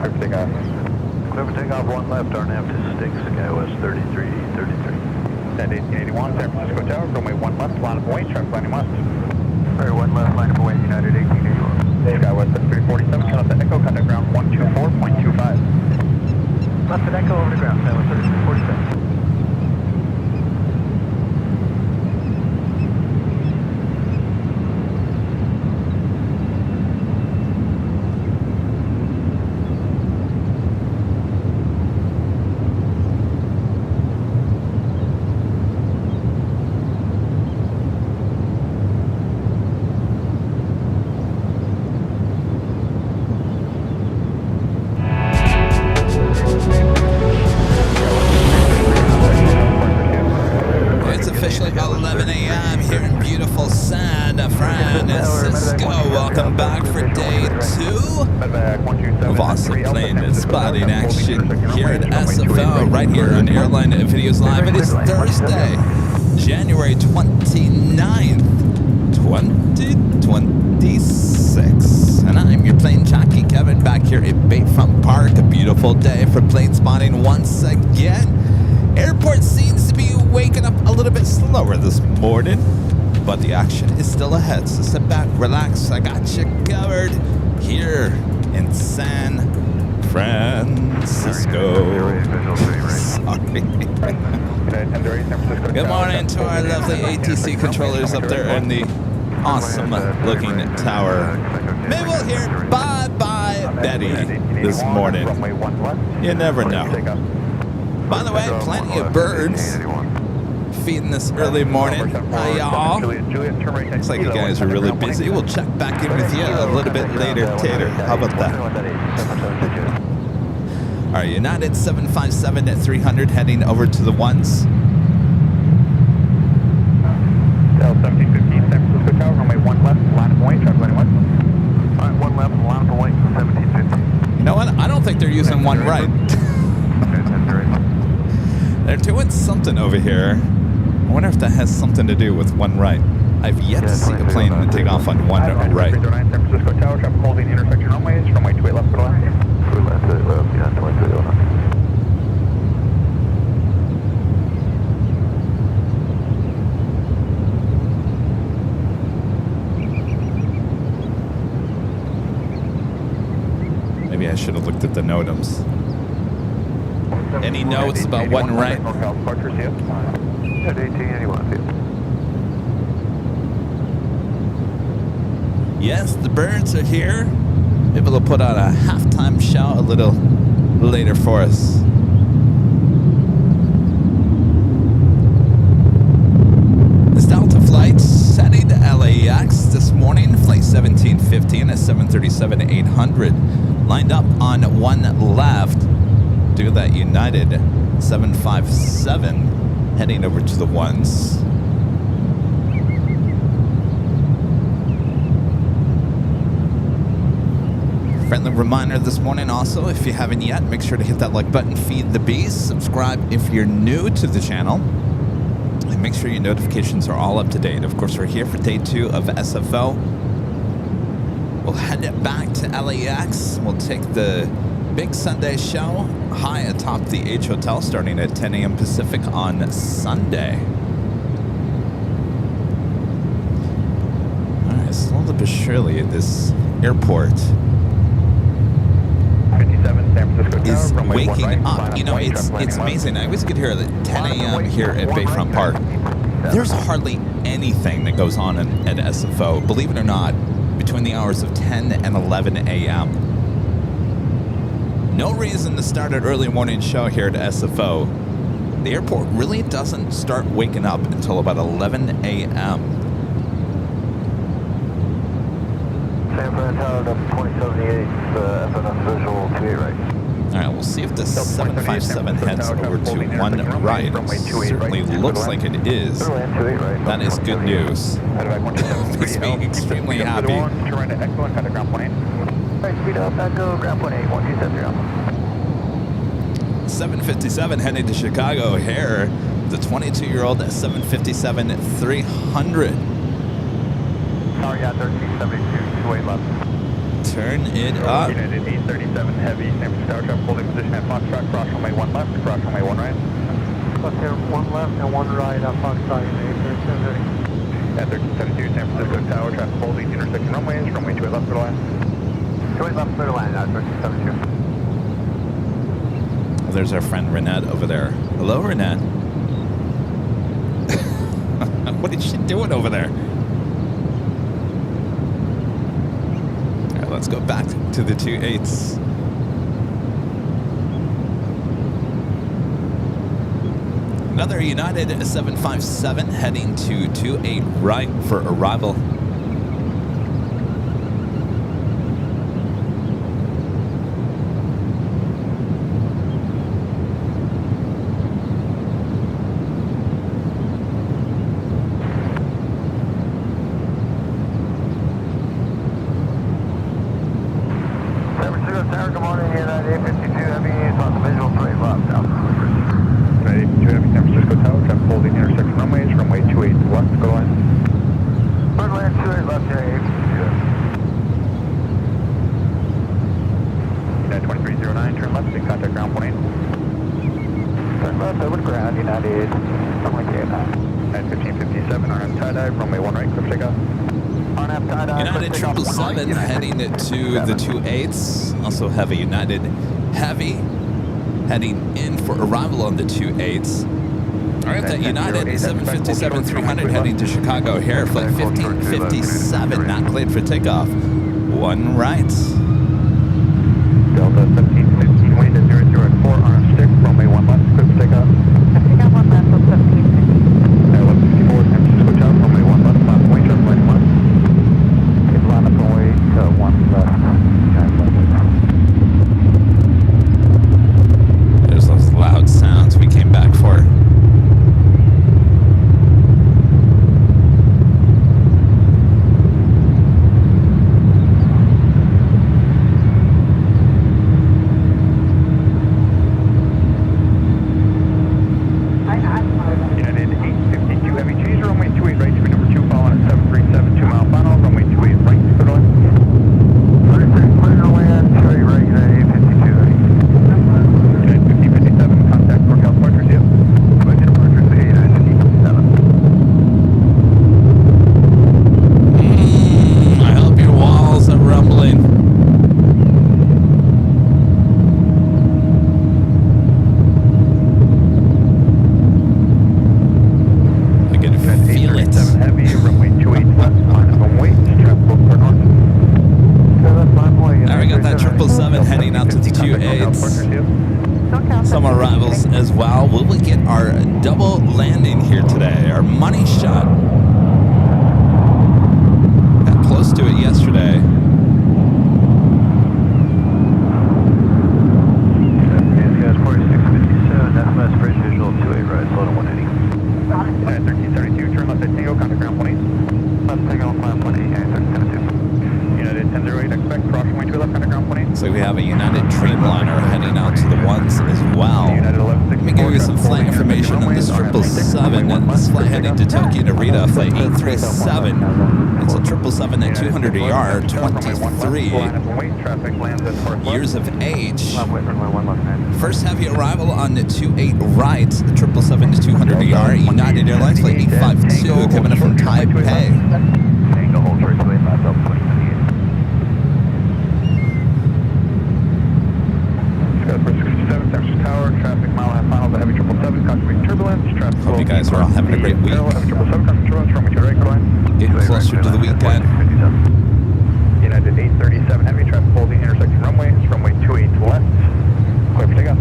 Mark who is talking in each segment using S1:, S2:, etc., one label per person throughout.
S1: clear for takeoff.
S2: Clear for takeoff, one left, RNAV to 6, Skywest 3333.
S1: At 1881, San Francisco Tower, runway 1 left, line of weight, traffic landing west.
S2: Sorry, 1 left, line of weight, United 1881.
S1: Skywest at 347, turn left to Echo, contact ground 124.25.
S2: Left at Echo, over to ground, Skywest 347.
S3: Spotting action here at SFO, right here on Airline Videos Live. It is Thursday, January 29th, 2026. And I'm your Plane Jockey Kevin back here at Bayfront Park. A beautiful day for plane spotting once again. Airport seems to be waking up a little bit slower this morning, but the action is still ahead. So sit back, relax. I got you covered here in San Francisco. Sorry. Good morning to our lovely ATC controllers up there in the awesome looking tower. Maybe we'll hear bye-bye Betty this morning. You never know. By the way, plenty of birds feeding this early morning. Hi, y'all. Looks like you guys are really busy. We'll check back in with you a little bit later, Tater. How about that? All right, United 757 at 300 heading over to the ones.
S1: JAL 1715, San Francisco Tower, runway 1 left, line of weight, traffic landing west.
S2: All right, 1 left, line of weight, 1750.
S3: You know what? I don't think they're using one right. They're doing something over here. I wonder if that has something to do with one right. I've yet to see a plane take off on one right.
S1: 309 San Francisco Tower, traffic holding intersection runways, runway 28 left, clear line.
S2: Left, yeah, 2309.
S3: Maybe I should have looked at the NOTAMs. Any notes about one right?
S2: At 1881.
S3: Yes, the birds are here. Maybe they'll put out a halftime show a little later for us. This Delta flight's heading to LAX this morning. Flight 1715 at 737-800. Lined up on one left. Do that United 757 heading over to the ones. Friendly reminder this morning also, if you haven't yet, make sure to hit that like button, feed the beast, subscribe if you're new to the channel, and make sure your notifications are all up to date. Of course, we're here for day 2 of SFO. We'll head back to LAX. We'll take the big Sunday show high atop the H Hotel starting at 10 a.m. Pacific on Sunday. All right, slowly but surely at this airport is waking up. You know, it's amazing. I always get here at 10 a.m. here at Bayfront Park. There's hardly anything that goes on at SFO, believe it or not, between the hours of 10 and 11 a.m. No reason to start an early morning show here at SFO. The airport really doesn't start waking up until about 11 a.m.
S2: San Fran Tower, 2078, FNS visual 28 right.
S3: All right, we'll see if the 757 heads over to one right. Certainly looks like it is. That is good news. Makes me extremely happy.
S2: Speed up, Echo, ground point 8, 1273.
S3: 757 heading to Chicago here. The 22-year-old 757-300.
S2: Sorry, yeah, 1372, 28 left.
S3: Turn it up.
S1: United 837 Heavy, San Francisco Tower, traffic holding position at Foxtrot, cross runway 1 left, cross runway 1 right.
S2: Okay, 1 left and 1 right at Foxtrot, United 37.
S1: At 1372 San Francisco Tower, traffic holding intersection runways, runway 28 left, clear line.
S2: 28 left, clear line at 1372.
S3: There's our friend Renette over there. Hello, Renette. What is she doing over there? All right, let's go back to the 28s. Another United 757 heading to 28 right for arrival.
S2: Good morning, United 852 Heavy is on the visual 3 left now.
S1: United 852 Heavy, San Francisco Tower, traffic holding intersection runways, runway 28 left, clear line.
S2: Third land 28 left, United 852.
S1: United 2309, turn left, and contact ground 18.
S2: Turn left, over to ground, United 28.
S1: At 1557, RF tie dive, runway 1 right, clear for takeoff.
S3: United 777 heading to the 28s. Also Heavy United Heavy heading in for arrival on the 28s. All right, that United 757-300 heading to Chicago here. Flight 1557 not cleared for takeoff. 1 right.
S1: Delta 1715, wind at 00 at 4, RF 6, runway 1 left, clear for takeoff.
S4: Takeoff 1 left, 1750.
S1: At 1164, San Francisco Tower, runway 1 left, left point, traffic lighting left.
S2: Line up and wait, 1 left.
S3: There's those loud sounds we came back for.
S1: United 852 Heavy, change to runway 28 right, to be number 2, following at 737, 2 mile final, runway 28 right, clear line.
S2: 36, clear to land, 28 right, United 852 Heavy.
S1: United 1557, contact NorCal departures, yep.
S2: Budget departures, United 1557.
S3: I hope your walls are rumbling. I can feel it.
S1: 7 Heavy, runway 28 left, line up and wait, traffic book for north.
S3: Now we got that 777 heading out to the 28s. Some arrivals as well. Will we get our double landing here today? Our money shot. Got close to it yesterday.
S2: Guys, 4657, that's my bridge visual 28 right, slow to 180.
S1: At 1372, turn left at Tango, contact ground 18.
S2: Let's take off line 180, United 1372.
S1: United 1008, expect, cross runway 2 left, contact ground 18.
S3: So we have a United Dreamliner heading out to the ones as well.
S1: United 1164.
S3: Let me give you some flight information on this 777 and this flight heading to Tokyo Narita, flight 837. It's a 777 at 200 AR, 23 years of age. First heavy arrival on the 28 right, 777 to 200 AR, United Airlines, flight 852, coming in from Taipei.
S2: Tango hold for 28 left up 2058.
S1: Sky 467, San Francisco Tower, traffic mile and a half final to heavy 777, contemplating turbulence, traffic.
S3: Hope you guys are all having a great week.
S1: Heavy 777, contemplating turbulence, runway 2 right, clear line.
S3: Getting closer to the weekend.
S1: United 837 Heavy, traffic holding intersection runways, runway 28 left, clear for takeoff.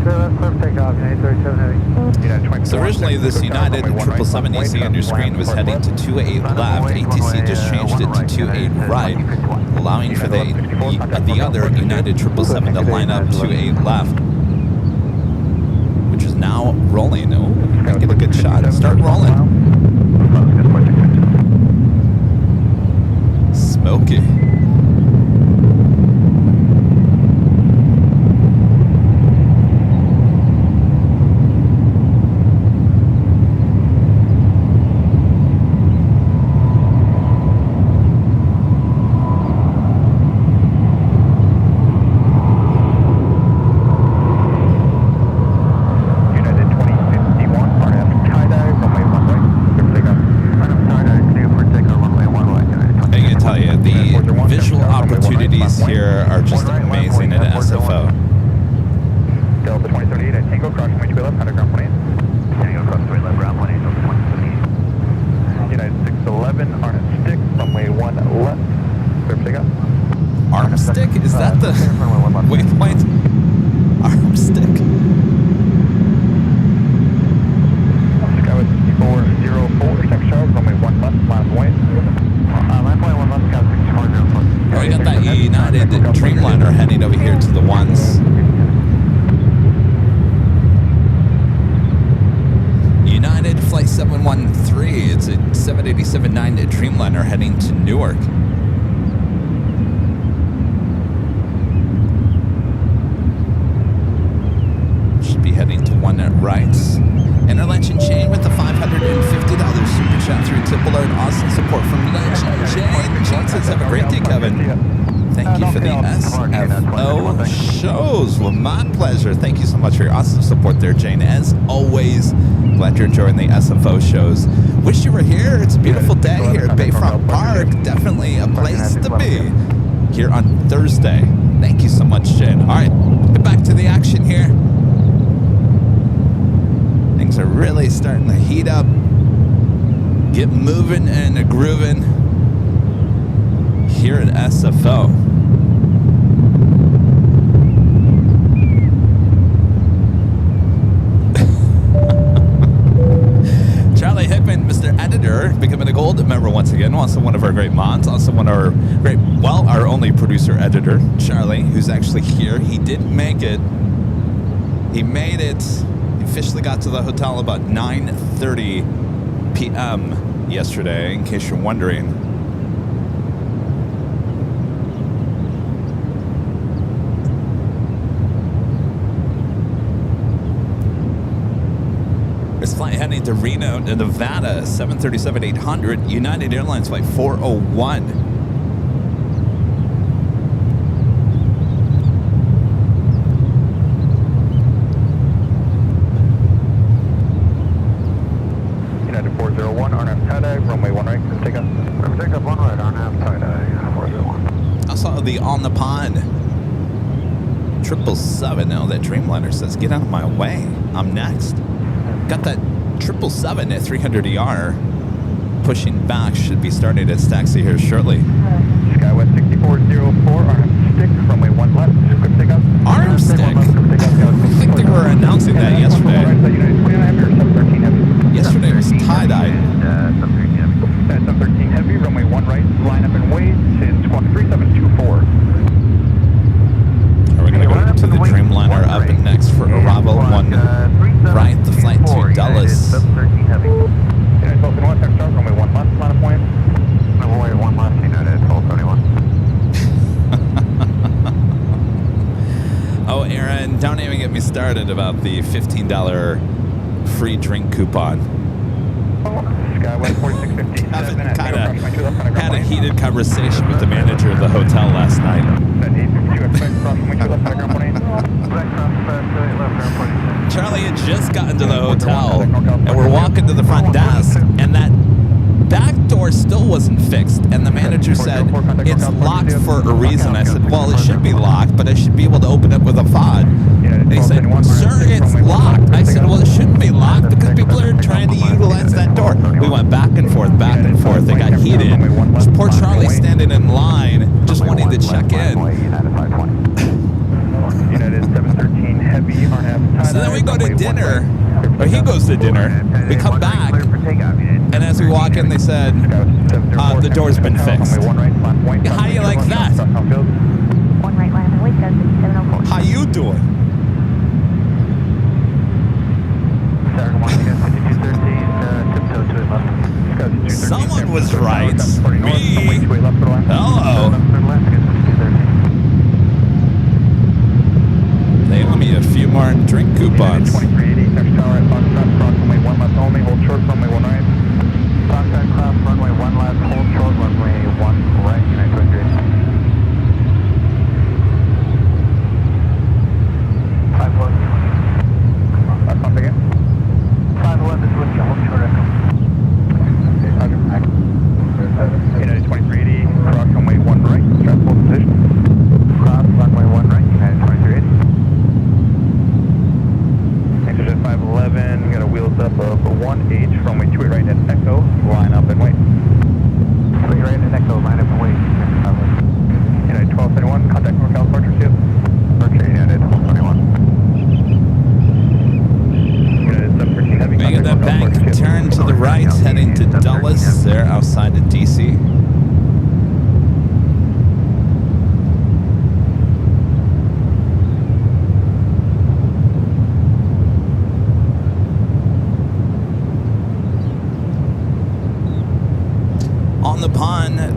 S2: Clear left, clear for takeoff, United 37 Heavy.
S1: United 24,
S3: So originally this United 777 you see on your screen was heading to 28 left. ATC just changed it to 28 right, allowing for the other United 777 to line up 28 left, which is now rolling. Oh, get a good shot. Start rolling. Smoky. Dreamliner heading to Newark. Should be heading to one at rights. And our Legend Jane with the $550 super chat through tip alert. Awesome support from Legend Jane. Jane says, have a great day, Kevin. Thank you for the SFO shows. Well, my pleasure. Thank you so much for your awesome support there, Jane. As always, glad you're enjoying the SFO shows. Wish you were here. It's a beautiful day here at Bayfront Park. Definitely a place to be here on Thursday. Thank you so much, Jane. All right, get back to the action here. Things are really starting to heat up. Get moving and grooving here at SFO. Charlie Hickman, Mr. Editor, becoming a gold member once again. Also one of our great mods. Also one of our great, well, our only producer editor, Charlie, who's actually here. He did make it. He made it. He officially got to the hotel about 9:30 p.m. yesterday, in case you're wondering. This flight heading to Reno, Nevada, 737-800, United Airlines flight 401.
S1: United 401, RNAV tie-dye, runway 1 right, take up.
S2: Take up 1 right, RNAV tie-dye, 401.
S3: I saw the On the Pond 777. Now that Dreamliner says, get out of my way. I'm next. Got that 777 at 300ER pushing back. Should be starting its taxi here shortly.
S1: Skywest 6404, arm stick, runway 1 left, quick takeoff.
S3: Arm stick? I think they were announcing that yesterday. Yesterday was tie-dye.
S1: 713 heavy, runway 1 right, line up and wait, it's squawk 3724.
S3: Are we going to go to the Dreamliner up and next for arrival 1 right, the flight to Dallas.
S1: 713 heavy. United 1221, start, runway 1 left, line up point.
S2: Runway 1 left, United 1221.
S3: Oh, Aaron, don't even get me started about the $15 free drink coupon.
S1: Skywest 4650.
S3: Kevin kind of had a heated conversation with the manager of the hotel last night. Charlie had just gotten to the hotel, and we're walking to the front desk, and that back door still wasn't fixed, and the manager said, it's locked for a reason. I said, well, it should be locked, but I should be able to open it with a fob. And he said, sir, it's locked. I said, well, it shouldn't be locked because people are trying to utilize that door. We went back and forth, back and forth. It got heated. Poor Charlie standing in line, just wanting to check in.
S1: United 713 heavy, RNAV.
S3: So then we go to dinner, or he goes to dinner. We come back, and as we walk in, they said, the door's been fixed. How you like that?
S4: 1 right, line up and wait, that's 704.
S3: How you doing? Someone was right. Me. Hello. They owe me a few more drink coupons.
S1: 2380, next tower at Foxtrot, cross runway 1 left only, hold short, runway 1 right.
S2: Foxtrot, cross runway 1 left, hold short, runway 1 right, United 23. 5 left.
S1: Last pump again.
S2: 5 left is with you, hold short, echo.
S1: United 2380, cross runway 1 right, strap full position.
S2: Cross runway 1 right, United 2380.
S1: Exit 511, got a wheels up of 1H, runway 28 right at Echo, line up and wait.
S2: 28 right at Echo, line up and wait.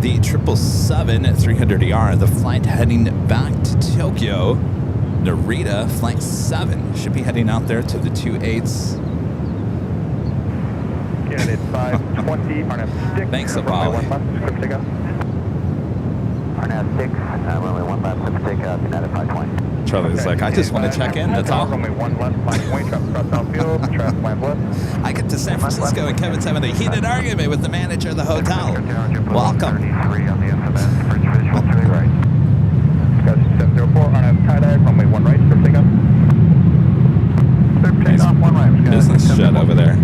S3: the 777-300ER, the flight heading back to Tokyo. Narita, flight 7, should be heading out there to the 28s.
S1: Unit 520, RNAV 6.
S3: Thanks,
S1: runway
S3: Abali.
S1: 1 left, clear for takeoff.
S2: RNAV 6, runway 1 left, clear for takeoff, United 520.
S3: Charlie's like, I just want to check in, that's all.
S1: Runway 1 left, line point, traffic across outfield, traffic land left.
S3: I get to San Francisco and Kevin's having a heated argument with the manager of the hotel. Welcome.
S2: 33 on the SMS, bridge visual 3 right.
S1: Got 704, RNAV tie-dive, runway 1 right, clear for takeoff. Clear for takeoff, 1 right.
S3: Business jet over there.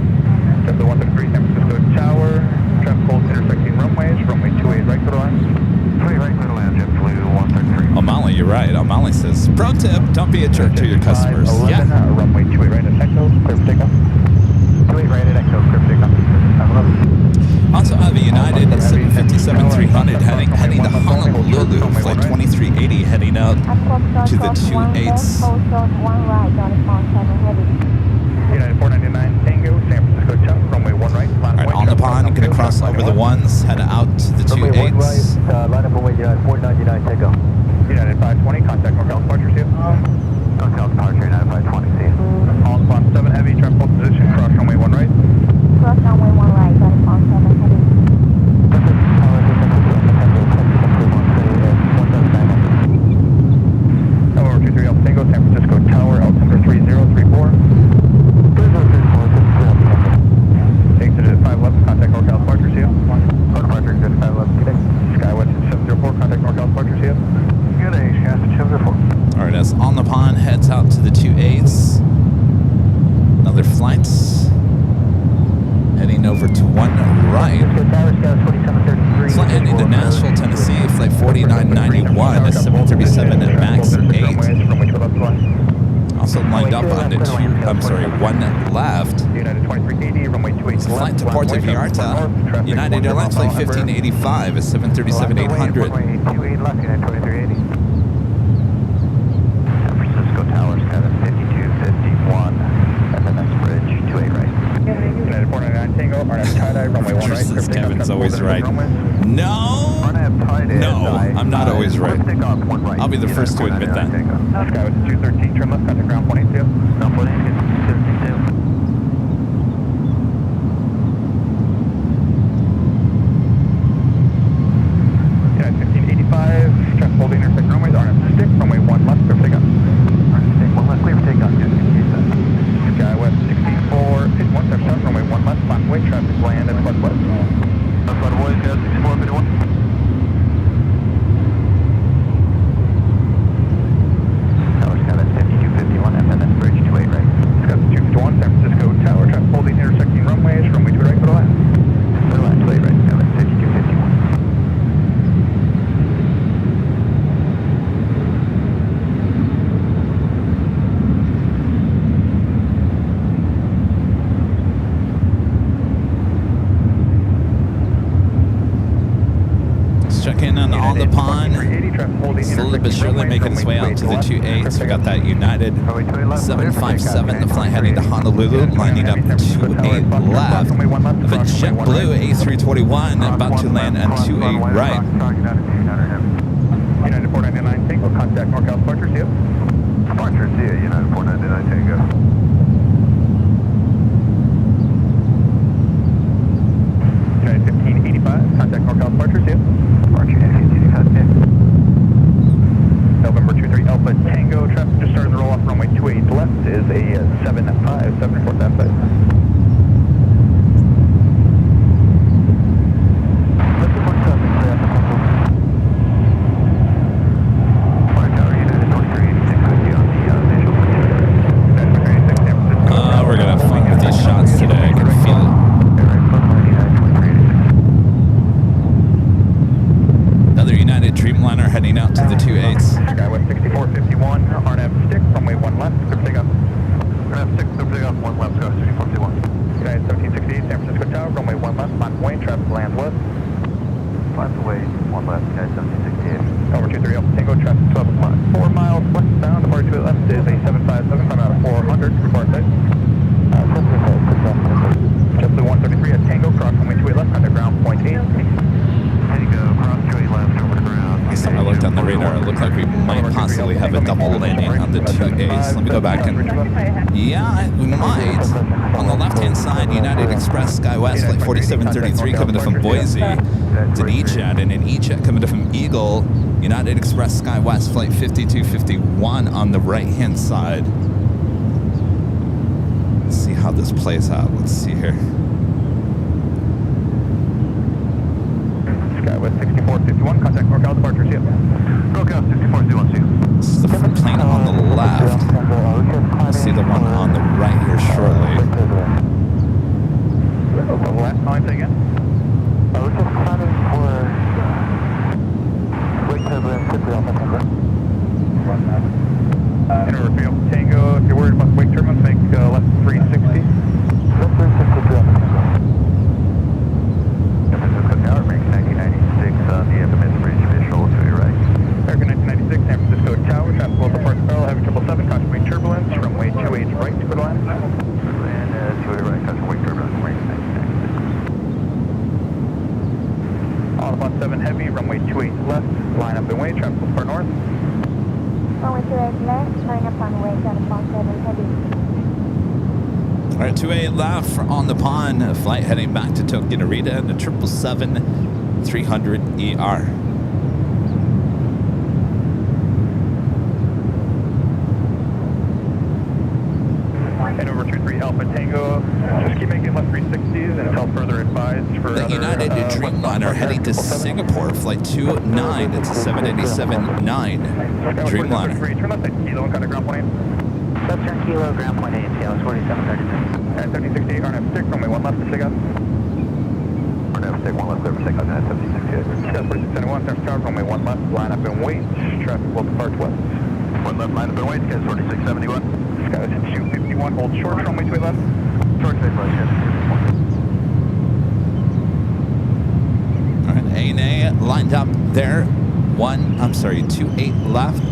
S1: JetBlue 133, San Francisco Tower, traffic holds intersecting runways, runway 28 right, clear to land.
S2: 3 right, clear to land, JetBlue 133.
S3: O'Malley, you're right. O'Malley says, pro tip, don't be a jerk to your customers.
S1: 11,
S3: Yeah.
S1: runway 28 right at Echo, clear for takeoff.
S2: 28 right at Echo, clear for takeoff.
S3: Also have a United 757-300 heading to Honolulu, flight 2380 heading out to the 28s.
S4: Hold short 1 right, United 47 Heavies.
S1: United 499 Tango, San Francisco Tower, runway 1 right.
S3: All right, on the pond, going to cross over the 1s, head out to the 28s.
S2: Line up away, United 499 Tango.
S1: United 520, contact NorCal departure, see you.
S2: NorCal departure, United 520, see you.
S1: On the pond 7 heavy, traffic hold position, cross runway 1 right.
S4: Cross runway 1 right, United 47 Heavies.
S1: Over 23 Alpha Tango, San Francisco Tower, altimeter 3034. Exit at 511, contact NorCal departure, see you.
S2: Departure, good 511, good day.
S1: Skywest 704, contact NorCal departure, see you.
S2: Good day, Skywest 704.
S3: All right, as on the pond heads out to the 28s. Another flight heading over to 1 right. Flight heading to Nashville, Tennessee, flight 4991, a 737 MAX 8. Also lined up on the 1 left.
S1: United 2380, runway 28
S3: It's a flight to Puerto Vallarta. United Airlines flight 1585, a 737-800.
S2: 28 left, United 2380. San Francisco Tower, Skyline 5251, FNX Bridge, 28 right.
S1: United 499 Tango, RNAV tie-dive, runway 1 right.
S3: This Kevin's always right. No!
S2: RNAV tied in.
S3: No, I'm not always right.
S2: Takeoff, 1 right.
S3: I'll be the first to admit that.
S1: Skywest 213, turn left, contact ground 182.
S2: Ground 182, 232.
S1: United 1585, traffic holding intersect runways, RNAV stick, runway 1 left, clear for takeoff.
S2: RNAV stick, 1 left, clear for takeoff,
S1: Skywest 6451, runway 1 left, flatway, traffic land at West.
S2: That's what it was, guys, 6451. Tower Skyline 5251, FNX Bridge, 28 right.
S1: Skywest 251, San Francisco Tower, traffic holding intersecting runways, runway 2 right, clear to land.
S2: Clear line, 28 right, Skyline 5251.
S3: Checking in on the pond.
S1: 380, traffic holding
S3: Slowly but surely making its way out to the 28s. We got that United 757, the flight heading to Honolulu, lining up 28 left. Of a JetBlue A321 about to land on 28 right.
S1: United 499 Tango, contact NorCal departure, see you.
S2: Departure, see you, United 499 Tango.
S1: United 1585, contact NorCal departure, see you.
S2: Departure, 1585,
S1: November 23 Alpha Tango, traffic just started to roll off runway 28 left is a 75, report that side.
S3: We're going to have fun with these shots today. I can feel it. Another United Dreamliner heading out to the 28s.
S1: Skywest 6451, RNAV stick, runway 1 left, clear for takeoff.
S2: RNAV stick, clear for takeoff, 1 left, Skywest 6451.
S1: United 1768, San Francisco Tower, runway 1 left, line away, traffic lands west.
S2: Flight away, 1 left, United 1768.
S1: Over 23 Alpha Tango, traffic 4 miles westbound, departure to the left is a 757, coming out of 400, report site. JetBlue 133 at Tango, cross runway 28 left, underground point 8.
S2: Tango, cross
S3: 2 A's. Let me go back and... Yeah, we might. On the left-hand side, United Express SkyWest Flight 4733 coming in from Boise. It's an E-Jet, and an E-Jet coming in from Eagle. United Express SkyWest Flight 5251 on the right-hand side. Let's see how this plays out. Let's see here.
S1: SkyWest 6451, contact NorCal departure, see ya. NorCal 6451, see ya.
S3: This is the plane on the left. We'll see the one on the right here shortly.
S1: The last line, say again.
S2: We're just planning for wake turbulence, simply on the number.
S1: Inter Tango, if you're worried about wake turbulence, make left 360.
S2: Left 360 on the number.
S1: San Francisco Tower, rank 1996 on the infamous bridge visual to your right. American 1996, San Francisco Tower, traffic will depart parallel, heavy 777, caution wake turbulence, runway 28 right to good line. And to your right, caution wake turbulence, rank 1996. All upon 7 heavy, runway 28 left, line up and wait, traffic will depart north.
S4: Runway 28 left, line up on way, down upon 7 heavy.
S3: All right, 2A left for on the pond. Flight heading back to Tokyo Narita and the 777-300ER.
S1: And over 23 Alpha Tango, just keep making left 360s until further advised for
S3: The
S1: other,
S3: United Dreamliner heading to Singapore, flight 29. It's a 787-9 Dreamliner.
S1: Turn left at Kilo and contact ground point 8.
S2: Left turn Kilo, ground point 8, CLS 4736.
S1: At 1768, RNF stick, runway 1 left for SIGA. RNF stick, 1 left, clear for SIGA, at 1768. SIGA 4671, San Tower, runway 1 left, line up and wait, traffic will depart west. 1 left, line up and wait, SIGA 4671. SIGA 251, hold short, runway 2 left. Short, 2 left, yes.
S3: All right, A&A lined up there. 28 left.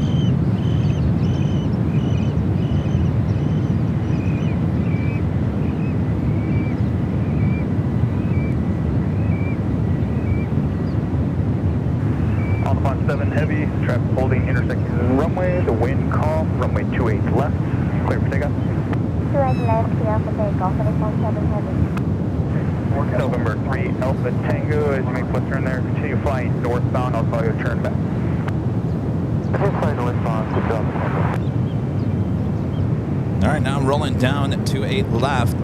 S1: On 7 heavy, traffic holding intersecting runway, the wind calm, runway 28 left, clear for takeoff.
S4: 28 left, clear for takeoff, line upon 7 heavy.
S1: November 3 Alpha Tango, as you make left turn there, continue flying northbound, I'll call you a turn back.
S2: Just fly northbound, good job.
S3: All right, now rolling down at 28 left.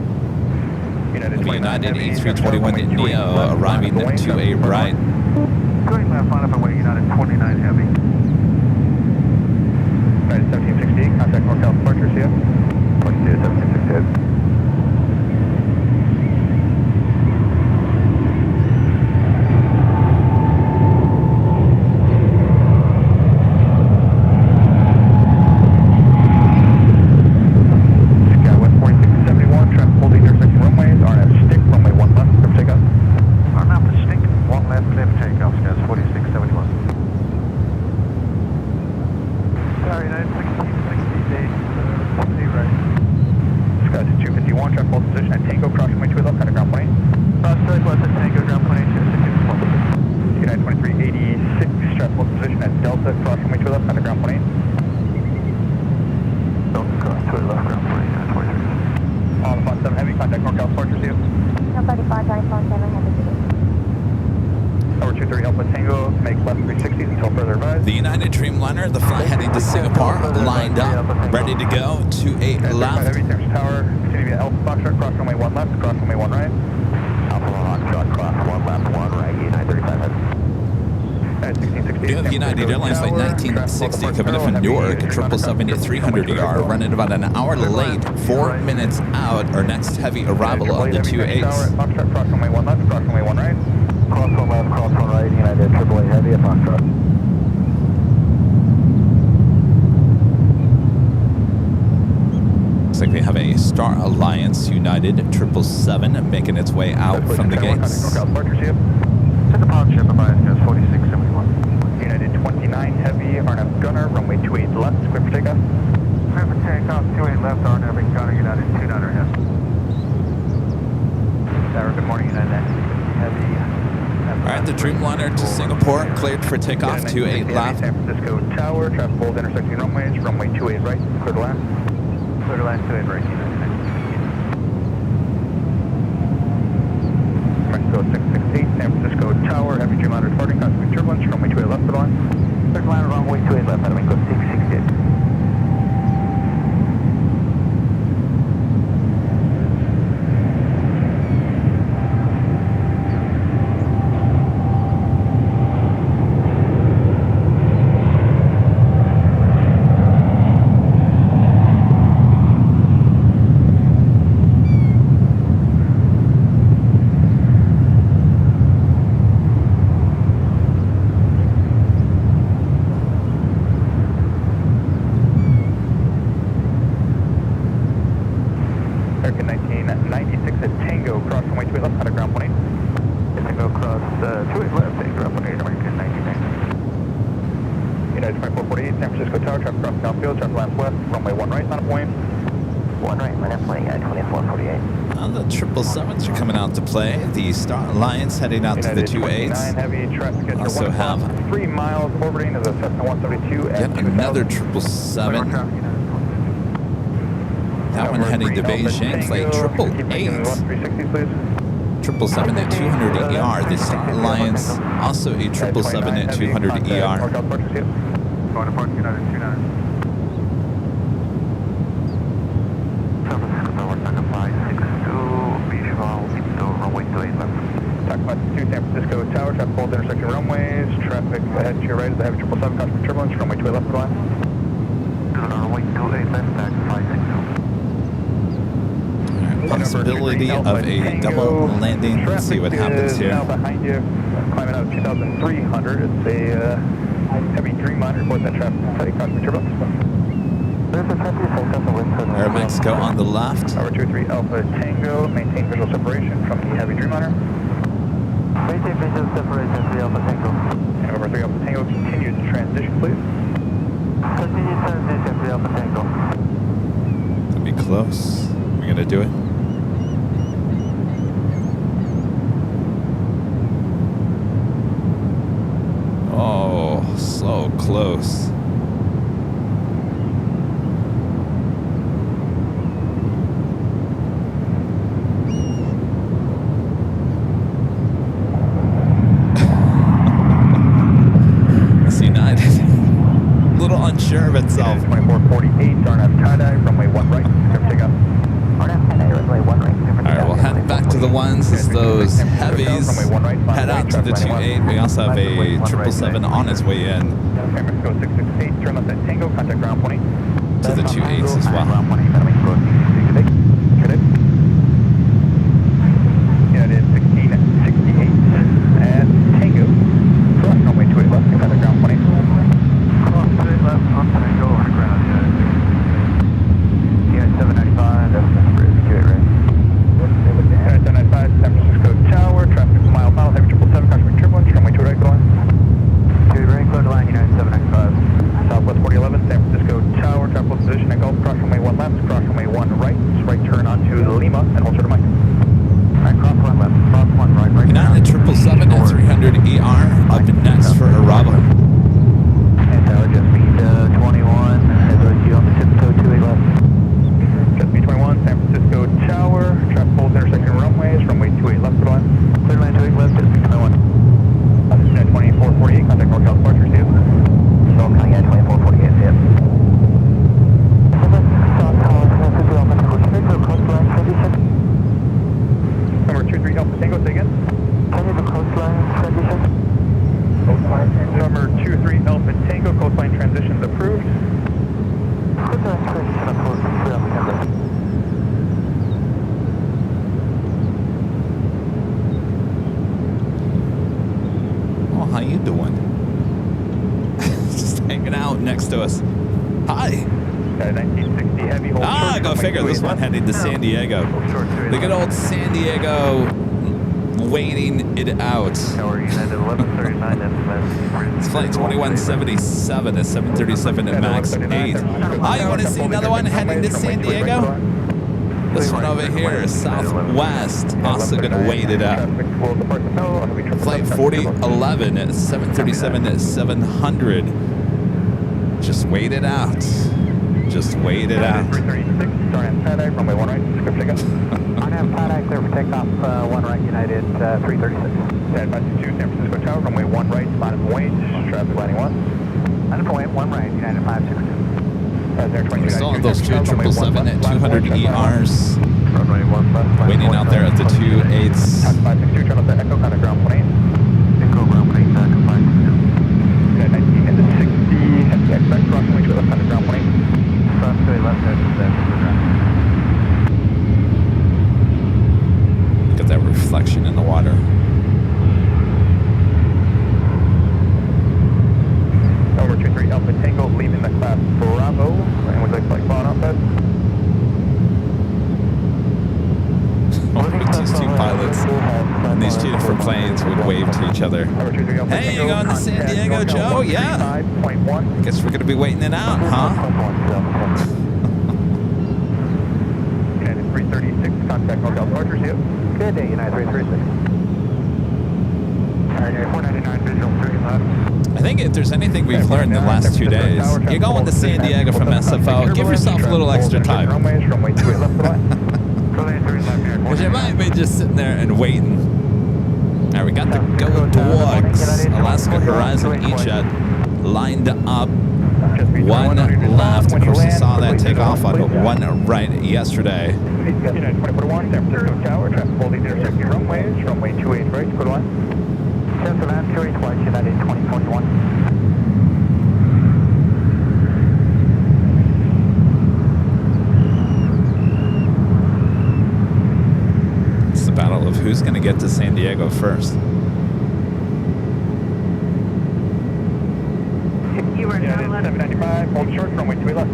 S1: United
S3: A321 Neo arriving at 2A right.
S2: Going left, line up and wait, United 29 heavy.
S1: United 1768, contact NorCal departure, see ya. 22 1768.
S3: The United Dreamliner, the flight heading to Singapore, lined up, ready to go. 28 left.
S1: Heavy, San Tower, continue via Alpha Foxtrot, cross runway 1 left, cross runway 1 right. Alpha Foxtrot, cross 1 left, 1 right, United 35 head. At 1668.
S3: You have United Airlines flight 1960 coming in from Newark, 777-300ER, running about an hour late, 4 minutes out. Our next heavy arrival on the 2-8s.
S1: Foxtrot, cross runway 1 left, cross runway 1 right.
S2: Cross 1 left, cross 1 right, United AAA heavy at Foxtrot.
S3: Looks like we have a Star Alliance United 777 making its way out from the gates.
S2: To the partnership of ISS 4671.
S1: United 29 heavy, RNF gunner, runway 28 left, clear for takeoff.
S2: Clear for takeoff, 28 left, RNF gunner, United 29 head.
S1: Sarah, good morning, United 960 heavy.
S3: All right, the Dreamliner to Singapore, cleared for takeoff, 28 left.
S1: San Francisco Tower, traffic hold intersecting runways, runway 28 right, clear to land. Clear to land, 28 right. Mexico 668, San Francisco Tower, heavy Dreamliner departing, cosmic turbulence, runway 28 left, clear to land. Clear to land, runway 28 left, Mexico 668. American 1996 at Tango, cross runway 28 left, out of ground 18. Tango cross 28 left, take ground 18, American 1996. United 2448, San Francisco Tower, traffic cross downfield, traffic lands west, runway 1 right, on a point. 1 right, minus United 2448.
S3: The 777s are coming out to play. The Star Alliance heading out to the 28s.
S1: Heavy traffic at
S3: Also have
S1: 3 miles orbiting as a Cessna 172 at
S3: yet another 777. That one heading to Beijing, flight 888. 777 at 200 ER. The Star Alliance, also a 777 at 200 ER.
S1: Going to Park United 29. San Francisco Tower, Taka 562, visual, Victor, runway 28 left. Taka 562, San Francisco Tower, traffic hold intersecting runways, traffic ahead to your right is the heavy 777, cosmic turbulence, runway 28 left, line. Runway 28 left, Taka 562.
S3: Possibility of a double landing. Let's see what happens here.
S1: Now behind you, climbing out of 2,300. It's a heavy Dreamliner. Report that traffic heading cosmic turbulence.
S3: Air Mexico on the left.
S1: Tower 23 Alpha Tango. Maintain visual separation from the heavy Dreamliner. Maintain visual separation 3 Alpha Tango. And over 3 Alpha Tango. Continue the transition, please. Continue transition 3 Alpha Tango.
S3: Could be close. We're gonna do it. Oh, so close. United, a little unsure of itself.
S1: 2448, Darnaf tie-dye, runway 1 right, clear for takeoff. Darnaf tie-dye, runway 1 right, clear for takeoff.
S3: All right, we'll head back to the ones as those heavies head out to the 28. We also have a 777 on its way in.
S1: San Francisco 668, turn left at Tango, contact ground 20.
S3: To the 28s as well.
S1: United 1668 at Tango, cross runway 28 left, contact ground 20. Cross 28 left on Tango, on ground, United 795, that's the bridge, 28 right. United 795, San Francisco Tower, traffic mile, heavy 777, cosmic turbulence, runway 2 right, go on. 2 right, clear to line, United 795. Southwest 4011, San Francisco Tower, traffic position at Gulf, cross runway 1 left, cross runway 1 right, right turn onto Lima, and hold short of Mike. Alright, cross 1 left, cross 1 right, right.
S3: United 777 at 300 ER, up next for Araba.
S1: And tower, just beat 21, as you on the tip code 28 left. Just beat 21, San Francisco Tower, traffic holds intersecting runways, runway 28 left, clear to line. Clear to line 28 left, just beat 21. Unit 2448, contact NorCal departure, see you. NorCal, yeah, 2448, see you. Number 23 Alpha Tango, say again. Can you do coastline transition? Number 23 Alpha Tango, coastline transitions approved. Coastline transition approved, 3 Alpha Tango.
S3: Oh, how you doing? Just hanging out next to us. Hi.
S1: 1960 heavy hold.
S3: Go figure. This one heading to San Diego. The good old San Diego waiting it out.
S1: Tower United 1139,
S3: It's flight 2177 at 737 at max 8. Oh, you want to see another one heading to San Diego? This one over here, Southwest, also going to wait it out. Flight 4011 at 737 at 700. Just wait it out. Just wait it out.
S1: 336, starting at Cathay, runway 1 right, script takeoff.
S2: On have Cathay, clear for takeoff, 1 right, United 336.
S1: Cathay 2, San Francisco Tower, runway 1 right, line up and wait, traffic landing 1.
S2: Line up and wait, 1 right, United 562.
S3: We still have those two 777 at 200 ERs
S2: Runway 1 left.
S3: waiting out there at the 28s.
S1: 562, turn up the Echo, kind of ground plane.
S2: Echo ground plane, back up 562.
S1: Cathay 19 into 60, head to expect, crossing to the left, kind of ground plane.
S2: Cross to the left, head to the
S3: Look at that reflection in the water.
S1: Over 23 Alpha Tango, leaving the class Bravo, and would like falling off that.
S3: These two pilots and these two different planes would wave to each other. Hey, you going to San Diego, Joe? Yeah. Guess we're going to be waiting it out, huh?
S1: United 336, contact North departures, yep.
S2: Good day, United 336. United 499, visual 3 left.
S3: I think if there's anything we've learned in the last 2 days, you're going to San Diego from SFO, give yourself a little extra time. Because you might be just sitting there and waiting. All right, we got the Go Dogs, Alaska Horizon E-Jet lined up. One left. Of course, you saw that take off on one right yesterday.
S1: United 2041, San Francisco Tower, traffic holding intersecting runways, runway 28 right, go to line.
S2: 7 28 white, United 2041.
S3: It's the battle of who's going to get to San Diego first.
S1: United 795, hold short, runway 28 left.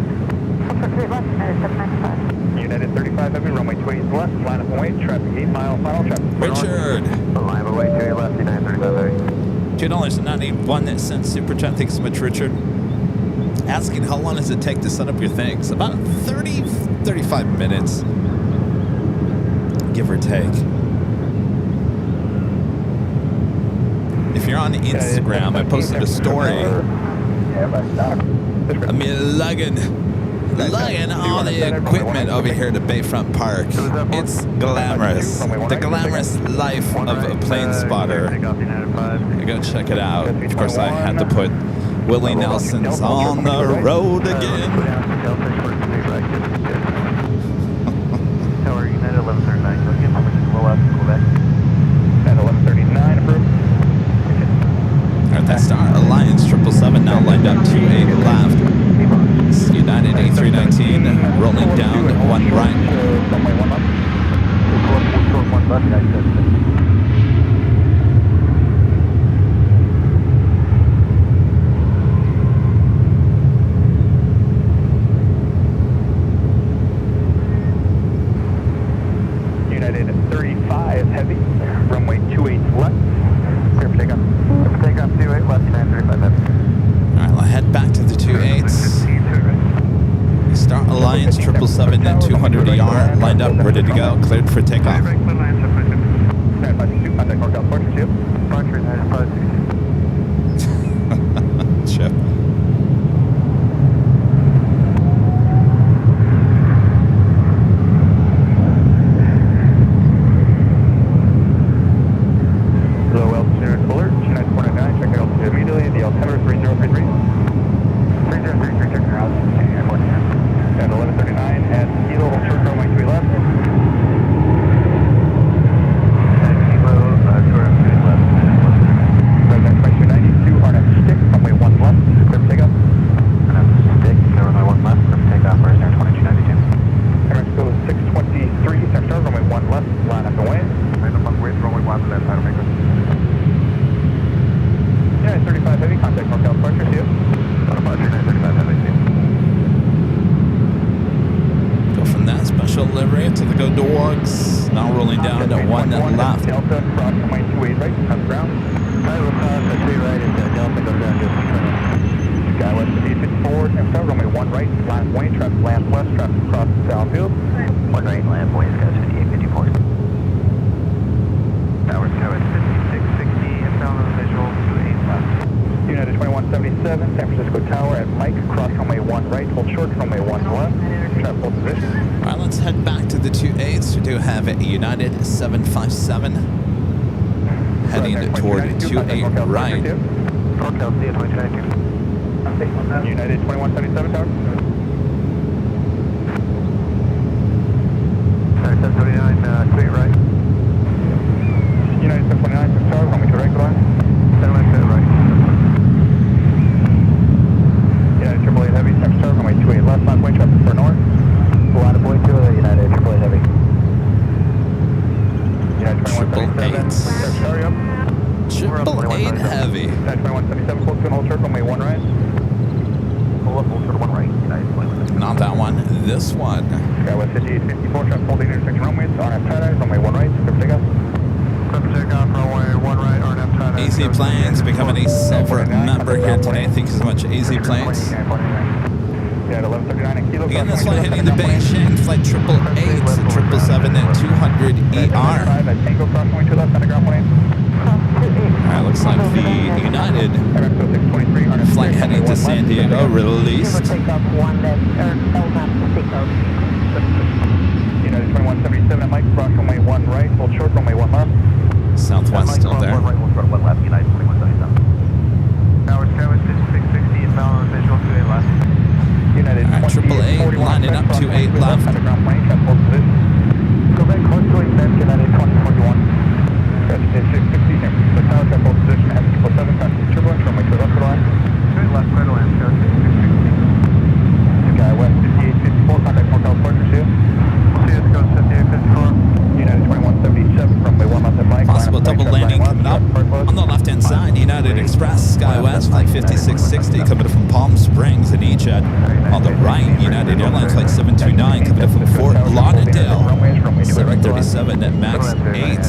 S1: United 35 heavy, runway 28 left, line up and wait, traffic 8 mile, final traffic.
S3: Richard.
S2: Line away, 28 left, United 35 heavy.
S3: $2.91 super chat. Thanks so much, Richard. Asking how long does it take to set up your things? About 30, 35 minutes, give or take. If you're on Instagram, I posted a story. I mean, lugging all the equipment over here to Bayfront Park. It's glamorous. The glamorous life of a plane spotter. You go check it out. Of course, I had to put Willie Nelson's On the Road Again.
S2: Tower United 1139, go again, roll up, go back.
S1: And 1139 approved.
S3: All right, that's our Alliance 777 now lined up 28 left. It's United A319 rolling down 1 right.
S1: Runway 1 left.
S2: One left, United 76.
S1: United 35 heavy, runway 28 left. Clear for takeoff.
S2: Clear for takeoff, 28 left, United 35 heavy.
S3: All right, I'll head back to the 28s. Star Alliance 777 at 200 ER, lined up, ready to go, cleared for takeoff.
S1: Contact North departures, yep.
S2: Departure United 562.
S3: Chip.
S1: Low altitude alert, United 499, check your altitude immediately, the altimeter 3033.
S2: 3033, check your altitude, airport here.
S1: And 1139 at Kilo, hold short, runway 2 left.
S2: At Kilo, short, 2 left.
S1: Resident 2292, RNF stick, runway 1 left, clear for takeoff.
S2: RNF stick, runway 1 left, clear for takeoff, Resident 2292.
S1: Emirates go 623, San Francisco, runway 1 left, line up and wait.
S2: Line up and wait, runway 1 left, how to make it.
S1: United 35 heavy, contact North departures, yep.
S2: Departure United 35 heavy,
S3: Go from that special livery to the Go Dogs. Now rolling down to 1 left.
S1: Delta, cross runway 28 right, on the ground.
S2: Alright, we'll cross the 2 right into Delta, go down to
S1: Skywest 854, San Francisco, runway 1 right, land way, traffic land west, traffic across downfield.
S2: 1 right, land way, Skywest 5854. Tower Skywest 5660, inbound on visual 28 left.
S1: United 2177, San Francisco Tower at Mike, cross runway 1 right, hold short, runway 1 left, traffic hold position.
S3: All right, let's head back to the 28s. We do have a United 757 heading toward 28 right.
S2: Hotel C 2292.
S1: United 2177 Tower.
S2: Sorry, 739, 28 right.
S1: United 729 Tower, runway 2 regular line.
S2: 7 right.
S1: United 888 Heavy, San Francisco, runway 28 left, land way, traffic for north.
S2: Line boy 2, United 888 Heavy.
S1: United 2177, sorry up.
S3: 888 Heavy.
S1: United 2177, close to and hold short, runway 1 right.
S2: Hold short 1 right, United 21.
S3: Not that one. This one.
S1: Skywest 5854, traffic holding intersection runways, RNF tie-dye, runway 1 right, clear for takeoff.
S2: Clear for takeoff, runway 1 right, RNF tie-dye.
S3: Easy Planes becoming a silver member here today. Thank you so much, Easy Planes.
S1: Yeah, 1139 and kilo.
S3: Again, this flight heading to Beijing, flight 888, 777 at 200 ER.
S1: Tango cross runway 2 left, underground 18.
S3: All right, looks like the United flight heading to San Diego released.
S4: Takeoff 1 left, LMAP takeoff.
S1: United 2177 at Mike, cross runway 1 right, hold short, runway 1 left.
S3: Southwest still there.
S2: 1 right, hold short 1 left, United 2177. Tower Skywest 660, inbound on visual 28 left.
S1: United
S3: All right, 888 lining up 28 left.
S1: Underground plane, traffic hold position.
S2: Go back, close to left, United 2041.
S1: President 660, San Francisco Tower, traffic hold position, at 777, traffic turbulence, runway 2 left, line.
S2: Straight left, clear to land, Skywest 660.
S1: Skywest 5854, contact Motel Partners here.
S2: See you, Skywest 5854.
S1: United 2177, runway 1 left at Mike.
S3: Possible double landing coming up on the left-hand side. United Express, SkyWest, flight 5660 coming up from Palm Springs and EJet. On the right, United Airlines flight 729 coming up from Fort Lauderdale. 737 at MAX 8.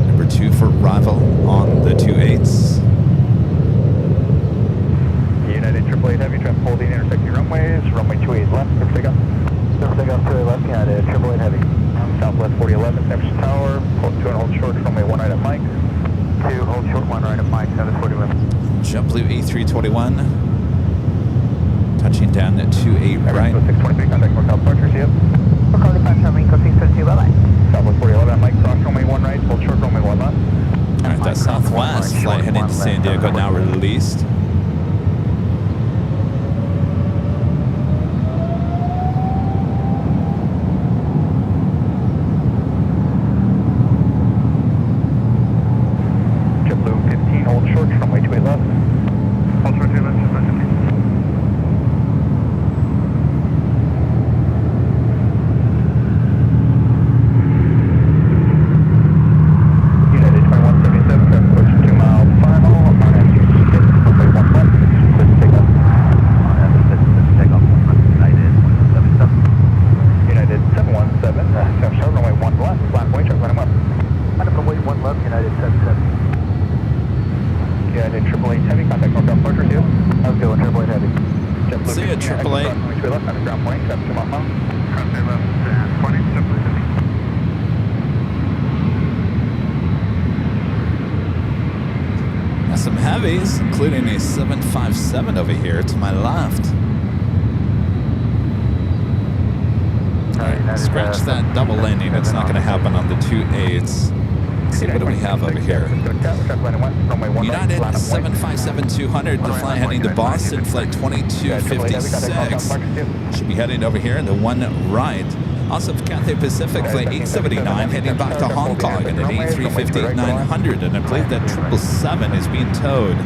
S3: Number 2 for Rival on the 28s.
S1: United 888 Heavy, traffic holding intersecting runways, runway 28 left, clear for takeoff.
S2: Clear for takeoff 28 left, United 888 Heavy.
S1: Southwest 4011, San Francisco Tower, hold 2 and hold short, runway 1 right at Mike.
S2: 2, hold short 1 right at Mike, 741.
S3: JetBlue A321 touching down at 28 right.
S1: 623, contact Motel Partners, yep.
S4: We're calling departure Rico 632, bye-bye.
S1: Southwest 4011 at Mike, cross runway 1 right, hold short, runway 1 left.
S3: All right, that Southwest flight heading to San Diego now released.
S1: JetBlue 15, hold short, runway 28 left.
S2: Hold short 2 left, 15.
S1: United 2177, traffic approach 2 mile final, RNF 6, runway 1 left, clear for takeoff.
S2: Takeoff 1 left, United 177.
S1: United 717, San Francisco, runway 1 left, flat way, traffic running left.
S2: Runway 1 left, United 77.
S1: United 888 Heavy, contact Northbound Partners here.
S2: How's it going, 888 Heavy?
S1: JetBlue
S3: See ya,
S1: 15,
S3: 888.
S1: runway 2 left, underground plane, traffic 2 mile.
S2: Crossing left, 20, JetBlue Heavy.
S3: Got some heavies, including a 757 over here to my left. All right, scratch that double landing. It's not going to happen on the 28s. Let's see, what do we have over here? United 757-200 to fly heading to Boston, flight 2256. Should be heading over here, the 1 right. Also, Cathay Pacific flight 879 heading back to Hong Kong in an A350-900, and I believe that 777 is being towed.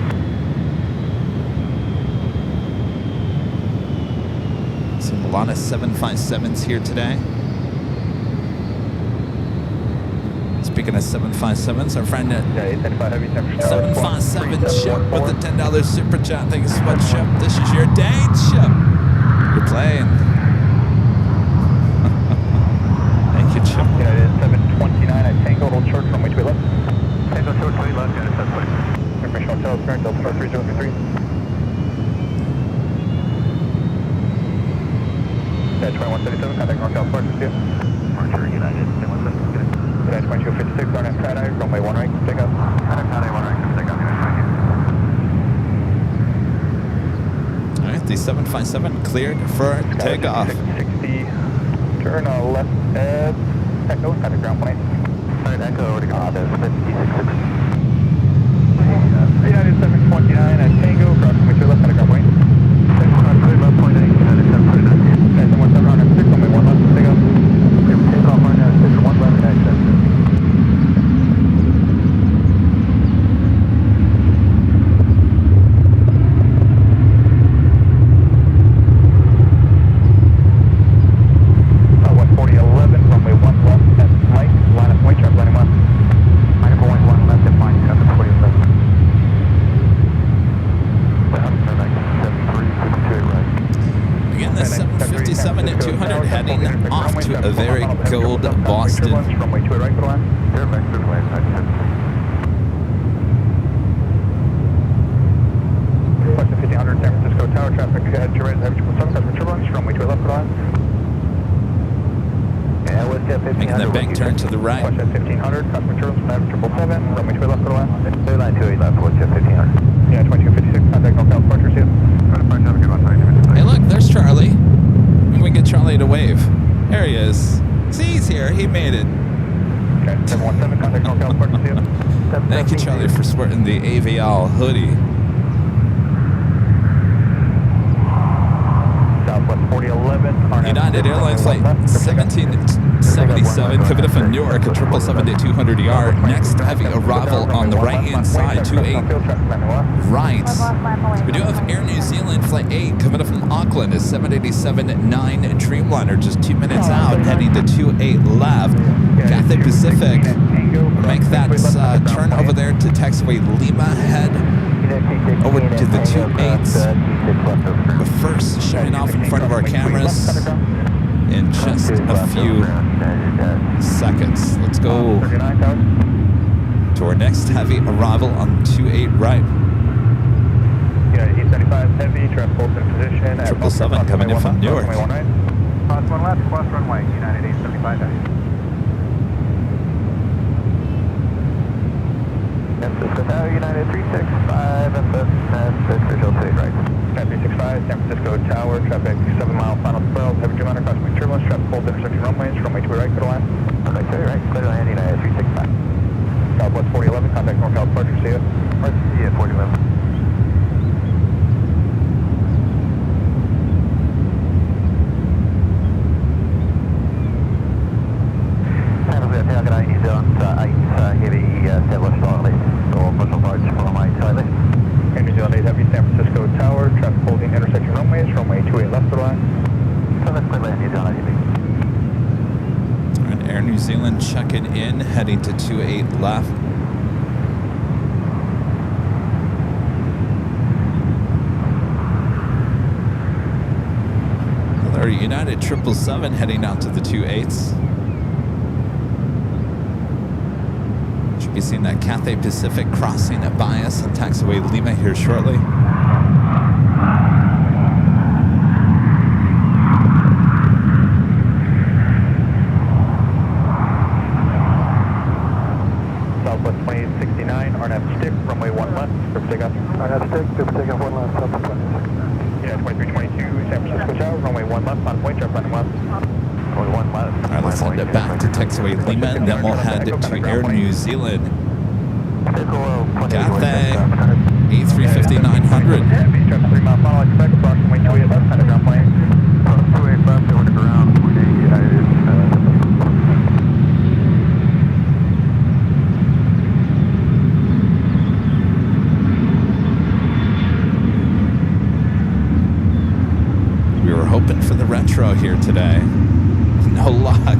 S3: Seeing a lot of 757s here today. Speaking of 757s, our friend 757 Chip with the $10 super chat. Thank you so much, Chip. This is your day, Chip. You're playing. Thank you, Chip.
S1: United 729 at Tango, hold short, runway 2 left.
S2: Tango short 20 left, United 720.
S1: Information hotel, current Delta 3033. 2177, contact NorCal Departure, see you.
S2: Departure United 2176.
S1: United 2256, RNF Cathay, runway 1 right, take up.
S2: Cathay 1 right, take off, United 22.
S3: All right, the 757 cleared for takeoff.
S1: 660, turn left, Echo, contact ground plane.
S2: Alright, Echo, already gone, there's 56.
S1: United 729 at Tango, cross runway 2 left, contact ground plane.
S2: 613, left point 8, United 729.
S1: 717, RNF 6, runway 1 left, take up.
S2: Take off right now, 6 1 left, exit.
S3: Again, the 757 at 200 heading off to a very cold Boston.
S1: Runway 2 right, go on. Question 1500, San Francisco Tower, traffic at Emirates A380, customer turbulence, runway 2 left, go on.
S2: Yeah, with Jet 1500.
S3: Making the bank turn to the right.
S1: Question 1500, customer turbulence, 777, runway 2 left, go on.
S2: Airline 28 left, with Jet 1500.
S1: Yeah, 2256, contact NorCal Departure, see you.
S3: Hey, look, there's Charlie. Maybe we can get Charlie to wave. There he is. See, he's here. He made it.
S1: Okay, 717, contact NorCal Departure, see you.
S3: Thank you, Charlie, for sporting the AVL hoodie.
S1: Southwest 4011,
S3: United Airlines flight 1777 coming up from Newark at 777-200ER. Next heavy arrival on the right-hand side, 28 right. We do have Air New Zealand flight 8 coming up from Auckland at 787-9 Dreamliner, just 2 minutes out, heading to 28 left. Cathay Pacific, make that turn over there to taxiway Lima, head over to the 28s. But first, showing off in front of our cameras in just a few seconds. Let's go to our next heavy arrival on 28 right.
S1: United 875 heavy, traffic in position.
S3: 777 coming in from Newark.
S1: Cross 1 left, cross runway, United 875 heavy.
S2: San Francisco Tower, United 365, and the visual 2 right.
S1: 365, San Francisco Tower, traffic 7 mile final spells, heavy Dreamliner, cross runway turbulence, traffic full intersection runways, runway 2 right, clear line.
S2: Runway 2 right, clear line, United 365.
S1: Southwest 4011, contact NorCal Departure, see you.
S2: Yeah, 4011. Cathay New Zealand 8 heavy established slightly, or visual approach from 8 slightly.
S1: Air New Zealand 8 heavy, San Francisco Tower, traffic holding intersection runways, runway 28 left, clear line.
S2: So that's clear line, New Zealand heavy.
S3: And Air New Zealand checking in, heading to 28 left. Another United 777 heading out to the 28s. Should be seeing that Cathay Pacific crossing by us and taxiway Lima here shortly.
S1: Southwest 2869, RNF stick, runway 1 left, for takeoff.
S2: RNF stick, for takeoff 1 left, Southwest 2869.
S1: Yeah, 2322, San Francisco Tower, runway 1 left, on point, traffic running left.
S2: Runway 1 left.
S3: All right, let's send it back to taxiway Lima, and then we'll head to Air New Zealand. Cathay A350 900.
S1: Heavy, traffic 3 mile final, expect approximately 28 left, center ground plane.
S2: 28 left, over to ground, 28 United.
S3: We were hoping for the retro here today. No luck.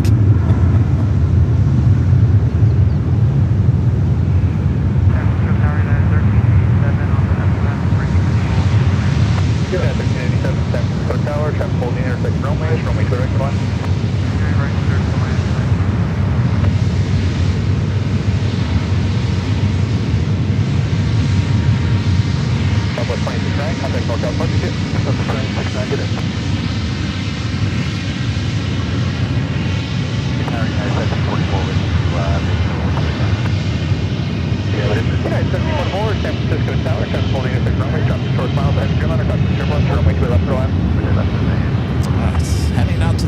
S1: Tower, traffic holding intersection runways, runway 2 right, clear line. Southwest 269, contact NorCal Departure, see you.
S2: Southwest 269, get it.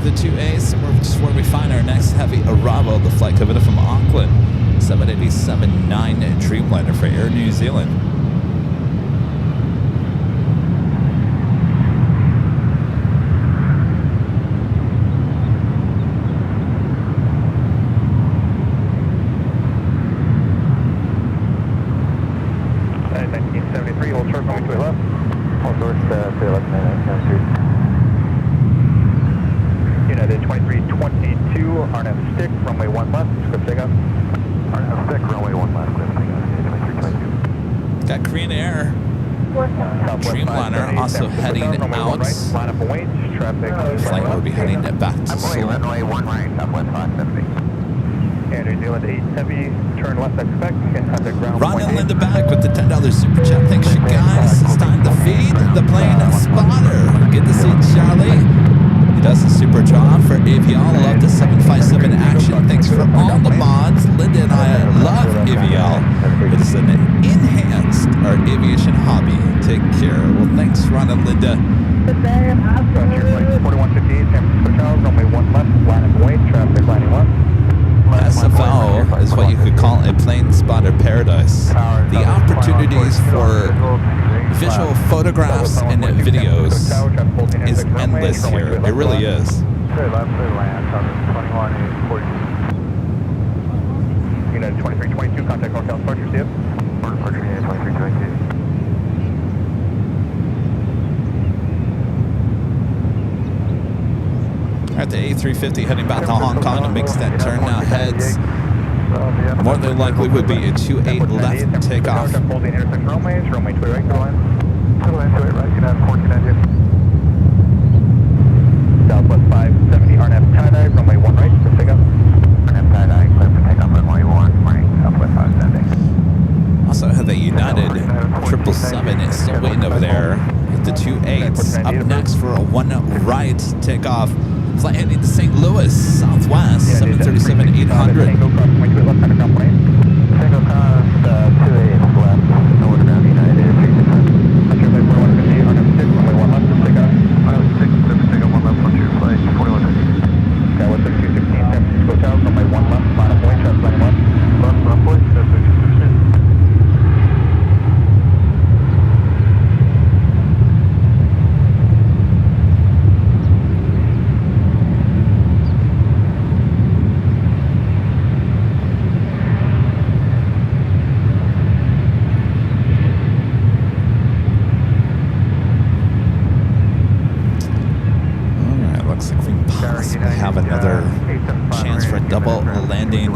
S3: the 2As, which is where we find our next heavy arrival, the flight coming in from Auckland, 787-9 Dreamliner for Air New Zealand.
S1: United 2322, RNF stick, runway 1 left, script takeoff. RNF stick, runway 1 left, script takeoff, 2322.
S3: Got Korean Air Dreamliner also heading out.
S1: Line up and wait, traffic.
S3: Flight will be heading back to Seoul.
S1: Runway 1 right, Southwest 570. Air New Zealand 8 heavy, turn left expect, and contact ground.
S3: Ron and Linda back with the $10 super chat. Thanks, you guys. It's time to feed the plane spotter. Good to see Charlie. He does a super job for Avial. Love the 757 action. Thanks for all the mods. Linda and I love Avial. It is an enhanced our aviation hobby. Take care. Well, thanks, Ron and Linda.
S1: Roger, flight 4158, San Francisco Tower, runway 1 left, line up and wait, traffic lining 1.
S3: SFO is what you could call a plane spotter paradise. The opportunities for visual photographs and videos is endless here. It really is.
S1: United 2322, contact hotel departure, see it? Departure United 2322.
S3: At the A350 heading back to Hong Kong to make that turn now heads. More than likely would be a 28 left takeoff.
S1: Holding intersection runways, runway 2 right, go line. 2 line, 2 right, United 1490. Southwest 570, RNF tie-dye, runway 1 right, for takeoff. RNF tie-dye, clear for takeoff, runway 1 right, Southwest 570.
S3: Also have the United 777 is still waiting over there with the 2-8s. Up next for a 1 right takeoff. Flight heading to St. Louis, Southwest, 737-800.
S1: Tango cross, point to it, left, center ground plane. Tango cross, 2-8 left, north ground, United 365. Roger, flight 4150, RNF 6, runway 1 left, for takeoff. RNF 6, clear for takeoff, 1 left, on your flight, 4150. Skywest 3216, San Francisco Tower, runway 1 left, line up point, traffic lining 1. Left, left point, 3216.
S3: Have another chance for a double landing.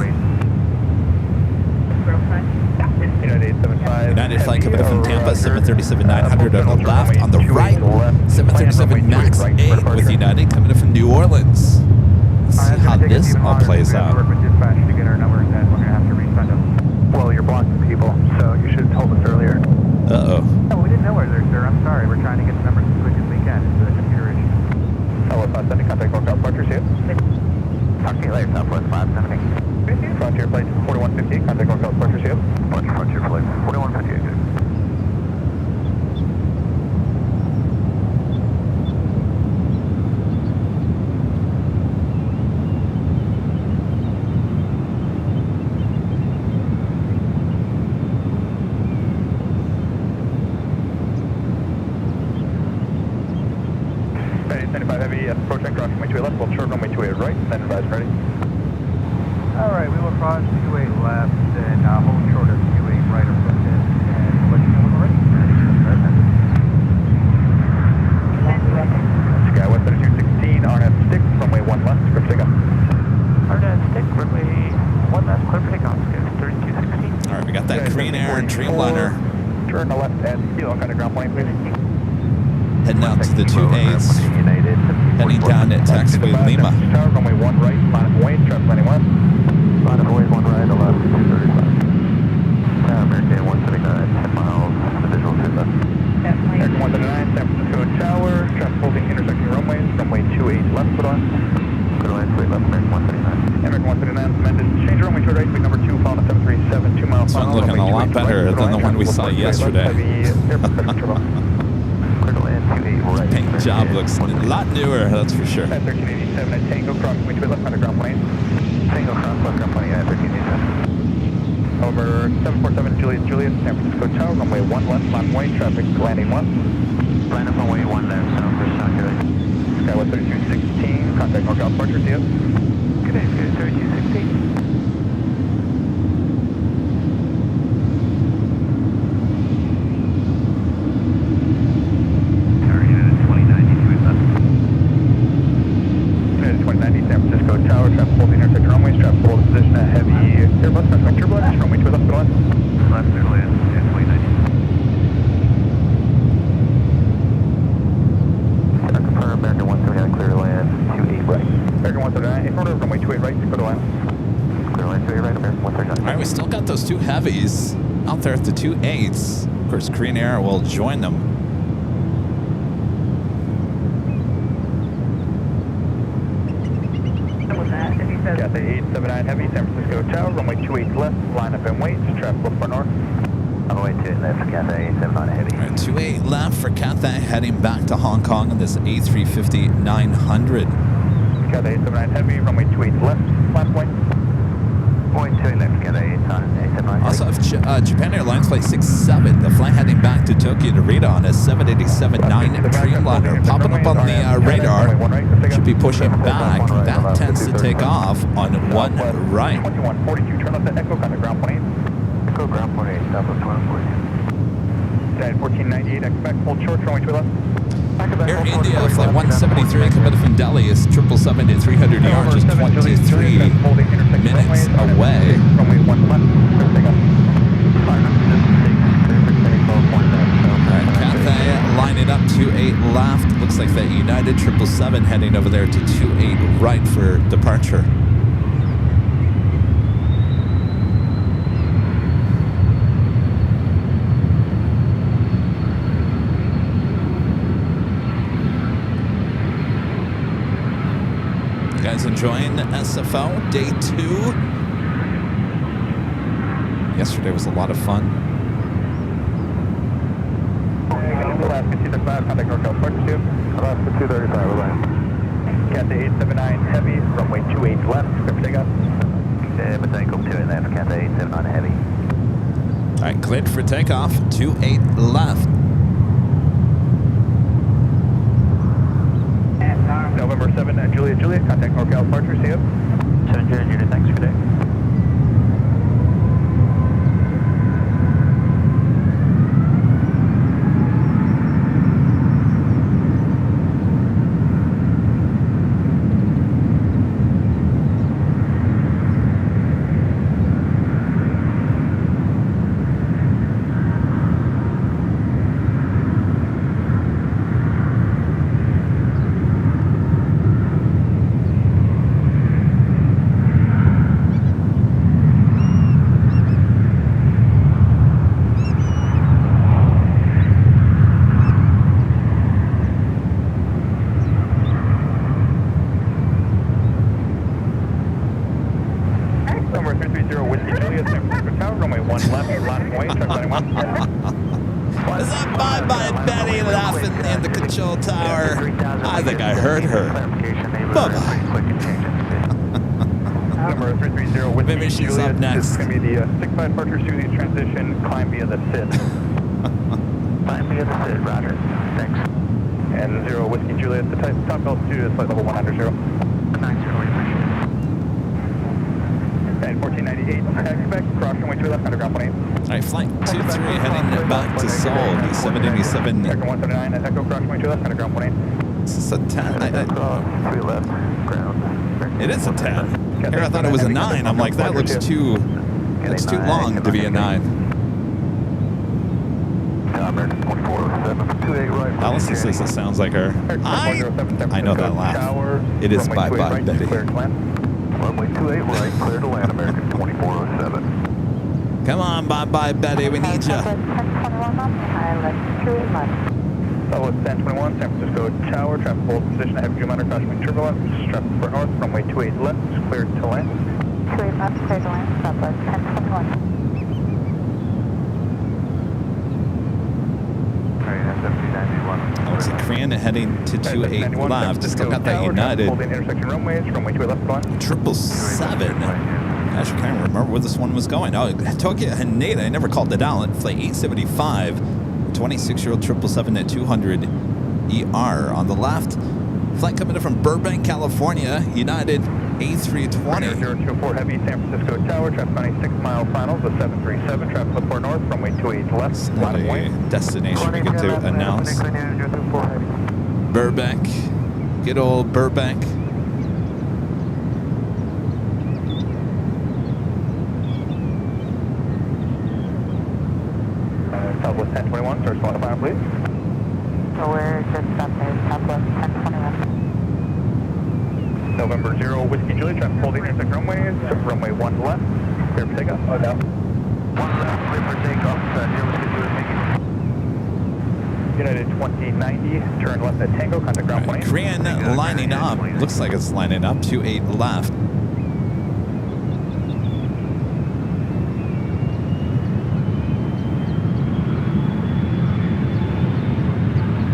S3: United flight coming in from Tampa, 737-900 on the left. On the right, 737 MAX 8 with United coming in from New Orleans. Let's see how this all plays out.
S1: Well, you're blocking people, so you should have told us earlier.
S3: Uh-oh.
S1: No, we didn't know earlier, sir. I'm sorry. We're trying to get the numbers as quick as we can. It's a computer issue. Southwest 570, contact local departure, see it? Talk to you later, Southwest 570. Frontier flight 4150, contact local departure, see it? Frontier flight 4150, good. Heavy, approaching cross runway 28 left, we'll turn runway 28 right, then advise ready. Alright, we will cross 28 left and hold short of 28 right or left in, and we'll let you know when we're ready. Skywest 3216, RNF stick, runway 1 left, script takeoff. RNF stick, runway 1 left, clear for takeoff, Skywest 3216.
S3: Alright, we got that Korean Air Dreamliner.
S1: Turn to left and kilo, kind of ground plane, please.
S3: Heading out to the 2-8s. Heading down at taxiway Lima.
S1: Tower, runway 1 right, line up away, traffic lining 1. Line up away, 1 right, 11, 235. American 179, 10 miles, the visual 2 left. American 179, San Francisco Tower, traffic holding intersection runways, runway 28 left, put on. Good line, 3 left, American 179. American 179, amended, change runway 2 right, big number 2, following 737, 2 miles.
S3: This one's looking a lot better than the one we saw yesterday.
S1: Clear to land 28 right.
S3: paint job looks a lot newer, that's for sure.
S1: 1387 at Tango, crossing way to left on the ground plane.
S2: Tango cross left ground plane at 1387.
S1: Over 747 Juliet, San Francisco Tower, runway 1 left, runway, traffic landing 1.
S2: Line up runway 1 left, South for Shanghai.
S1: Skywest 3216, contact NorCal departure, see you.
S2: Good day, 3216.
S3: Those two Heavies out there at the 2.8s. Of course, Korean Air will join them.
S1: Cathay 879 Heavy, San Francisco Tower, runway 28 left, line up and wait, traffic will for north.
S2: Runway 28 left, Cathay 879 Heavy.
S3: All right, 28 left for Cathay, heading back to Hong Kong on this A350 900.
S1: Cathay 879 Heavy, runway 28 left, last point.
S2: Point 2 left, Cathay 879.
S3: Also, if Japan Airlines Flight 67, the flight heading back to Tokyo to Rita on a 787-9 Dreamliner, popping up on the radar, should be pushing back. That tends to take off on 1 right.
S1: 2142, turn left at Echo, contact ground plane.
S2: Echo ground plane, Southwest 2142.
S1: 1498, expect hold short, runway 2 left.
S3: Air India Flight 173 coming from Delhi is 777 at 300 yards, just 23 minutes away. Alright, Cathay lining up 28 left. Looks like that United 777 heading over there to 28 right for departure. Guys enjoying SFO day 2. Yesterday was a lot of fun.
S1: Alaska 235, contact NorCal departure, see you.
S2: Alaska 235, bye-bye.
S1: Cathay 879 Heavy, runway 28 left, clear for takeoff.
S2: Tango 28 left, Cathay 879 Heavy.
S3: All right, cleared for takeoff, 28 left.
S1: November 7, Juliet, contact NorCal departure, see you.
S2: 7 Juliet, thanks for day.
S1: This is going to be the 65 departure Suzy transition, climb via the SID.
S2: Climb via the SID, roger. Thanks.
S1: And 0 Whiskey Juliet, the top altitude is flight level 190.
S2: 90,
S1: and 1498, expect, cross runway 2 left, underground plane.
S3: All right, flight 23 heading back to Seoul, the 787.
S1: Echo 179, Echo, cross runway 2 left, underground plane.
S3: Is this a 10?
S2: 3 left, ground.
S3: It is a 10. Here I thought it was a 9. I'm like, that looks too long to be a 9. Allison says it sounds like her. I know that laugh. It is bye-bye, Betty.
S2: Runway 28 right, clear to land, American 2407.
S3: Come on, bye-bye, Betty. We need you.
S1: Southwest 1021, San Francisco Tower, traffic hold position, heavy Dreamliner, crossing turbulence, traffic for north, runway 28 left, cleared to land.
S4: 28 left, cleared to land, Southwest 1021.
S2: Alright,
S3: Looks like Korean heading to 28 left. Still got that United
S1: Holding intersection runways, runway 28 left on.
S3: 777. Gosh, I can't remember where this one was going. Oh, Tokyo Haneda. I never called it out. Flight 875. 26-year-old 777 at 200 ER. On the left, flight coming in from Burbank, California. United A320.
S1: 024 Heavy, San Francisco Tower. Traffic on a 6-mile finals with 737. Traffic up 4 north, runway 28 left.
S3: Not a destination we get to announce. Burbank. Good old Burbank.
S1: Southwest 1021, start small final, please.
S4: We're just up there, Southwest 1021.
S1: November 0 Whiskey Juliet, traffic holding intersection runways, runway 1 left, clear for takeoff. Oh, no. 1 left, clear for takeoff, 0 Whiskey Juliet, thank you. United 2090, turn left at Tango, contact ground plane.
S3: Korean lining up. Looks like it's lining up. 28 left.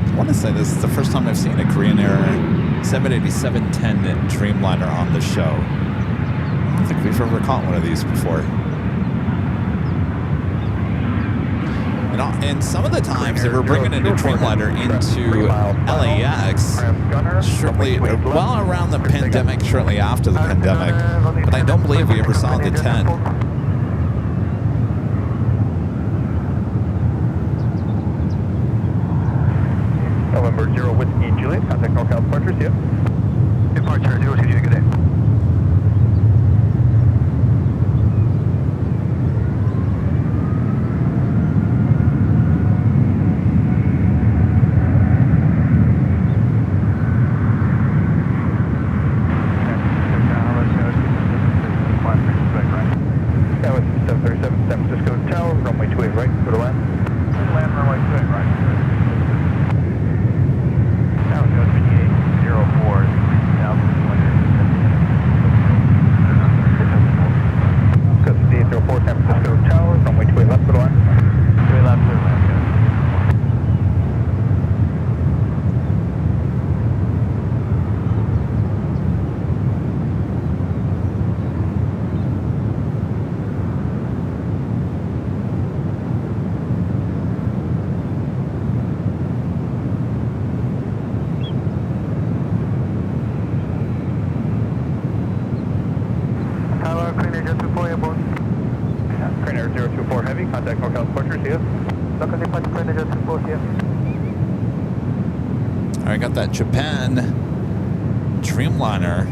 S3: I want to say this is the first time I've seen a Korean Air 787-10 Dreamliner on the show. I don't think we've ever caught one of these before. You know, and some of the times they were bringing in a Dreamliner into LAX shortly, well around the pandemic, shortly after the pandemic, but I don't believe we ever saw the 10.
S1: November 0 Whiskey Juliet, contact NorCal departure, see ya. Departure, 0 Whiskey Juliet, good day. That was 737 San Francisco Tower, runway 28 right, go to land. Land runway 28 right. Now it's going to be 804 804 San Francisco Tower, runway 28 left, go to land. 28 left, go to land, yeah. Crane Air 024 Heavy, contact NorCal departure, see ya. Local departure, Crane Air 024, see ya.
S3: All right, got that Japan Dreamliner.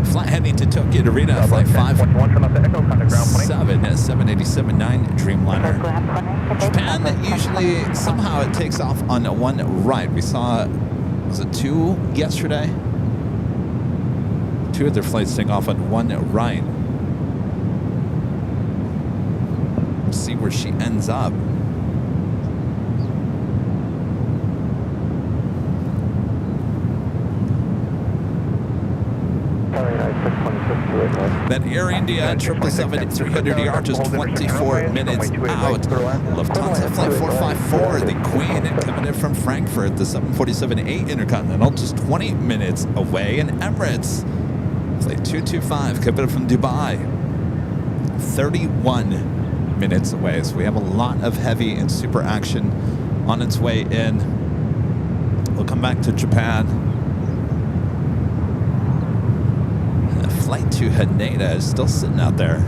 S3: Flight heading to Tokyo to Rita, flight 787-9 Dreamliner. Japan, usually, somehow it takes off on one right. We saw, was it 2 yesterday? 2 of their flights take off on one right. Let's see where she ends up. That Air India 777-300ER just 24 minutes out. Lufthansa Flight 454, the Queen, coming in from Frankfurt. The 747-8 Intercontinental just 20 minutes away. And Emirates Flight 225, coming in from Dubai, 31 minutes away. So we have a lot of heavy and super action on its way in. We'll come back to Japan. Flight to Haneda is still sitting out there.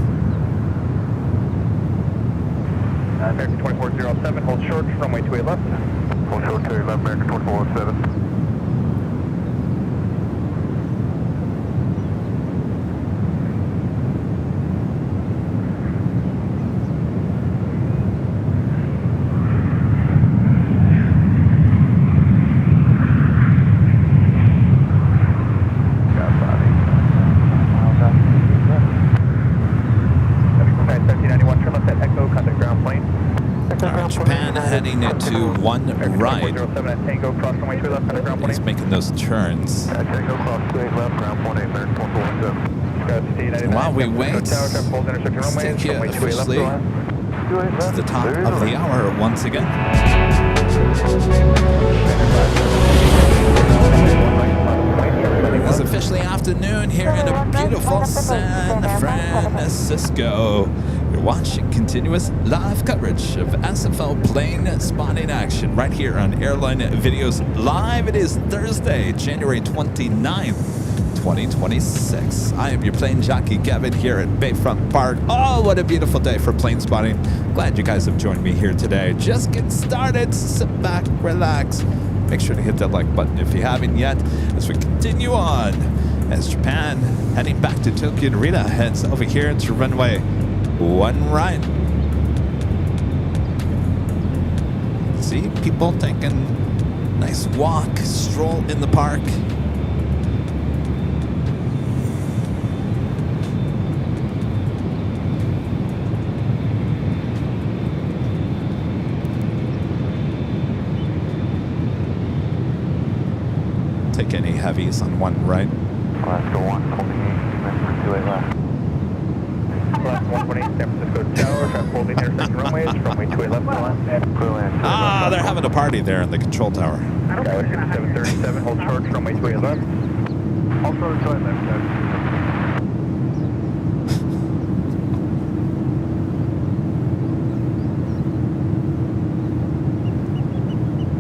S1: American 2407, hold short, runway 28 left. Hold short, 28 left, American 2407.
S3: Japan heading to one right.
S1: 07 at Tango, cross runway 2 left, ground
S3: He's making those turns.
S1: Tango, cross 2 left, ground 18, American 447.
S3: While we wait, let's take you officially to the top of the hour once again. It's officially afternoon here in a beautiful San Francisco. You're watching continuous live coverage of SFO plane spotting action right here on Airline Videos Live. It is Thursday, January 29th. 2026. I am your plane jockey Kevin here at Bayfront Park. Oh, what a beautiful day for plane spotting. Glad you guys have joined me here today. Just get started. Sit back, relax. Make sure to hit that like button if you haven't yet as we continue on. As Japan heading back to Tokyo, Narita heads over here to runway 1 right. See people taking a nice walk, stroll in the park. Take any heavies on 1 right.
S2: Alaska 128, 28 left.
S1: Left 128, San Francisco Tower, traffic holding intersection runways, runway 28 left,
S3: Ah, they're having a party there in the control tower.
S1: Skyway 737, hold short, runway 28 left. Also 28 left,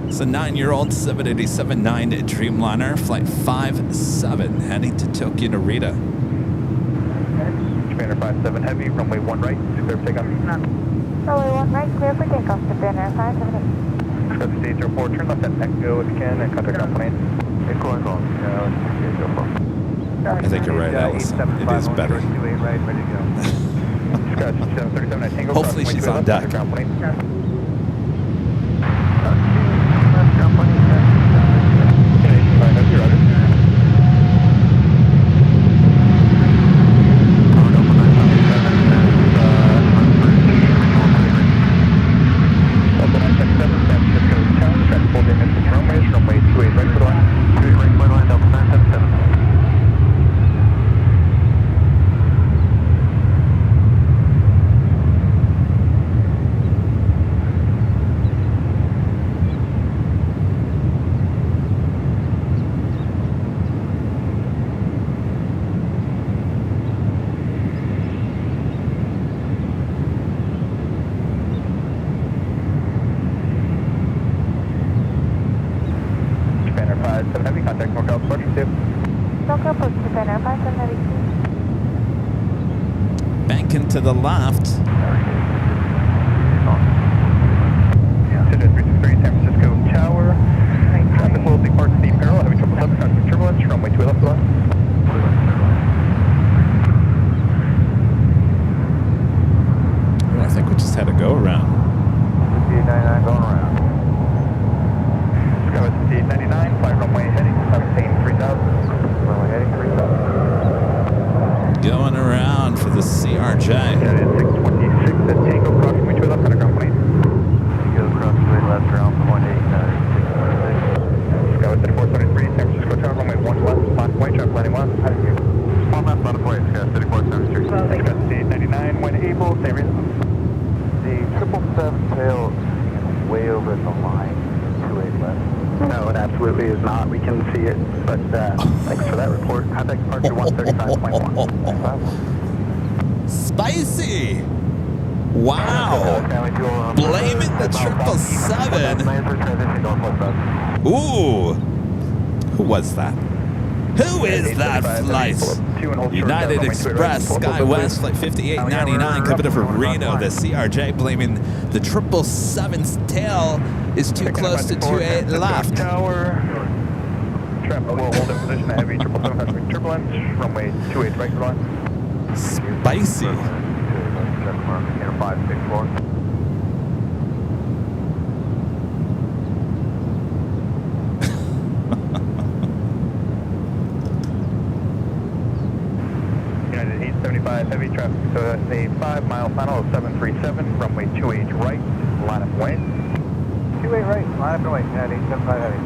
S3: It's a 9-year-old 787-9 Dreamliner, flight 57, heading to Tokyo Narita.
S1: Japan Air 57 Heavy, runway 1 right, clear for takeoff.
S4: Runway 1 right, clear for takeoff. Japan Air 578.
S1: Discuss stage airport, turn left at Echo again and contact company.
S2: Echo, Echo.
S3: I think you're right, Allison. It is better.
S2: Right, ready to go.
S1: Discuss 737 at Tango.
S3: Hopefully she's on deck. Banking to the left.
S1: San Francisco Tower. Traffic will depart steep parallel, heavy 777, traffic turbulence, runway 2 left.
S3: I think we just had a go around.
S2: 5899 going around.
S1: Skyway 5899, flight runway heading 3000.
S2: Runway heading 3000.
S3: Going around for the CRJ.
S1: That is 626 at Tango, cross runway 2 left, 100 company.
S2: Go across the way left around 0.89.
S1: Skyway 3473, San Francisco Tower, runway 1 left, spawn point, traffic landing 1. Spawn left, spawn point, Skyway 3473. Skyway 5899, when able, same reason.
S2: The 777 tail is way over the line. 28 left.
S1: No, it absolutely is not. We can see it, but thanks for that report. Contact departure 135.1.
S3: Spicy! Wow! Blaming the 777. Ooh! Who was that? Who is that flight? United Express, SkyWest, flight 5899, coming over Reno. The CRJ blaming the 777's tail is too close to 28 left.
S1: Tower. Traffic will hold in position at heavy 777 turbulence, runway 28 right line.
S3: Spicy.
S2: Check mark, 564.
S1: United 875 heavy traffic, so that's a 5-mile final of 737, runway 28 right, line up way.
S2: 28 right, line up and wait, at 875 heavy.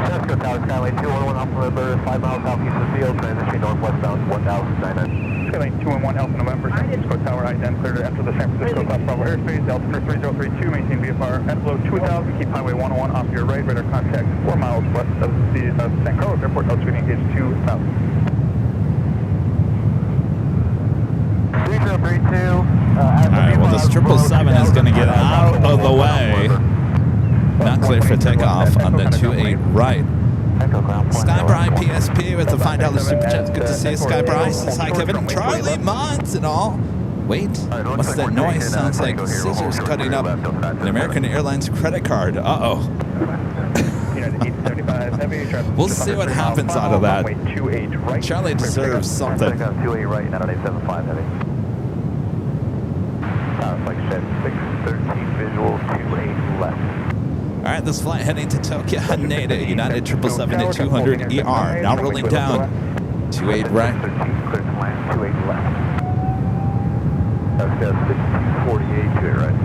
S2: Cisco Tower, Skylane 211 Alpha November, 5 miles southeast of CO, transition northwestbound 1099.
S1: Skylane 211 Alpha November, San Francisco Tower, I-10, clear to enter the San Francisco Class Bravo airspace, altitude 3032, maintain VFR at below 2000, keep highway 101 off your right, radar contact 4 miles west of San Carlos Airport, altitude engage 2000.
S2: 3032.
S3: Alright, well, this 777 is going to get out of the way. Not clear for takeoff on the 28 right. Skybry PSP with the $5 super chat. Good to see you, Skybry. Says hi, Kevin. Charlie Mons and all. Wait, what's that noise? Sounds like scissors cutting up an American Airlines credit card. Uh-oh. We'll see what happens out of that. Charlie deserves something.
S2: 28 right, 9875 heavy. Like I said, 613 visual, 28 left.
S3: All right, this flight heading to Tokyo, Haneda, United 777 to 200 ER. Now rolling down. 28 right.
S2: 28 left. That's 648, 28 right.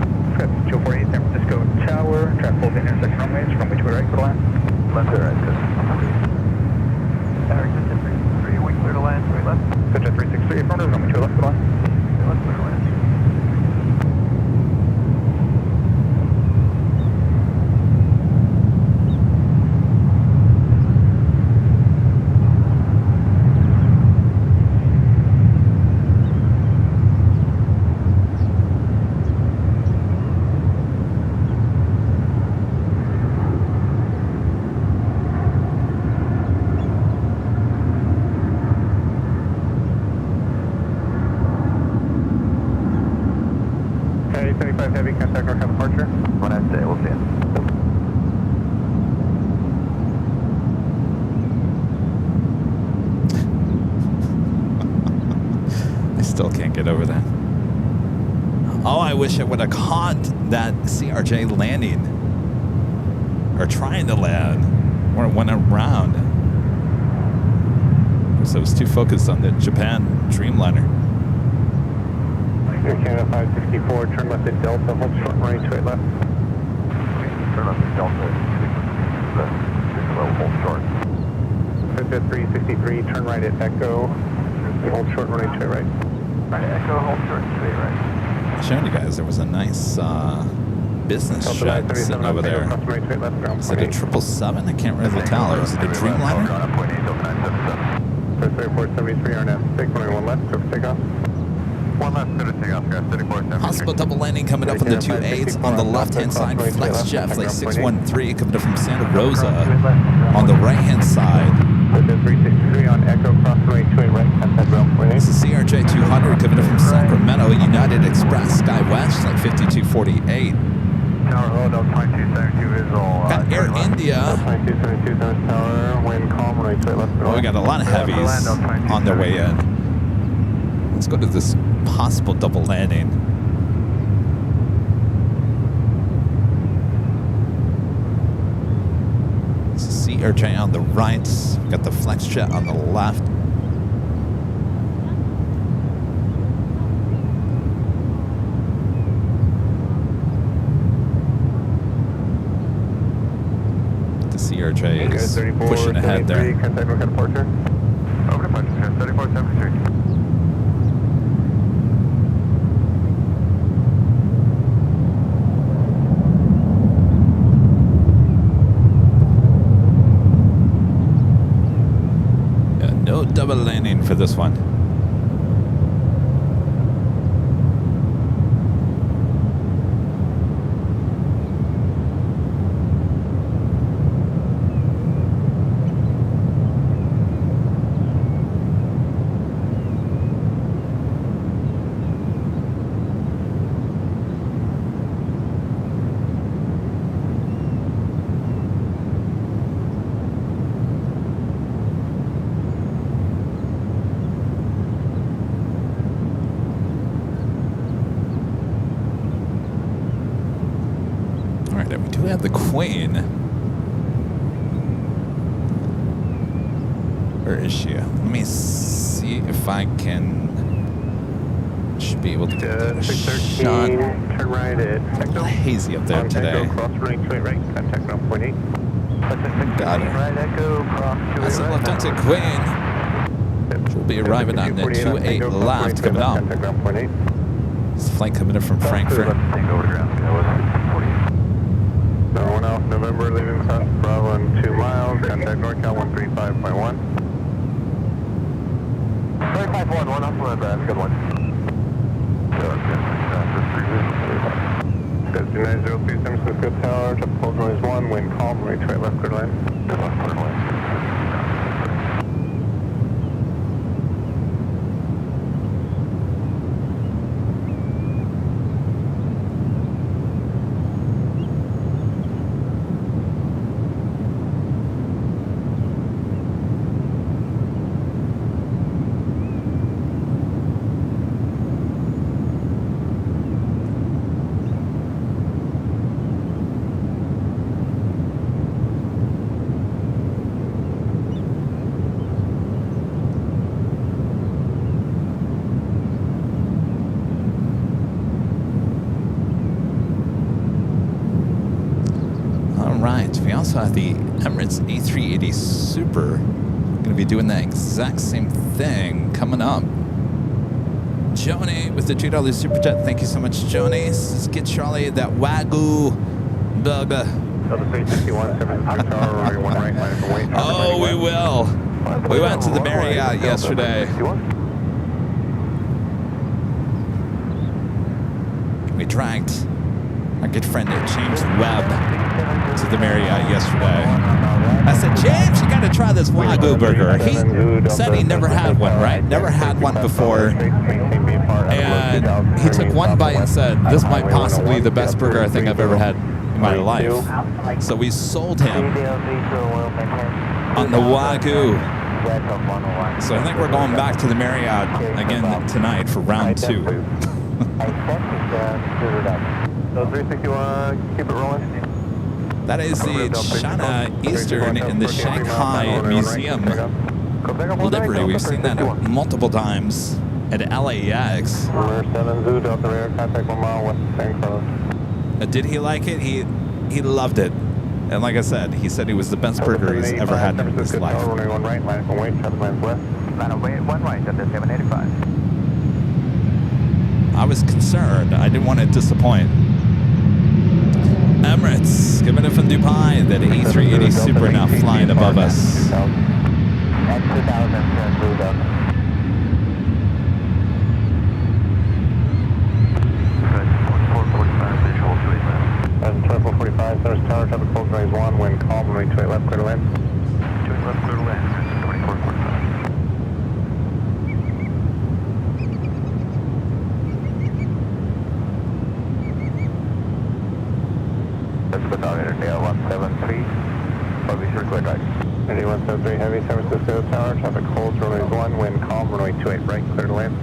S1: 248 San Francisco Tower, traffic holding intersection runways, runway 2 right, clear to land.
S2: Left to right, good. Eric, 363, we clear to land, 3 left.
S1: Good to 363, affirmative, runway 2 left, clear to land.
S2: Left, clear to land.
S1: Heavy, contact our departure.
S2: When I say, we'll see it.
S3: I still can't get over that. Oh, I wish I would have caught that CRJ landing. Or trying to land. Or it went around. Because I was too focused on the Japan Dreamliner.
S1: Air Canada 564, turn left at Delta, hold short and right, 28 left.
S2: Turn left at Delta, hold short.
S1: Delta 363, turn right at Echo, hold short and right, 28 right.
S2: Right at Echo, hold short, 28 right.
S3: I showed you guys there was a nice business jet sitting over there. Is it a 777? I can't really tell. Or is it a Dreamliner?
S1: First airport 73, RNF, take 1 left, go for takeoff.
S2: 1 left, clear to takeoff, guys, 34,
S3: Possible double landing coming up on the 28s on the left-hand side. Flex jet, flight 613 coming up from Santa Rosa on the right-hand side.
S1: 363 on Echo, cross runway 28 right, contact rail 28.
S3: This is CRJ 200 coming up from Sacramento, United Express, SkyWest, flight 5248.
S2: Tower, hold up, 2272 visual.
S3: Got Air India.
S1: 2272, Tower, wind calm, right, 28 left.
S3: Oh, we got a lot of heavies on their way in. Let's go to this possible double landing. CRJ on the right. Got the flex jet on the left. The CRJ is pushing ahead there.
S1: Contact with departure.
S2: Over departure, 3473.
S3: No double landing for this one. We have the Queen. Where is she? Let me see if I can. Should be able to get a shot.
S1: Turn right at
S3: A little hazy up there today.
S1: Cross running 28 right, contact ground 0.8.
S3: Got it.
S2: Right echo, cross
S3: That's the
S2: right.
S3: Lieutenant Queen. She'll be arriving on the 28 left coming up. This flight coming in from Frankfurt.
S2: Tango over ground. That was 48.
S1: Darwin Alpha November, leaving south Bravo in 2 miles, contact NorCal 135.1.
S2: 35.1, one off the line, Brad. Good one.
S1: That's 2903 San Francisco Tower, tropical noise 1, wind calm, right to left clear line.
S2: Left clear line.
S3: We also have the Emirates A380 Super. Going to be doing the exact same thing coming up. Joni with the $2 Super Jet. Thank you so much, Joni. Let's get Charlie that Wagyu burger.
S1: Delta 361, 73 Tower, runway 1 right, line for weight.
S3: Oh, we will. We went to the Marriott yesterday. We dragged our good friend James Webb to the Marriott yesterday. I said, James, you got to try this Wagyu burger. He said he never had one, right? Never had one before. And he took one bite and said, this might possibly be the best burger I think I've ever had in my life. So we sold him on the Wagyu. So I think we're going back to the Marriott again tonight for round 2.
S1: So 361, keep it rolling.
S3: That is the China Eastern in the Shanghai Museum livery. We've seen that multiple times at LAX.
S1: We're 7 Zoo, Delta Air, contact 1 mile west of San Carlos.
S3: Did he like it? He loved it. And like I said, he said it was the best burger he's ever had in his life.
S1: Runway 1 right, line from weight, 7 miles west.
S2: Runway 1 right, Delta 785.
S3: I was concerned. I didn't want to disappoint. Emirates, coming in from Dubai, that A380 Super now flying above us.
S2: At 2000, Blue Duck. Good, 445, visual 28 miles.
S1: That's 2445, Center Tower, traffic cold noise 1, wind calm, runway 28 left, clear to land.
S2: 28 left, clear to land, 2445. That's the target, JAL 173, for visual clear right.
S1: 173 Heavy, San Francisco Tower, traffic cold, runway 1, wind calm, runway 28 right, clear to land.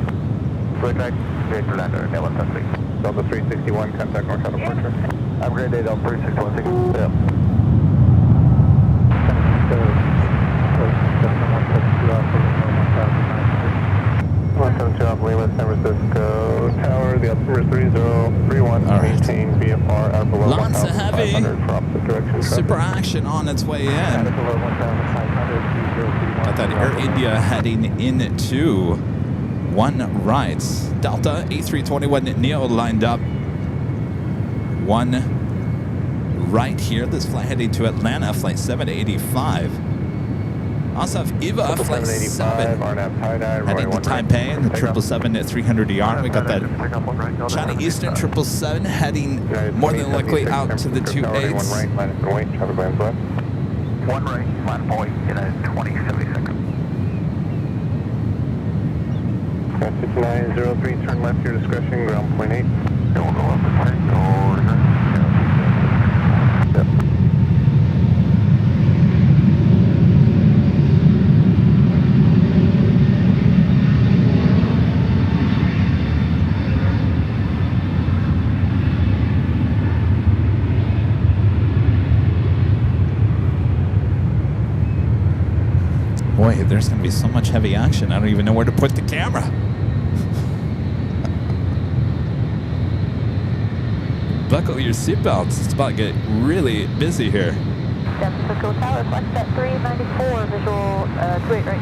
S2: Clear right, clear to land, JAL 173.
S1: Delta 361, contact NorCal departure.
S2: Upgraded Delta 361, yeah.
S1: 172 off Lima, San Francisco Tower, the altimeter is 3031, maintain VFR out below
S3: Lots of heavy
S1: 1,500 for opposite direction.
S3: super action on its way in. Got that Air India heading into 1 right. Delta A321 Neo lined up 1 right here. This flight heading to Atlanta, flight 785. Also have Eva, flight 7, heading to Taipei in the 777 at 300 ER. We got that China Eastern 777 heading more than likely out to the 28s.
S2: 1 right, line point in a 2076.
S1: 6903, turn left, your discretion, ground point 8.
S2: Don't go up the tank, or
S3: Boy, there's going to be so much heavy action. I don't even know where to put the camera. Buckle your seatbelts. It's about to get really busy here.
S4: Tokyo Tower, flex at 394, visual 28 right.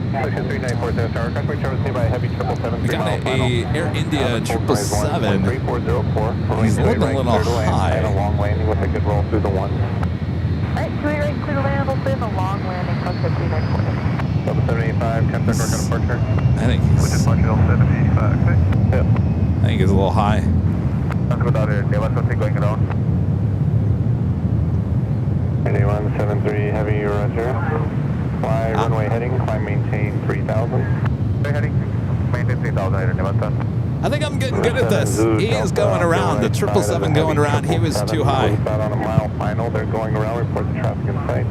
S2: Section 394, South Tower, contact service by Heavy 777.
S3: We got a Air India 777.
S2: 3404.
S3: He's looking a little high.
S2: And a long landing with a good roll through the one.
S4: Alright, 28 right, clear to land, we'll in a long landing, flex at 394.
S2: 7785, contact work on departure.
S3: I think he's,
S1: 785, okay.
S2: Yep.
S3: I think he's a little high.
S1: Let's go down there, let's go take going around.
S2: 8173 Heavy, roger. Fly runway heading, climb maintain 3000.
S1: Heading, maintain 3000,
S3: I think I'm getting good at this. He is going around. The 777 going around. He was too high.
S2: About on a mile final, they're going around, report the traffic in sight.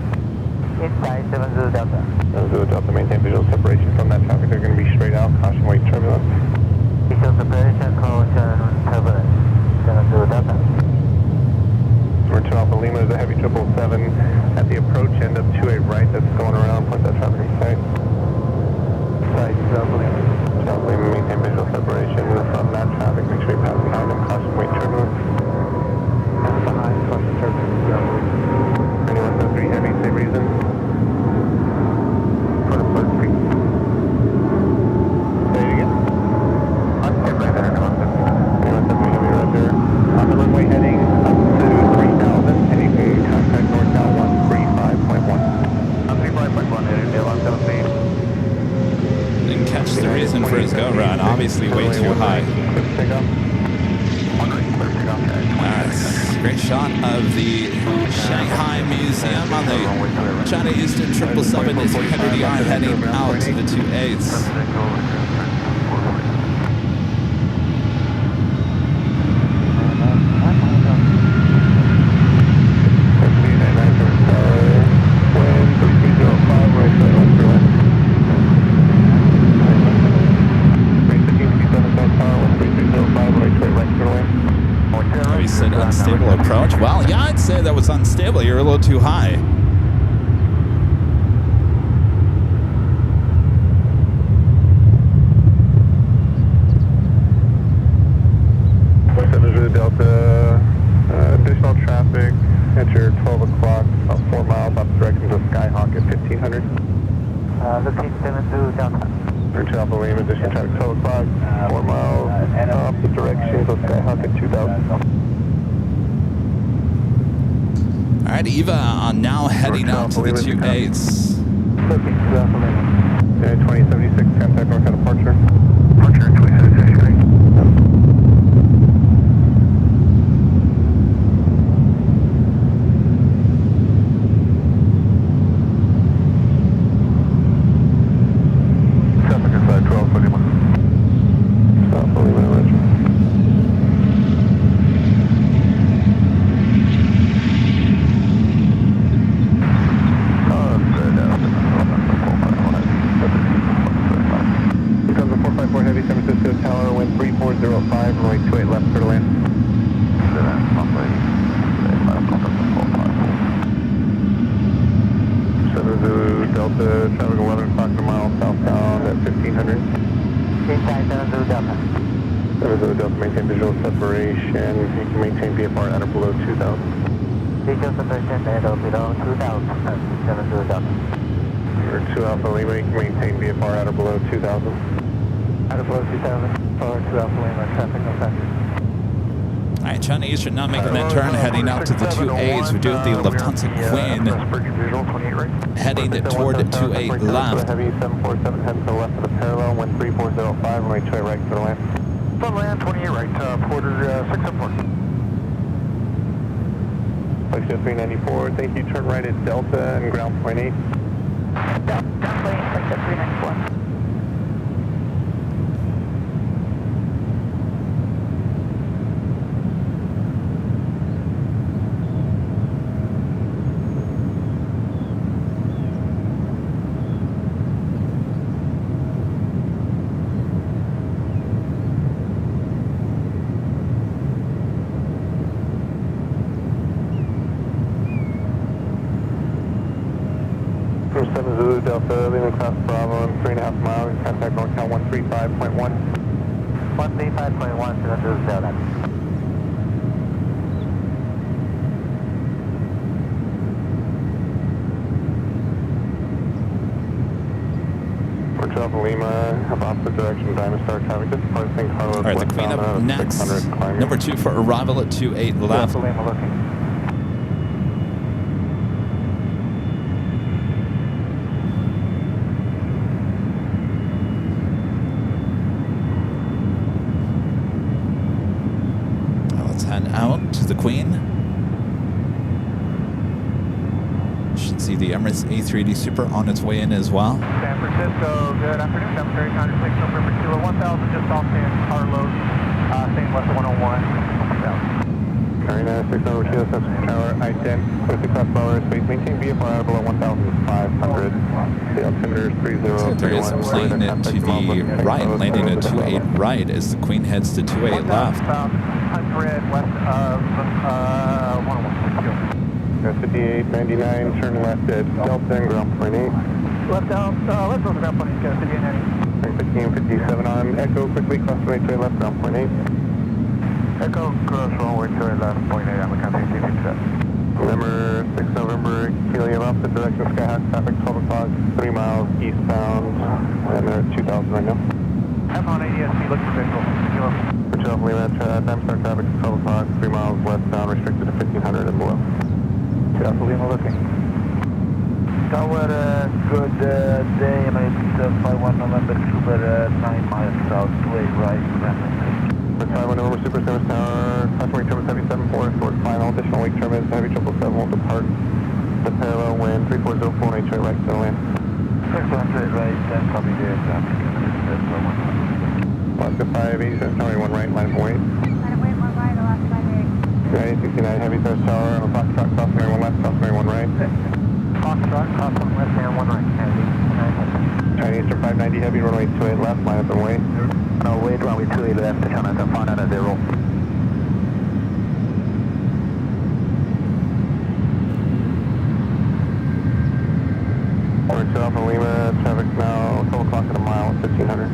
S4: Inside 70 Delta.
S2: 70 Delta, maintain visual separation from that traffic. They're going to be straight out. Caution, wait, turbulence.
S4: Visual separation, caution, turbulence. 70 Delta.
S2: Return Alpha Lima is a Heavy 777 at the approach end of 28 right. That's going around. Point that traffic in sight. Sight, Alpha Lima. Alpha Lima, maintain visual separation from that traffic. Make sure you pass behind them. Caution, wait, turbulence. Behind, caution, turbulence. Anyone 73 Heavy, same reason. For the first speed. Say it again.
S1: On right there,
S2: Anyone 73 Heavy, roger. On the runway heading up to 3000. Anything contact northbound 135.1.
S1: 135.1, Air India 173.
S3: Didn't catch the reason for his go around. Obviously way too high.
S2: Pick up.
S3: Alright, great shot of the Shanghai Museum on the China Eastern 777 is headed on heading out to the 28s. He said unstable approach. Well, yeah, I'd say that was unstable. You're a little too high.
S2: Delta, additional traffic, enter 12 o'clock, about 4 miles off direction to Skyhawk at 1500.
S4: Looking 72 Delta.
S2: Return Alpha Lima, additional traffic 12 o'clock, 4 miles off the direction to Skyhawk at 2000.
S3: All right, Eva now heading out to the 28s.
S2: Looking to Alpha Lima. 2076, contact north on departure.
S1: Departure 2076, right?
S2: Traffic inside 12 for Lima. Alpha Lima, roger. Becomes a 454 Heavy, San Francisco Tower, wind 3405, runway 28 left, clear to land. Delta, traffic 11 o'clock a mile southbound at 1500.
S4: Inside 70 Delta.
S2: 70 Delta, maintain visual separation. You can maintain VFR at or below 2000.
S4: Visual separation at or below 2000. 70 Delta.
S2: Or 2 Alpha Lima, you can maintain VFR at or below 2000. At or below 2000. Or 2 Alpha Lima, traffic no passengers.
S3: All right, China Eastern now making that turn, heading out to the 28s. We do have the Lufthansa Quinn heading toward 28 left.
S2: Heavy 747 heading to the left of the parallel, wind 3405, runway 28 right, clear to land.
S1: From land 28 right, Porter 674.
S2: Flexio 394, thank you. Turn right at Delta and ground point 8.
S4: Down lane, flex at 394.
S2: From 7 Zulu Delta, Lima Class Bravo, and 3.5 miles, contact NorCal 135.1.
S4: 135.1 to the Delta.
S2: Alpha Lima, up opposite direction, Diamond Star traffic, just departing Carlos.
S3: All right, the Queen up next. Number 2 for arrival at 28 left.
S1: Alpha Lima looking.
S3: Let's head out to the Queen. Should see the Emirates A380 Super on its way in as well.
S1: San Francisco, good afternoon. Necessary time to 6 November 2 1000, just off San Carlos, same left 101.
S2: Very nice, 6 November 2, Central Tower, ident, with the cross bower space, maintain VFR out below 1,500. The altimeter is 3031.
S3: There is a plane to the right, landing at 28 right as the Queen heads to 28 left.
S1: 100 west of 101.
S2: 5899, turn left at Delta and ground point 8.
S1: Left out, left on the ground point 8, got 5890.
S2: 1557 on Echo, quickly cross runway to left, ground point 8.
S1: Echo, cross runway to left, point 8, I'm a Cathay Pacific.
S2: Remember, 6 November, Kilo, you have opposite direction, Skyhawk traffic, 12 o'clock, 3 miles eastbound, and they're at 2000 right now.
S1: I'm on ADSB, look for visual. Kilo.
S2: Which Alpha Lima, Diamond traffic, 12 o'clock, 3 miles westbound, restricted to 1500 and below.
S1: Alpha Lima looking.
S5: Tower, good day, Emirates 51 November, Super 9 miles south, 2 right,
S2: With 51 November, Super Service Tower, customer terminus heavy 74, short final, additional wake terminus, heavy 777 will depart the parallel wind, 3404 and HA right to the land.
S5: 600 right, 10 copy there, traffic,
S2: Alaska 580, Tower 1 right, line of weight.
S4: Line of weight, 1 right, Alaska 580.
S2: 69 Heavy Service Tower, on a Foxtrot, crossing 1 left, crossing 1 right.
S1: Foxtrot, crossing left hand, 1 right.
S2: Chinese Eastern 590 Heavy, runway 28 left, line up and wait.
S1: No, wait, runway 28 left, to China, to find out a 0.
S2: Order 2 Alpha Lima, traffic now 12 o'clock at a mile, 1500.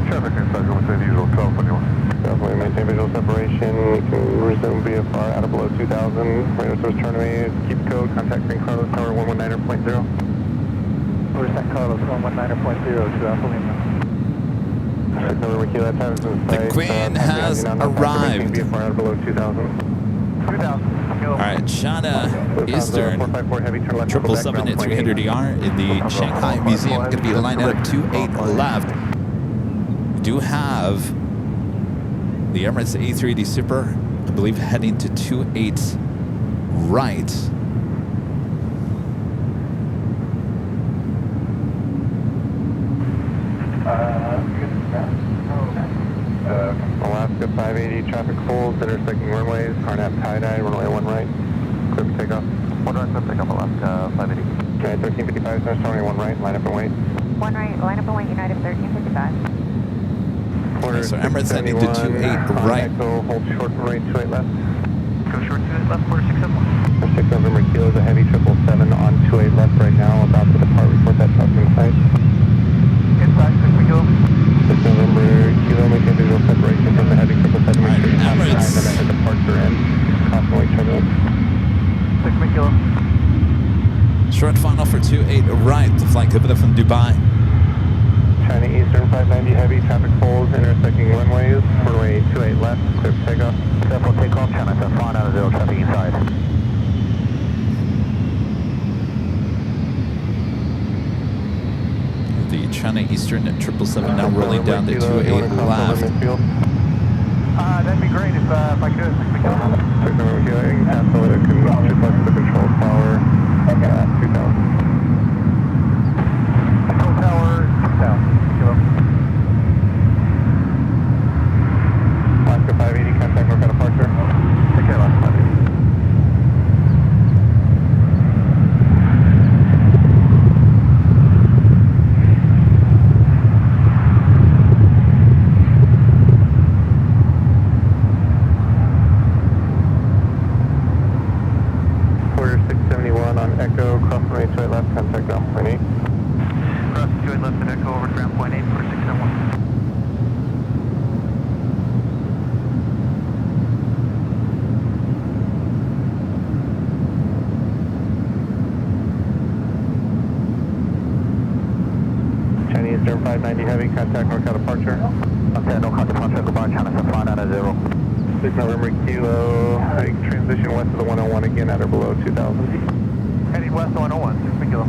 S1: Traffic inside, going to the usual 12, 21.
S2: Definitely maintain visual separation. You can resume VFR out of below 2000. Radio service terminated. Keep code. Contact St. Carlos Tower 119.0.
S1: Where's San Carlos, 119.0 to Alpha Lima.
S3: The Queen has arrived.
S2: VFR out of below 2000.
S1: 2000.
S3: All right, China Eastern 777 at 300ER in the Shanghai Museum. Going to be lined up 28 left. We do have the Emirates A380 Super, I believe, heading to 28 right.
S2: Alaska 580 traffic holds, intersecting runways, Carnap tie-dye, runway 1 right. Clear for takeoff.
S1: 1 right, clear takeoff, Alaska 580.
S2: Okay, 1355, Service runway 1 right, line up and wait.
S4: 1 right, line up and wait, United 1355.
S2: Order
S3: So Emirates heading to 28 right.
S2: Echo, hold short runway 28 left.
S1: Go short 28 left, quarter 671.
S2: For 6 November Kilo is a heavy 777 on 28 left right now, about to depart, report that traffic in sight.
S1: Inside, 6 Kilo.
S2: 6 November Kilo, maintain visual separation from the heavy 777.
S3: All right, Emirates.
S2: And then at departure end, constantly turbulent.
S1: 6 Kilo.
S3: Short final for 28 right. The flight Kevin from Dubai.
S2: China Eastern 590 heavy, traffic holds, intersecting runways, runway 28 left, clear for takeoff.
S1: Careful takeoff, China, to find out a 0, traffic inside.
S3: The China Eastern 777 now rolling down to 28 left.
S1: That'd be great if I could, 6 Kilo.
S2: 6 November Kilo, you can pass over the control tower at 2000.
S1: Control tower, 6,000 Kilo.
S2: Alaska 580, contact North departure.
S1: Take care, Alaska 580.
S2: Order 671 on Echo, cross runway 28 left, contact ground point 8.
S1: Cross 28 left and Echo over to ground point 8 for 671.
S2: Chinese Eastern 590 Heavy, contact NorCal departure.
S1: Okay, no contact departure, goodbye, China, flying out at 0.
S2: 6 November Kilo, heading transition west of the 101 again at or below 2000.
S1: Heading west of 101, 6 kilo.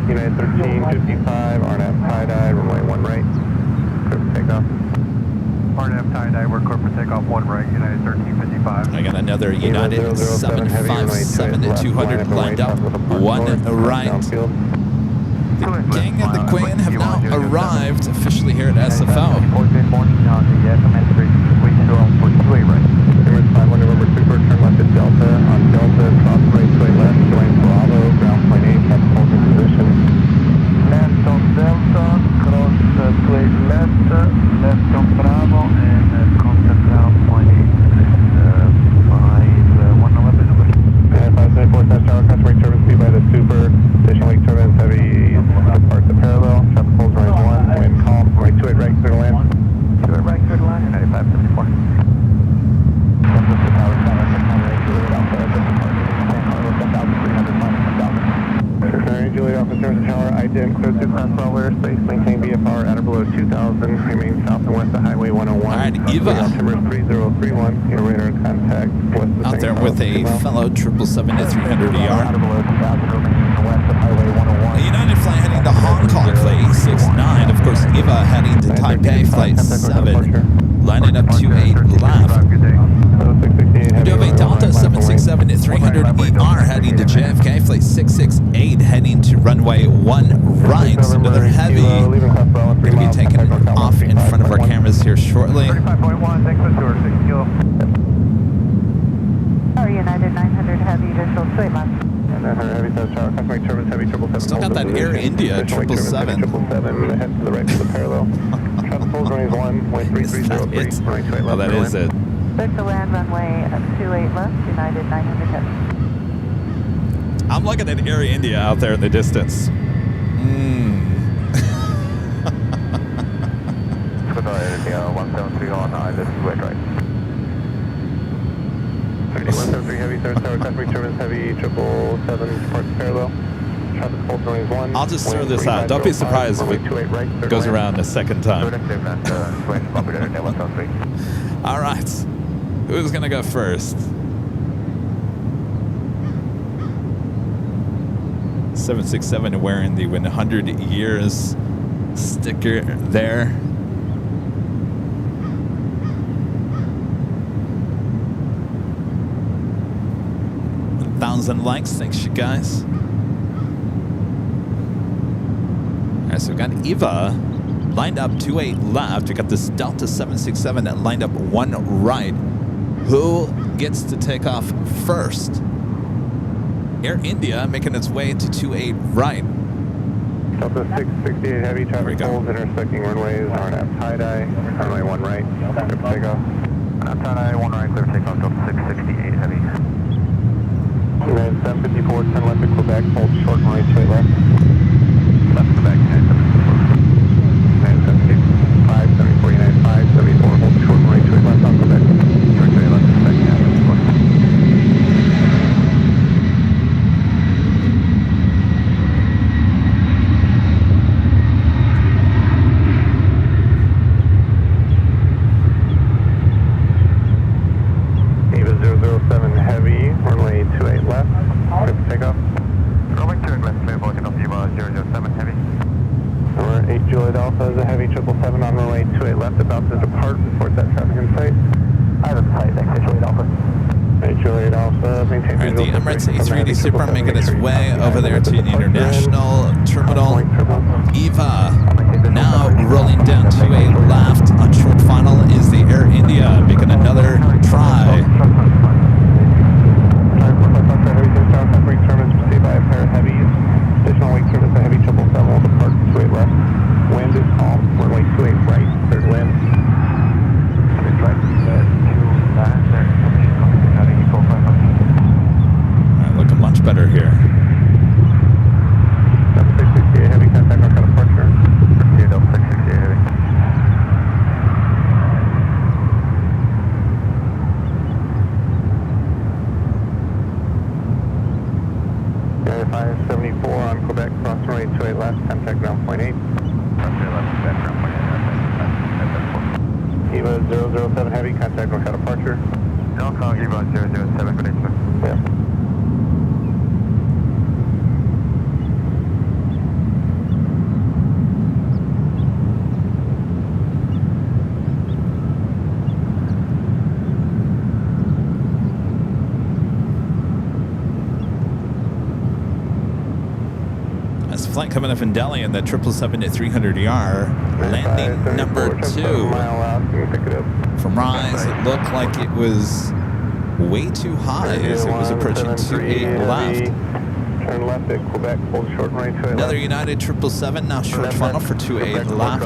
S2: United 1355, RNF tie-dye, runway 1 right, clear for takeoff.
S1: RNF tie-dye, we're clear for takeoff 1 right, United 1355.
S3: I got another United 757 at 200 lined up, 1 right. The King and the Queen have now arrived officially here at SFO.
S1: Good morning on the SMS 380 for 2A right.
S2: Emirates 51 November Super, turn left at Delta. On Delta, cross right, sway left, join Bravo, ground point 8, that's holding position.
S1: Left on Delta, cross sway left, left on Bravo, and contact ground point 8. 1 November number.
S2: 574 South Tower, customary turbine speed by the Super. Additional wake turbines, heavy, depart the parallel. Traffic pulls runway 1, wind calm, runway 28 right, clear to land.
S1: 28 right, clear to land, 9574.
S2: Juliet Alpha Service Tower, IDEM, clear through Crosswell airspace, maintain VFR at or below 2000, remain south and west of Highway 101.
S3: All right, Eva.
S2: Altimeter 3031, your radar contact west of
S3: Out there with a fellow 777-300ER.
S1: At or below 2000, remain west of Highway 101.
S3: United flight heading to Hong Kong, flight 869. Of course, Eva heading to Taipei, flight 7. Lining up to a left. We do have a Delta 767-300ER heading to JFK, flight 668 heading to runway 1 right. Another heavy. We're going to be taking off in front of our cameras here shortly.
S1: 35.1, thanks for the tour, 6 kilo.
S6: United 900 Heavy, visual straight left.
S2: 900 Heavy, South Tower, customary turbines, heavy 777.
S3: Still got that Air India 777.
S2: 777, head to the right of the parallel. Traffic pulls runway 1, way 3303, runway 28 left.
S3: Oh, that is it.
S6: Clear to land runway 28 left, United 900 Heavy.
S3: I'm looking at Air India out there in the distance.
S1: Air India 173 on this is wait right.
S2: 173 Heavy, third tower, customary turbines, heavy 777, departs parallel. Traffic pulls runway 1.
S3: I'll just throw this out. Don't be surprised if it goes around a second time. All right. Who's going to go first? 767 wearing the 100 years sticker there. 1,000 likes. Thanks, you guys. All right, so we've got Eva lined up to a left. We got this Delta 767 that lined up 1 right. Who gets to take off first? Air India making its way to 28 right.
S2: Delta 668 Heavy, traffic pulls intersecting runways, RNF tie-dye, runway 1 right, clear for takeoff.
S1: RNF tie-dye, 1 right, clear for takeoff, Delta 668 Heavy.
S2: United 754, turn left at Quebec, hold short runway 28 left.
S1: Left to Quebec, United 754.
S2: 5, 74, United 5, 74, hold short runway 28 left on Quebec.
S1: Short 28 left to Quebec, United 754.
S3: The Emirates A380 Super making its way over there to the international terminal. Eva now rolling down to a left. On short final is the Air India making another try.
S2: Additional wake service, a heavy 777 will depart 28 left. Wind is calm, runway 28 right, third wind.
S3: Looking much better here.
S2: 668 Heavy, contact NorCal departure. 668 Heavy. cross runway 28 left, contact ground point 8. EVA 007 Heavy, contact NorCal departure.
S1: Hong Kong, EVA 007, good day, sir.
S2: Yeah.
S3: As flight coming up in Delhi in the 777-300ER, landing number 2.
S2: Mile out, you can pick it up.
S3: From Rise, it looked like it was way too high as it was approaching 28 left.
S2: Turn left at Quebec, hold short runway 28 left.
S3: Another United 777, now short funnel for 28 left.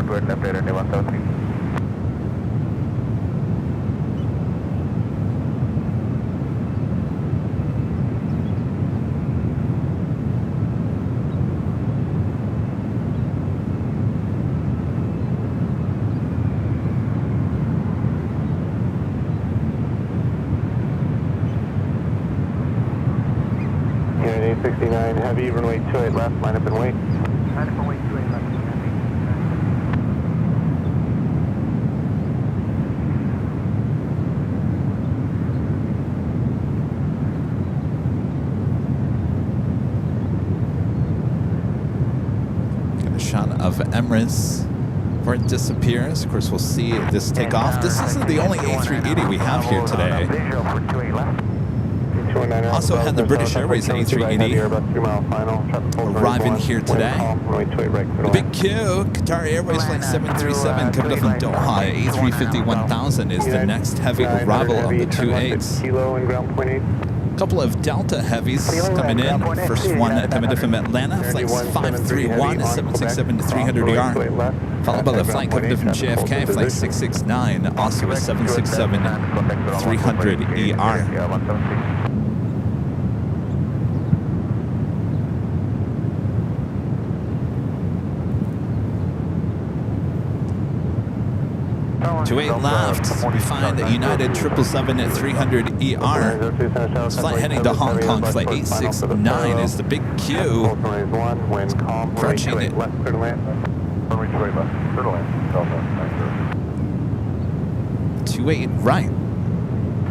S2: United 69 Heavy, runway 28 left, line up and wait.
S5: Line up and wait, 28 left.
S3: Get a shot of Emirates before it disappears. Of course, we'll see this take off. This isn't the only A380 we have here today. Also had the British Airways A380 arriving here today. The big Q, Qatar Airways Flight 737 coming up from Doha. A350 1000 is the next heavy arrival on the 28s. A couple of Delta Heavies coming in. First one coming in from Atlanta, flights 531 and 767-300ER. Followed by the flight coming in from JFK, flight 669, also a 767-300ER. 28 left, we find the United 777-300ER. This flight heading to Hong Kong, flight 869 is the big Q. Approaching it. 28 right.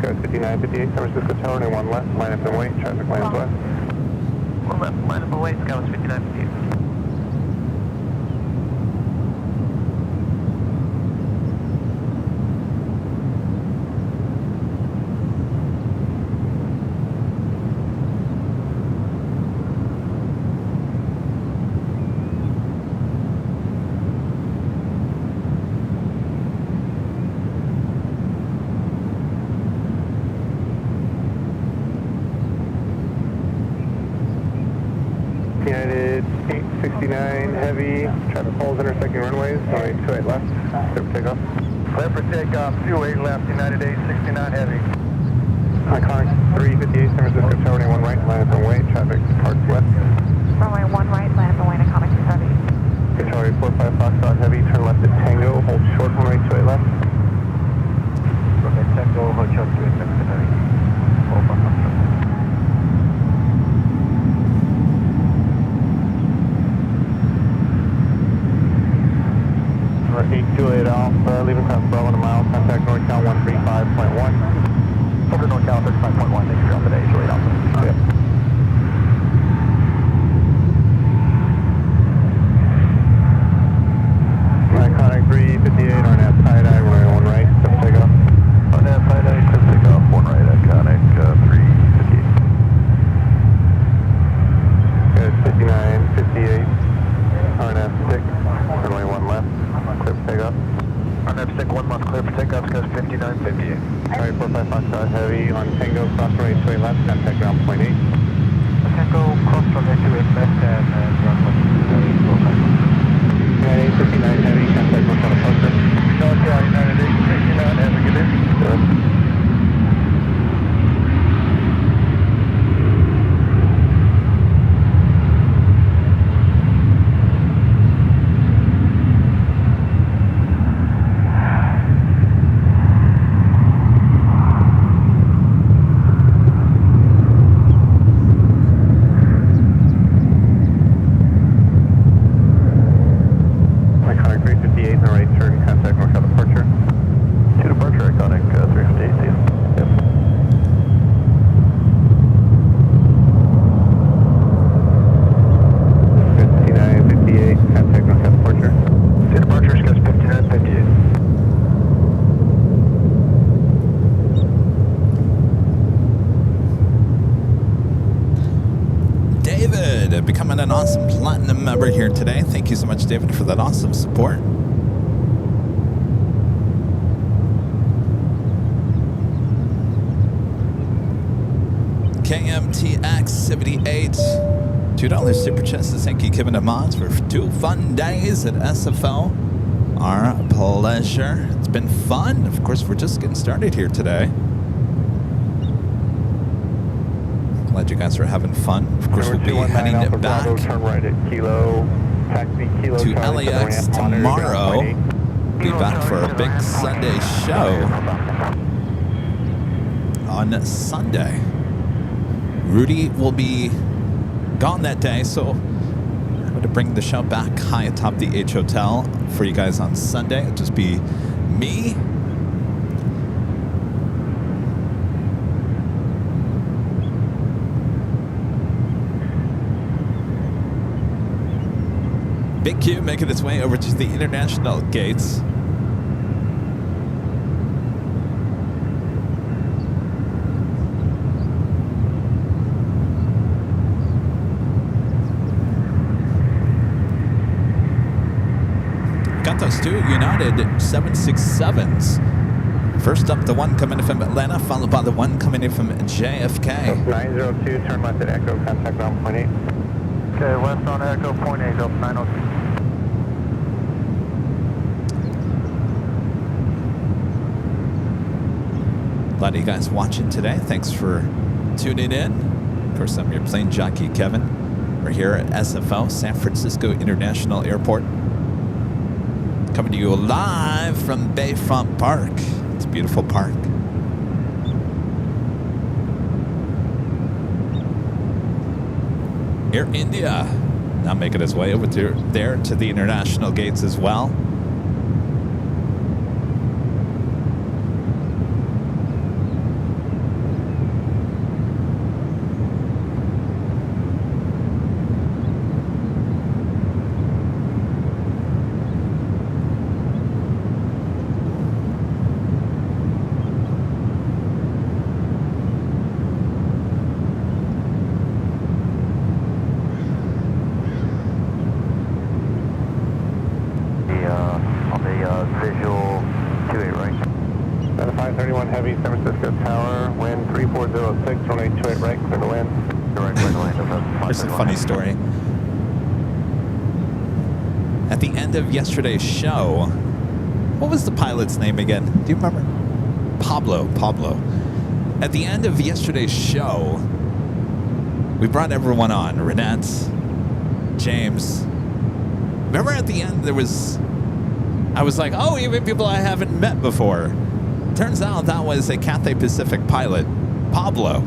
S2: Go 59, 58, San Francisco Tower, and 1 left, line up and wait, traffic lanes west.
S5: 1 left, line up and wait, Scouts 59, 58.
S2: United 869 Heavy, traffic poles intersecting runways, runway 28 left, clear for takeoff.
S1: Clear for takeoff, 28 left, United 869 Heavy.
S2: Iconic 358, San Francisco Tower, 1 right, line up and wait, traffic departs west.
S6: Runway 1 right, line up and wait, Iconic 270.
S2: Tower 45 Foxtrot Heavy, turn left at Tango, hold short runway 28 left.
S1: Runway Tango, hold short 28 left, Heavy. Hold on,
S2: Number 828 Alpha, leaving cross Bravo in a mile, contact NorCal 135.1.
S1: over to NorCal 35.1, thanks for your today, 828 Alpha.
S2: Yeah. Iconic 358, RNAV side-eye, runway 1 right, clear for takeoff.
S1: RNAV side-eye, clear for takeoff, 1 right, Iconic 358.
S2: Good, 59, 58, RNAV 6, runway 1 left, clear for takeoff.
S1: RNAV 6, 1 left, clear for takeoff, Scouts 59, 58.
S2: Alright, 45 Foxtrot Heavy on Tango, cross runway 28 left, contact ground point 8.
S1: Tango, cross runway 28 left, and ground point 8.
S2: United 859 Heavy, contact NorCal departure.
S1: NorCal, United 869, have a good day.
S2: Good.
S3: awesome platinum member here today. Thank you so much, David, for that awesome support. KMTX78, $2 super chest. Thank you, Kevin and Mods, for 2 fun days at SFO. Our pleasure. It's been fun. Of course, we're just getting started here today. Glad you guys are having fun. Of course, we'll be heading back
S2: turn right at Kilo, taxi Kilo
S3: to LAX tomorrow. Be back for a big Sunday show on Sunday. Rudy will be gone that day, so I'm going to bring the show back high atop the H Hotel for you guys on Sunday. It'll just be me, Big Q making its way over to the international gates. Got those 2 United 767s. First up, the one coming in from Atlanta, followed by the one coming in from JFK.
S2: 902, turn left at Echo, contact ground point 8.
S5: Okay, west on Echo, point 8, up 902.
S3: A lot of you guys watching today. Thanks for tuning in. Of course, I'm your plane jockey, Kevin. We're here at SFO, San Francisco International Airport. Coming to you live from Bayfront Park. It's a beautiful park. Air India now making its way over to there to the international gates as well.
S5: Visual 28 right.
S2: 531 Heavy, San Francisco Tower, wind 3406, runway 28 right, clear to land.
S3: Here's a funny story. At the end of yesterday's show, what was the pilot's name again? Do you remember? Pablo. At the end of yesterday's show, we brought everyone on. Renat, James. Remember at the end I was like, oh, even people I haven't met before. Turns out that was a Cathay Pacific pilot, Pablo.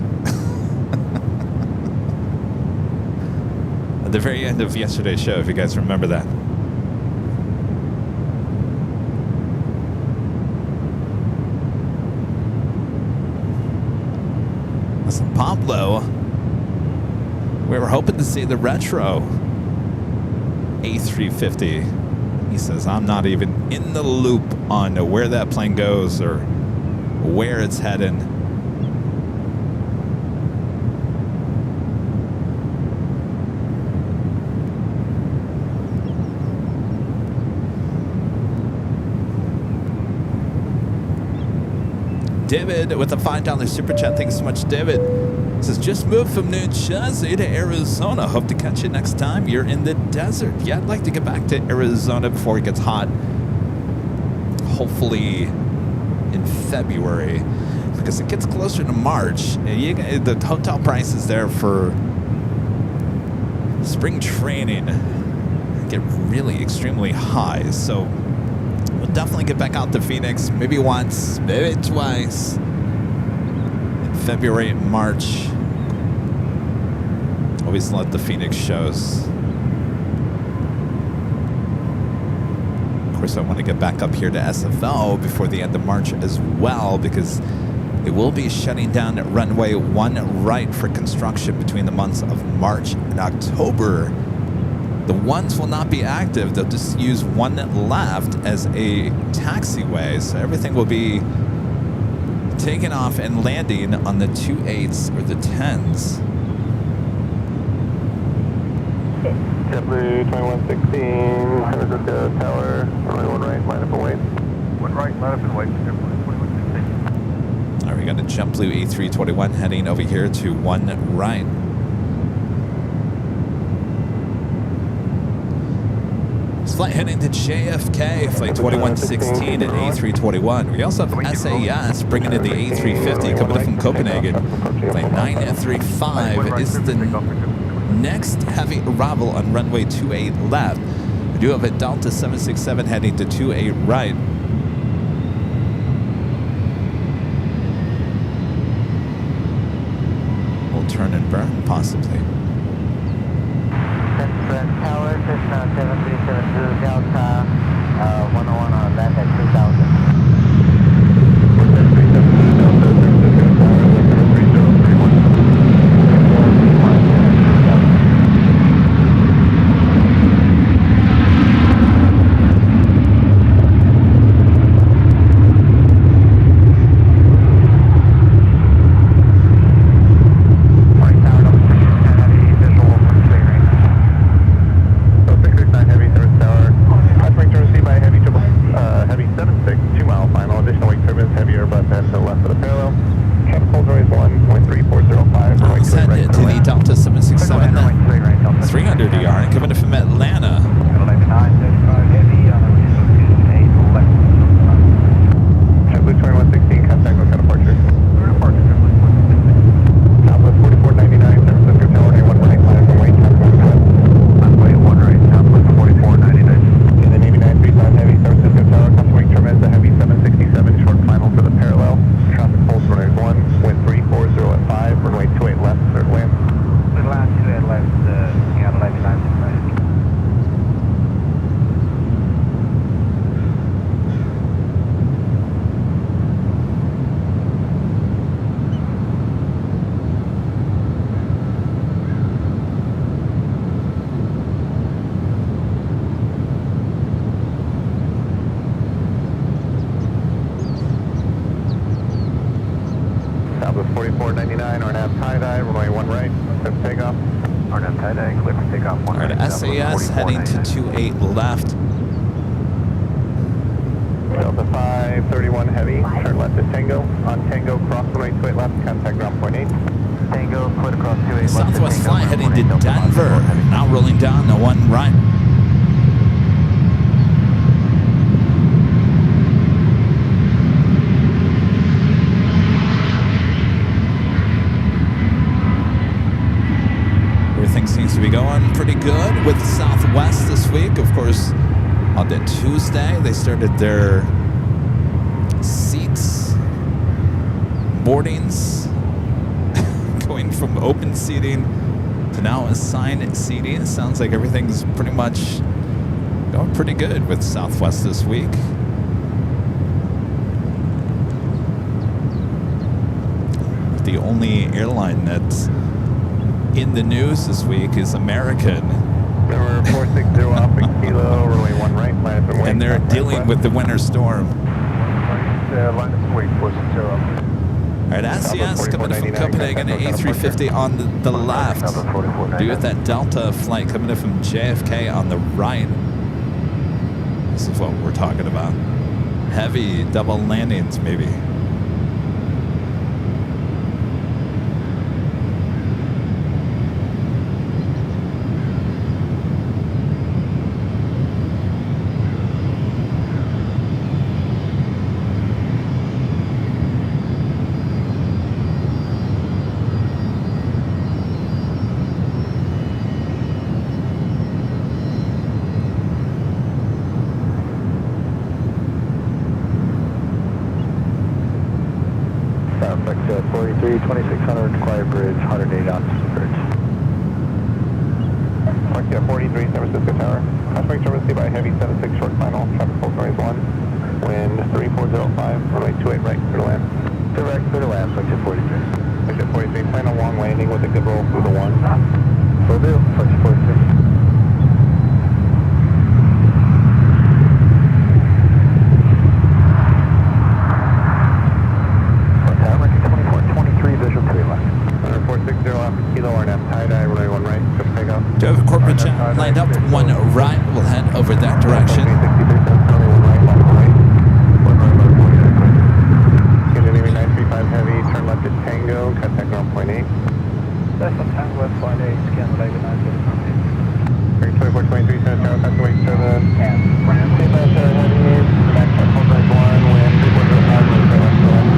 S3: At the very end of yesterday's show, if you guys remember that. Listen, Pablo, we were hoping to see the retro A350. He says, I'm not even in the loop on where that plane goes or where it's heading. David with a $5 super chat. Thanks so much, David. Says, just moved from New Jersey to Arizona. Hope to catch you next time you're in the desert. Yeah, I'd like to get back to Arizona before it gets hot. Hopefully in February, because it gets closer to March. The hotel prices there for spring training get really extremely high. So we'll definitely get back out to Phoenix, maybe once, maybe twice. February and March. Always love the Phoenix shows. Of course, I want to get back up here to SFO before the end of March as well, because it will be shutting down at runway 1 right for construction between the months of March and October. The ones will not be active. They'll just use 1 left as a taxiway. So everything will be taking off and landing on the 28s or the 10s.
S2: JetBlue 2116, San Francisco Tower, runway 1 right, line up and wait.
S1: 1 right, line up and wait. JetBlue 2116.
S3: All right, we got a JetBlue A321 heading over here to 1 right. Flight heading to JFK, flight 2116 and A321. We also have SAS bringing in the A350 coming in from Copenhagen. Flight 935 is the next heavy arrival on runway 28 left. We do have a Delta 767 heading to 28 right. We'll turn and burn, possibly.
S5: Tower, Cessna 7372 Delta, 101 on left at 2000.
S3: SAS heading to 28 left.
S2: Delta 531 heavy, turn left to Tango. On Tango, cross runway 28 left, contact ground point 8.
S5: Tango, clear across 28 left.
S3: Southwest flight heading to Denver. Now rolling down the 1 right. Seems to be going pretty good with Southwest this week. Of course, on the Tuesday, they started their seats, boardings, going from open seating to now assigned seating. It sounds like everything's pretty much going pretty good with Southwest this week. The only airline that's in the news this week is American.
S2: Number 460 Alpha Kilo, runway 1 right, line up and wait.
S3: And they're dealing with the winter storm.
S1: Line up and wait, 460.
S3: All right, SAS coming in from Copenhagen, A350 on the left. Do with that Delta flight coming in from JFK on the right. This is what we're talking about. Heavy double landings, maybe.
S1: Southwest 43, 2600, quiet bridge, 108 knots bridge.
S2: Foxtrot 43, San Francisco Tower. Crossing turbulence by heavy 76 short final. Traffic pulse noise 1. Wind 3405, runway 28 right, clear to land.
S1: Direct, clear to land, Foxtrot 43.
S2: Foxtrot 43, plan a long landing with a good roll through the 1.
S1: Will do, Foxtrot 43.
S2: Kilo RNF, tie-dye, runway 1 right, quick takeoff.
S3: Do you have a corporate jet lined up, one right. We'll head over that direction.
S2: Enemy 935 Heavy, turn left at Tango, contact ground point 8.
S5: That's on Tango at point 8, scan the label 935.
S2: Break 2423, San Antonio, custom wait service.
S5: And France.
S2: Heavy, back to full break 1, wind 345, wind turn left to left.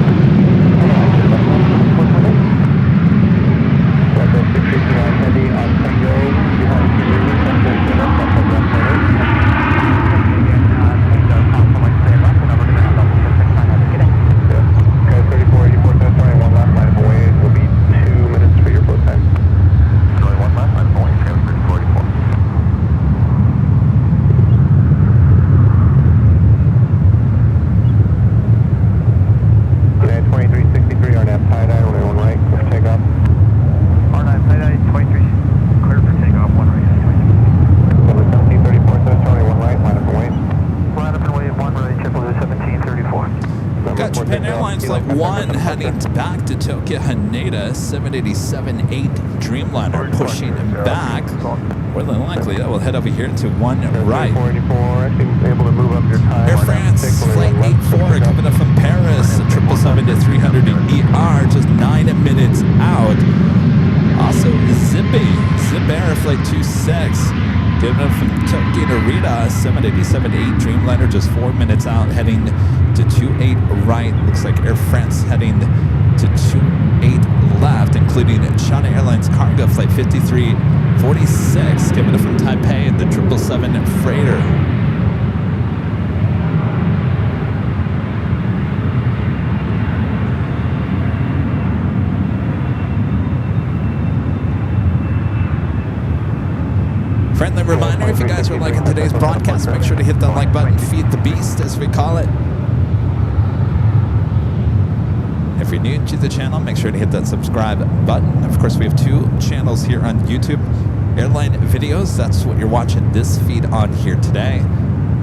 S2: Delta 669 Heavy on Tango, behind you, contact ground point 8.
S3: Heading back to Tokyo Haneda, 787-8 Dreamliner pushing back. More than likely, that will head over here to one right. Air France flight 84 coming up from Paris, 777-300 ER, just 9 minutes out. Also Zip Air flight 26. Getting up from Tokyo Narita, 787-8 Dreamliner, just 4 minutes out, heading to 28 right. Looks like Air France heading to 28 left, including China Airlines cargo flight 5346, giving it from Taipei, the 777 freighter. Friendly reminder, if you guys are liking today's broadcast, make sure to hit that like button, feed the beast as we call it. If you're new to the channel, make sure to hit that subscribe button. Of course, we have 2 channels here on YouTube. Airline videos, that's what you're watching this feed on here today.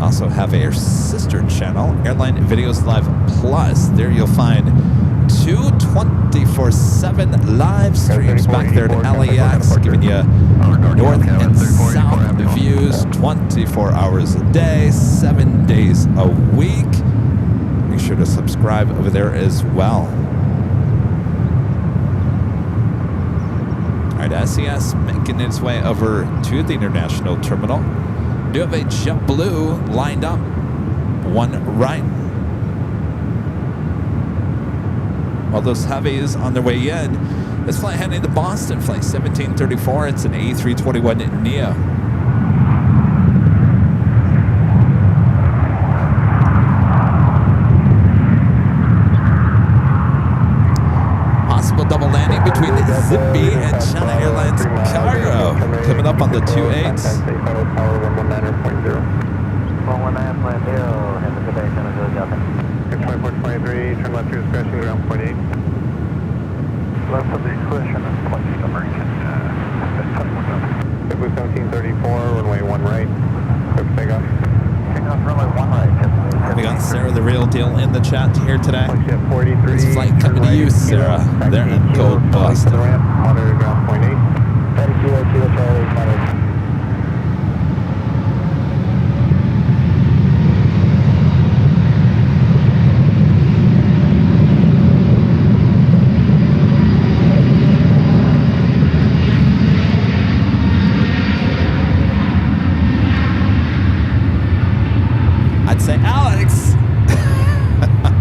S3: Also have a sister channel, Airline Videos Live Plus. There you'll find 2 24/7 live streams back there at LAX, giving you north and south views 24 hours a day, 7 days a week. Make sure to subscribe over there as well. All right, SES making its way over to the international terminal. Do have a JetBlue lined up, one right. While those Heavies on their way in, this flight heading to Boston, flight 1734. It's an A321 Neo. Possible double landing between Zippy and China Airlines cargo. Coming up on the 28s.
S5: 119.0, have a good day, San Jose Delta.
S2: 2423, turn left to discretion, ground point 8.
S5: Left of discretion and point American.
S2: JetBlue 1734, runway 1 right. Quick takeoff.
S5: Takeoff runway 1 right.
S3: We got Sarah the Real Deal in the chat here today.
S2: Jet 43.
S3: This flight coming to you, Sarah. They're in Gold Boston.
S2: Monitor ground point 8.
S5: 32 Charlie, monitor.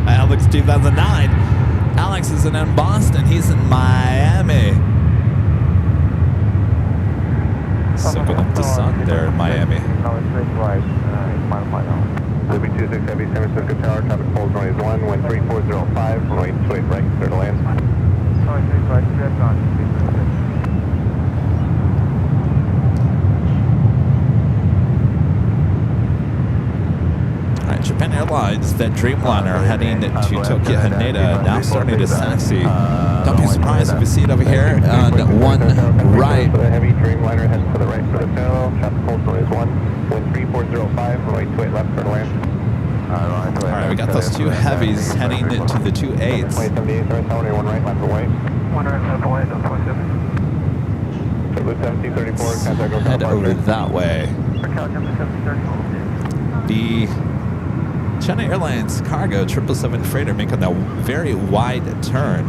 S3: Alex 2009. Alex isn't in Boston, he's in Miami. Soaking up the sun there in Miami.
S5: No, it's straight right. It's mile now.
S2: Living 26 Heavy, San Francisco Tower, traffic polls runway 1, wind 3405, runway 28 right, clear to land.
S5: No, it's straight right, straight on.
S3: Japan Airlines, that Dreamliner heading to Tokyo Haneda, now starting to taxi. Don't be surprised if you see it over here on one right.
S2: The heavy Dreamliner heads to the right for the tail. Traffic polls is 1, wind 3405, runway 28 left for land.
S3: All right, we got those 2 Heavies heading to the 2 8s.
S2: 2078, sorry, runway 1 right, left for white.
S5: 1 right, left for white, 27.
S2: JetBlue 1734, contact go
S3: Head over
S2: departure.
S3: that way.
S5: Raquel, JetBlue 1734.
S3: The China Airlines cargo 777 freighter making that very wide turn.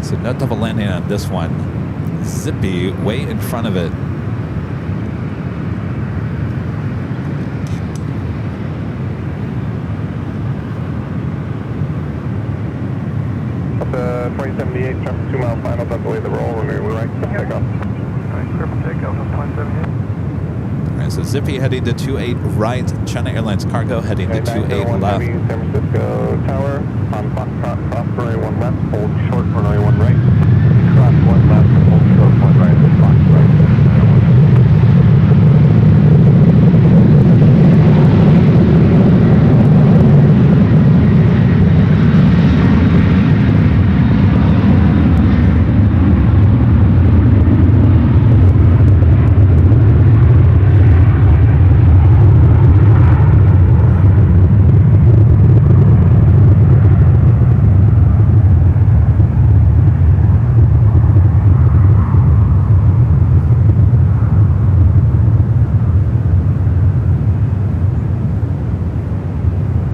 S3: So no double landing on this one. Zippy way in front of it.
S2: The 2078, traffic 2 mile final, don't delay the roll, remove right, take off.
S5: Alright, grip takeoff on 2078.
S3: All right, so Zippy heading to 28 right. China Airlines cargo heading to 28 left.
S2: Heavy, San Francisco Tower, on cross runway 1 left, hold short runway 1 right.
S5: Cross 1 left, hold short 1 right, this box right.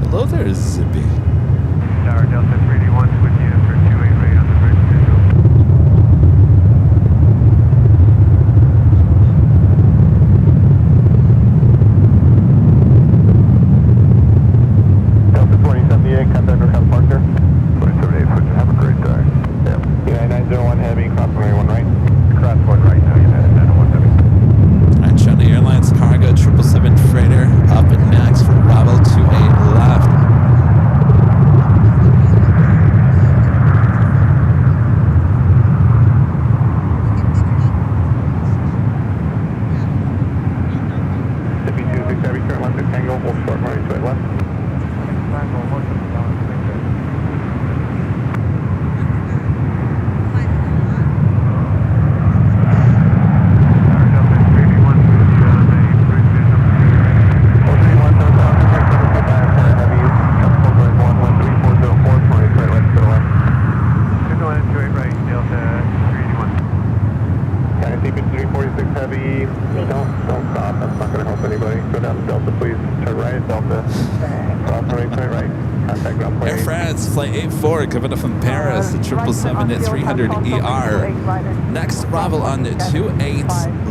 S3: Hello there, Zippy.
S5: Tower Delta 381 with you for 28 right on the bridge schedule.
S2: Delta 2078, contact go departure.
S1: 2078, have a great day.
S2: United 901 Heavy, cross runway 1 right.
S5: Cross 1 right now, United 901 Heavy.
S3: All right, China Airlines cargo 777 freighter up next for Bravo 28 left.
S2: Zippy 26 Heavy, turn left at Tango, hold short runway 28 left.
S5: Tower Delta 381 with you on the bridge schedule.
S2: 431, 7,675, Heavy, tropical runway 11340, 28 left, to the left.
S5: Signal in 28 right, Delta 381.
S2: Cathay Pacific 46 Heavy, don't stop, that's not going to help anybody. Go down to Delta, please. Turn right at Delta. Cross runway 28 right. Contact ground
S3: Air
S2: point 8.
S3: France, flight 84, coming up from Paris, the 777 at 300 ER. Next arrival on the 28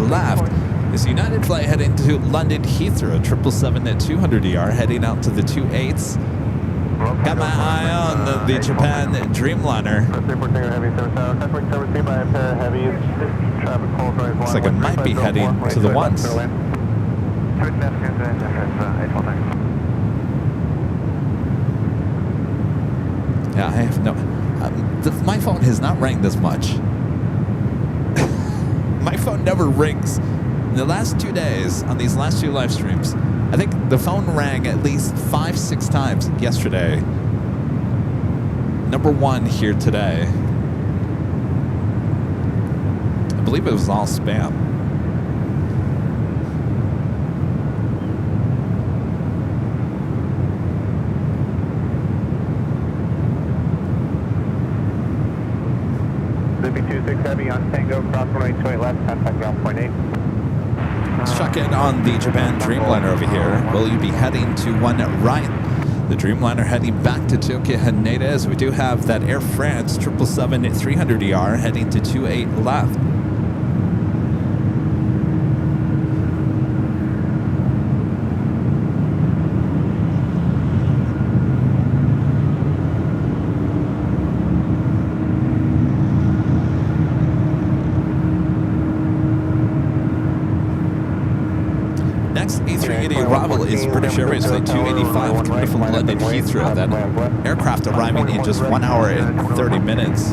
S3: left is United flight heading to London Heathrow, 777 at 200 ER, heading out to the 28s. Got my eye on the Japan Dreamliner. Looks like it might be heading to the ones. Yeah, I have no... my phone has not rang this much. My phone never rings. In the last 2 days, on these last 2 live streams, I think the phone rang at least 5-6 times yesterday. Number 1 here today. I believe it was all spam.
S2: Zippy 26 Heavy on Tango, cross runway 28 left, contact ground point 8.
S3: Let's check in on the Japan Dreamliner over here. Will you be heading to 1 right? The Dreamliner heading back to Tokyo Haneda, as we do have that Air France 777 at 300 ER heading to 28 left. Next A380 arrival is British Airways Flight 285 coming from London Heathrow. That aircraft arriving in just 1 hour and 30 minutes.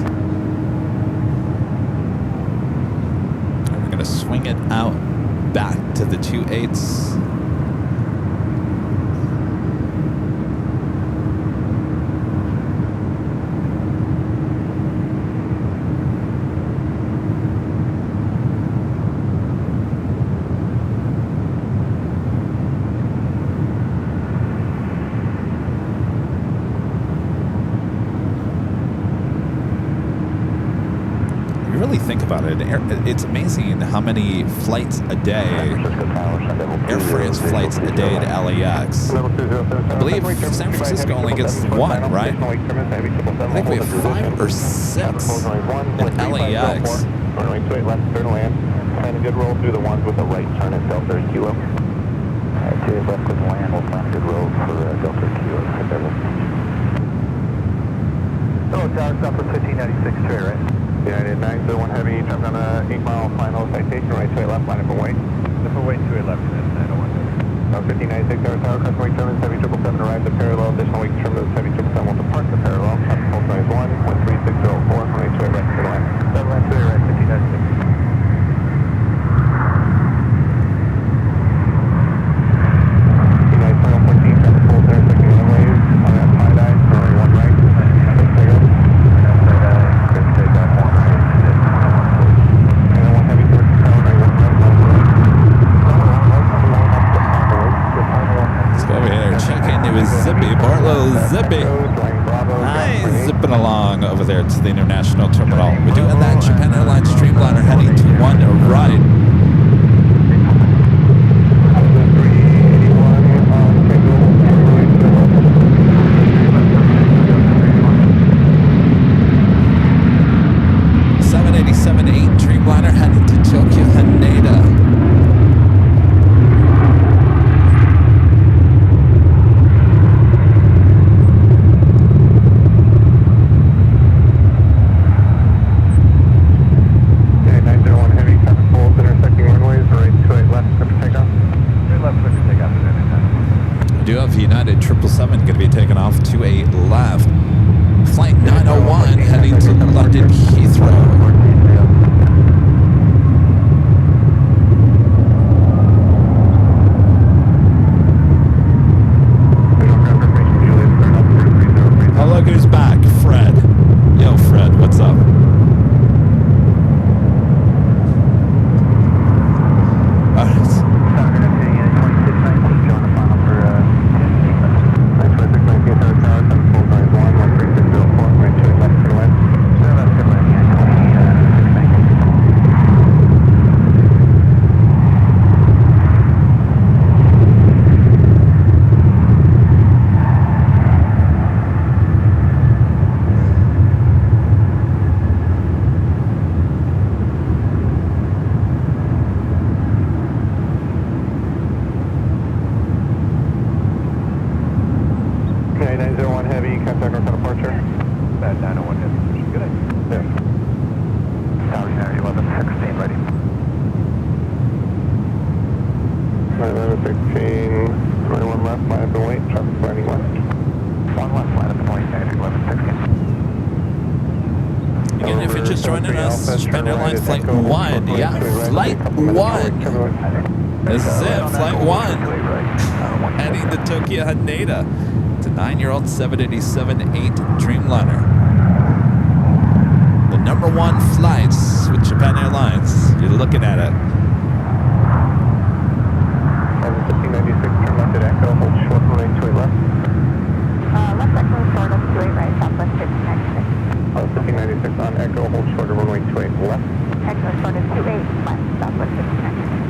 S3: And we're going to swing it out back to the 28s. really think about it, it's amazing how many flights a day, Air France flights a day to LAX. I believe San Francisco only gets one, right? I think we have 5 or 6 in LAX.
S2: Runway 28 left, turn land. And a good roll through the ones with a right turn at Delta or Kilo.
S5: 28 left with land, we'll find a good roll for Delta or Kilo. Oh, tower stop for 1596 straight, right?
S2: United 901 Heavy, jumped on a 8-mile final citation, right 28 left, line up and wait.
S5: If we're waiting 28 left, then 901 Heavy.
S2: 1596 tower, custom wake terminus, Heavy 777 arrives at parallel, additional wake terminus, Heavy 777 will depart the parallel, full size 1, 13604, runway 28 right, clear line.
S5: 7 line 28 right, 1596.
S3: Along over there to the international terminal. We're doing that Japan Airlines Dreamliner heading to 1 right. .787-8 Dreamliner heading to Tokyo Haneda. United 777 going to be taken off to a left. Flight 901 heading to London Heathrow. Oh, look who's back. Fred. Yo, Fred, what's up? All right. Haneda. It's a 9-year-old 787-8 Dreamliner. The #1 flights with Japan Airlines. You're looking at it.
S2: 1596, turn left at Echo, hold short, runway 28 left.
S6: Left Echo, short of 28 right, southwest 1596.
S2: 1596 on Echo, hold short of runway 28 left.
S6: Echo, short of 28 left, southwest 1596.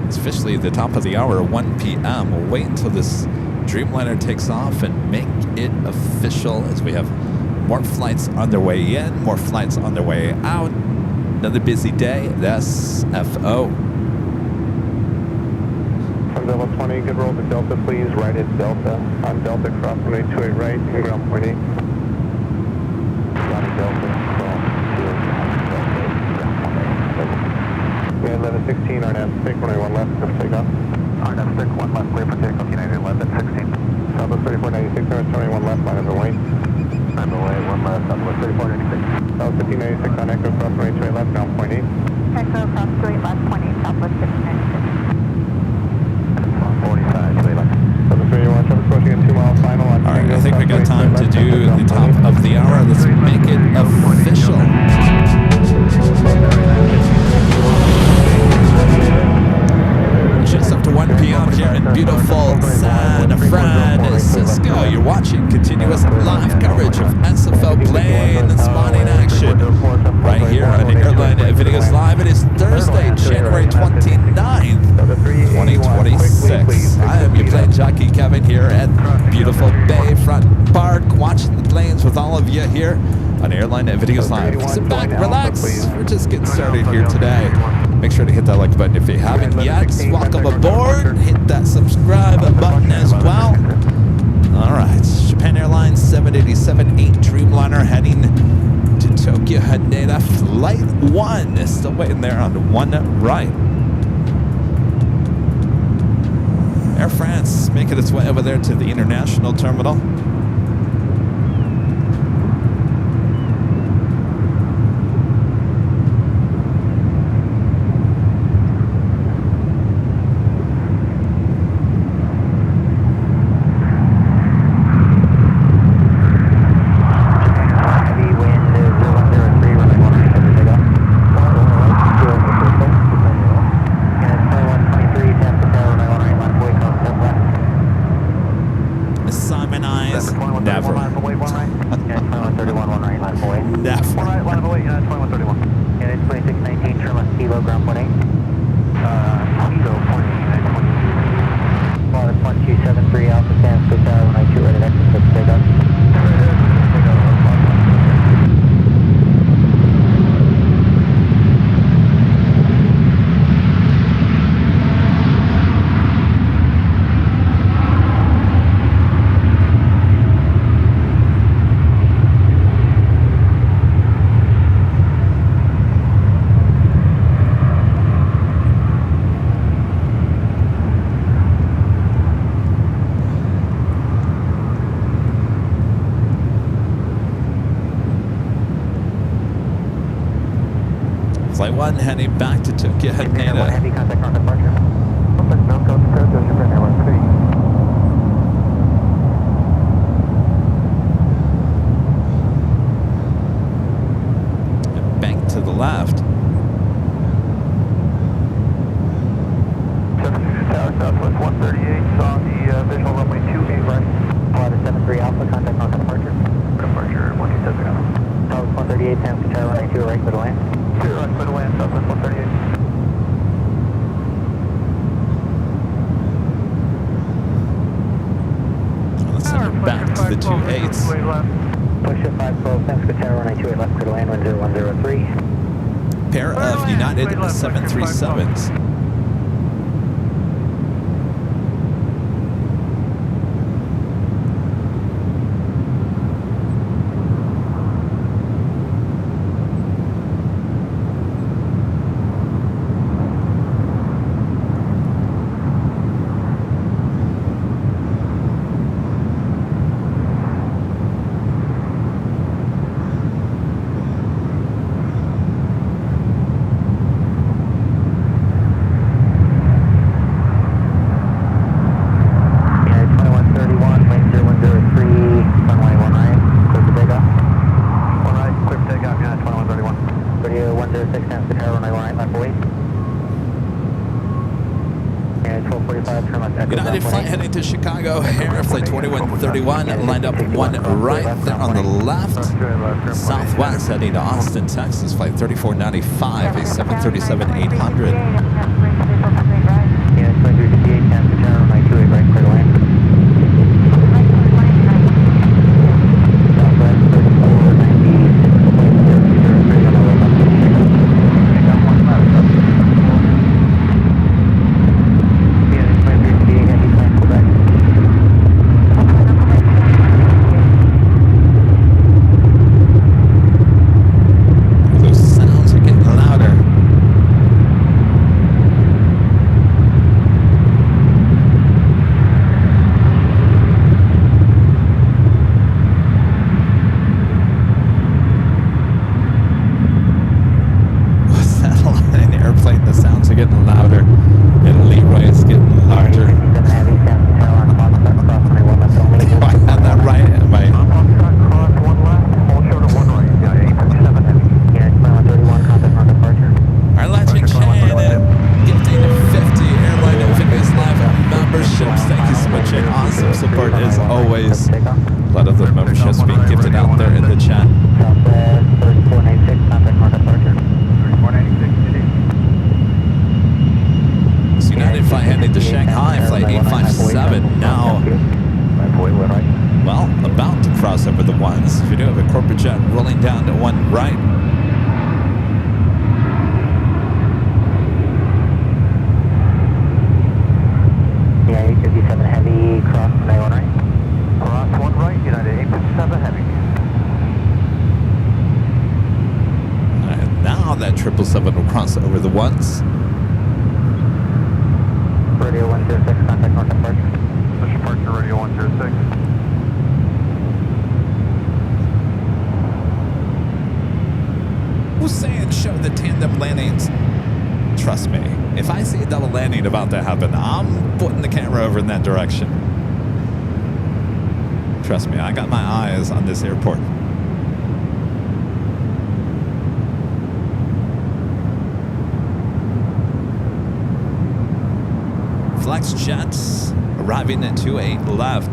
S3: It's officially the top of the hour, 1 p.m. We'll wait until this Dreamliner takes off and make it official as we have more flights on their way in, more flights on their way out. Another busy day at SFO.
S2: On Delta 20, good roll to Delta, please. Right at Delta. On Delta, cross runway 28 right, and ground point 8.
S5: Johnny Delta, cross
S2: 1116, RNAV 6, runway 1 left, clear for takeoff.
S5: RNAV 6, 1 left, clear for takeoff, United 1116.
S2: Southwest 3496, runway 1 left, line underway.
S5: Underway, 1 left, Southwest 3496.
S2: South 1596 on Echo, cross runway 28 left, ground point 8.
S6: Echo, cross 28 left, point 8, southwest 1596.
S5: 45, 28 left.
S2: 731, traffic approaching at 2 mile final on.
S3: All right, I think we got time to do the top of the hour. Let's make it official. Just up to 1 p.m. here in beautiful San Francisco. You're watching continuous live coverage of 5. It is Thursday, January 29th, 2026. I am your plane jockey Kevin here at beautiful Bayfront Park, watching the planes with all of you here on Airline Videos Live. Sit back, relax. We're just getting started here today. Make sure to hit that like button if you haven't yet. Welcome aboard. Hit that subscribe button as well. All right, Japan Airlines 787 Air Dreamliner heading to Tokyo Haneda. Flight 1 is still waiting there on one right. Air France making its way over there to the international terminal. Flight 1 heading back to Tokyo Haneda.
S2: Heavy contact on departure.
S3: Bank to the left.
S2: Southwest 138 on the visual runway 28 right. Pilot 73 Alpha, contact on departure. Departure 127. Southwest 138, San Francisco, runway 2 right, middle land. 2 right, middle land, Southwest 138.
S3: Let's send it back to the 28s.
S2: Push it 512, San Francisco, runway 28 left, middle land, 10103.
S3: Pair of United 737s. United flight heading to Chicago. Air Flight 2131 lined up one right there on the left. Southwest heading to Austin, Texas. Flight 3495, a 737-800. jet rolling down to 1 right.
S7: Yeah, 857 Heavy, cross 91 right.
S5: Cross 1 right, United 857 Heavy.
S3: And now that 777 will cross over the ones.
S7: Radio 106, contact north departure.
S5: Push departure, radio 106.
S3: Who's saying show the tandem landings? Trust me, if I see a double landing about to happen, I'm putting the camera over in that direction. Trust me, I got my eyes on this airport. Flex jets arriving at 28 left.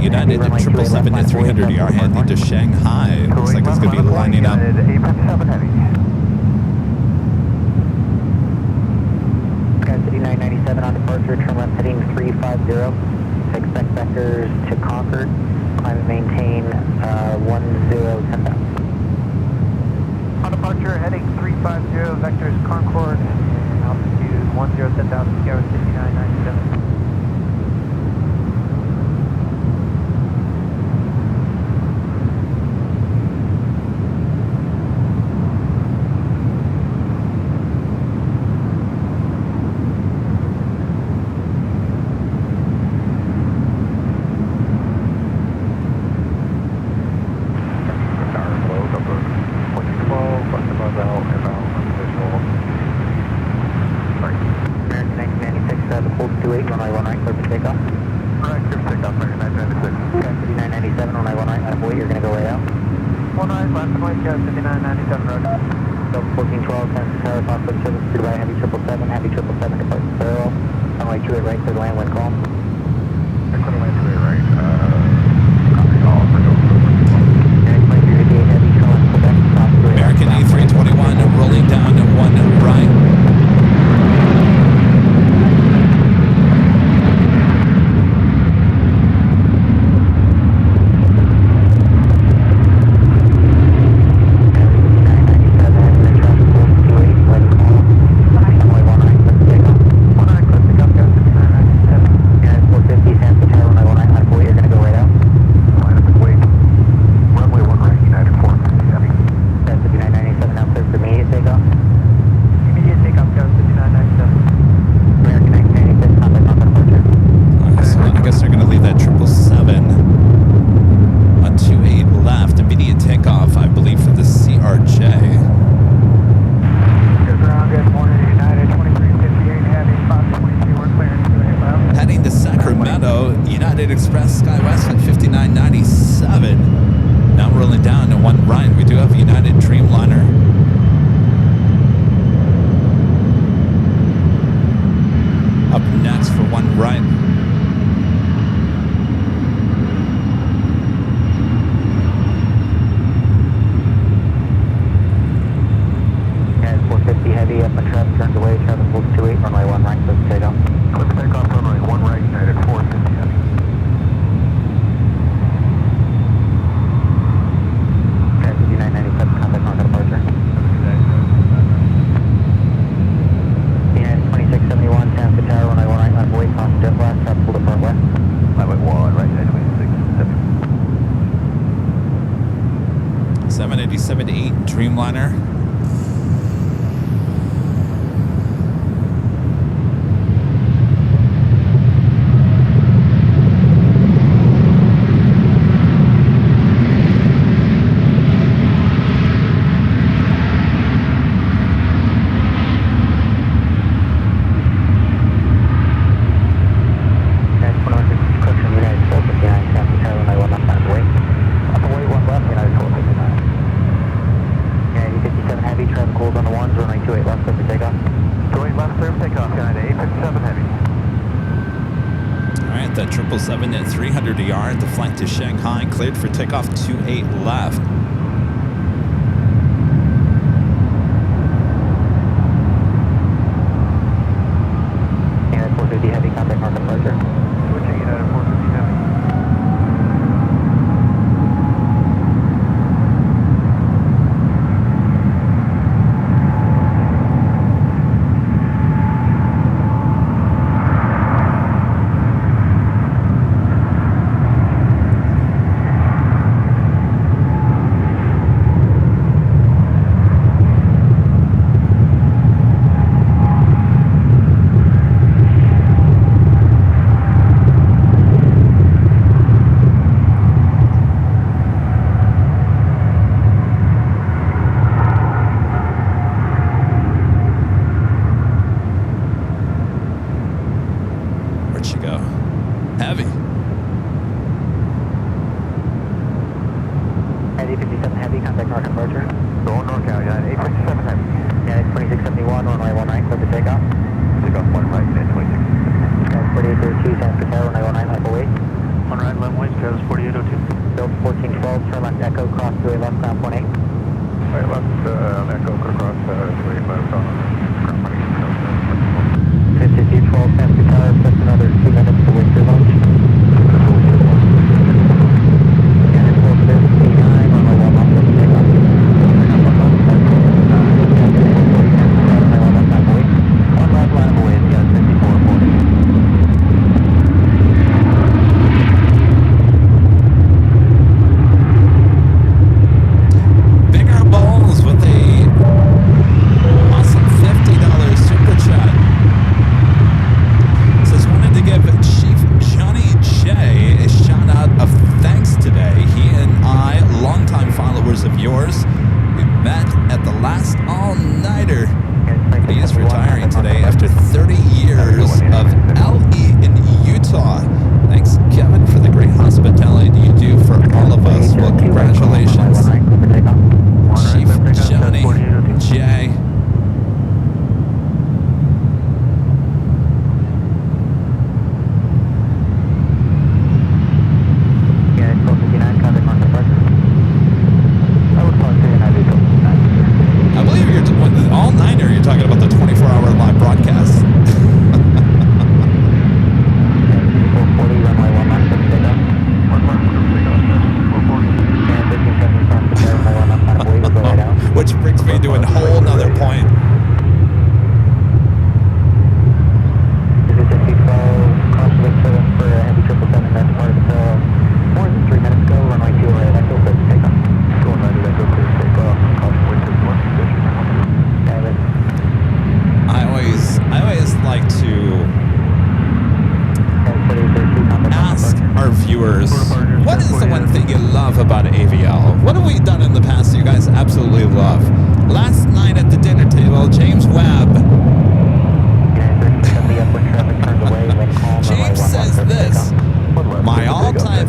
S3: United 777 to 300 ER heading to Shanghai. Looks like it's going to be lining up.
S5: 857 Heavy.
S7: City 997 on departure, turn left heading 350. Expect vectors to Concord. Climb and maintain 1010,000.
S5: On departure, heading 350, vectors Concord, altitude 1010,000, Sierra City 997.
S3: American A321 rolling down to 1 right. United Express SkyWest at 5997. Now rolling down to one right. We do have United Dreamliner. Up next for one right.
S7: United 450 heavy up and traffic turns away. Traffic holds 28, runway 1 right, so take off.
S1: Clear for takeoff, runway 1 right, United 450 heavy.
S7: United 5997, contact mark departure. United 2671, San Tower, runway 1 right, left away, cross jet blast, traffic will depart west.
S1: Runway 1 right, United 26 heavy.
S3: 787-8 Dreamliner. That 777 at 300 yard. The flight to Shanghai cleared for takeoff 28 left.
S7: United 450 heavy, contact mark departure.
S1: Switching United 450 heavy.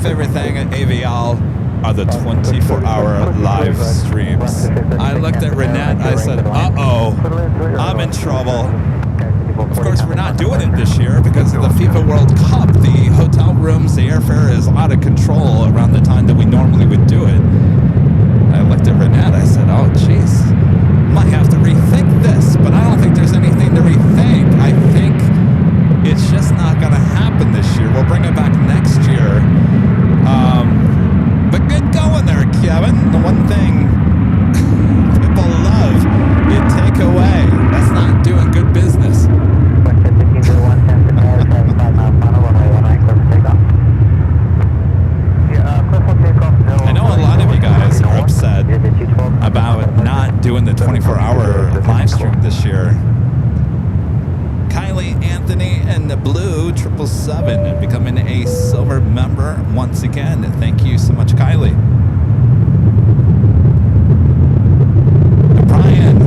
S3: favorite thing at AVL are the 24-hour live streams. I looked at Renette, I said, uh-oh, I'm in trouble. Of course, we're not doing it this year because of the FIFA World Cup. The hotel rooms, the airfare is out of control around the time that we normally would do it. I looked at Renette, I said, oh, jeez, might have to rethink this, but I don't think there's anything to rethink. I think it's just not going to happen this year. We'll bring it back next year. But good going there, Kevin. The one thing people love, you take away. That's not doing good business. I know a lot of you guys are upset about not doing the 24-hour live stream this year. Kylie, Anthony, and the Blue 777 becoming a silver member once again. Thank you so much, Kylie. Brian,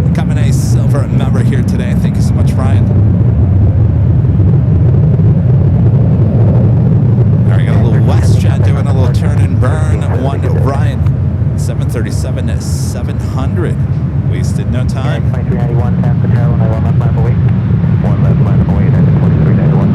S3: becoming a silver member here today. Thank you so much, Brian. All right, got a little WestJet doing a little turn and burn. One Ryan, 737-700. Wasted no time.
S7: 2391, San Francisco, 1 left line away.
S2: 1 left line away, 2391.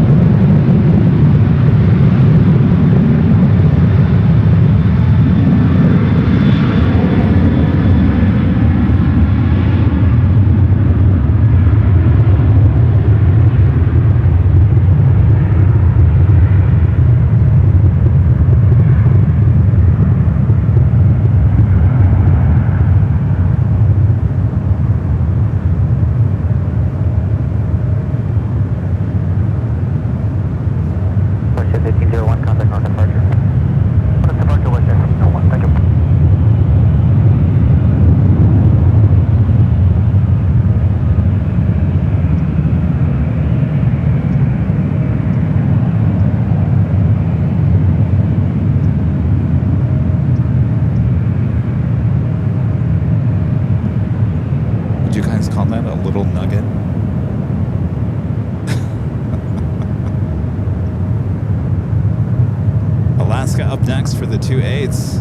S3: For the 28s.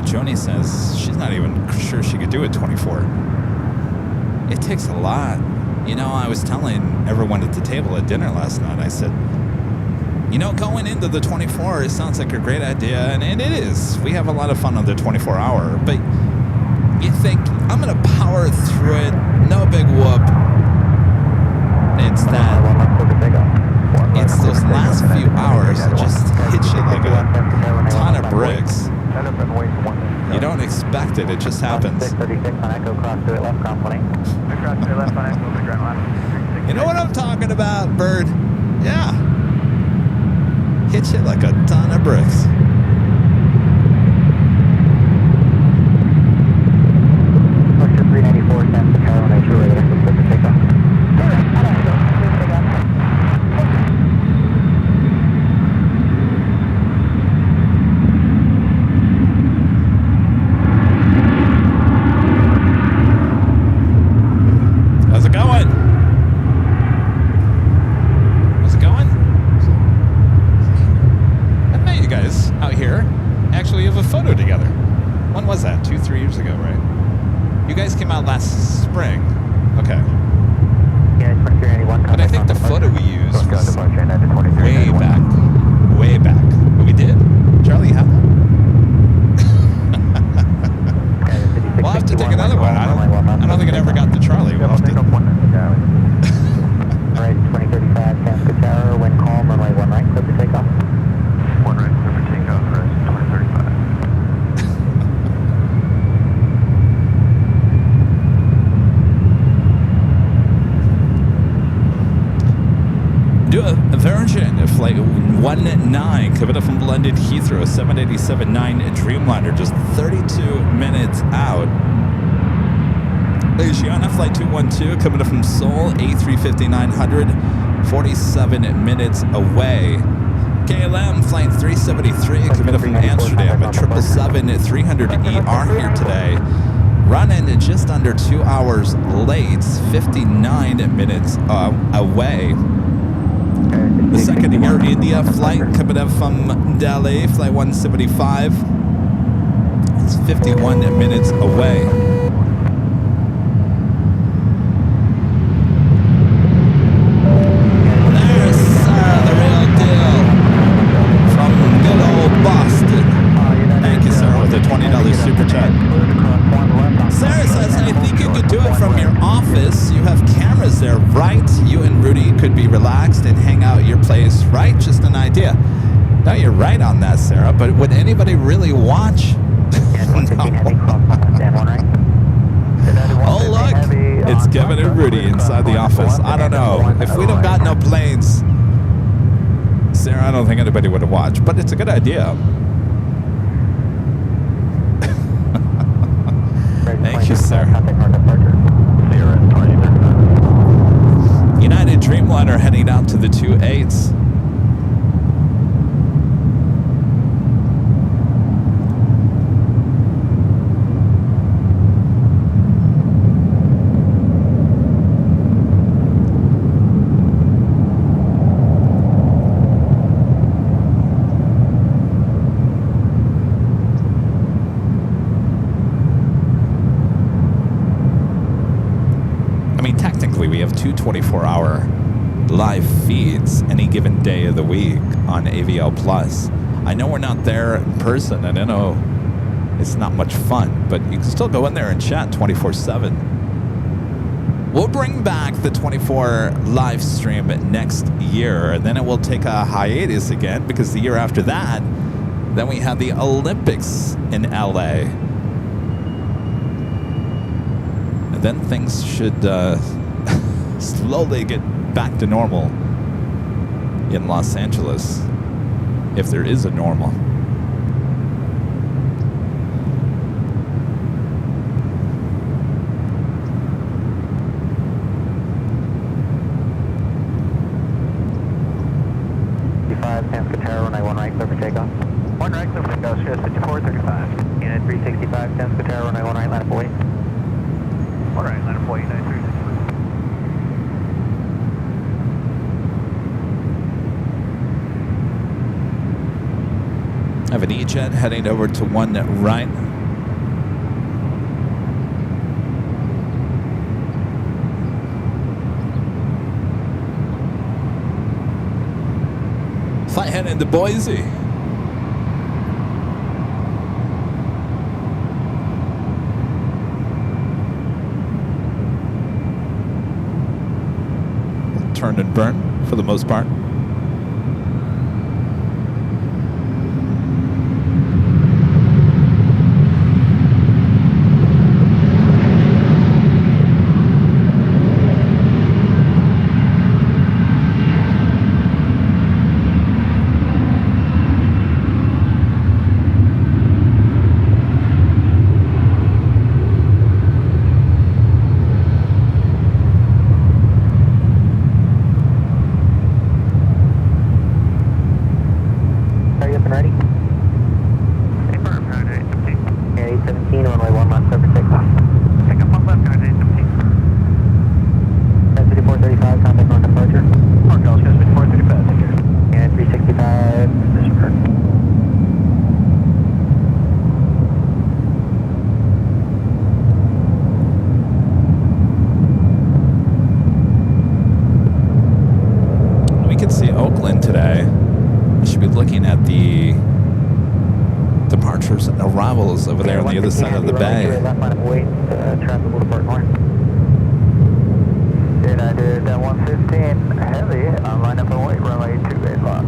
S3: Joni says she's not even sure she could do it 24. It takes a lot. You know, I was telling everyone at the table at dinner last night, I said, you know, going into the 24, it sounds like a great idea, and it is. We have a lot of fun on the 24-hour, but you think, I'm going to power through it, no big whoop. It's that, it's those last few hours that just hit you like a ton of bricks. You don't expect it, it just happens.
S7: 636 on Echo, cross to it, left ground 20.
S5: Cross to it, left on Echo, big ground line.
S3: You know what I'm talking about, Bird? Yeah. Hit you like a ton of bricks.
S7: Push 394, San Francisco, nature radar, for takeoff.
S3: How's it going? How's it going? I met you guys out here. Actually, you have a photo together. When was that? 2-3 years ago, right? You guys came out last spring. Okay.
S7: Yeah, 2391.
S3: But I think the photo we used was way back. Way back. We did? Charlie, how? We'll have to take another one. I don't think it ever got to Charlie. We'll have to.
S7: Alright, 2035, San Francisco, wind calm, runway 1 right, clear for takeoff.
S5: 1 right, clear for takeoff, rest 2035.
S3: Do a version of flight 19 coming up from London Heathrow, 787-9 Dreamliner, just 32 minutes out. Asiana flight 212 coming up from Seoul, A350-900, 47 minutes away. KLM Flight 373 coming up from Amsterdam at 777-300ER here today. Running just under 2 hours late, 59 minutes away. The second Air India flight coming up from Delhi, Flight 175. It's 51 minutes away. There's the real deal from good old Boston. Thank you, sir, with a $20 super chat. Sarah says, I think you could do it from your office. You have cameras there, right? You and Rudy could be relaxed and hang out at your place, right? Just an idea. No, you're right on that, Sarah, but would anybody really watch? Oh, look, it's Kevin and Rudy inside the office. I don't know. If we don't got no planes, Sarah, I don't think anybody would have watched, but it's a good idea. Thank you, sir. United Dreamliner heading out to the 28s. We have two 24-hour live feeds any given day of the week on AVL Plus. I know we're not there in person, and I know it's not much fun, but you can still go in there and chat 24/7. We'll bring back the 24 live stream next year, and then it will take a hiatus again because the year after that, then we have the Olympics in LA. And then things should slowly get back to normal in Los Angeles, if there is a normal.
S7: Runway 1 right, clear for takeoff.
S5: 1 right, clear for takeoff, Sierra 5435.
S7: Unit 365, San Cataro, runway 1 right, line up 40.
S5: 1 right, line up 40, United 365.
S3: I have an E-Jet heading over to 1 right. Flight heading to Boise. Turn and burn for the most part. Over there on the other side of the bay.
S7: Left line of weight, traffic will depart north.
S5: United 115 heavy on line up and wait, runway 28 locked.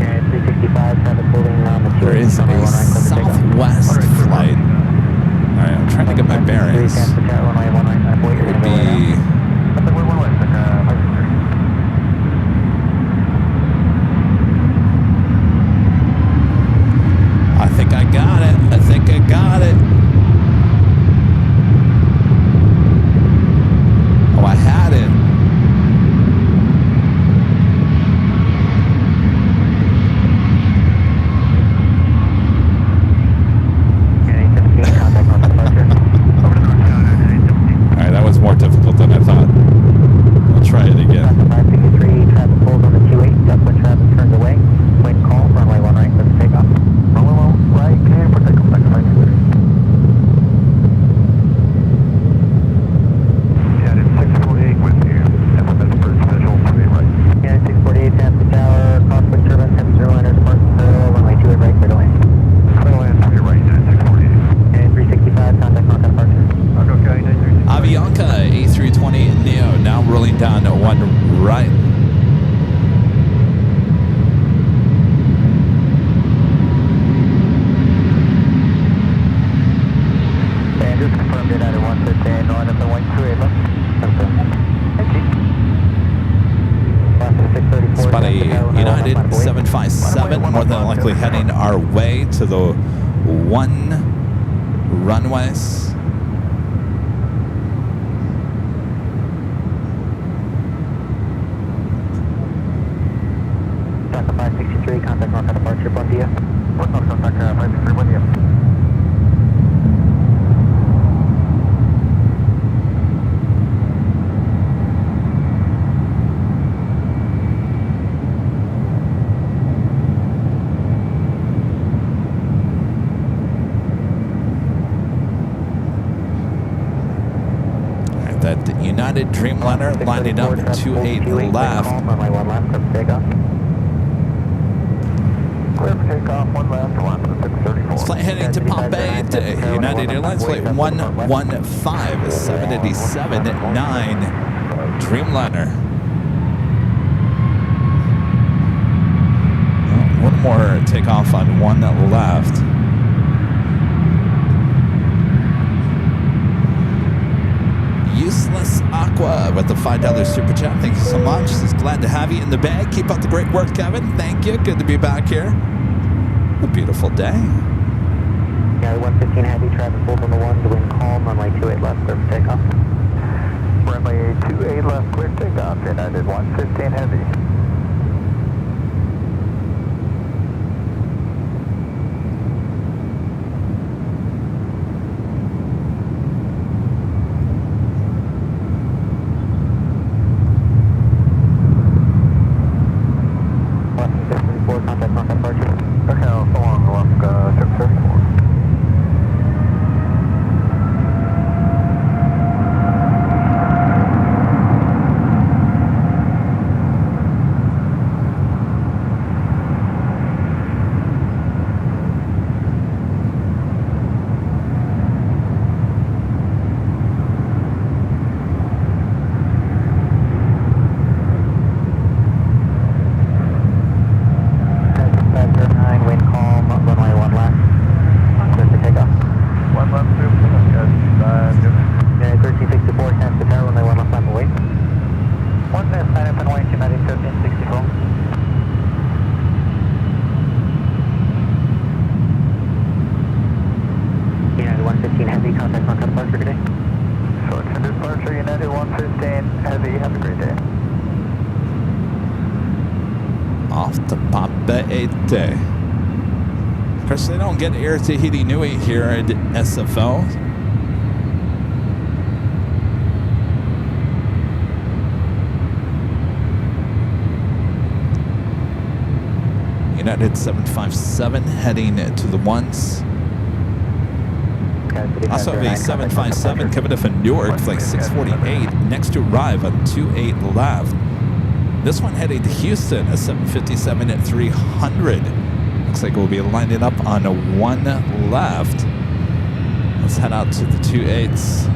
S7: Unit 365, traffic holding on the
S3: There is a southwest flight. Alright, I'm trying to get my bearings. It would be... I think I got it. 757, more than likely heading our way to the 1 runways.
S7: Delta 563, contact north departure, buen dia.
S5: Contact 563, buen dia.
S3: That United Dreamliner lining up 28 left.
S7: Runway 1 left, clear for takeoff.
S5: Clear for takeoff, 1 left, 634.
S3: This flight heading to Bombay to United Airlines flight 115, 787-9 Dreamliner. One more takeoff on 1 left. Useless Aqua with the $5 super chat. Thank you so much. Just glad to have you in the bag. Keep up the great work, Kevin. Thank you. Good to be back here. A beautiful day.
S7: Yeah, 115 heavy, traffic hold on the 1 to wind calm, runway 28 left, clear for takeoff.
S5: Runway 28 left, clear takeoff, United 115 heavy.
S3: Of course, they don't get Air Tahiti Nui here at SFO. United 757 heading to the ones. Also have a 757 coming up from Newark, flight 648, next to arrive on 28 left. This one heading to Houston, a 757 at 300. Looks like we'll be lining up on a 1 left. Let's head out to the 28s.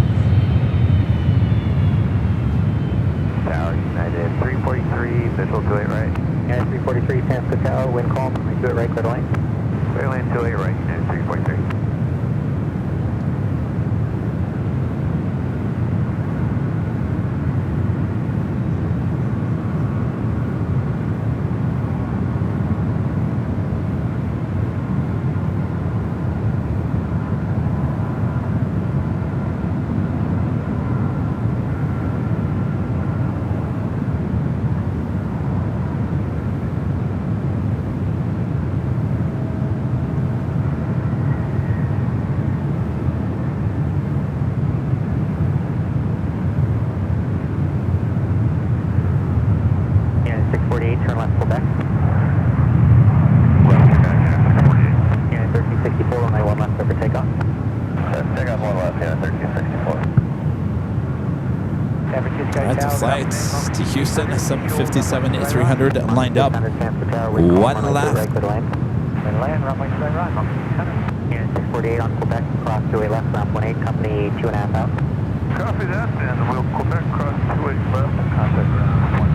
S5: Tower United 343, visual 28 right.
S7: United 343, San Francisco Tower, wind calm, runway 28 right, clear to lane.
S5: Clear lane 28 right, United 343.
S3: Flights to Houston, 757 at 300 lined up. 1 left.
S7: Land runway 7 right, 648 on Quebec, cross 28 left, ramp 18, company 2.5 out.
S5: Copy that, and we'll Quebec cross 28 left and contact ground 1.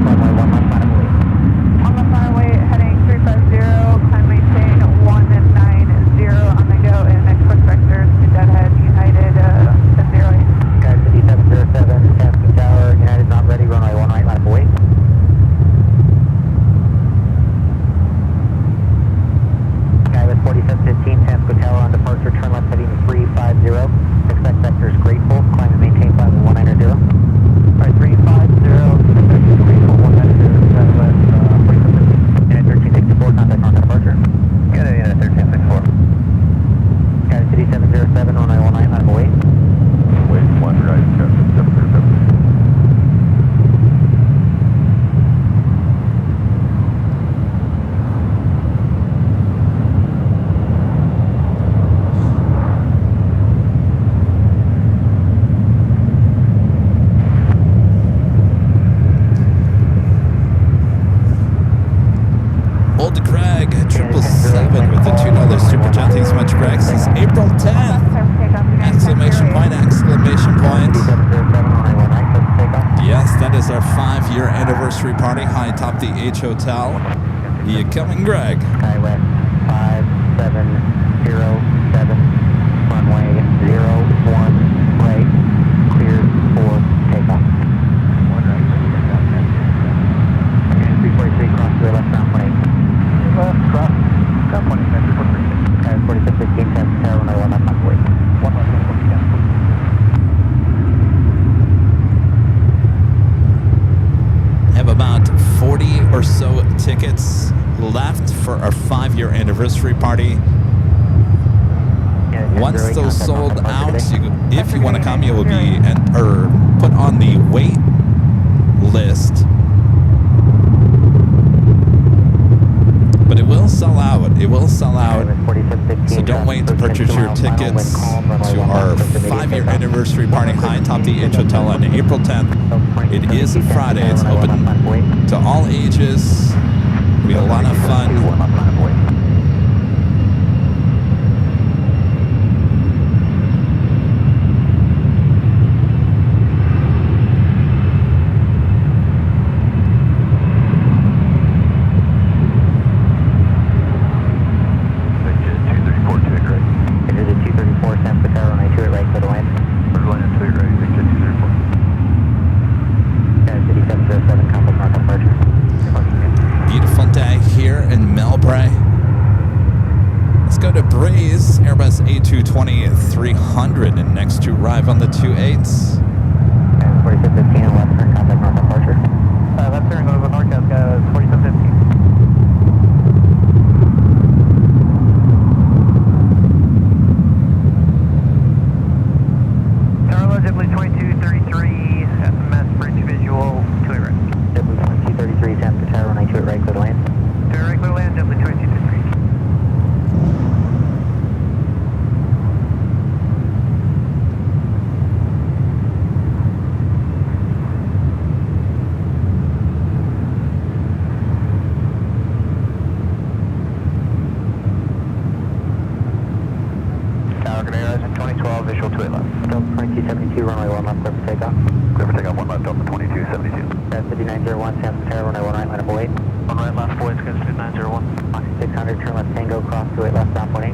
S6: Runway 1 left, line of
S7: Expect vectors grateful, climb and maintain 51990.
S5: Alright, 350, grateful 190, Southwest, 45.
S7: Unit 1364, contact on departure.
S5: Get it, Unit 1364.
S7: Cathay City 707, 1919, I'm away.
S1: Wait, 1 right, 707.
S3: Old Greg, 777 with the $2 super chat. Thanks so much, Greg. Since April 10th. Exclamation point, exclamation point.
S7: 707, 1919, takeoff.
S3: Yes, that is our 5-year anniversary party high atop the H Hotel. You coming, Greg?
S7: Skywest 5707, runway 01 right, cleared for takeoff.
S5: 1 right,
S7: Unit 343, cross to the left, ground 18.
S5: left, cross, ground 20, 343.
S7: 4615, San Tower, 1919, I'm away.
S5: 1 left, 140,
S3: Have about 40 or so tickets left for our 5-year anniversary party. Once those sold out, if you want to come, you will be put on the wait list. But it will sell out. It will sell out. So don't wait to purchase your tickets to our 5-year anniversary party high atop the H Hotel on April 10th. It is a Friday. It's open to all ages. It'll be a lot of fun. Airbus A320 300 and next to arrive on the 28s.
S7: 4715 and left turn, contact north departure.
S5: left turn, go to the NorCal, 4715. Tower JetBlue 2233, SMS bridge visual, 2 right.
S7: JetBlue 2233, San Tower, 92 at right, clear to land.
S5: 2 right, clear to land, JetBlue 2233. Visual 2 left.
S7: Delta 2272, runway 1 left, clear for takeoff.
S1: Clear for takeoff, 1 left, Delta 2272.
S7: That's 5901, San Tower, runway 1 right, line up away.
S5: 1 right, left, boys, good, 5901.
S7: Foxy 600, turn left Tango, cross 28 left, down 18.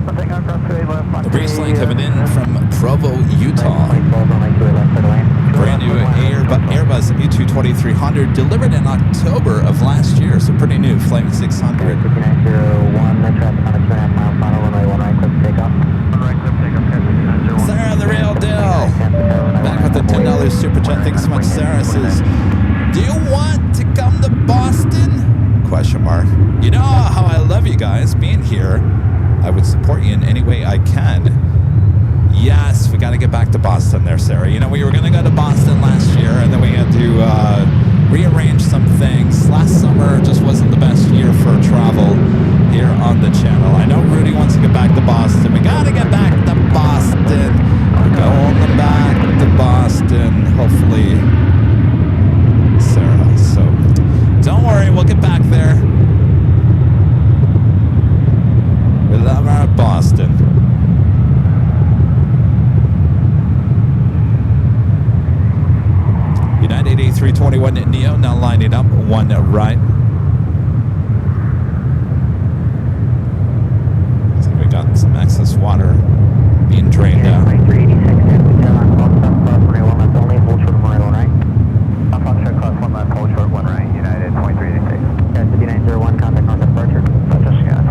S5: One thing on cross 28 left.
S3: Breeze lane coming in from Provo, Utah.
S7: 2012, runway 28 left, clear to land.
S3: Brand new Airbus A320 300 delivered in October of last year, so pretty new, flight 600.
S7: 5901, traffic on a 2.5 mile final, runway 1 right, clear for takeoff.
S5: 1 right, clear for takeoff, 5901.
S3: Sarah, the real deal. Back with the $10 super chat. Thanks so much, Sarah. Says, do you want to come to Boston? Question mark. You know how I love you guys being here. I would support you in any way I can. Yes, we got to get back to Boston there, Sarah. You know, we were going to go to Boston last year, and then we had to rearrange some things. Last summer just wasn't the best year for travel here on the channel. I know Rudy wants to get back to Boston. We got to get back to Boston. We're going back to Boston, hopefully, Sarah. So don't worry, we'll get back there. We love our Boston. United A321 Neo now lining up, 1 right. So we got some excess water being drained out.
S7: 2386, runway 1 left only, hold short of runway 1 right.
S5: Foxtrot class 1 left, hold short 1 right, United 2386.
S7: That's 5901, contact north departure.
S5: Just, yeah,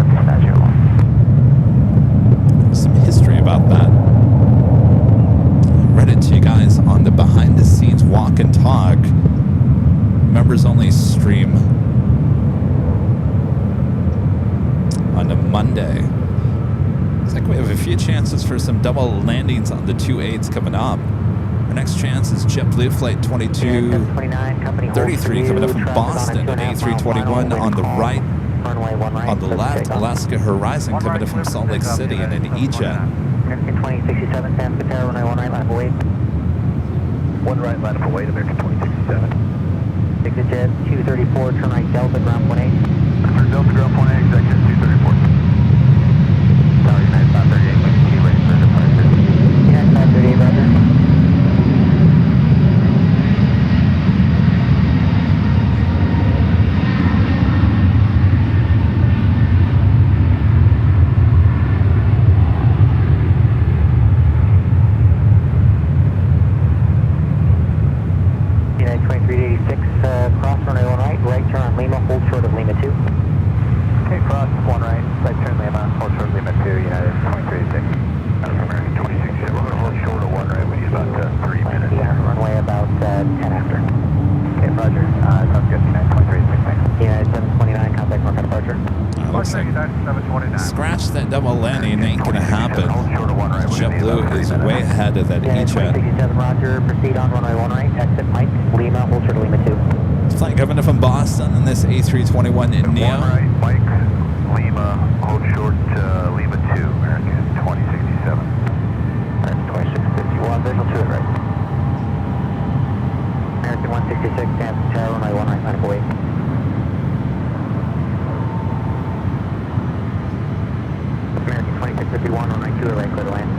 S3: stream on a Monday. Looks like we have a few chances for some double landings on the 28s coming up. Our next chance is JetBlue Flight 2233 coming up from Boston, an A321 on the right. On the left, Alaska Horizon coming in from Salt Lake City and an E-Jet.
S7: American 2067, San Francisco, runway 1 right, line up await.
S1: 1 right, line up await, American 2067.
S7: Jet 234, turn right, Delta, ground 18.
S1: Delta, ground 18, executive 234. Tower United 538, Lincoln Key, range for departure.
S7: United 538, roger.
S3: Scratch that double landing, ain't gonna happen. JetBlue is way ahead of that E-Jet.
S7: Roger, proceed on runway 1 right, exit Mike, Lima, hold short of Lima 2.
S3: Flight coming in from Boston in this A321 in Neo.
S1: 1 right, Mike, Lima, hold short Lima 2, American 2067.
S7: American 2651, visual 2 at right. American 166, San Francisco, runway 1 right, line up await. American 2651, runway 2 at right, clear to land.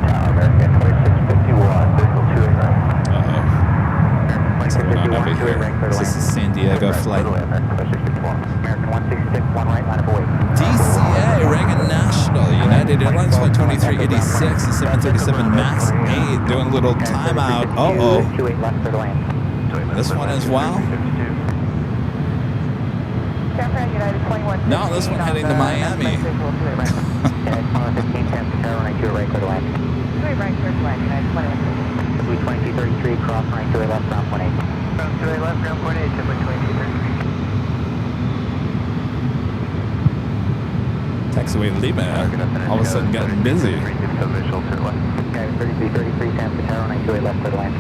S1: Tower, American 2651, visual 2 at right.
S3: What's going on over here? This is a San Diego flight.
S7: American 166, 1 right, line up await.
S3: DCA, Reagan National, United Airlines Flight 2386, the 737 MAX 8, doing a little timeout. Uh-oh.
S7: 28 left, clear to land.
S3: This one as well? No, this one heading to Miami.
S7: 15, San Francisco, runway 2 at right, clear to land. 2233, cross runway 2 at left, ground 18.
S5: Ground 2 left, ground 18, Jetblue 2233.
S3: Taxiway Lima, all of a sudden getting busy.
S7: Okay, 3333, San Francisco, runway 2 at left, clear to land.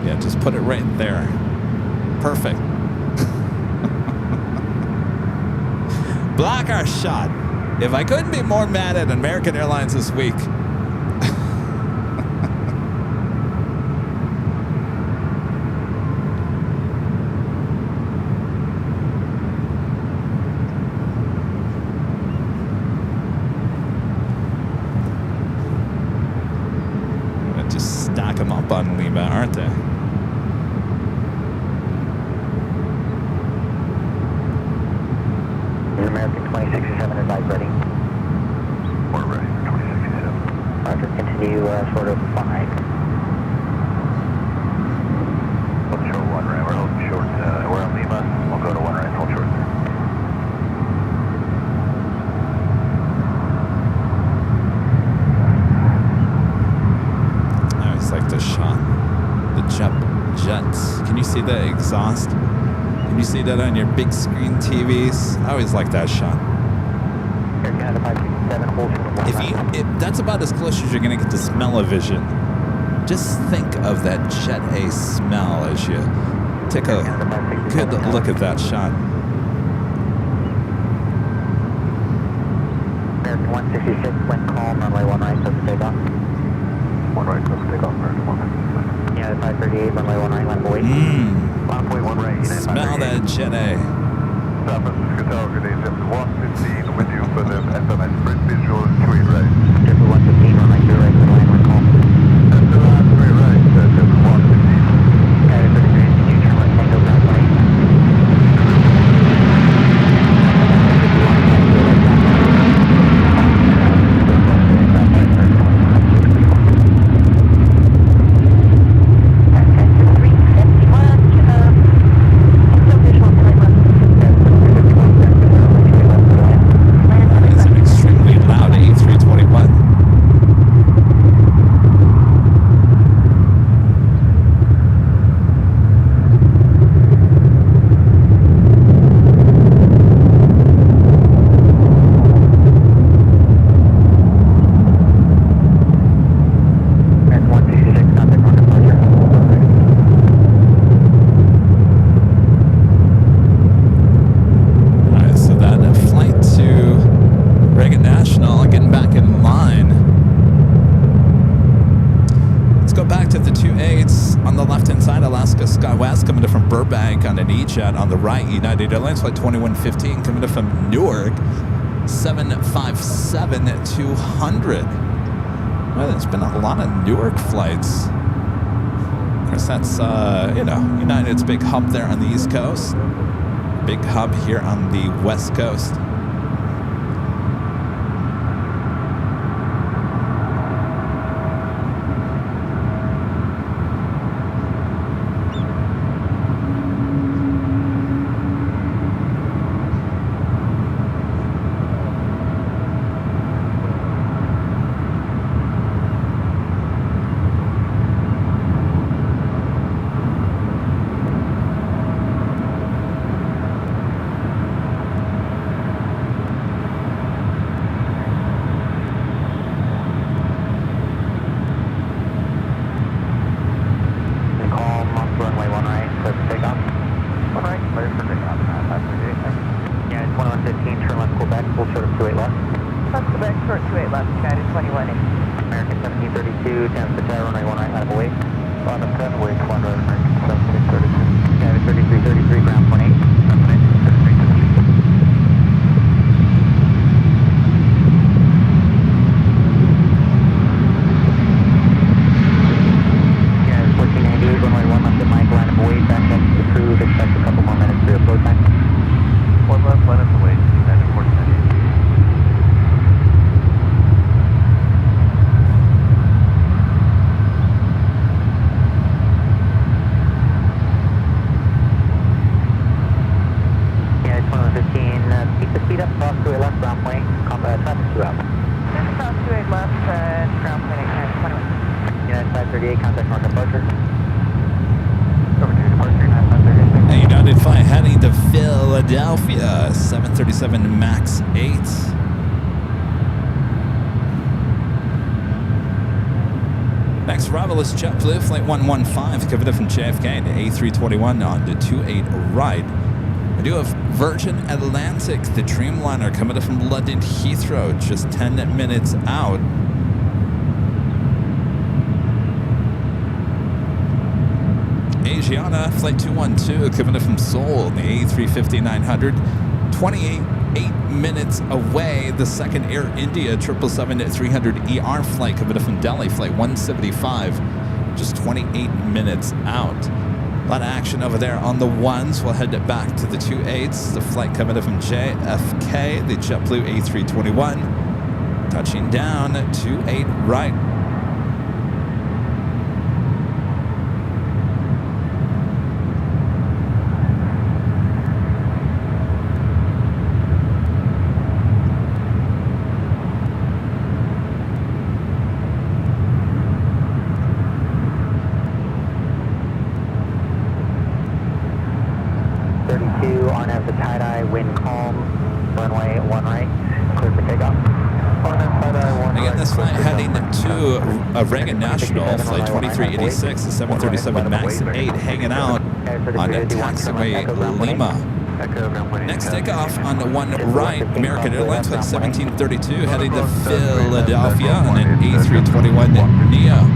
S3: Yeah, just put it right there. Perfect. Block our shot. If I couldn't be more mad at American Airlines this week. Just stack them up on Lima, aren't they?
S7: American 2067 advise ready.
S1: We're ready for 2067.
S7: Roger, continue sort of behind.
S1: Hold short 1 right, we're holding short, we're on Lima, we'll go to 1 right, hold short.
S3: I always like this shot. The jets. Can you see the exhaust? Can you see that on your big screen TVs? I always like that shot. If that's about as close as you're gonna get to smell-o-vision. Just think of that Jet A smell as you take a good look at that shot.
S7: American 166, wind calm, runway 1 right, close to takeoff.
S1: 1 right, close to takeoff, American 166.
S7: Yeah, 538, runway 1 right, line up await.
S1: Line up await 1 right, United
S3: Smell that Jet A.
S1: San Francisco Tower, good day, JetBlue 115, with you for the FMS Sprint visual 3 right.
S7: JetBlue 115, runway 2 right, clear to land, wind calm.
S1: FMS 3 right, JetBlue 115.
S7: Guided 33, continue, turn right, Tango, ground 18.
S3: coming in from Burbank on an E-Jet. On the right, United Airlines Flight 2115 coming in from Newark, 757-200. Well, there's been a lot of Newark flights. Of course, that's, United's big hub there on the East Coast. Big hub here on the West Coast. United flight heading to Philadelphia, 737 MAX 8. Next arrival is JetBlue Flight 115 coming in from JFK and A321 on the 28 right. We do have Virgin Atlantic, the Dreamliner coming in from London Heathrow, just 10 minutes out. Asiana Flight 212 coming in from Seoul, the A350-900, 8 minutes away. The second Air India 777-300ER flight coming in from Delhi, Flight 175, just 28 minutes out. A lot of action over there on the ones. We'll head back to the 28s. The flight coming in from JFK, the JetBlue A321, touching down 28 right. Reagan National, Flight 2386, the 737 MAX 8, hanging out on taxiway Lima. Next takeoff on the one right, American Airlines Flight 1732, heading to Philadelphia on an A321 Neo.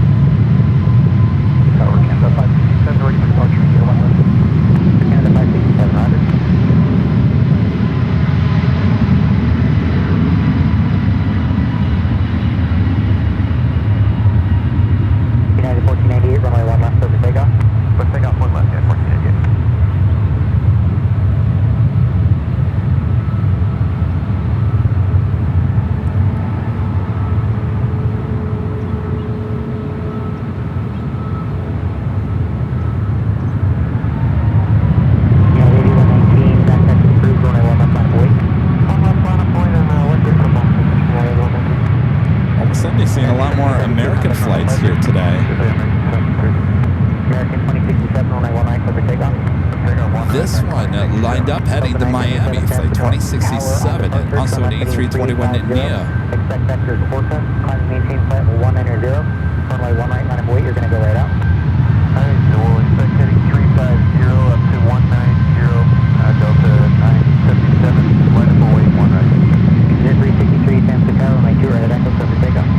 S3: This one lined up heading to Miami, Flight 2067, and also an A321 Neo.
S7: Expect vectors Orca, climb maintain flight 190, runway 19 line of weight, you're going to go right out.
S5: Alright, so we'll expect heading 350 up to 190, Delta 977, line up weight 190.
S7: Exit 363, San Francisco, runway 2 right at Echo, so for takeoff.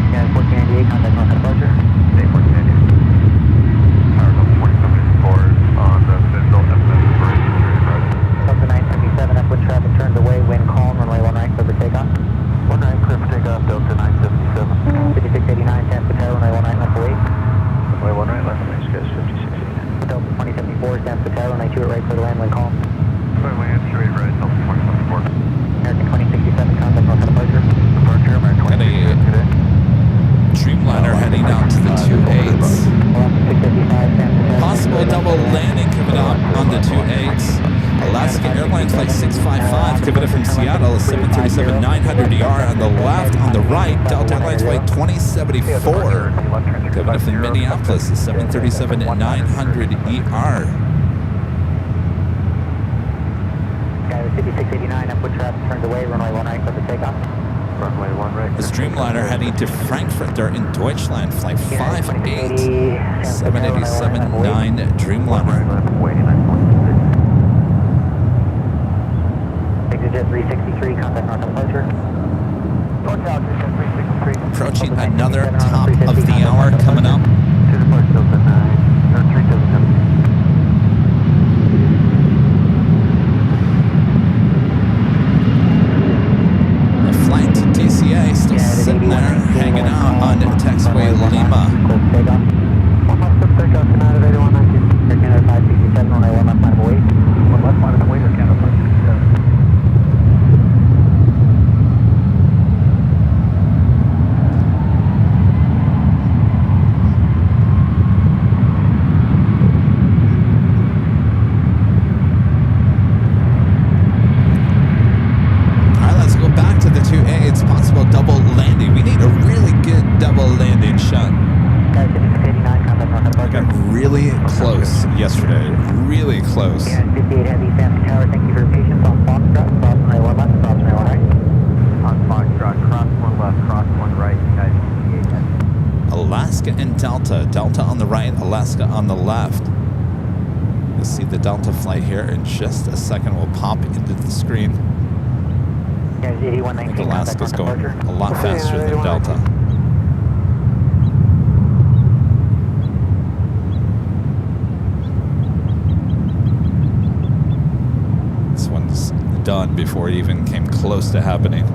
S7: Yeah, 1498, contact north departure.
S5: Stay 1498.
S7: wind calm, runway 1 right, clear for takeoff.
S5: 1 right, clear for takeoff, Delta 977.
S7: 5689, San Francisco, runway 1 right, left away.
S5: Runway 1 right, left away, SKS 5689.
S7: Delta 2074, San Francisco, runway 2 right, clear to land, wind calm.
S5: Runway 2 right, Delta 2074.
S7: American 2067, contact north departure.
S5: Departure, American 2067 today.
S3: Dreamliner heading out to the 28s.
S7: 655, San Francisco.
S3: Possible double landing coming up on the 28s. Alaska Airlines Flight 655 coming in from Seattle, 737-900ER on the left. On the right, Delta Airlines Flight 2074 coming in from Minneapolis, 737-900ER.
S7: Guy with 5689, upwind traffic turns away, runway 1 right, clear for takeoff.
S5: Runway 1 right.
S3: The Dreamliner heading to Frankfurt. They're in Deutschland. Flight 58, 787-9 Dreamliner.
S7: Exit 363, contact north departure.
S3: Approaching another top of the hour coming up.
S5: To departure Delta 9, or 377.
S3: The flight to DCA still sitting there, hanging out on taxiway Lima.
S7: Close takeoff.
S5: 1 left, clear for takeoff, United 8119.
S7: Air Canada 567, runway 1 left, line of await.
S5: 1 left, line of await, Air Canada 567.
S3: Yesterday, really close.
S7: Yeah, 58 Heavy, San Tower, thank you for your patience on Foxtrot, cross runway 1 left, cross runway 1 right.
S5: On Foxtrot, cross 1 left, cross 1 right, United 58 Heavy.
S3: Alaska and Delta. Delta on the right, Alaska on the left. You'll see the Delta flight here in just a second. We'll pop into the screen.
S7: Yeah,
S3: I think
S7: 8119,
S3: Alaska's going a lot faster than Delta. Done before it even came close to happening.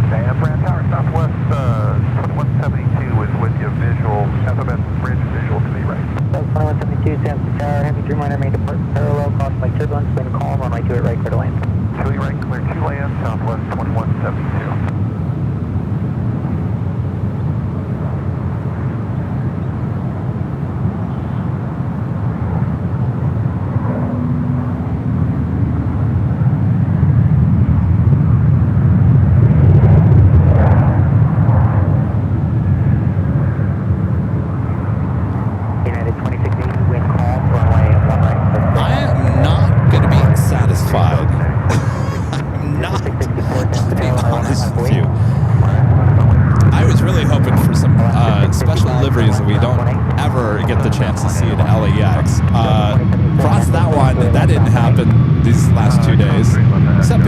S5: Cathay and France Tower, Southwest 2172 is with you, visual, Southwest Bridge visual to the right.
S7: 2172, San Tower, Heavy Dreamliner may depart parallel, cross by turbulence, wind calm, runway 2 right, clear to land.
S5: 2 right, clear to land, Southwest 2172.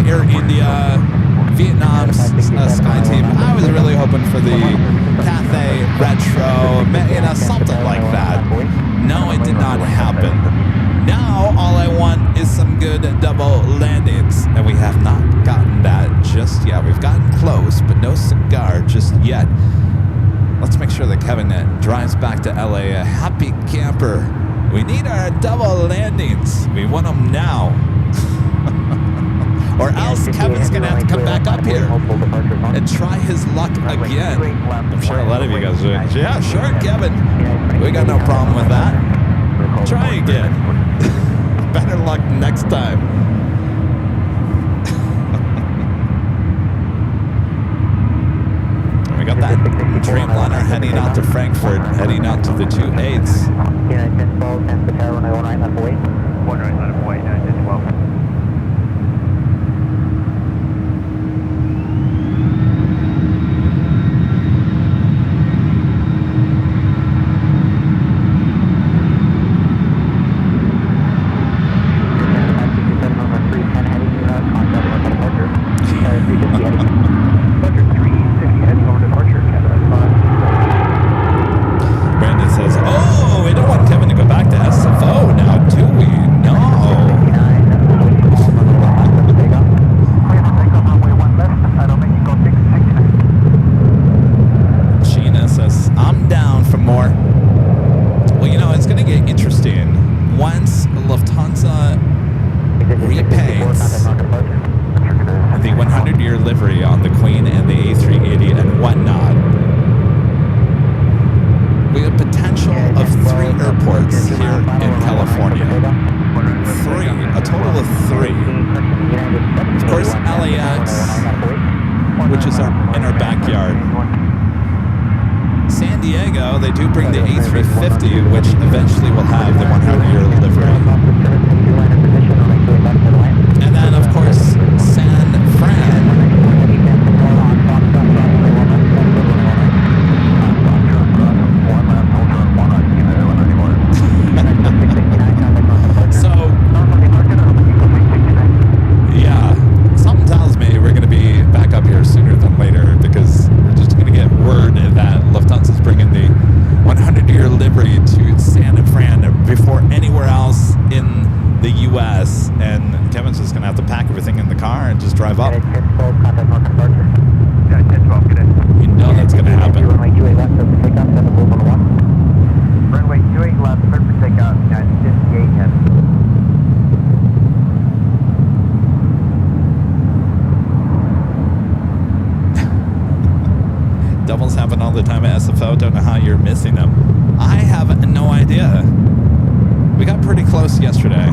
S5: Air India, Vietnam Sky Team. I was really hoping for the Cathay Retro, something like that. No, it did not happen. Now, all I want is some good double landings, and we have not gotten that just yet. We've gotten close, but no cigar just yet. Let's make sure that Kevin drives back to LA a happy camper. We need our double landings. We want them now. Or else Kevin's going to have to come back up here and try his luck again. I'm sure a lot of you guys are like, yeah, sure, Kevin. We got no problem with that. Try again. Better luck next time. We got that Dreamliner heading out to Frankfurt, heading out to the 28s.
S7: Yeah, 10 12, 10 for tower, 1 right, left away.
S5: 1 right, left away, 10 12.
S3: once Lufthansa repaints the 100-year livery on the Queen and the A380 and whatnot, we have potential of 3 airports here in California. 3, a total of 3. Of course, LAX, which is in our backyard. San Diego, they do bring the A350, which eventually will have the 100-year livery. And then, of course, San Fran. So, yeah, something tells me we're going to be back up here sooner than later, because we're just going to get word that Lufthansa's bringing the 100-year livery to San Fran before anywhere else in the U.S. And Kevin's just going to have to pack everything in the car and just drive up. You know that's going to happen.
S1: Runway 28 left, clear for takeoff, United 58 heavy.
S3: Doubles happen all the time at SFO. Don't know how you're missing them. I have no idea. We got pretty close yesterday.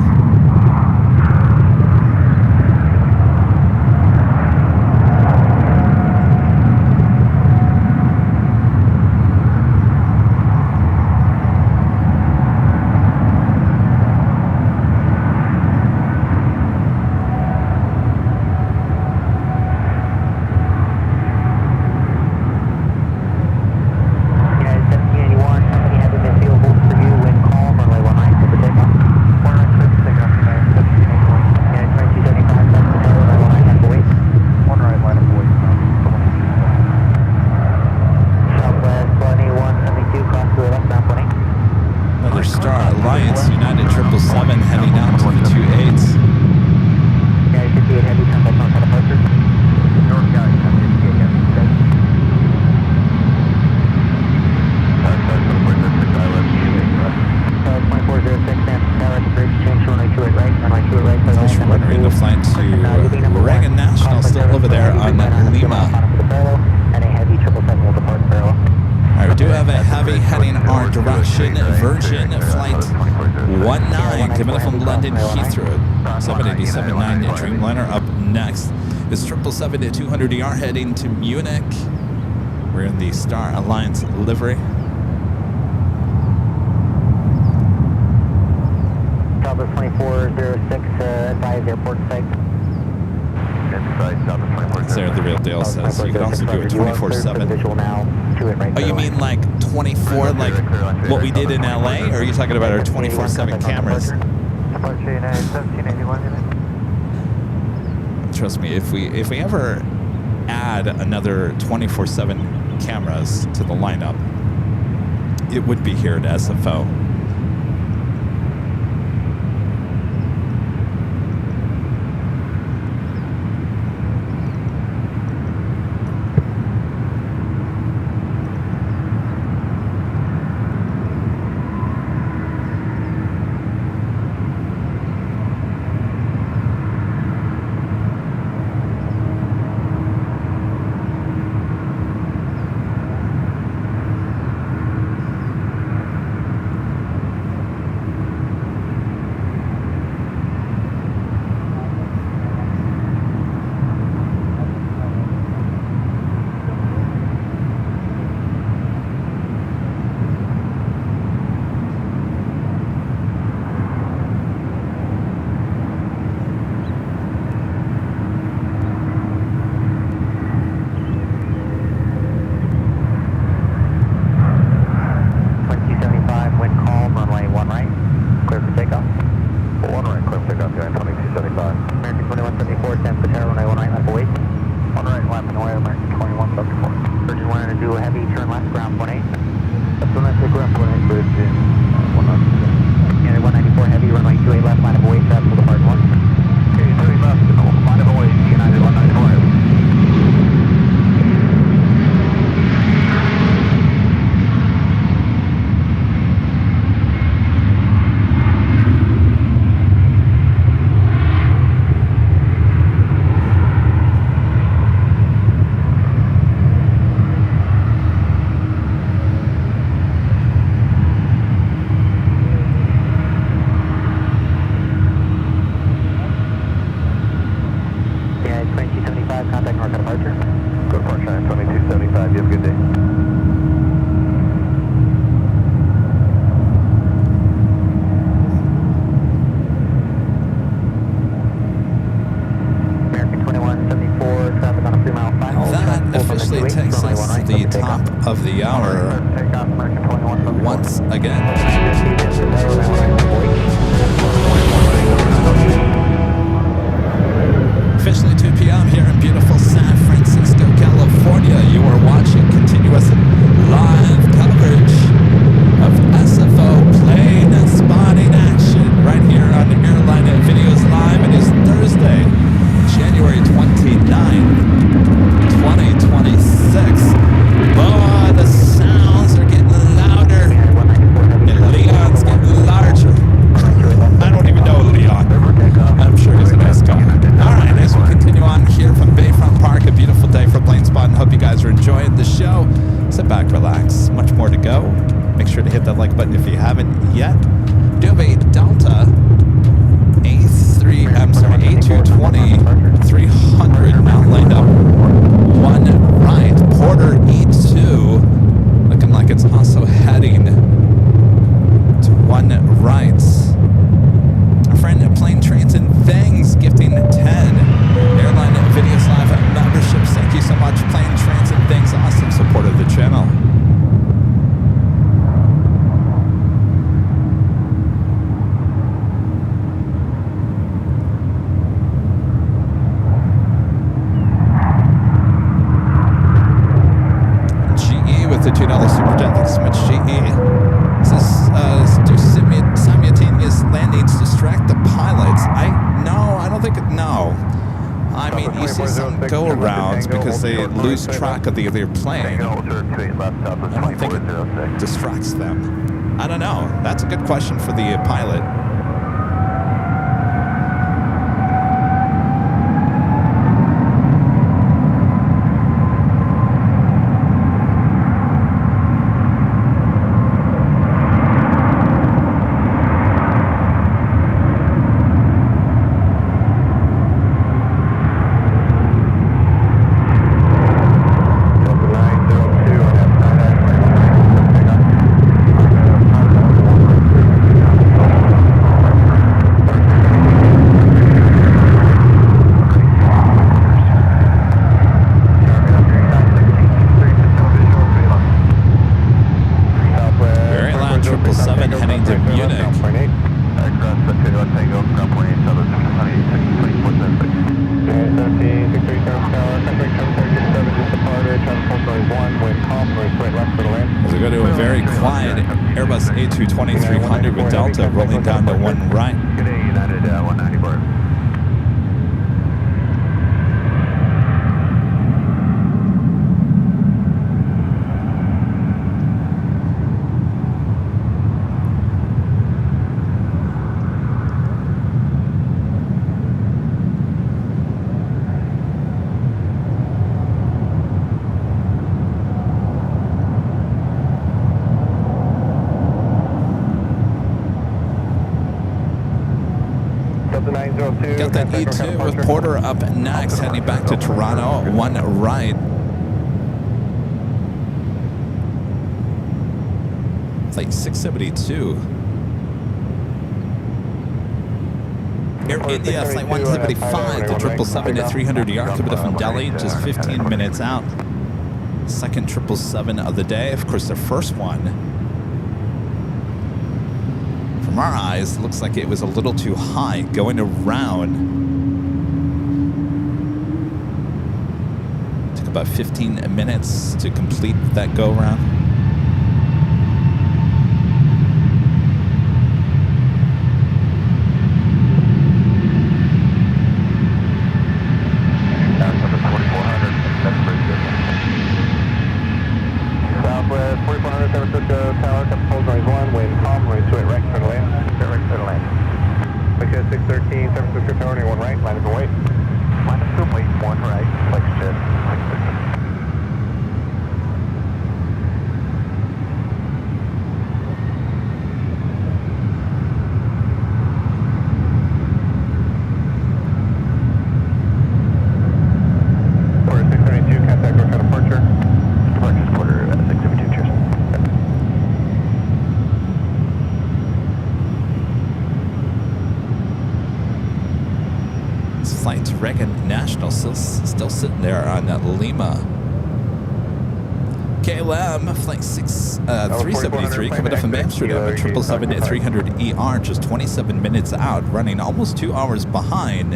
S3: Dreamliner up next. It's 777-200ER heading to Munich. We're in the Star Alliance livery.
S7: Delta 2406, advise airport site.
S3: There, the real deal says. You can also do it 24/7. Oh, you mean like 24, like what we did in LA? Or are you talking about our 24/7 cameras? Trust me, if we ever add another 24/7 cameras to the lineup, it would be here at SFO.
S5: the hour once again. Officially 2 p.m. here in beautiful San Francisco, California. You are watching continuous live coverage of SFO plane spotting action right here on Airline Videos Live. It is Thursday, January 29th, 2026. Oh, the sounds are getting louder, and Leon's getting larger. I don't even know Leon. I'm sure he's a nice guy. All right, as we continue on here from Bayfront Park, a beautiful day for plane spotting. Hope you guys are enjoying the show. Sit back, relax. Much more to go. Make sure to hit that like button if you haven't yet. Do have a Delta A220 300 now lined up. One right, Porter E2, looking like it's also heading to one right. Our friend at Plane Trains and Things gifting 10 Airline Videos Live memberships. Thank you so much, Plane Trains and Things. Awesome support of the channel. The $2 super jet. Thanks so much, GE. Says do simultaneous landings distract the pilots. I don't think no. I mean, you see some go arounds because they lose track of the other plane. I don't think it distracts them. I don't know. That's a good question for the pilot. Airbus A320 300 with Delta rolling down to one right.
S1: Good day, United 190 board.
S5: Got that E2 with Porter up next, heading back to Toronto, one right. Flight 672. Air India, Flight 175, the 777 to 300 Yarkabita from Delhi, just 15 minutes out. Second 777 of the day, of course the first one. From our eyes, looks like it was a little too high going around. Took about 15 minutes to complete that go around.
S2: Southwest 4400 San Francisco Tower, Capitol Noise 1, wind calm, runway 28 right, turn to land. Right, turn to land. Because 613 San Francisco Tower, runway 1 right, line up and wait.
S1: Line up and wait, 1 right, flex jet, 613.
S2: Quarter 632, contact North departure.
S1: Departure's quarter 672, cheers.
S5: This flight to Reagan National still sitting there on Lima.
S3: KLM, flight 373, coming up from Amsterdam at 777-300ER, just 27 minutes out, running almost 2 hours behind.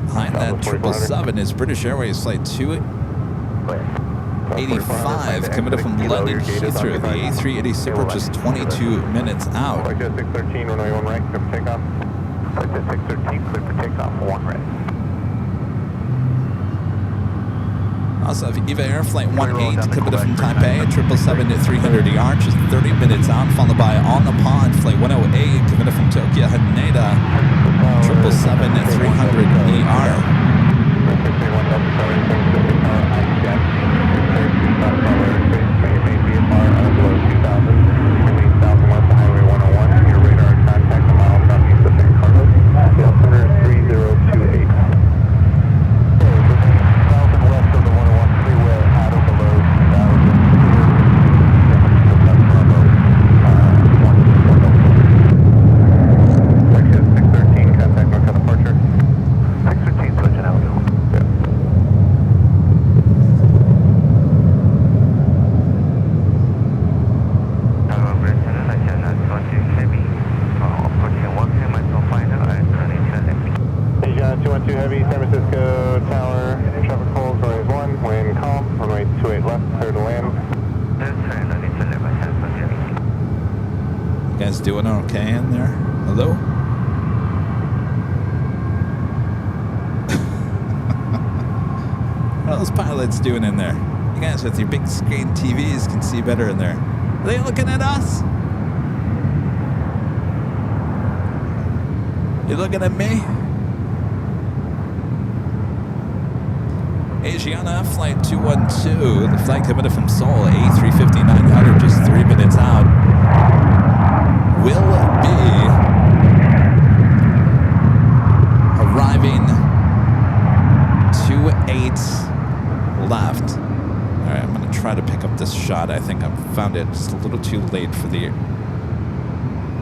S3: Behind that 777 is British Airways flight 285, coming up from London Heathrow, the A380 Super, just 22 minutes out.
S2: Flight 613, runway 1 right, clear for takeoff.
S1: Flight 613, clear for takeoff, 1 right.
S3: Also have EVA Air Flight 18, coming up from Taipei at 777-300ER, just 30 minutes out, followed by On the Pond Flight 108, coming up from Tokyo Haneda, 777-300ER. Doing okay in there? Hello? What are those pilots doing in there? You guys with your big screen TVs can see better in there. Are they looking at us? You looking at me? Asiana Flight 212, the flight coming in from Seoul, A350-900, just 3 minutes out. Will be arriving 28 left. All right, I'm going to try to pick up this shot. I think I've found it just a little too late for the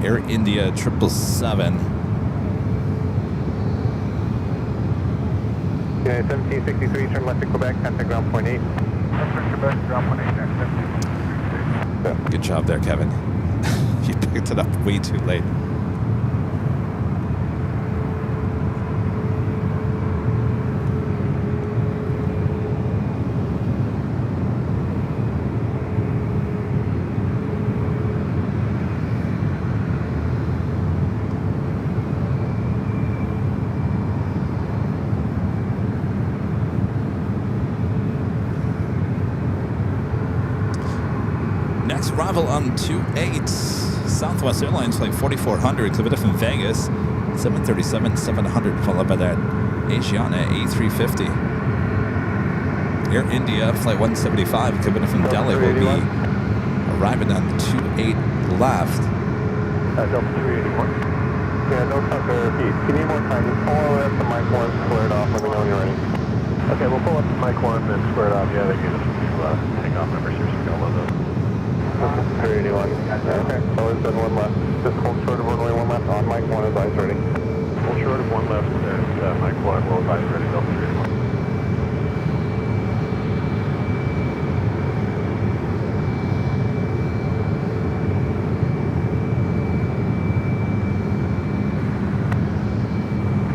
S3: Air India 777.
S2: Yeah, 1763, turn left to Quebec, contact ground point 8.
S1: Quebec, ground point 8, next 1763.
S3: Good job there, Kevin. You picked it up way too late. Next arrival on 28. Southwest Airlines flight 4400, coming in from Vegas, 737-700, followed by that Asiana A350. Air India flight 175, coming in from Delhi, will be arriving on 28 left.
S2: Delta 381. Yeah, don't talk to repeat. If you need more time, just pull all the way up to Mike 1, square it off, let me know when you're ready. Okay, we'll pull up to Mike 1 and square it off. Yeah, they gave us a few takeoff numbers here, so we got one of those. 381. Okay, so there's been 1 left. Just hold short of runway 1 left on Mike 1, advise ready. Hold short of 1 left and Mike 1 will advise ready, Delta 381.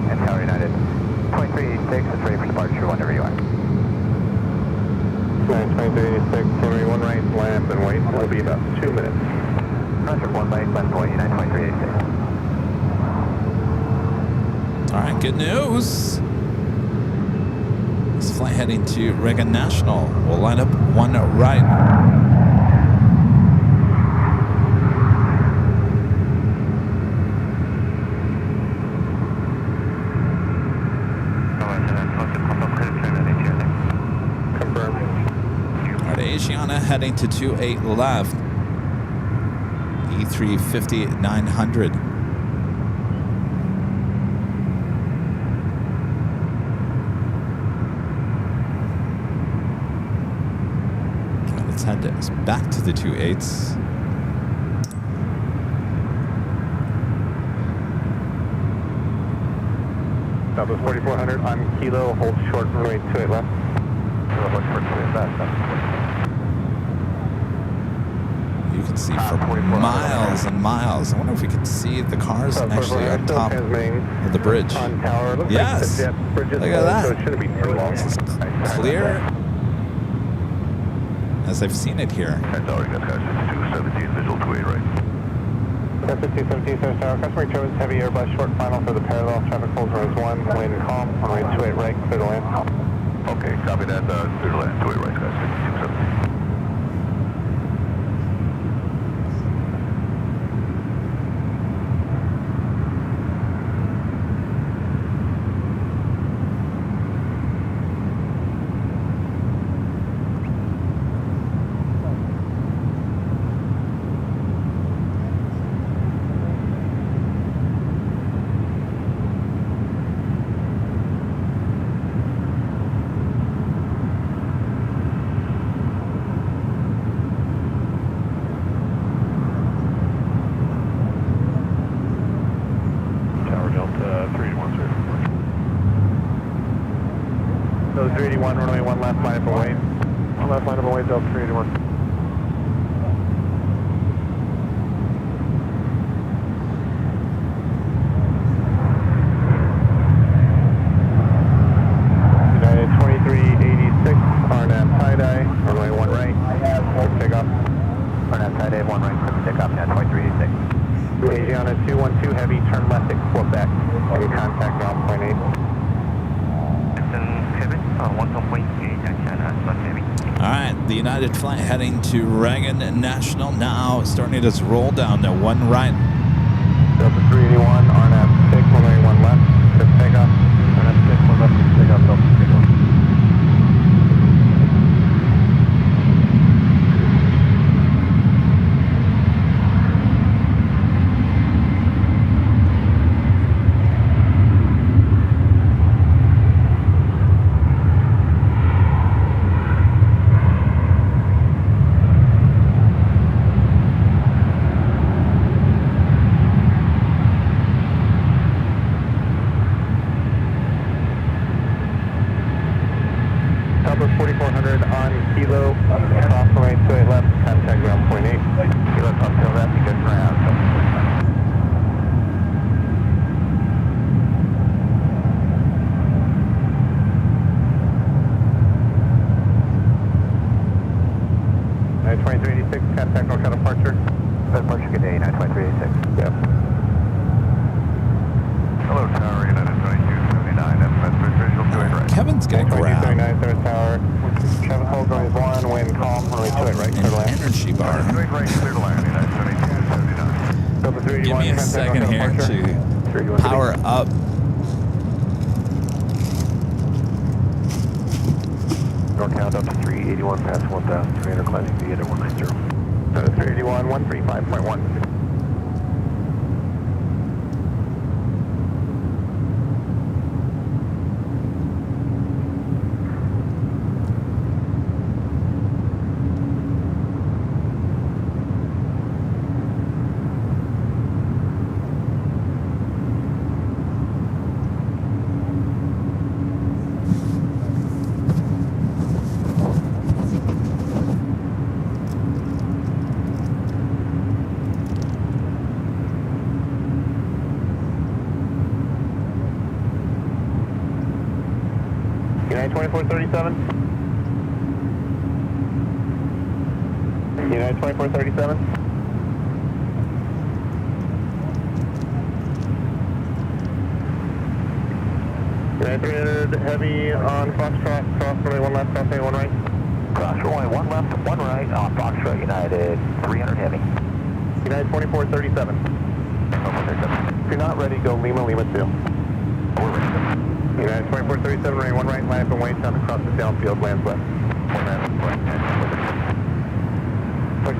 S1: And Tower United, 2386, it's ready for departure whenever you are.
S2: 2386, runway 1 right, land and wait. It'll be about 2 minutes.
S1: Roger, 1 right, land point, United 2386.
S3: All right, good news. This flight heading to Reagan National. We'll line up 1 right. Asiana heading to 28 left. E350-900. Let's head back to the 28s.
S2: Southwest 4400 on Kilo, hold short runway 28 left.
S1: Hold short 28 left.
S3: could see for miles and miles. I wonder if we could see the cars actually on top of the bridge.
S2: On tower. Looks
S3: Yes.
S2: like the jet bridge is
S3: Look at that.
S2: So it shouldn't be too long.
S3: This is clear as I've seen it here.
S1: That's already got guys. 217, visual 28 right.
S2: That's a 217 Service Tower. Customer chose heavy Airbus short final for the parallel. Traffic holds runways 1, wind calm, runway 28 right, clear to land.
S1: Okay, copy that. Clear to land. 28 right, guys. 217.
S2: So 381, runway 1 left, line up and wait. 1 left, line up and wait, Delta 381. United 2386, RNAV tie-dye, runway 1 right, take off.
S1: RNAV tie-dye 1 right, clear to take off now, 2386.
S2: Asiana 212 heavy, turn left at Quebec. Any contact ground point 8.
S1: Kevin, 1.8 junction, heavy.
S3: All right, the United flight heading to Reagan National now, starting its roll down to 1 right.
S2: Delta 381, RNAV 6, runway 1 left, good takeoff. RNAV 6, 1 left, takeoff, Delta 381. Southwest 4400 on Kilo, cross runway 28 left, contact ground point 8.
S1: Kilo, top tail left, you good ground.
S2: United 2386, contact north departure.
S1: Departure, good day, United 2386.
S2: Yep.
S1: Hello, Tower, United 2279, that's visual 28 right.
S3: Kevin's going to grab
S2: 2239, Service Tower. Traffic hold runway 1, wind calm, runway 28 right, clear to
S3: an
S2: land.
S3: energy bar.
S1: 28 right, clear to land, United 2279.
S2: Delta 381,
S3: Give me a
S2: contact
S3: second
S2: north
S3: here
S2: departure.
S3: to
S2: 381.
S3: power up.
S1: NorCal up to 381, past 1,300, climbing via to 190.
S2: Delta 381, 135.1. United 2437. United 2437. United 300 heavy on Foxtrot, cross runway 1 left, cross runway 1 right.
S1: Cross runway 1 left, 1 right, on Foxtrot, United 300 heavy.
S2: United 2437. If you're not ready, go Lima, Lima 2.
S1: We're ready.
S2: United 2437, runway 1 right, line up and wait, down across the downfield, lands left.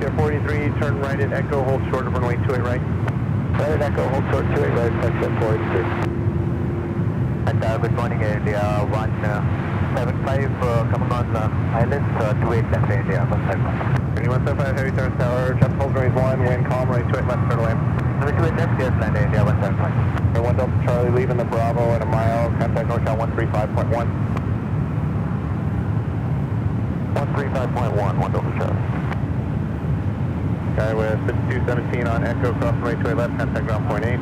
S2: Air 43, turn right at Echo, hold short of runway 28 right.
S1: Right at Echo, hold short 28 right, Air 43. And good morning, India 175, coming on islands, 28 left India,
S2: 3175, heavy turn tower, traffic hold runway 1, wind calm, runway 28 left, clear to land.
S1: 28 left, yes, land India, 175.
S2: 1 Delta Charlie, leaving the Bravo at a mile, contact NorCal 135.1.
S1: 135.1, 1 Delta Charlie.
S2: Skywest 5217 on Echo, cross runway 28 left, contact ground point 8.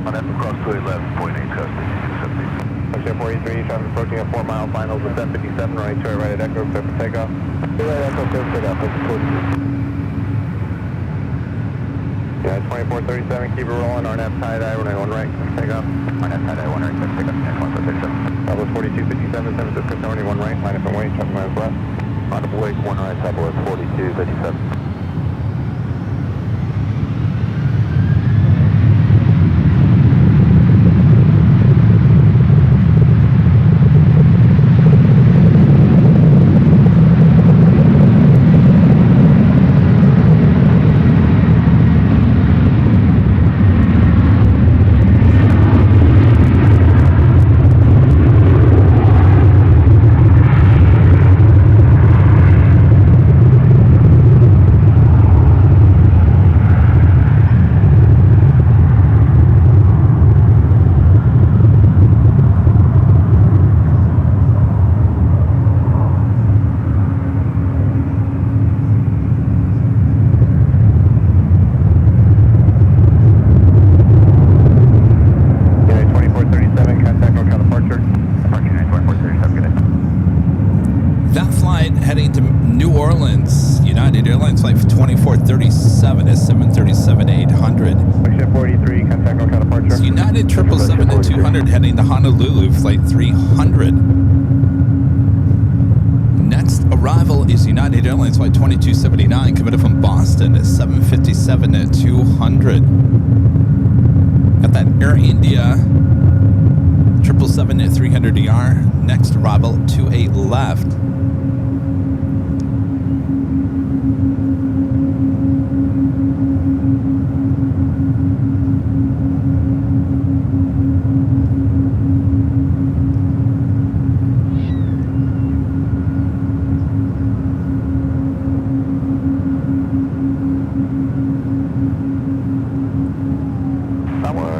S1: On Echo, cross 28 left, point 8, custom 270.
S2: Ship 43, traffic approaching at 4 mile finals with 757, runway 28 right at Echo, clear for takeoff. Clear at Echo, clear for takeoff, yeah, 2437, keep it rolling, RNF tie-dye, runway 1 right, clear for takeoff.
S1: RNF tie-dye, 1 right, clear for takeoff, 2437.
S2: Southwest 4257, San Francisco, runway 1 right, line up and wait, traffic minus left.
S1: On the wake, 1 right, Southwest 4257.
S3: Airlines flight 2437 is 737-800.
S2: Ship 43, contact NorCal departure.
S3: It's United 777-200 heading to Honolulu, flight 300. Next arrival is United Airlines flight 2279, committed from Boston at 757-200. Got that Air India 777-300ER. Next arrival, 28 left.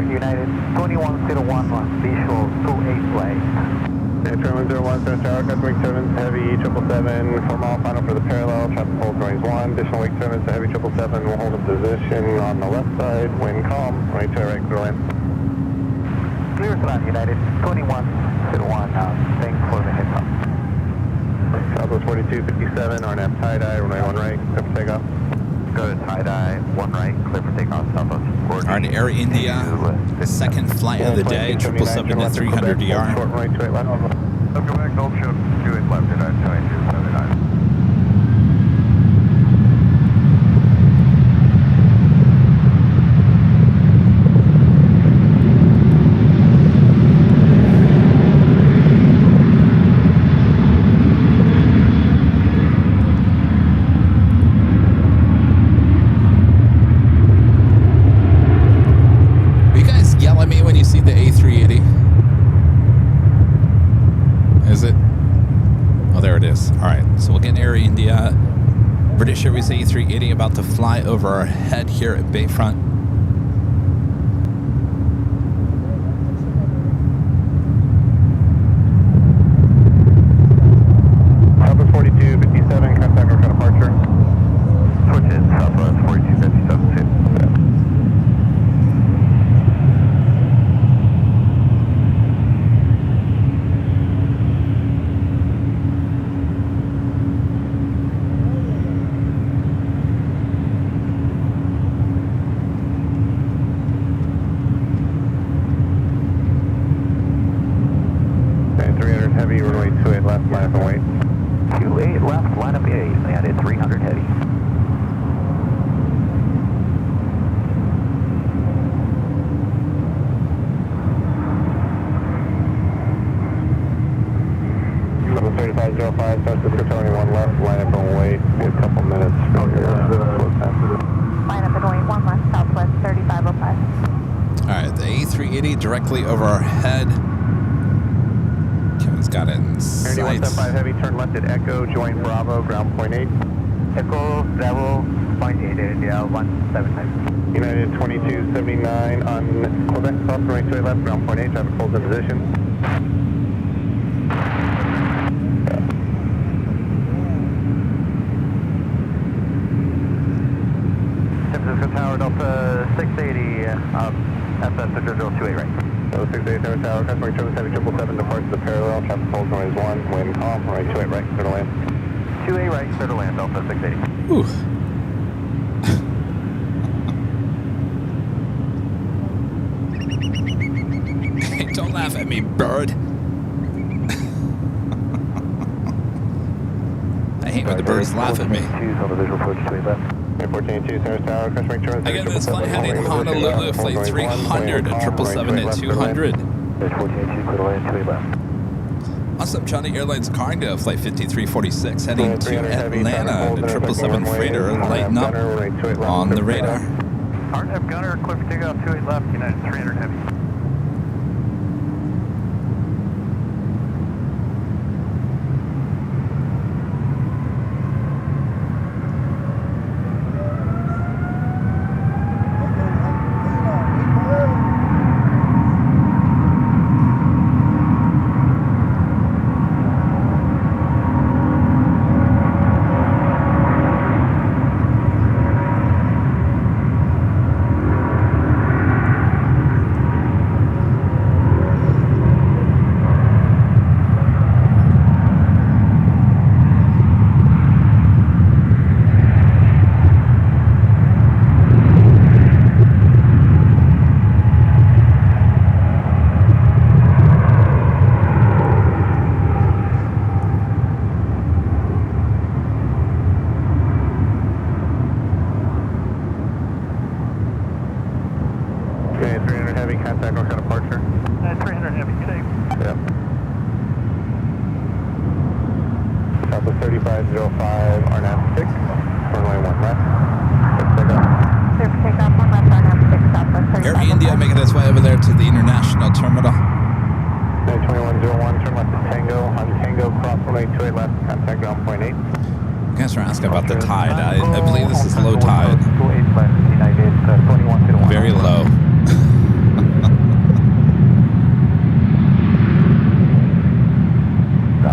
S7: United 2101, visual 28 flight.
S2: Airline 01, Center Tower, customer wing 7, heavy 777, 4 mile final for the parallel, traffic hold runways 1, additional wing 7 to heavy 777, we'll hold a position on the left side, wind calm, runway 2 right, clear land.
S7: Clear to land, United 2101, thanks for the heads up.
S2: Southwest 4257, RNF tie-dye, runway 1 right, clear for takeoff.
S1: Go to tie-dye, 1 right, clear for takeoff, Southwest.
S3: Alright, Air India, second flight of the day, 777-300ER.
S2: Short runway 28 left.
S1: Go back, Gold Ship, 28 left, United 2279.
S3: See the A380? Is it? Oh, there it is. All right, so we'll get Air India. British Airways A380 about to fly over our head here at Bayfront.
S2: Southwest 4257, contact NorCal departure.
S1: Switch in, Southwest 4257.
S2: Heavy, runway 28 left, line up and wait.
S1: 28 left, line up 8, landed 300 heavy.
S2: Level 3505, San Francisco 21 left, line up and wait. Be a couple minutes.
S4: Line up and wait, 1 left, Southwest 3505.
S3: All right, the A380 directly over our head. Kevin's got it in sight.
S2: 175 heavy, turn left at Echo, join Bravo, ground point 8.
S7: Echo, Bravo, point 8, India 179.
S2: United 2279 on Quebec, south runway 28 left, ground point 8, traffic holds in position.
S1: Francisco Tower, Delta 680, SS 028 right.
S2: Delta 680 Tower Tower, customer service heavy 777 departs the parallel, traffic holds noise 1, wind calm, runway 28 right, clear to land.
S1: 28 right, clear to land, Delta 680.
S3: Ooh. Hey, don't laugh at me, bird. I hate when the birds laugh at me.
S1: On the visual approach 28 left.
S2: 1482 Sarah Tower, customer service
S3: Again, this flight heading Honolulu, flight 300 at 777 at 200.
S1: 1482, clear to land, 28 left.
S3: What's up, Johnny Airlines Cargo, flight 5346, heading to Atlanta, the 777 freighter, lighten up on the radar.
S1: RNF Gunner, clear for takeoff, 28 left, United 300 heavy.
S3: Air India making its way over there to the international terminal.
S2: 2101, turn left to Tango, on Tango, cross runway 28 left, contact ground point 8.
S3: You guys are asking about the tide. I believe this is low tide. Very low.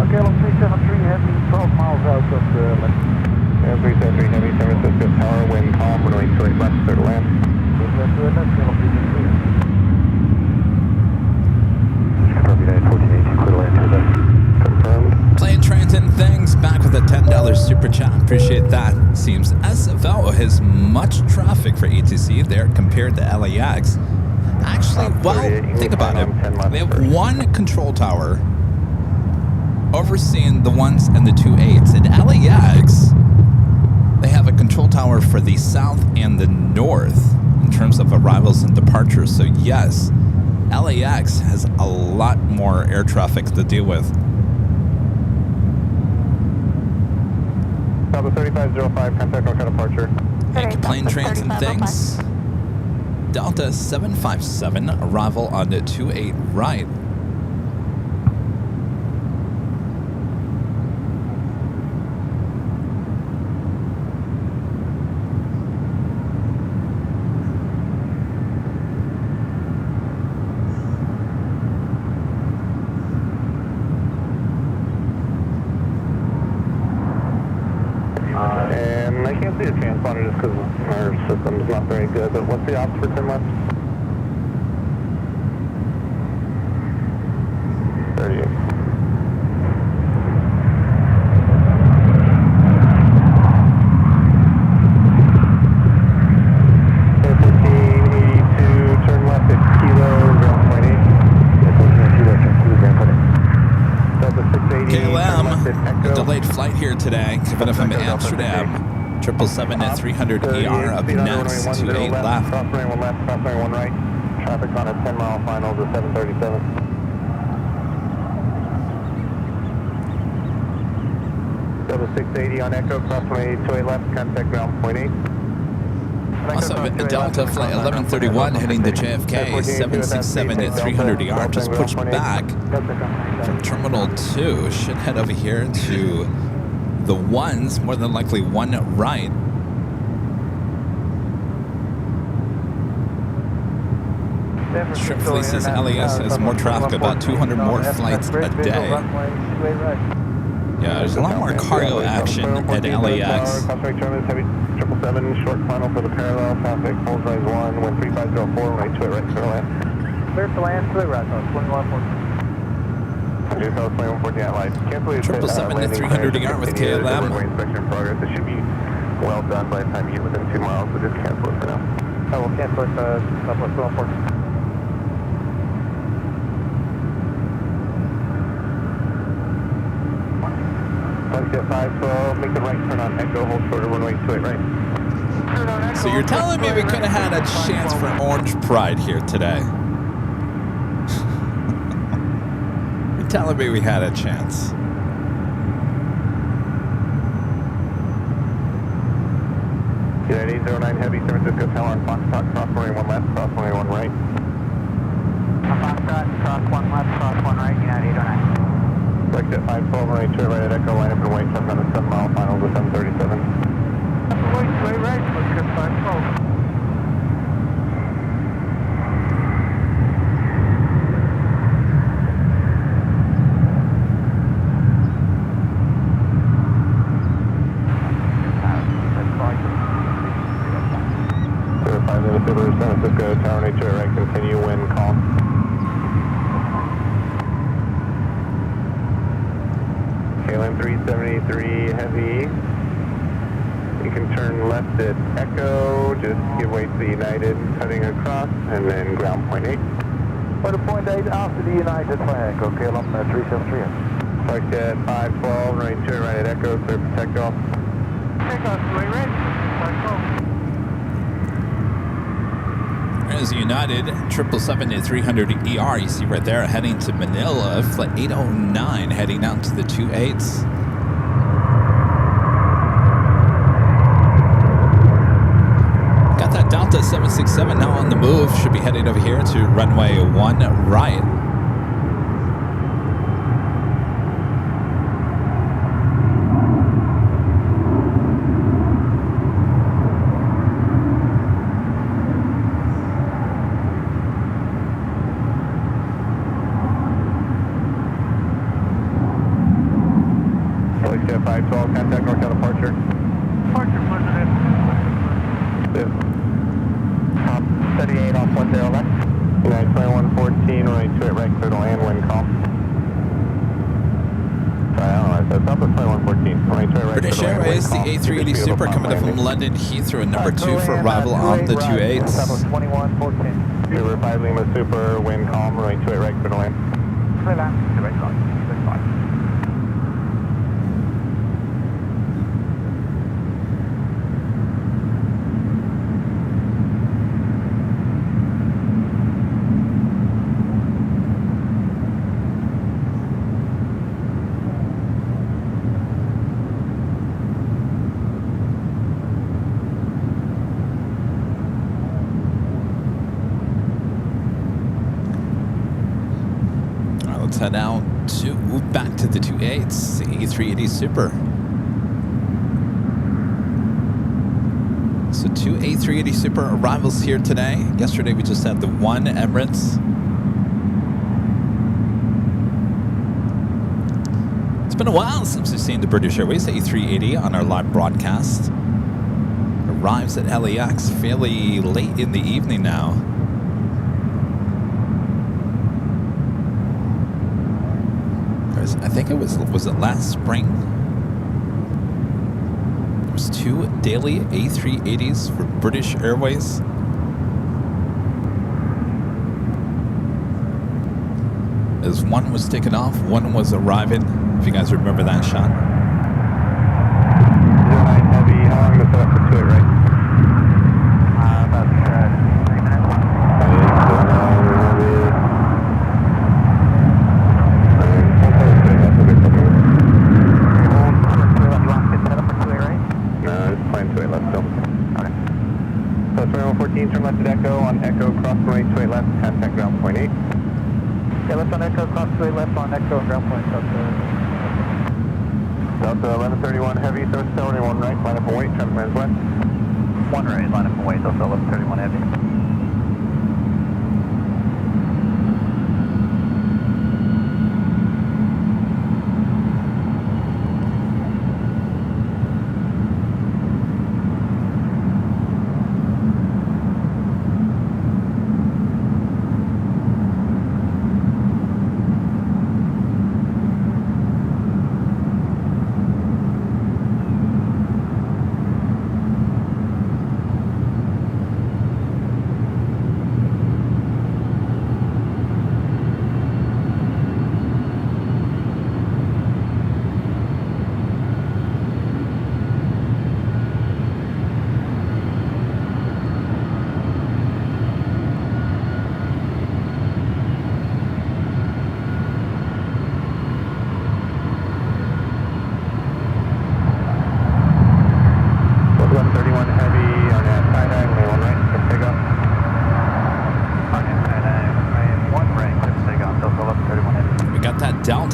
S1: Gallon 373 heavy, 12 miles out of the left.
S2: 373 heavy, San Francisco Tower, wind calm, runway 28 left, clear to land.
S3: Plane Transit and Things back with a $10 super chat. Appreciate that. Seems SFO has much traffic for ATC there compared to LAX. Actually, well, think about it. They have one control tower overseeing the 1s and the 2.8s. In LAX, they have a control tower for the south and the north in terms of arrivals and departures. So yes, LAX has a lot more air traffic to deal with.
S2: Delta 3505, contact North departure.
S3: Thank you, Plane Trains and Things. Delta 757, arrival on the 28 right.
S2: And I can't see the transponder just because our system's not very good, but what's the ops for 10 left? 38. Turn left at Kilo, ground point 8.
S3: KLM, a delayed flight here today, coming up from Amsterdam. 777 at 300 ER up next, 28 left.
S2: Cross runway 1 left, cross runway 1 right. Traffic on a 10-mile final to 737. Delta 680 on Echo, cross runway 28 left, contact ground point 8.
S3: Also, Delta flight 1131 heading to JFK, 767 at 300 ER, just pushed back from Terminal 2. Should head over here to the 1s, more than likely 1 right. Strip Fleet says LAS has more traffic, about 200 more flights a day. Yeah, there's a lot more cargo action at LAX.
S2: Cosmic German Heavy 777, short final for the parallel, traffic, hold rise 1, wind 3504, right to it, right to land.
S7: Clear to land, clear right, 2114.
S2: Just South 2114 at light. Cancel your
S3: 777 to 300 ER with KLM.
S2: Inspection progress. It should be well done by the time you get within 2 miles, so just cancel it for now.
S7: I will cancel it Southwest 2114.
S2: At 512, make the right turn on Echo, hold shorter runway 28 right.
S3: So you're telling me we could have had a chance for Orange Pride here today? You're telling me we had a chance.
S2: United 809 Heavy, San Francisco Tower on Foxtrot, cross runway 1 left, cross runway 1 right.
S7: Foxtrot, cross 1 left, cross 1 right, United 809.
S2: Select at 512, runway 2 right at Echo, line up and wait, 7 on the 7 mile final to 737.
S7: Wait, right, let's get 512.
S2: San Francisco Tower, right to it right, continue, wind calm. KLM 373 Heavy. You can turn left at Echo, just give way to the United, cutting across, and then ground point 8.
S1: For the point 8 after the United flag, Echo, KLM 373.
S2: Select at 512, right to it right at Echo, clear for takeoff.
S7: Takeoff, way right, 512.
S3: There's United 777 to 300 ER. You see right there, heading to Manila, flight 809, heading out to the 28s. Got that Delta 767 now on the move. Should be heading over here to runway 1 right.
S2: Select at 512, contact northbound departure.
S7: Departure, President.
S2: 38 off 10 left. United 2114, right to it, right clear to land, wind calm. Sorry, I don't know, that's up at 2114. Right to it, right
S3: British
S2: clear to land,
S3: Airways,
S2: wind
S3: the
S2: calm.
S3: A380 Super coming up from London Heathrow, number 2 for arrival on the 28s.
S7: 2114.
S2: Uber 5 Lima Super, wind calm, right to it, right clear to land.
S7: Clear land, right side, right side.
S3: Let's head out to back to the 28s, the A380 Super. So 2 A380 Super arrivals here today. Yesterday we just had the 1 Emirates. It's been a while since we've seen the British Airways A380 on our live broadcast. Arrives at LAX fairly late in the evening now. I think it was it last spring? There was 2 daily A380s for British Airways. As one was taken off, one was arriving. If you guys remember that shot.
S2: 09 Heavy, how long is that for 2 right?
S7: About 3 minutes. So 2114, turn left at Echo, on Echo, cross runway 28 left, contact ground point 8. Yeah, left on Echo, cross 28 left on Echo, ground point,
S2: Delta 1131 Heavy, so it's 71 right, line up and wait, traffic man's west.
S7: 1 right, line up and wait, Delta 1131 Heavy.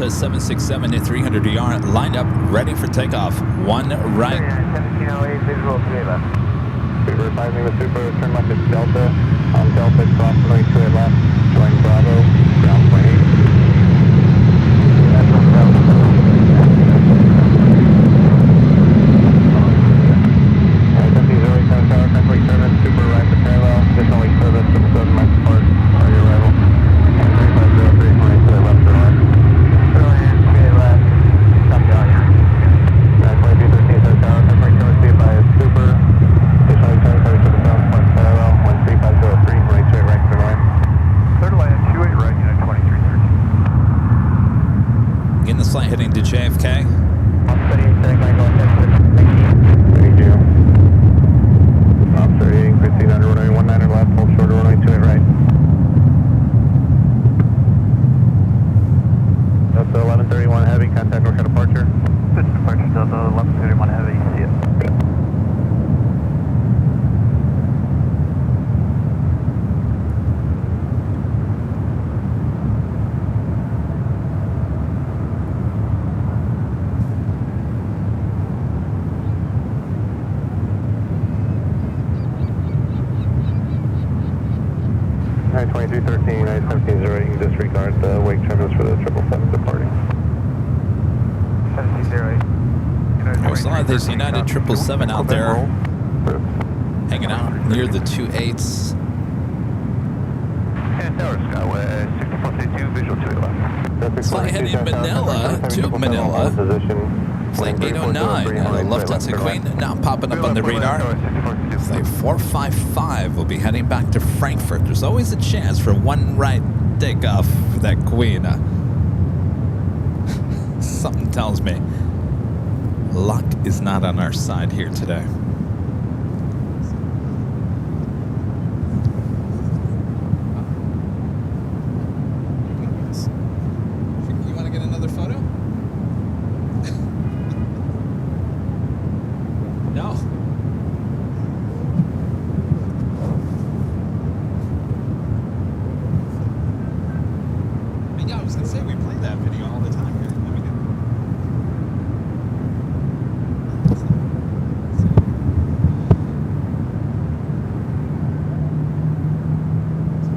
S5: Delta 767-300ER lined up, ready for takeoff. One right.
S2: 1708, visual 3 left. Super advising the Super, turn left at Delta. On Delta, cross runway 28 left, join Bravo, ground point 8. That's on Delta. Tower, temporary service, Super right to parallel, additional weak service, 7 miles apart, target arrival. And 3503, 20 to the left or right. Brilliant, straight left, stop down. 2213, Tower, temporary service, be advised, Super, additional weak service, 37 points parallel, 13503, 20 straight right to the line.
S1: Clear to land 28 right, unit 2313.
S5: In the slight heading to JFK.
S2: Off 38, setting line going Texas, thank you. Thank you. Off 38, proceed under runway 19 left, hold short of runway 28 right. Delta 1131 Heavy, contact North departure.
S1: This is departure Delta 1131 Heavy, see it.
S2: Alright, 2313, United 1708, you can disregard the wake tremors for the 777 departing.
S1: 1708.
S5: There's a lot of these United 777 out there hanging out near the 28s.
S1: And Tower Skyway, 6432, visual 2 left.
S5: Flight heading Manila to Manila. Flight 809, Lufthansa Queen, now popping up on the radar. Flight 455 will be heading back to Frankfurt. There's always a chance for one right takeoff for that Queen. Something tells me luck is not on our side here today. You want to get another photo? No. Yeah, I was gonna say we play that video all the time here. Let me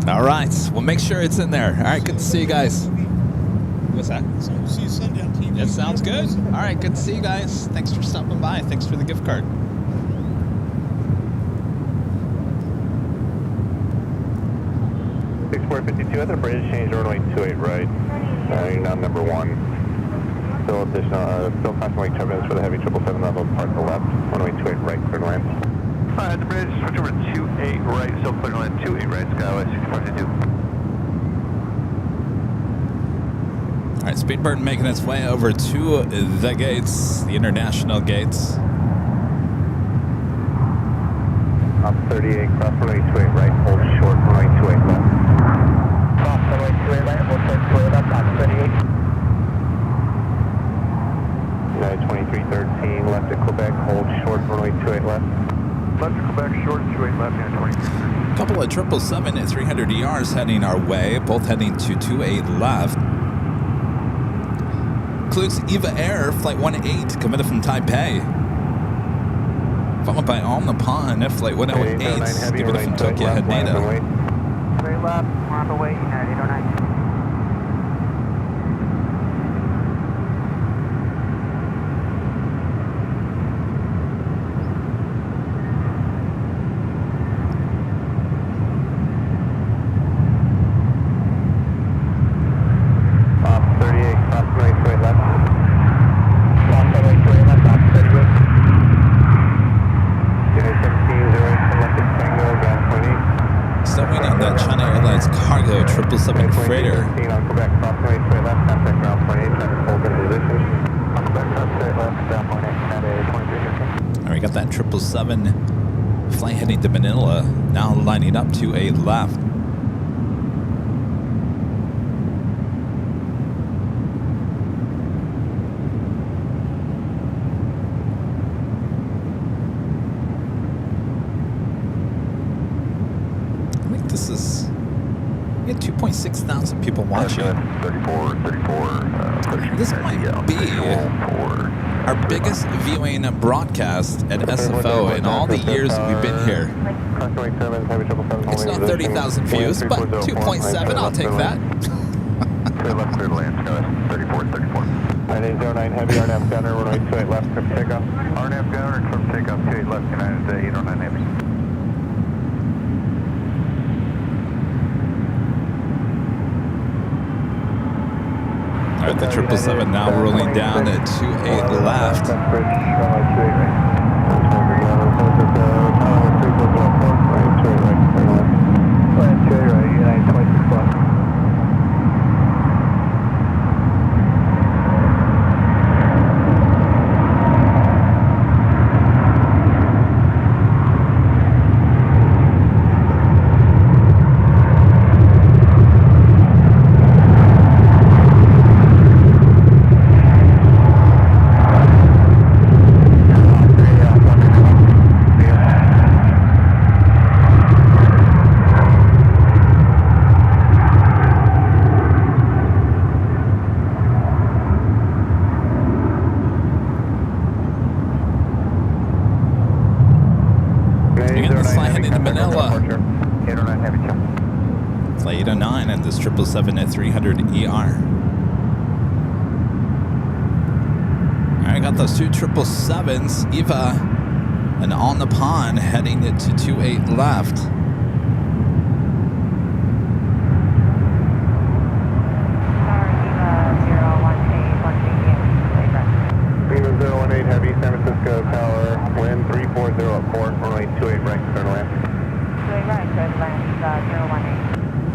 S5: get... All right, we'll make sure it's in there. All right, good to see you guys. What's that?
S8: So we'll see you Sunday on TV.
S5: That sounds good. All right, good to see you guys. Thanks for stopping by. Thanks for the gift card.
S2: At the bridge, change runway 28 right. You're now number 1. Still additional, still constant wake turbulence for the heavy 777 level, part to the left. Runway 28 right, clear to land.
S1: At the bridge, switch over to 28 right, still clear to land 28 right, Skyway, 6432.
S5: All right, Speedbird making its way over to the gates, the international gates.
S2: Up 38, cross runway 28 right, hold short, runway 28 left. Cross runway 28 right, hold short, 28 left, top 38. United 2313, left at Quebec, hold short, runway 28 left.
S1: Left to Quebec, short 28 left, unit 2313.
S5: A couple of 777-300ERs heading our way, both heading to 28 left. Includes Eva Air, Flight 18, committed from Taipei. Followed by All Nippon, Flight 108, committed from Tokyo, Haneda.
S6: Straight left, we're on the way, United 809.
S5: Freighter.
S2: On Quebec, cross runway 28 left, contact ground point 8, traffic hold in position. On Quebec, cross 28 left, ground point 8, United 2313.
S5: All right, we got that 777 flight heading to Manila, now lining up to a left. I think this is
S3: We had 2.6 thousand people watching.
S1: 34.
S3: This might be our biggest viewing broadcast at SFO in all the years we've been here. It's not 30,000 views, but 2.7, I'll take that.
S1: Left clear to land, 34.
S2: 9809 Heavy, RNAV gunner, runway 28 left, clear for takeoff.
S1: RNAV gunner, clear for takeoff, 28 left, United 809 Heavy.
S3: All right, the 777 now rolling down at 28 left. Flight 809 and this 777 at 300ER. I got those two 777s, Eva and On the Pond heading it to 28 left.
S2: Eva 018 Heavy, San Francisco Tower, wind 340 at 4, runway 28 right, turn left.
S6: 28 right, turn left, 018.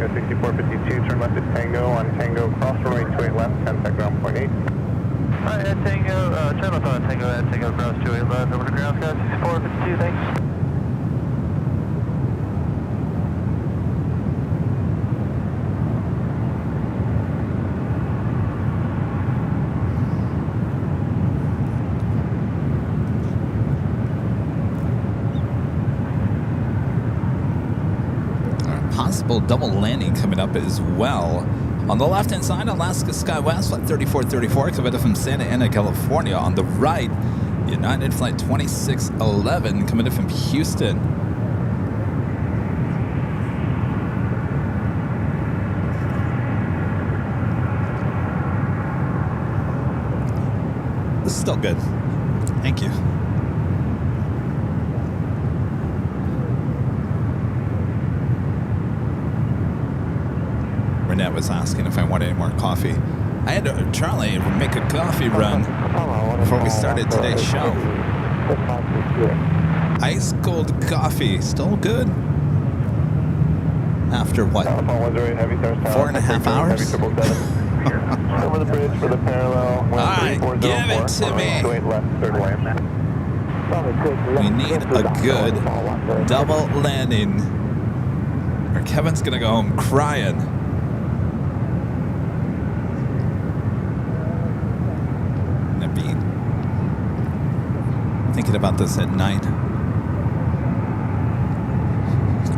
S2: 6452, turn left at Tango, on Tango, cross runway 28 left, contact ground point 8.
S1: Alright, at Tango, turn left on Tango, at Tango, cross 28 left, over to ground, Scott, 6452, thanks.
S3: Double landing coming up as well. On the left-hand side, Alaska SkyWest, Flight 3434, coming up from Santa Ana, California. On the right, United Flight 2611, coming up from Houston. This is still good. Thank you. Renette was asking if I wanted any more coffee. I had Charlie make a coffee run before we started today's show. Ice cold coffee, still good. After what? 4.5 hours?
S2: Over the bridge for the parallel.
S3: Alright, give it to me. We need a good double landing, or Kevin's gonna go home crying. Thinking about this at night.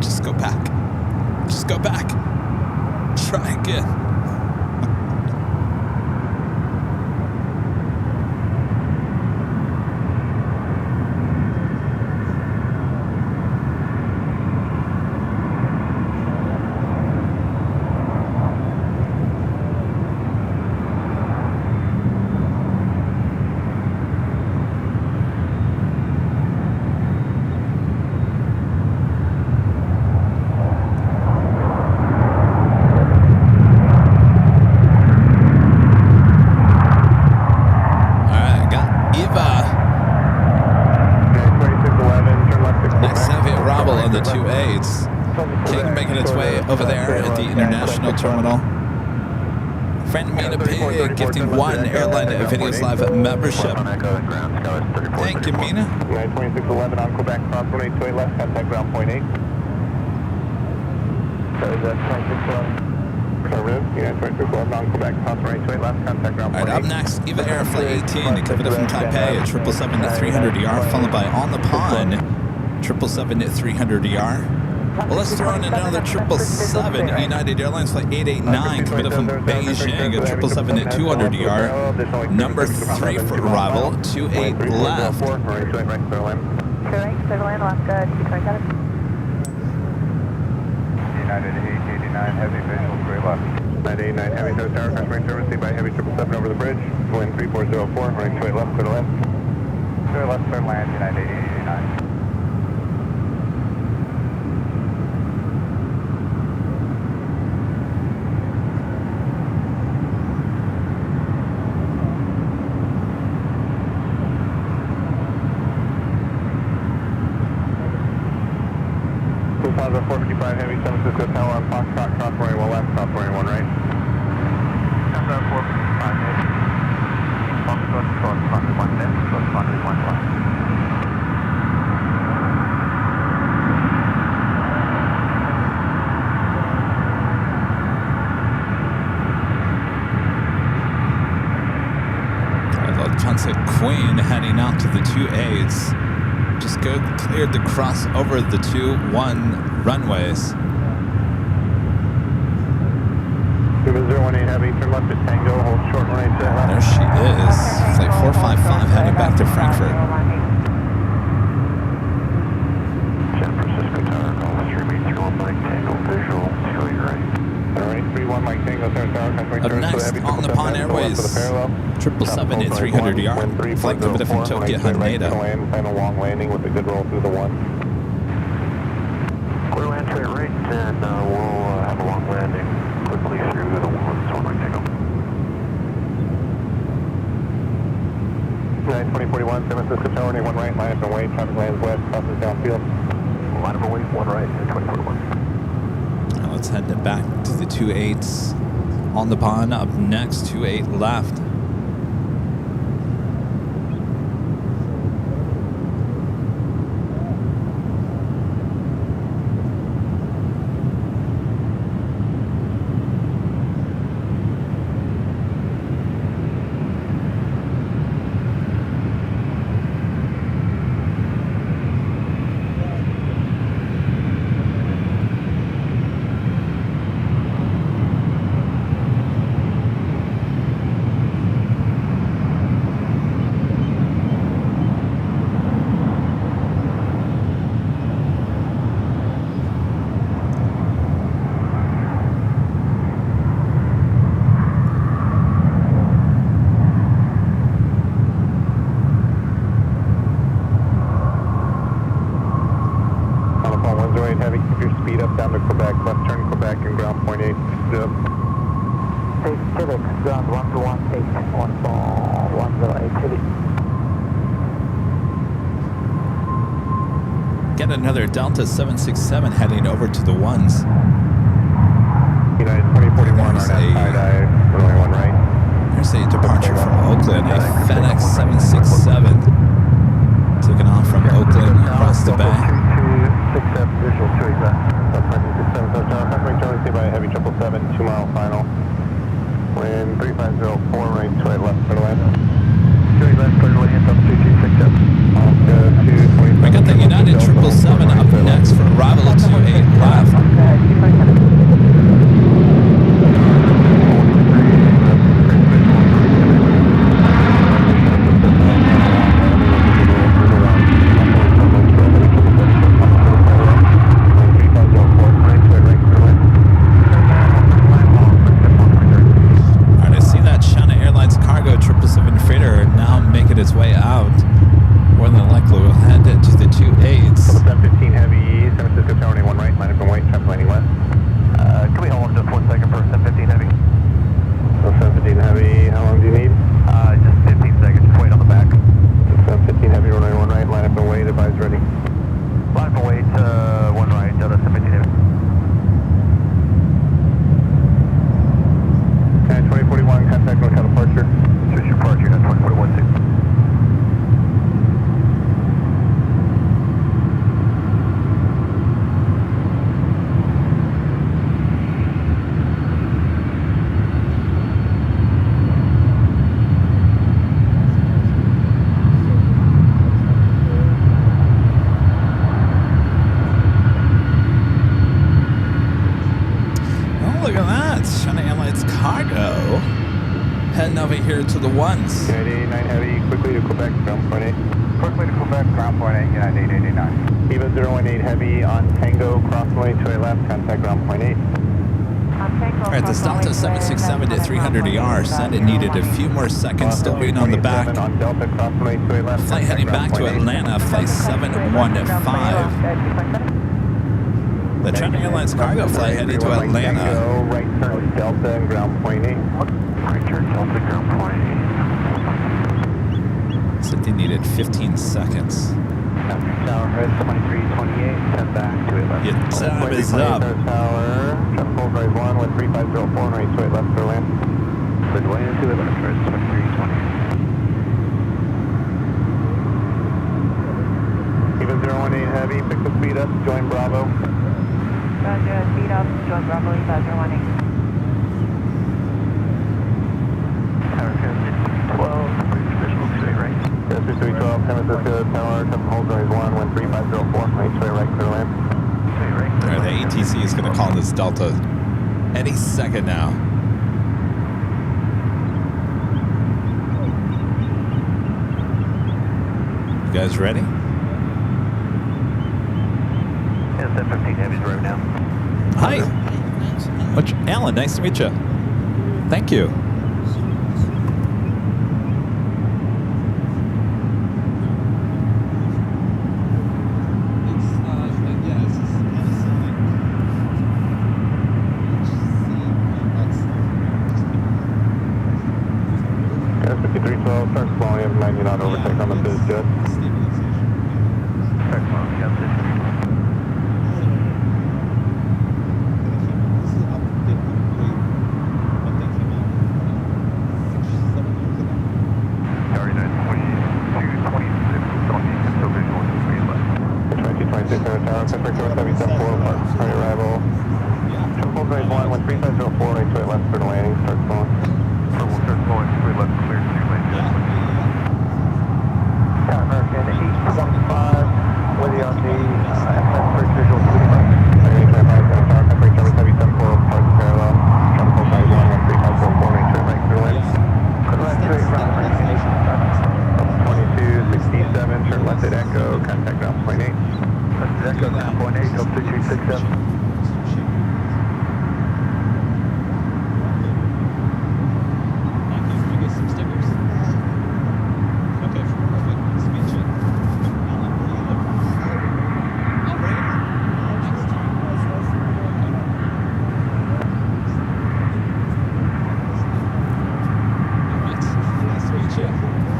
S3: Just go back. Just go back. Try again. Terminal. Friend Mina Pig gifting one Airline Heavies Live membership. Thank you, Mina.
S2: 2611 on Quebec, cross 182 left, contact ground point 8. Sorry, that's 2611. Affirmative, yeah, 2611 on Quebec, cross 182 left, contact ground point 8.
S3: Alright, up next, Eva Air Flight 18 to Kevin from Taipei at 777 at 300ER, followed by On the Pond, 777 at 300ER. Well, let's throw in another 777 United Airlines flight 889 coming up from Beijing, a 777 at 200 ER. Number 3 for arrival, 28 left.
S6: Clear right, clear land, Alaska 227.
S1: United 889, heavy visual, 3 left.
S2: 989 Heavy, no tower, customer service, by Heavy 777 over the bridge. Wind 3404, running 28 left, clear to land.
S1: Clear left, clear land, United 889.
S2: Lufthansa 455 Heavy, San Francisco Tower on Foxtrot, cross runway 1 left, cross runway 1 right.
S1: Lufthansa 455 Heavy, Foxtrot, cross runway 1 left, cross runway 1 right.
S3: Lufthansa Queen heading out to the 28s. Just cleared to cross over the 2-1 runways.
S2: 018 Heavy, turn left at Tango, hold short runway to left.
S3: There she is. Flight 455 heading back to Frankfurt.
S1: San Francisco Tower, call 3831 Mike Tango, visual, to your right.
S2: Alright, 31 Mike Tango, Center Tower, customer
S3: Up
S2: service,
S3: next,
S2: Heavy
S3: on the Pond Airways, 777 at 300 ER. Flight coming up from Tokyo, Haneda.
S2: Plan a long landing with a good roll through the 1.
S1: Clear land to your right, and we'll have a long landing quickly through the 1, so Mike Tango.
S2: 92041, San Francisco Tower, 1 right, line up and wait, traffic lands west, crosses downfield.
S1: Line up and wait, 1 right, 2041.
S3: Now let's head back to the 28s. On the pond, up next, 28 left.
S2: Heavy, keep your speed up down to Quebec, left turn Quebec and ground point 8, zip.
S7: Pacific, ground 121, 108 City.
S3: Get another Delta 767 heading over to the 1s.
S2: United 2041 on that side eye, runway 1 right.
S3: There's a departure from Oakland, a FedEx 767. Taking off from Oakland across the bay.
S2: 227 visual 2 exact. 67 South Tower, customer Charlie, stay by Heavy 777, 2 mile final. Wind 3504, right 28 left, clear to land. 2 left, clear to land, up 2267.
S3: We got the United 777 up next for arrival at 28 left. look at that. Shanghai Airlines cargo. Heading over here to the ones.
S2: United 89 Heavy, quickly to Quebec, ground point 8.
S1: Quickly to Quebec, ground point 8, United 889.
S2: Eva 018 Heavy on Tango, cross runway 28 left, contact ground point 8.
S3: All right, this Delta 767 to 300 ER said it needed a few more seconds, still waiting on the back.
S2: On Delta, cross runway 28 left.
S3: Flight heading back to Atlanta, flight 715. The China Airlines cargo flight heading to Atlanta.
S2: Right turn Delta and ground point 8.
S1: Right turn Delta, ground point 8.
S3: Said they needed 15 seconds.
S2: Tower head 2328, head back to 11.
S3: Your time is up.
S2: Tower, traffic hold rise 1 with 3504, right to 8 left for land. Midway into 11, first 2320. Even 018 Heavy, pick the speed up, join Bravo.
S6: Roger, speed up, join Bravo, Eva 018.
S1: Tower 12, visual 2 right.
S2: Yes, 312, Emirates Tower, traffic hold rise 1 with 3504, right to 8 right for land.
S3: All right, the ATC is going to call this Delta any second now. You guys ready?
S1: Yes, F-15 Heavy's right now.
S3: Hi. Alan, nice to meet you. Thank you.
S2: Yes, 5312, start slowing, you have 90 knot overtake on the biz jet.
S1: Start slowing, got this. Tower 9, 22, 26, still visual 3 left.
S2: 2226 Tower, Pacific 774, party arrival. Traffic hold rise 1 with 3504, right to 8 left for the landing, start slowing.
S1: We'll start slowing, 3 left, clear 2 lanes.
S2: Tower American 815, with you on the FS bridge visual 2 left. Landing to Tower Pacific 774, parts parallel. Traffic hold rise 1 with 3504, right to 8 right for the landing. Good left, straight, ground point 2267, turn left at Echo, contact ground point 8.
S1: Left at Echo, ground point 8, up 2367.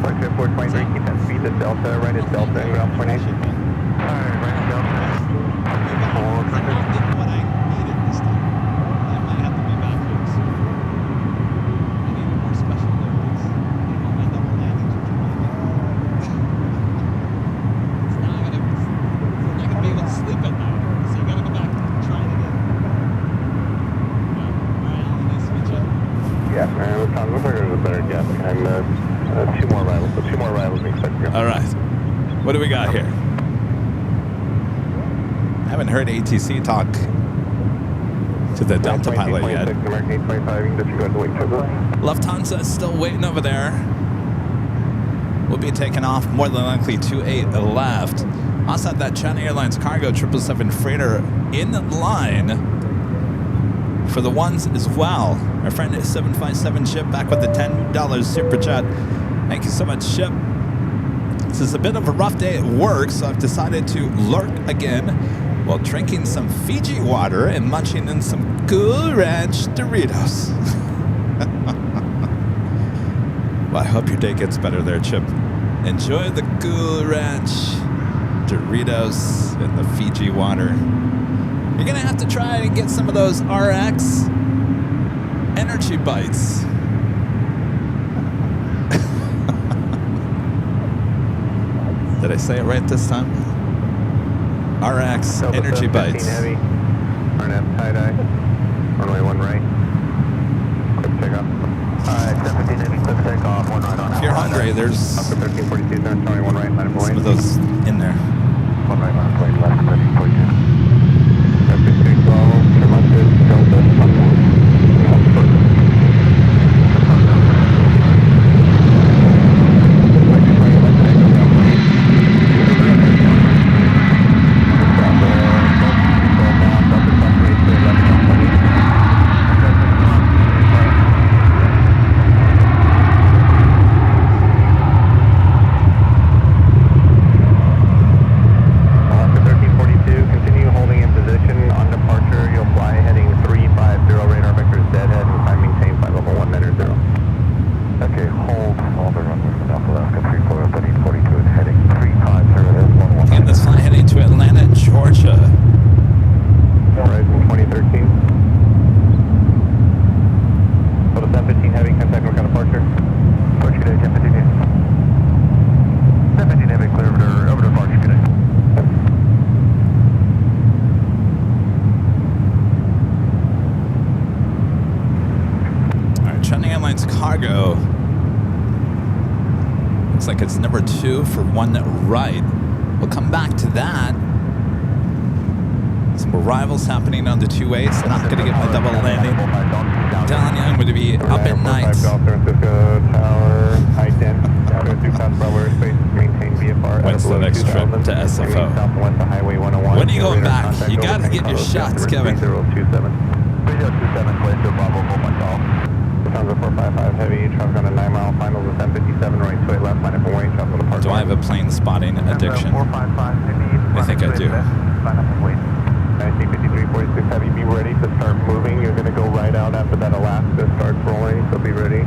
S2: Flight 423, keep that speed to Delta, right at Delta and ground point 8.
S1: Alright, right at Delta.
S2: Yeah, man, looks like there's a better gap behind two more arrivals. So 2 more arrivals we expect to go.
S3: All right. What do we got here? I haven't heard ATC talk to the Delta pilot yet.
S2: American 825, you can disregard the wing triple.
S3: Lufthansa is still waiting over there. We'll be taking off more than likely 28 left. Also have that China Airlines cargo 777 freighter in line for the ones as well. Our friend 757 Ship back with the $10 super chat. Thank you so much, Ship. This is a bit of a rough day at work, so I've decided to lurk again while drinking some Fiji water and munching in some Cool Ranch Doritos. Well, I hope your day gets better there, Chip. Enjoy the Cool Ranch Doritos and the Fiji water. You're gonna have to try and get some of those RX energy bites. Did I say it right this time? RX energy bites.
S2: Heavy. RNF tie-dye. Runway 1 right. Quick takeoff.
S1: Alright, 17 Heavy, quick takeoff, 1 right on.
S3: If you're hungry, there's
S2: Up to 1342, turn 1 right, line of
S3: some
S2: lane.
S3: of those in there.
S1: 1 right, line of lane, left, 1342.
S2: F-15 12, turn left at Delta,
S3: Airlines cargo. Looks like it's number 2 for 1 right. We'll come back to that. Some arrivals happening on the 28s. Not going to get my double landing. Telling you, I'm going to be up at night. When's the next trip to SFO? When are you going back? You got to get your shots, Kevin.
S2: 3027, clear to Bravo, full my call. Lufthansa 455 heavy, traffic on a 9-mile final, descent 57, right to 8 left, line up and wait, traffic on the park.
S3: Do I have a plane spotting addiction?
S2: 455 heavy,
S3: I think I do.
S2: line up and wait. IC 5346 heavy, be ready to start moving. You're going to go right out after that Alaska starts rolling, so be ready.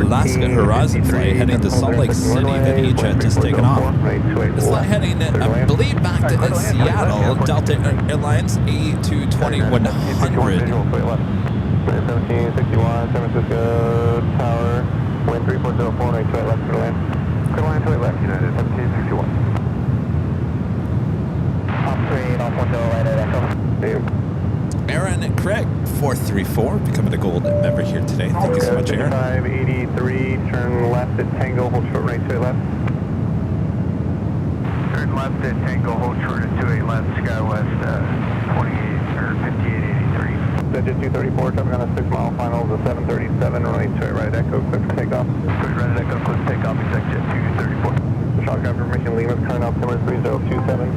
S5: Alaska Horizon flight heading to Salt Lake City. That E-Jet just taken off. This flight heading, I believe, back to Seattle. Delta Airlines A220-100.
S2: 1761, San Francisco Tower, wind 3404, right to left, clear land.
S1: Clear line to the left, United 1761.
S7: Off 3, off 1 right at Echo.
S5: Aaron Craig, 434, becoming a gold member here today. Thank you so much, Aaron.
S2: 583, turn left at Tango, hold short right to left.
S1: Turn left at Tango, hold short at 28 left, SkyWest 28 or 5883.
S2: Digit 234, traffic on a 6 mile final, the 737, running to right Echo, clear for takeoff.
S1: Clear right at Echo, clear for takeoff, exact jet 234.
S2: Shot confirmation, Lima's current altimeter 3027.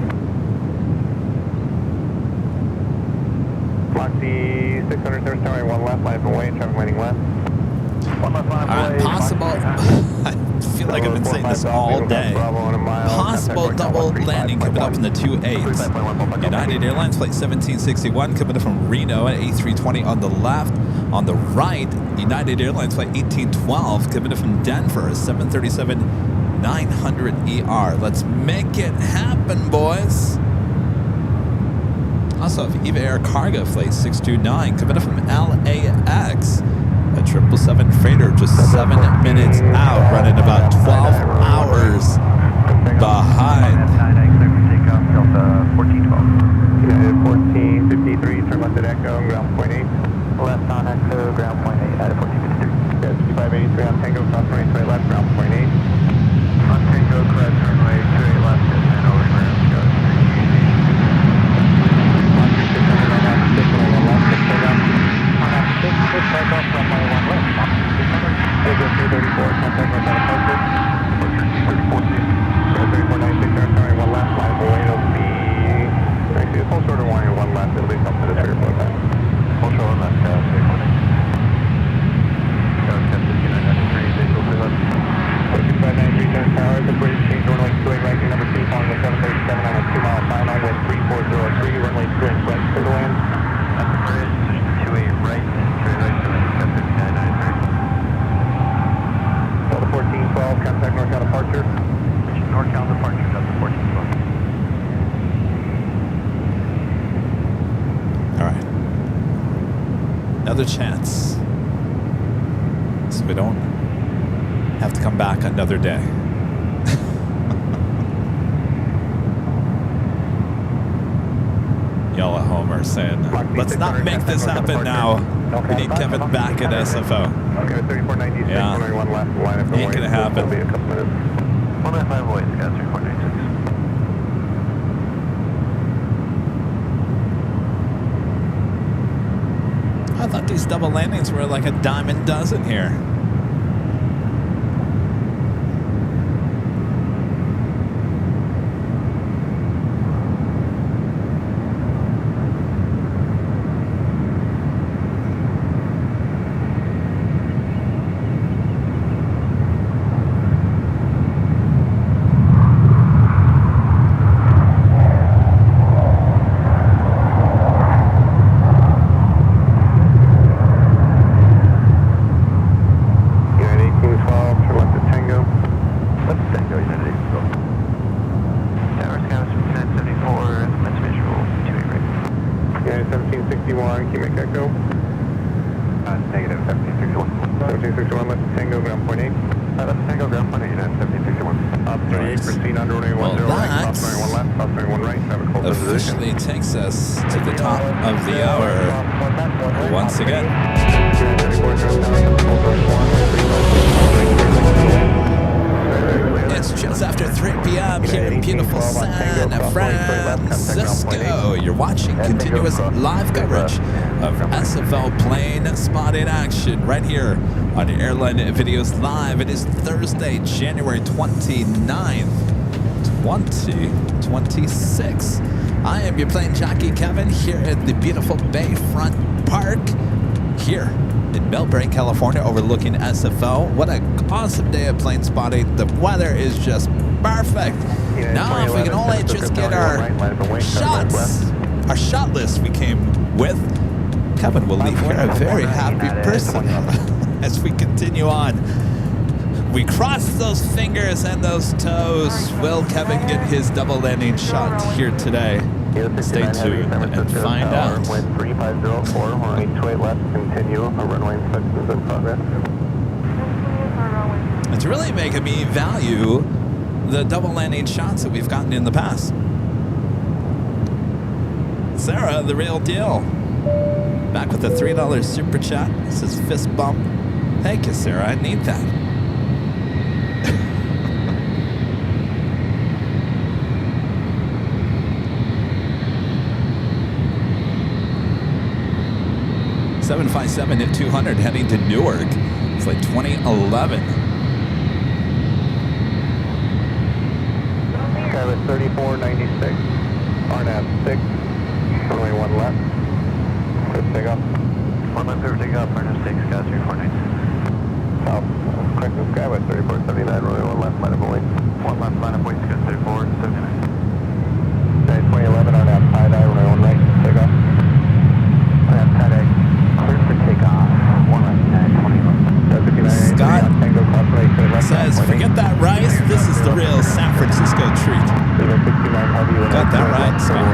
S2: Moxie 600 service tower, 1 left, line from way, traffic waiting left.
S1: 1 left, line
S5: All right, possible. I feel like I've been saying this all day. Possible double landing coming up in the 2-8s. United Airlines flight 1761 coming up from Reno at A320 on the left. On the right, United Airlines flight 1812 coming up from Denver, 737-900ER. Let's make it happen, boys. Also, Eva Air Cargo flight 629 coming up from LAX. A 777 freighter just 7 minutes out, running about 12 hours behind.
S1: Takeoff, Delta 1412.
S2: United 1453, turn left at Echo, ground point 8.
S7: Left on Echo, ground point 8 at 1453.
S2: Yeah, 5583 on Tango, cross right, straight left, ground point 8.
S1: On Tango, cross runway 28 left, and then over ground, go 1412.
S5: Another chance, so we don't have to come back another day. Y'all at home are saying, let's not make this happen now. We need Kevin back at SFO.
S2: Okay, 3496,
S5: Yeah.
S2: 191 left, line up and
S5: Ain't
S2: wait.
S5: gonna happen.
S2: It'll be a couple minutes.
S1: 195 voice, got 3496.
S5: I thought these double landings were like a dime a dozen here. Officially takes us to the top of the hour once again. It's just after 3 p.m. here in beautiful San Francisco. You're watching continuous live coverage of SFO plane spotting action right here on the Airline Videos Live. It is Thursday, January 29th. 2026. I am your plane jockey Kevin here at the beautiful Bayfront Park here in Millbrae, California, overlooking SFO. What a awesome day of plane spotting. The weather is just perfect. Now if we can only just get our shots, our shot list we came with, Kevin will leave here a very happy person as we continue on
S3: We cross those fingers and those toes. Will Kevin get his double landing shot here today? Stay tuned and find out.
S2: Wind 3504, runway 28 left, continue. Our runway inspection is in progress.
S3: It's really making me value the double landing shots that we've gotten in the past. Sarah, the real deal. Back with a $3 super chat. This is fist bump. Thank you, Sarah. I need that. 757 at 200 heading to Newark. It's like 2011.
S2: Travis 3496, RNAV 6, runway 1 left. Clear for takeoff.
S1: 1 left, clear for takeoff, RNAV 6, gas 349.
S2: South, correct the sky by 3479, runway 1 left, line up and wait.
S1: 1 left, line up, wait, gas 3479.
S2: Day 2011, RNAV tie-dye, runway 1 right, takeoff. RNAV tie-dye, clear for takeoff. 1 left, 2011.
S3: Scott says, forget that rice. This is the real San Francisco treat. Got that right, Scott.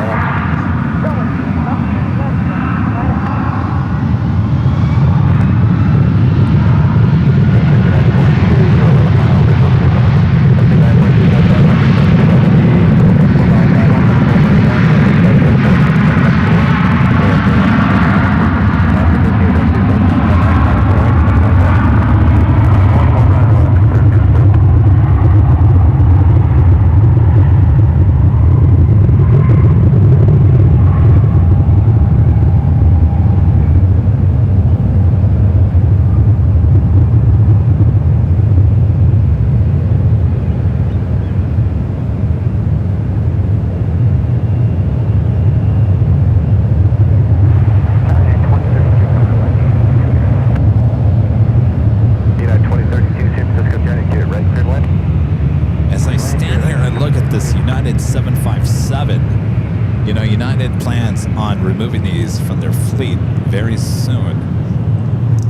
S3: Removing these from their fleet very soon.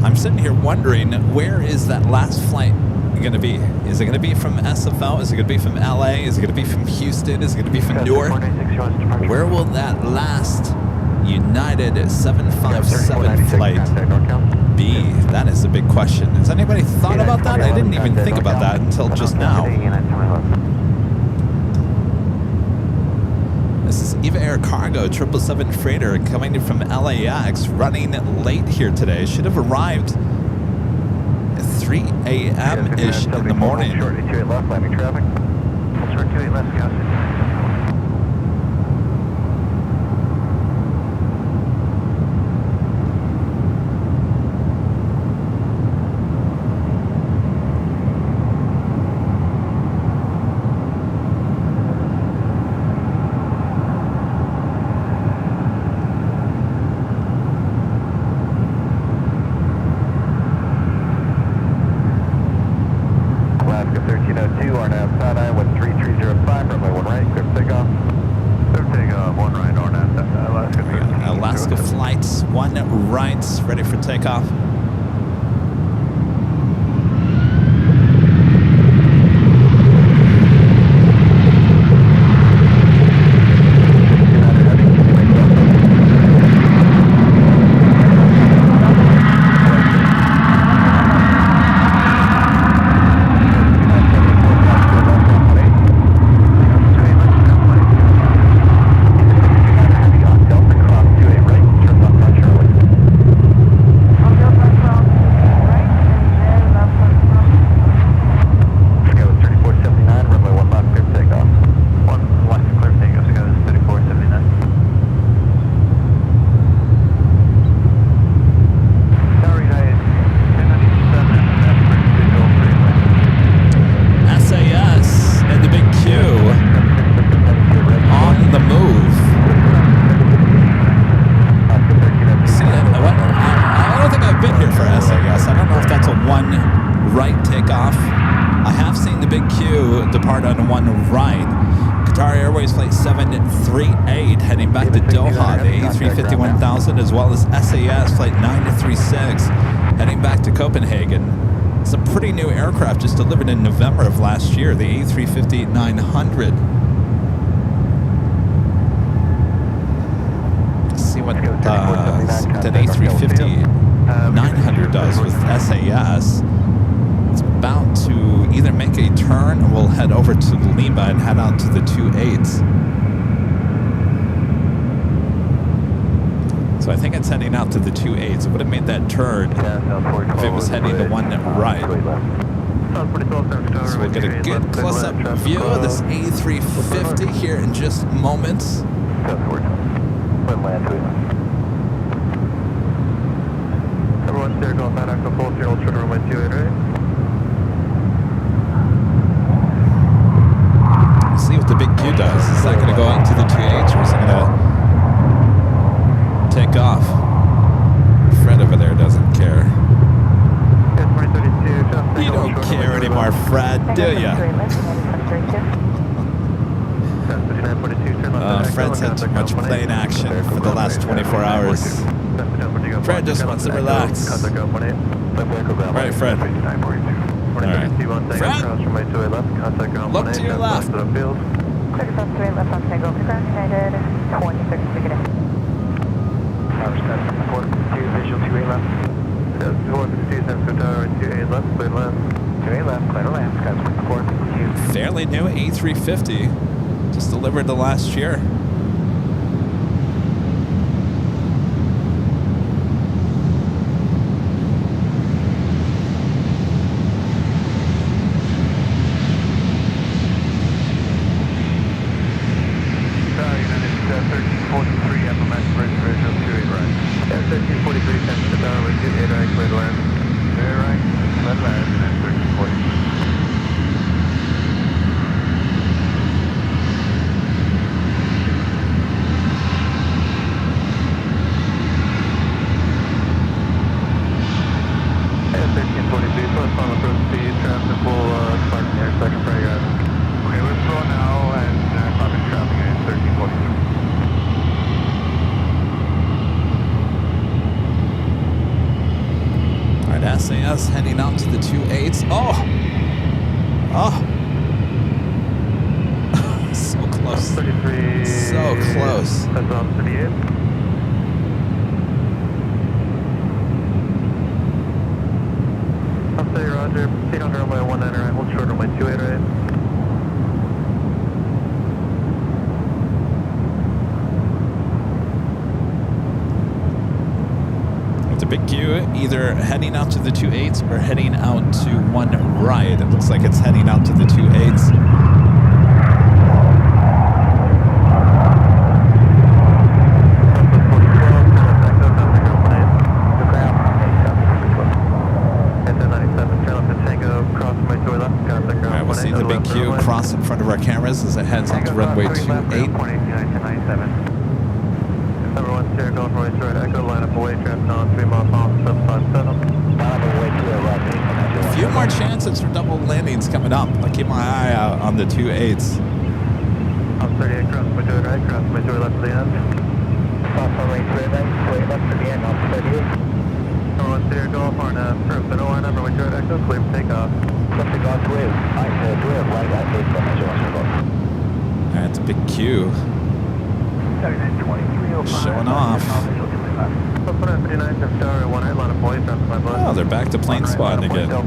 S3: I'm sitting here wondering, where is that last flight going to be? Is it going to be from SFO? Is it going to be from LA? Is it going to be from Houston? Is it going to be from Newark? Where will that last United 757 flight be? That is a big question. Has anybody thought about that? I didn't even think about that until just now. This is Eva Air Cargo 777 freighter coming in from LAX, running late here today. Should have arrived at 3 a.m.-ish in the morning.
S1: 28 left, landing traffic. 28 left, gas.
S3: Ready for takeoff. As well as SAS flight 936 heading back to Copenhagen. It's a pretty new aircraft, just delivered in November of last year, the A350-900. Let's see what that A350-900 does with SAS. It's about to either make a turn or we'll head over to Lima and head out to the 28s. So I think it's heading out to the 28s. It would have made that turn if it was heading to one right. So we'll get a good close-up view of this A350 here in just moments.
S2: Everyone steer golf at Echo Full, fuel, turn runway 28 right.
S3: See what the big Q does. Is that going to go into the 28s or is it going to take off? Fred over there doesn't care. You don't care anymore, Fred, do ya? Fred's had too much plane action for the last 24 hours. Fred just wants to relax. Right, Fred. Alright. Fred! Look to your left.
S2: Visual 28 left. 28 left, clear left. 28 left, clear left. Guys,
S3: fairly new A350. Just delivered the last year. SAS heading out to the 28s. Oh! So close.
S2: 33.
S3: So close.
S2: That's on 38. I'll say Roger. Proceed on runway 19 right. Hold short runway 28 right.
S3: Big Q either heading out to the 28s or heading out to one right. It looks like it's heading out to the 28s. Alright, we'll see the big Q cross in front of our cameras as it heads onto runway 28.
S2: Everyone steer golf runway short, Echo, line up away, traffic on 3 miles off, 757. Line up away to the left.
S3: A few more chances for double landings coming up. I'll keep my eye out on the 28s.
S2: I'm 38, cross my door right, cross my door left to the end. Off runway 28 left to the end, off 38. Everyone steer golf on first and line up, runway short, Echo, clear for takeoff. Left to golf 12. Alright, 12, right, guys, take from my door.
S3: Alright, it's a big Q. Showing off. Oh, they're back to plane spotting again. Ooh,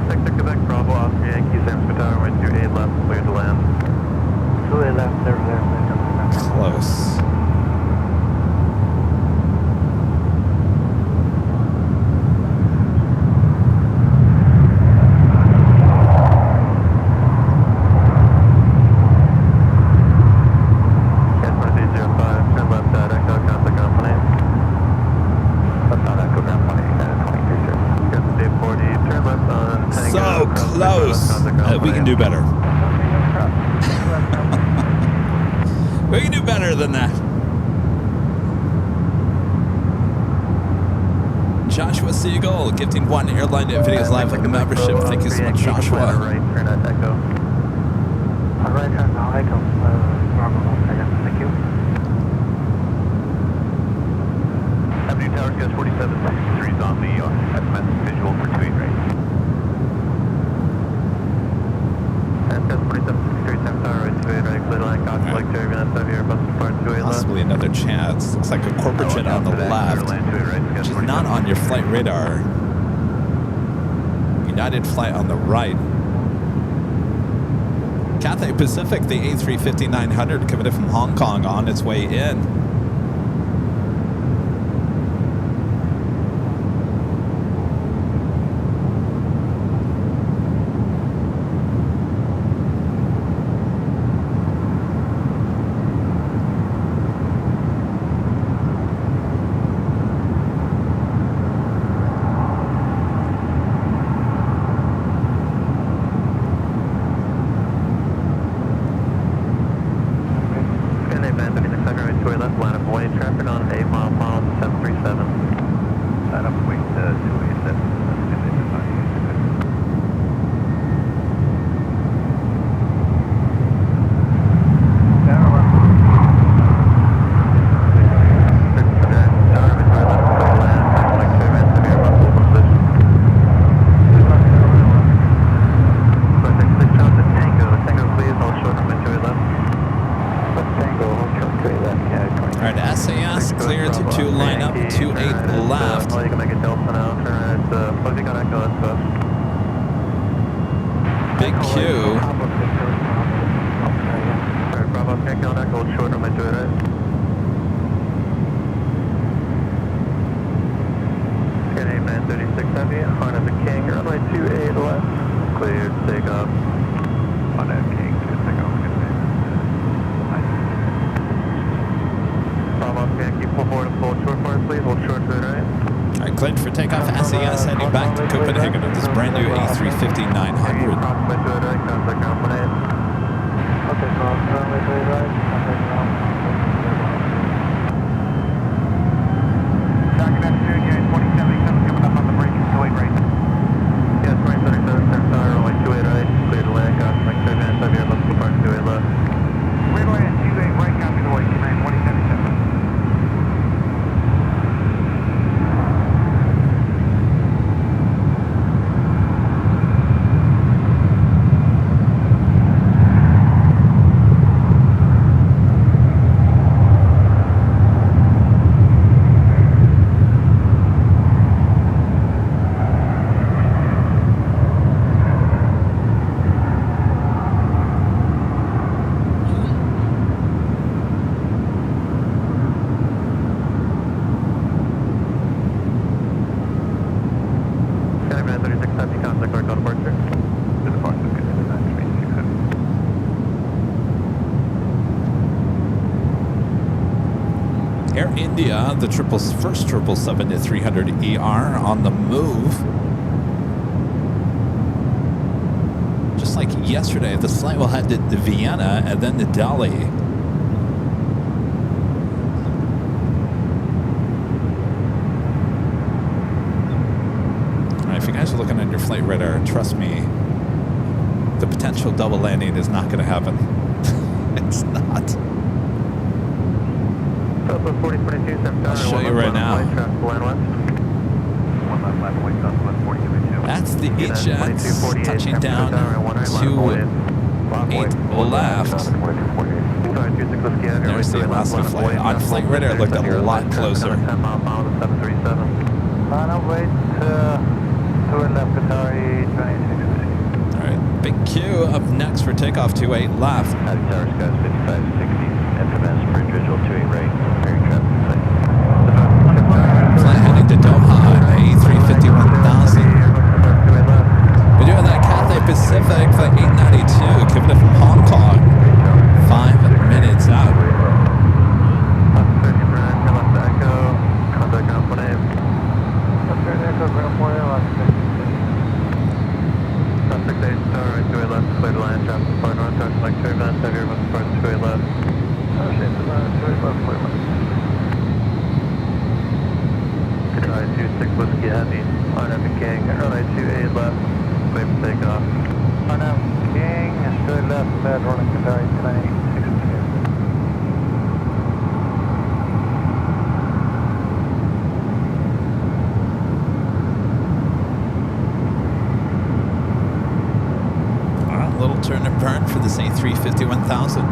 S2: Victor Quebec, Bravo, Oscar Yankee, San Francisco Tower, runway 28 left, clear to land.
S7: 28 left, there.
S3: Close. So close. We can do better. We can do better than that. Joshua Siegel gifting one Airline Videos Live membership. Thank you so much, Joshua.
S2: Right, turn at Echo.
S7: Alright, Echo. Thank you.
S1: Avenue Tower, gas 4763 is on the SMS visual for 28 right.
S2: SS 4763, San Tower, right, 28 right, clear to land, Cox, like Jerry, that's over here, bus depart 28 left.
S3: Possibly another chance. Looks like a corporate jet on the left, which is not on your flight radar. United flight on the right. Cathay Pacific, the A350-900 coming in from Hong Kong on its way in. SAS clear to 2 line up, 28 left.
S2: You can make a delta now, turn right, Fuzzy got Echo, that's us.
S3: Big Q.
S2: Alright, Bravo, can't get on Echo, hold short on my 2 right. Scan 8936 heavy, on at the King, runway 28 left, clear, take off.
S1: On that King, good to go.
S2: Yankee, pull forward and pull short for us, please. Hold short to the right.
S3: All right, cleared for takeoff. SAS heading back to Copenhagen with this brand new A350-900.
S2: Okay, runway 28 right.
S1: Docking afternoon, Unit 2077 coming up on the break, 28 right.
S2: Yes, 2077, San Tower, runway 28 right. Clear to land, got like 3 minutes of here, let's depart 28 left.
S1: Clear to land, 28 right, copy the way, 2077.
S3: Air India, the first 777-300ER on the move. Just like yesterday, the flight will head to Vienna and then to Delhi. All right, if you guys are looking at your flight radar, trust me, the potential double landing is not going to happen. It's not. I'll show you right now. That's the E-Jet touching down to 8 left. There's the Alaska flight. On flight radar, it looked a lot closer.
S2: Line up, wait, to a left, Qatari 26.
S3: All right, big Q up next for takeoff, 28 left.
S1: Tower skies 5560, FMS bridge visual 28 right, air traffic sight.
S3: Flight heading to Doha, A350 1000. We do have that Cathay Pacific for 892, coming in from Hong Kong. 5 minutes out.
S2: Whiskey Heavy, Arnhem King, runway 28 left, wait for takeoff. Arnhem King, straight left, bad running Qatari 26.
S3: All right, little turn and burn for this A350 1000.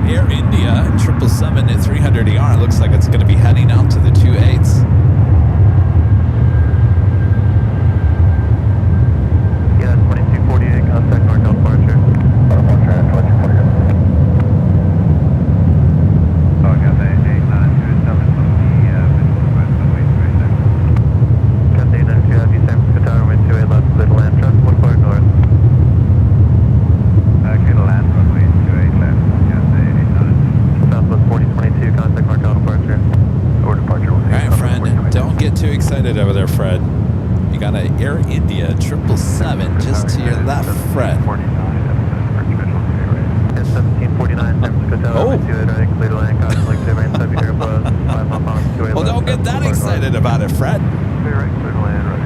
S3: Air India 777 at 300ER. Looks like it's going to be heading out to the 28s.
S2: Yeah, 2248, contact NorCal departure. Oh, Cathay 8927, Cathay 92, Heavy, San Francisco Tower, wind 28 left, clear to land, trust 14 north. Clear to land, runway 28 left, Cathay 89. Southwest 4022, contact NorCal departure. Or departure.
S3: All right, Fred, don't get too excited over there, Fred. You got an Air India 777 just to your left, Fred.
S2: 1749, San Francisco Tower, wind 28 right, clear to land, contact like 2 range, type of Airbus, 5 up on 28
S3: Well, don't get that excited about it, Fred.
S2: Clear right, clear to land, ready.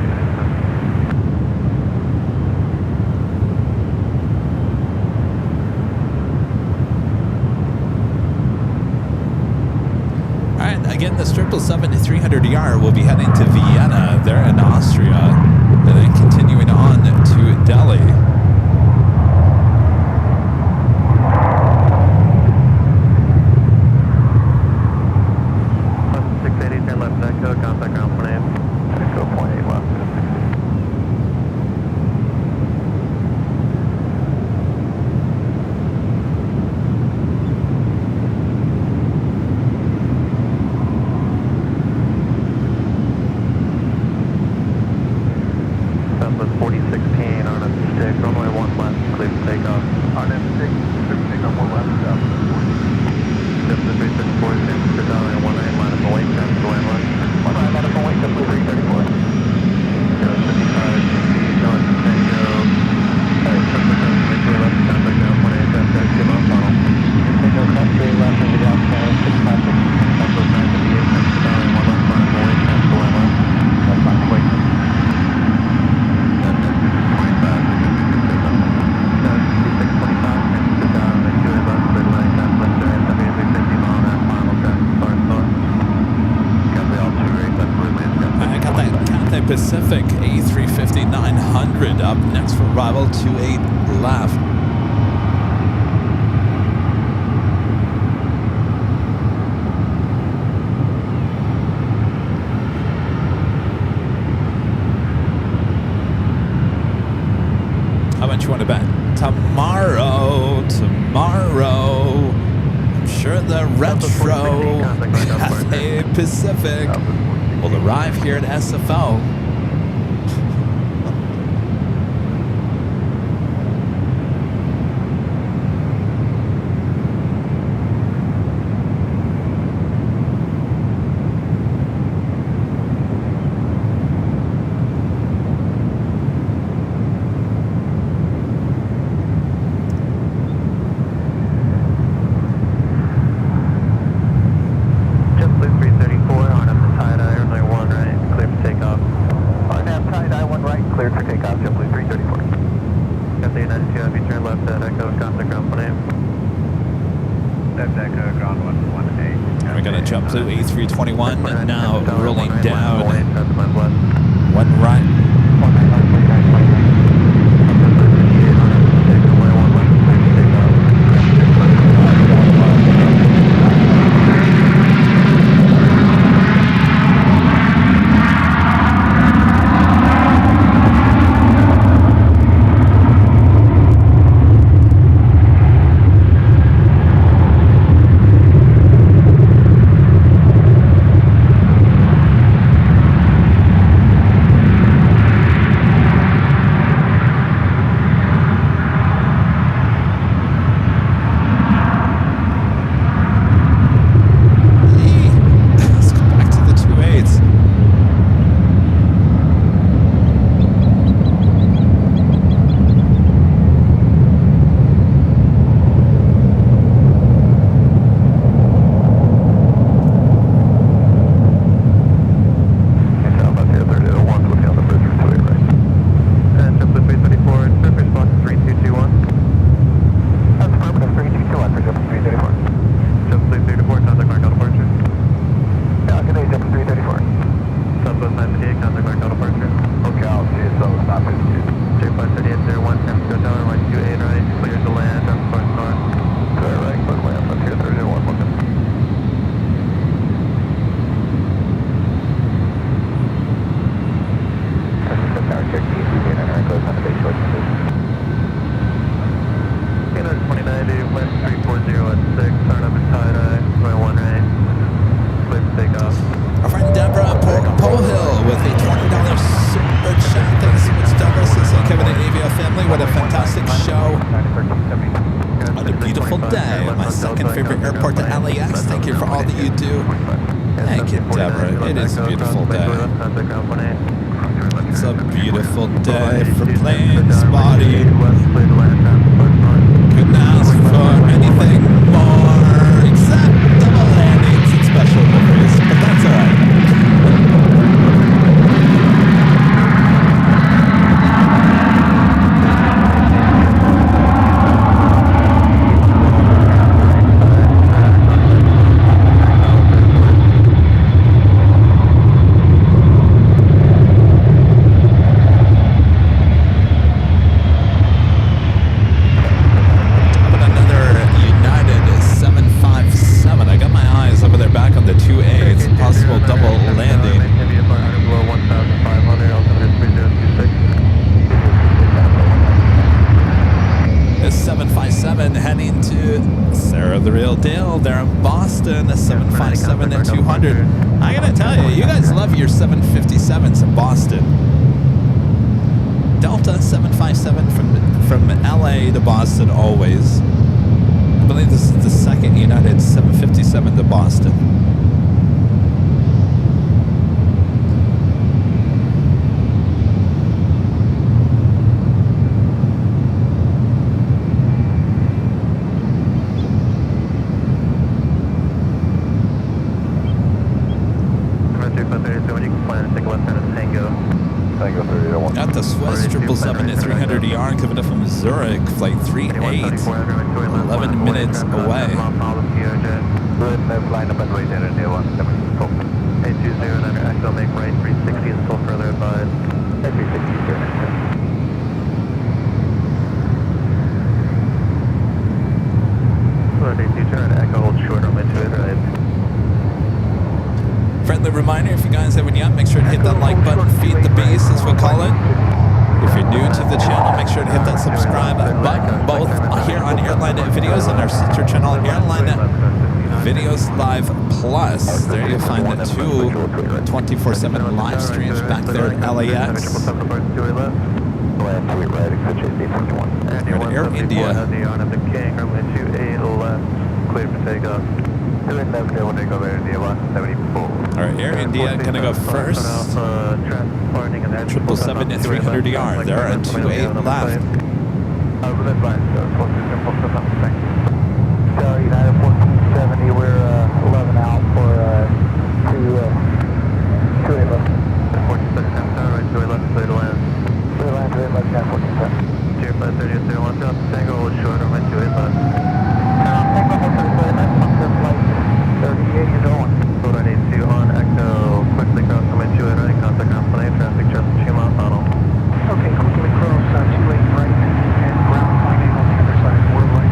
S3: Again, the 777 300ER will be heading to Vienna. They're in Austria, and then continuing on to Delhi.
S2: Left 680, turn left, Echo, contact ground plane. Echo 0.8 left. Southwest 4016 on a stick.
S5: 200 up next for arrival, 28 left. How much you want to bet? Tomorrow. I'm sure the retro Cathay Pacific will arrive here at SFO. JetBlue A321 now rolling down. One right. It's a beautiful day for planes, body. Couldn't ask for anything more except double landings and special liveries, but that's alright. There in Boston, a 757 and 200. I gotta tell you, you guys love your 757s in Boston. Delta 757 from LA to Boston always. I believe this is the second United 757 to Boston. Got the Swiss 777-300ER coming up from Zurich, flight 38, 11 minutes away. Friendly reminder, if you guys haven't yet, make sure to hit that like button, feed the beast as we call it. If you're new to the channel, make sure to hit that subscribe button, both here on Airline Videos and our sister channel, Airline Videos Live Plus. There you'll find the two 24/7 live streams back there at LAX. We're at Air India. All right, Air India gonna go first. 777 at 300 ER. They're at 28 left.
S7: United 1470, we're 11 out for 2 left. 2 left, clear to land. Clear to land, 2 left, 10, 1470.
S2: 0530, drop Tango, hold short, runway 28 left.
S7: Tango, hold short, 28 left, function flight 38, you're going.
S2: Hold on 82 on Echo, quickly cross runway 28 right, contact ground plane, traffic just 2 miles tunnel.
S7: Okay, quickly cross 28 right, and ground plane on the other side, we're right.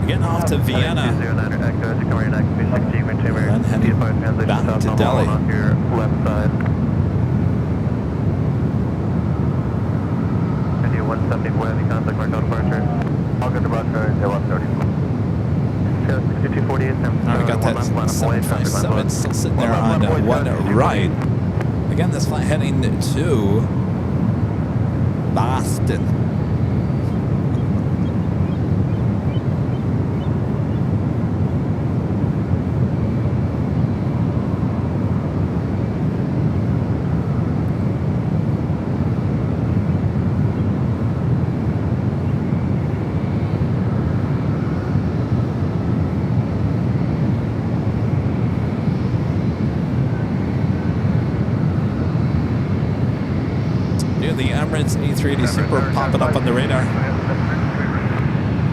S5: Getting off to Vienna. And heading back to Delhi.
S2: On your left side. And you 174 heavy contact mark out departure. All good departure, 130. 6248.
S5: Now we got that 757 still sitting there on one right. Again, this flight heading to Boston. The Emirates A380 Super popping up on the radar.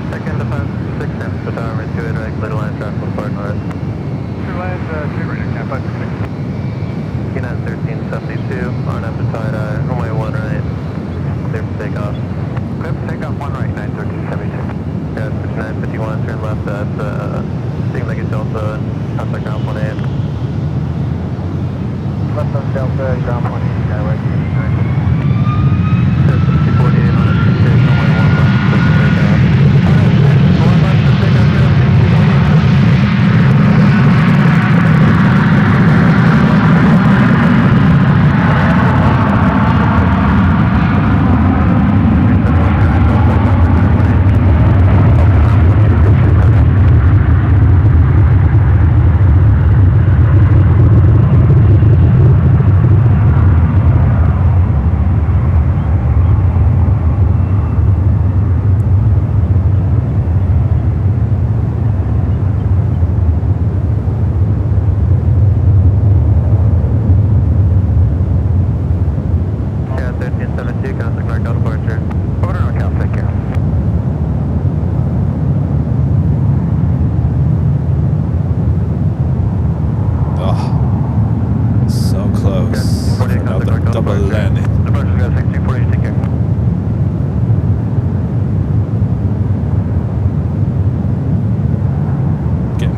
S2: Second defense, 6 times to tower, 2 right, clear to land, traffic with Fort North.
S1: Clear land, 2 right, Cathay Pacific.
S2: United 1372, on up to tide, runway 1 right, clear for takeoff.
S1: Clear for takeoff, 1 right, 91376.
S2: Yeah, 5951, turn left at, seems like it's Delta, contact ground 18.
S7: Left on Delta, ground 18, Skyway.
S2: 6048 on a 2 runway 1 left, clear for takeoff. 1 left for takeoff,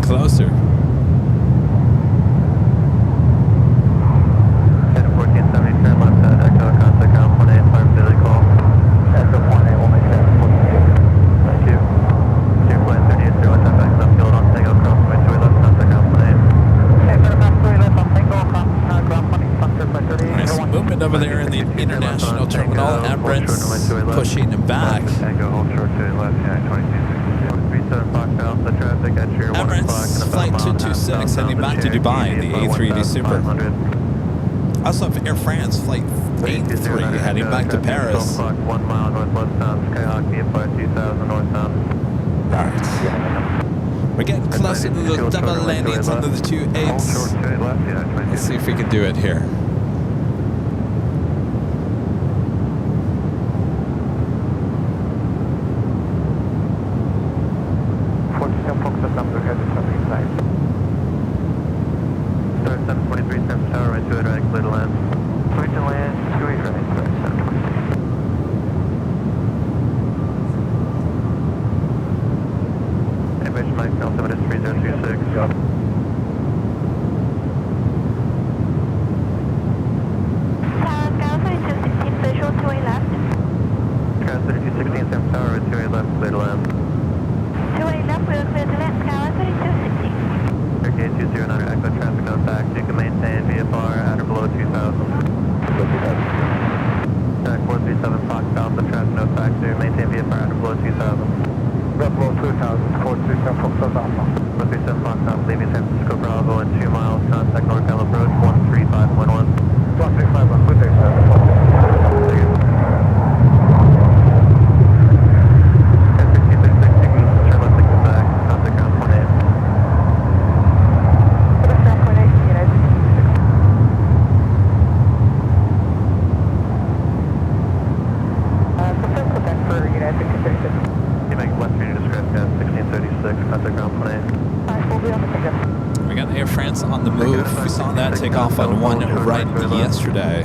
S5: closer.
S2: Head 1470, turn left at Echo, contact ground 18, fire daily call.
S7: Echo 18, we'll make that 14.
S2: Thank you. Plane 38, 0, time back left field on Tango, cross runway 2 left, contact ground 18.
S7: Hey, better pass 3 left on Tango, ground 20, function by 38.
S5: Nice movement over there in the international terminal. Emirates pushing back.
S2: Tango, hold short 2 left, yeah, 2262.
S5: Emirates Flight 226 heading back to Dubai, the A380 Super. Also have Air France Flight
S3: 8-3 heading back to Paris.
S2: 1 mile northwestbound, Skyhawk VFR 2000 northbound.
S3: Alright. We're getting closer to those double landings under the 2-8s. Let's see if we can do it here.
S2: Start 723, San Tower, right to it, right, clear to land. Clear to land, 28 right, correct, 723. Aviation Mike, altimeter 3036.
S4: Tower 3216, visual 2A left.
S2: Sky 3216, San Tower, right 2A left, clear to land.
S4: 2A left, we're clear to land. Tower 3216.
S2: Air 209, echo traffic on back. You can maintain VFR at or below 2000. Track 437 Fox Alpha, traffic no factor. Maintain VFR at or below 2000. Below 2000, 437 Fox Alpha. 437 Fox Alpha, leaving San Francisco Bravo in 2 miles. Contact NorCal approach 135.1. 135.1, good day, sir.
S3: We got Air France on the move. We saw that take off on 1 right yesterday.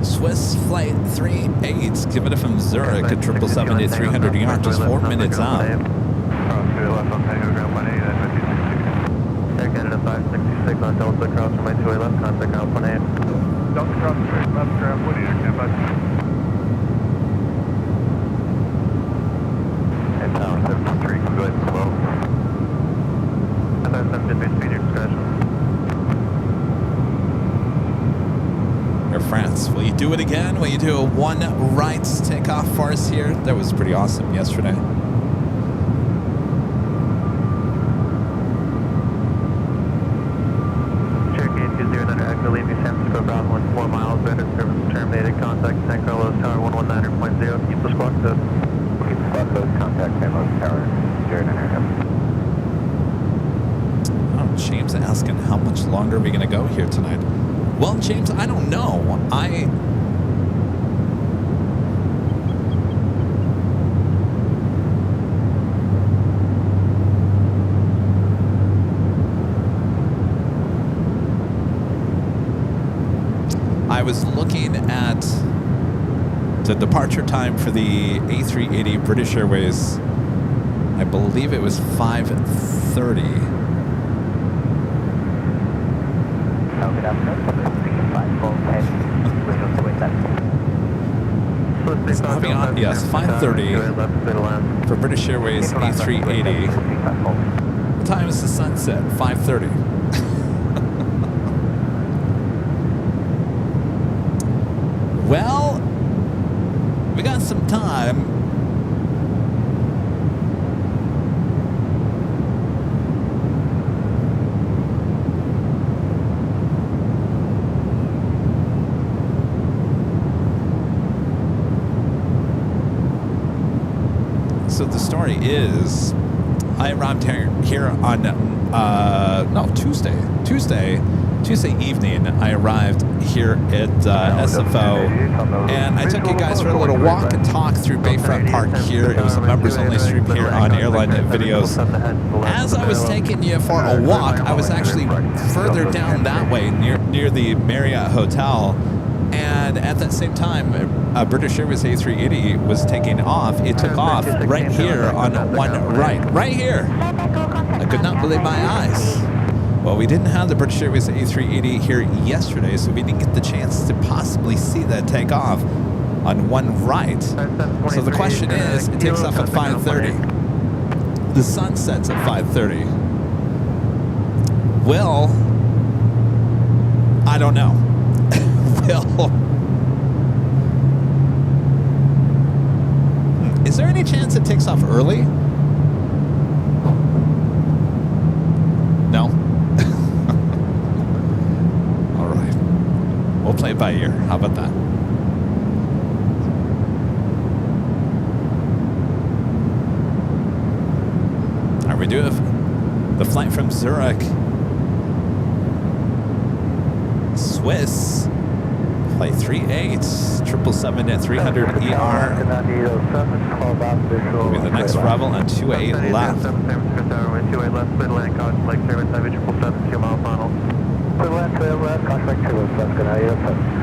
S3: Swiss Flight 38, giving it from Zurich at 777 to 300 yards, just 4 minutes out.
S2: Air Canada 566 on Delta cross from my 2A left, contact ground 18. Delta cross straight left, ground 18, Air Canada 566. And Tower 73, go ahead and slow. And then 73 speed, your discretion.
S3: Air France, will you do it again? Will you do a 1 right takeoff for us here? That was pretty awesome yesterday.
S2: Cherokee 209, active leaving San Francisco Bravo in 4 miles, better service terminated. Contact San Carlos Tower 119.0. Keep the squawk code. Keep the squawk code. Contact San Carlos Tower 09.
S3: Oh, James asking how much longer are we going to go here tonight? Well, James, I don't know. I was looking at the departure time for the A380 British Airways. I believe it was 5:30.
S7: Good afternoon.
S3: Yes, 5:30 for British Airways A380. What time is the sunset? 5:30. Well, we got some time. So the story is, I arrived here on Tuesday evening. I arrived here at SFO, and I took you guys for a little walk and talk through Bayfront Park here. It was a members-only stream here on Airline videos. As I was taking you for a walk, I was actually further down that way near the Marriott Hotel. And at that same time, British Airways A380 was taking off. It took off right here on 1 right. Right here. I could not believe my eyes. Well, we didn't have the British Airways A380 here yesterday, so we didn't get the chance to possibly see that take off on 1 right. So the question is, it takes off at 5:30. The sun sets at 5:30. Well, I don't know. Is there any chance it takes off early? No. by ear. How about that? All right, we do have the flight from Zurich, Swiss, flight 38, 777-300ER. Will be the next arrival on 28 left.
S2: 28 left, clear to land, caution, Lake Service, Heavy 777, 2 mile final. Clear to land, caution, Lake Service, that's good, 9807.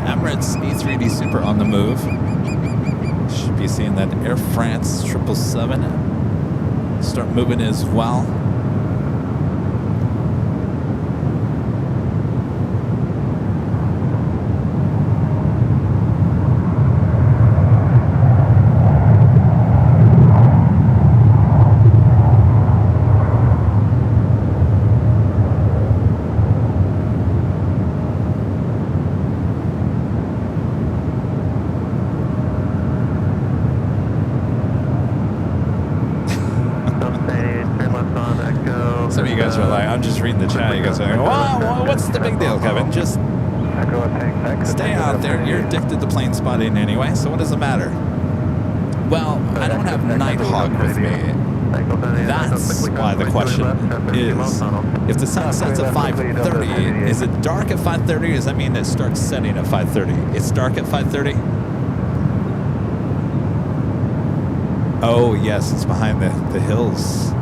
S3: Emirates A380 Super on the move. Should be seeing that Air France 777 start moving as well. Reading the chat, you guys are like, well, what's the big deal, Kevin? Just stay out there. You're addicted to plane spotting anyway, so what does it matter? Well, I don't have Nighthawk with me. That's why the question is, if the sun sets at 5:30, is it dark at 5:30, or does that mean it starts setting at 5:30? It's dark at 5:30? Oh, yes, it's behind the hills.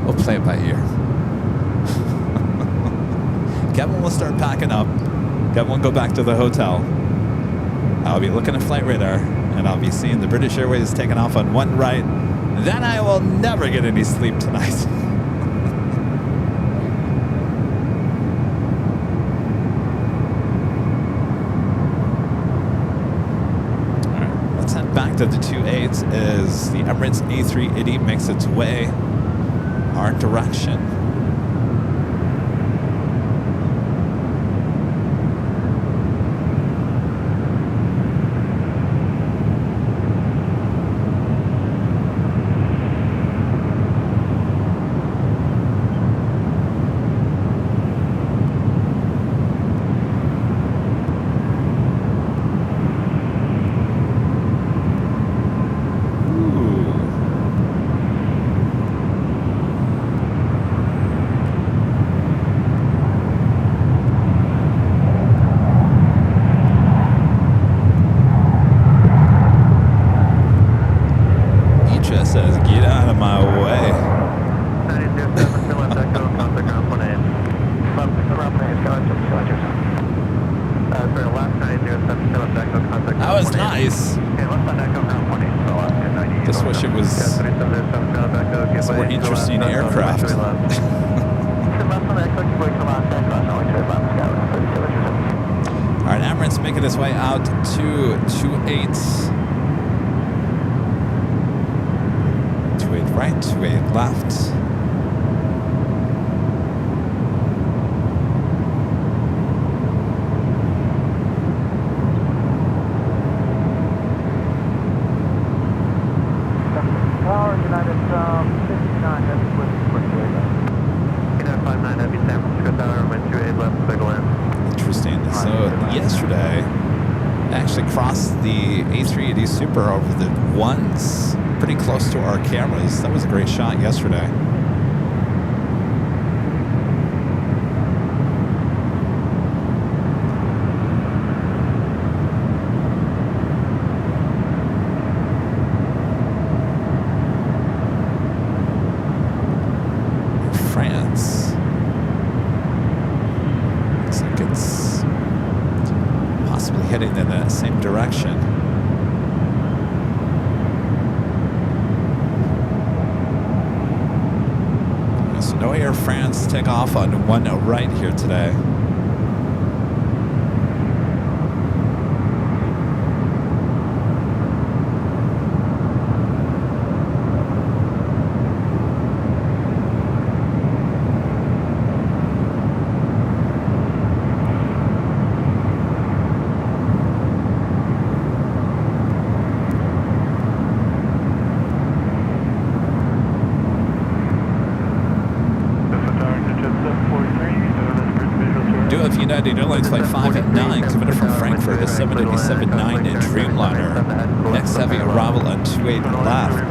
S3: We'll play it by ear. Kevin will start packing up. Kevin will go back to the hotel. I'll be looking at flight radar, and I'll be seeing the British Airways taking off on one right. Then I will never get any sleep tonight. All right, let's head back to the 28 as the Emirates A380 makes its way our direction. His way out to 28. 28 right, 28 left. the A380 Super over the ones, pretty close to our cameras. That was a great shot yesterday. France. Looks like it's possibly heading in that same direction. So no Air France take off on one right here today. United Airlines Flight 589 coming in from Frankfurt, a 787-9 Dreamliner. Next heavy arrival on 28 left.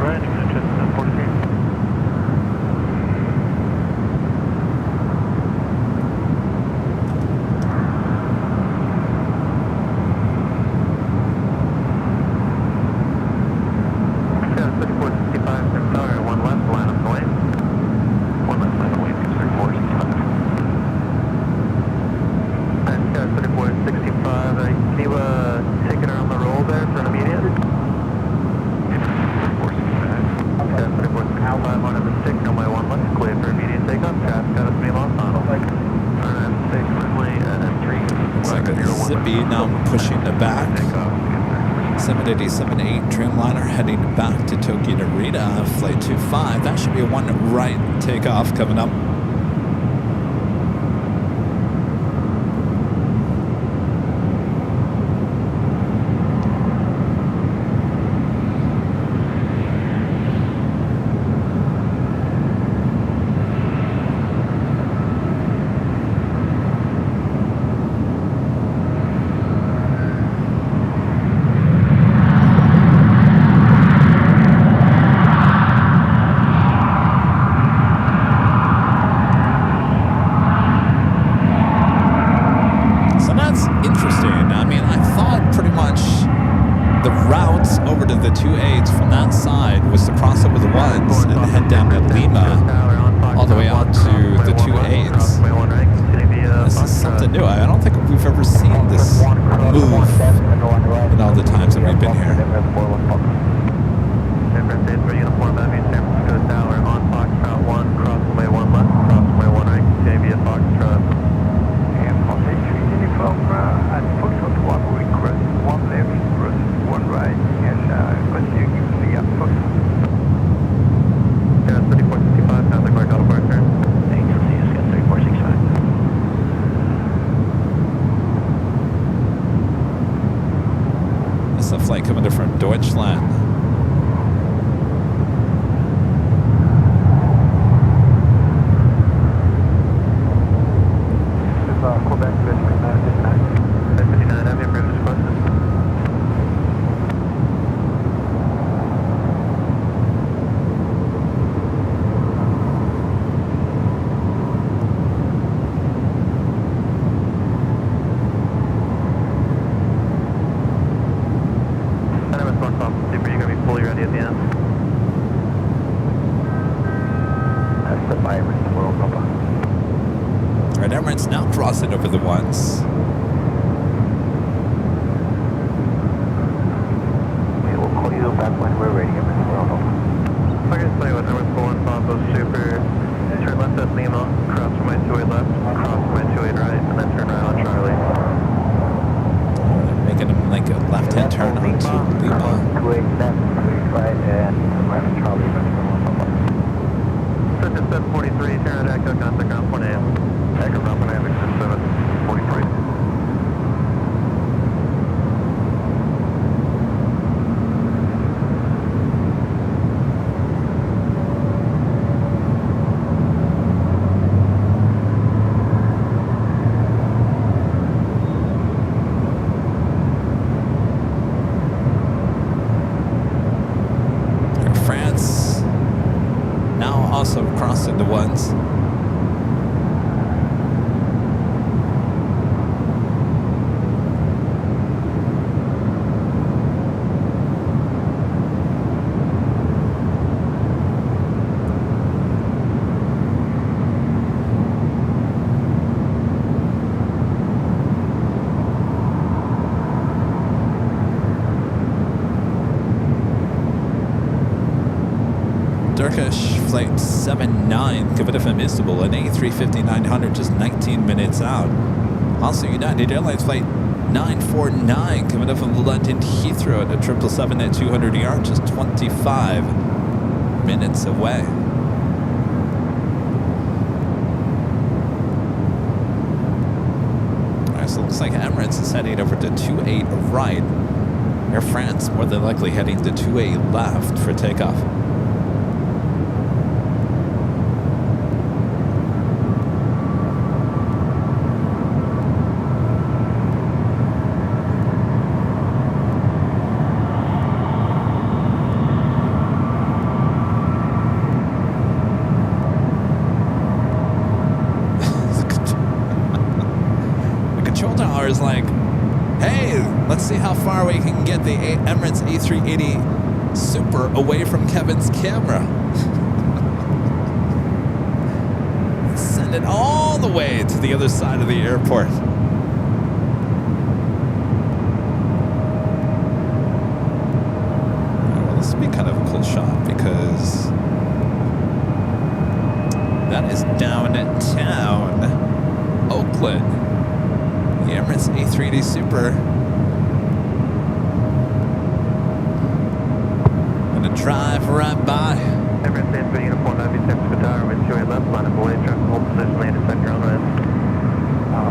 S3: Pushing the back. 787-8 Dreamliner heading back to Tokyo Narita, flight 25. That should be a one right takeoff coming up. Emirates now crossing over the ones.
S2: We will call you back when we're ready, Emirates World Over.
S1: I can tell you what, Emirates 41 Bravo Super, turn left at Lima, cross from my 28 left, cross from my 28 right, and then turn right on Charlie.
S3: Making him like a left-hand turn onto Lima.
S2: 28 left, 28 right, and right on Charlie, Emirates World Over.
S1: 5743, turn at Echo, contact ground point A. Echo ground point A, 5743.
S3: minutes. Turkish flight 79, Kevin from Istanbul, an A350-900, just 19 minutes out. Also, United Airlines flight 949, coming up from London Heathrow at a 777 at 200 ER, just 25 minutes away. All right, so it looks like Emirates is heading over to 28 right. Air France more than likely heading to 28 left for takeoff. Is like, hey, let's see how far we can get the Emirates A380 Super away from Kevin's camera. Send it all the way to the other side of the airport. Well, this would be kind of a cool shot because that is downtown Oakland. The Emirates A380 Super. Gonna drive right by.
S2: Emirates A380 Uniform 96 Qatar with 28 left, line up away, traffic hold position, landed sector on west.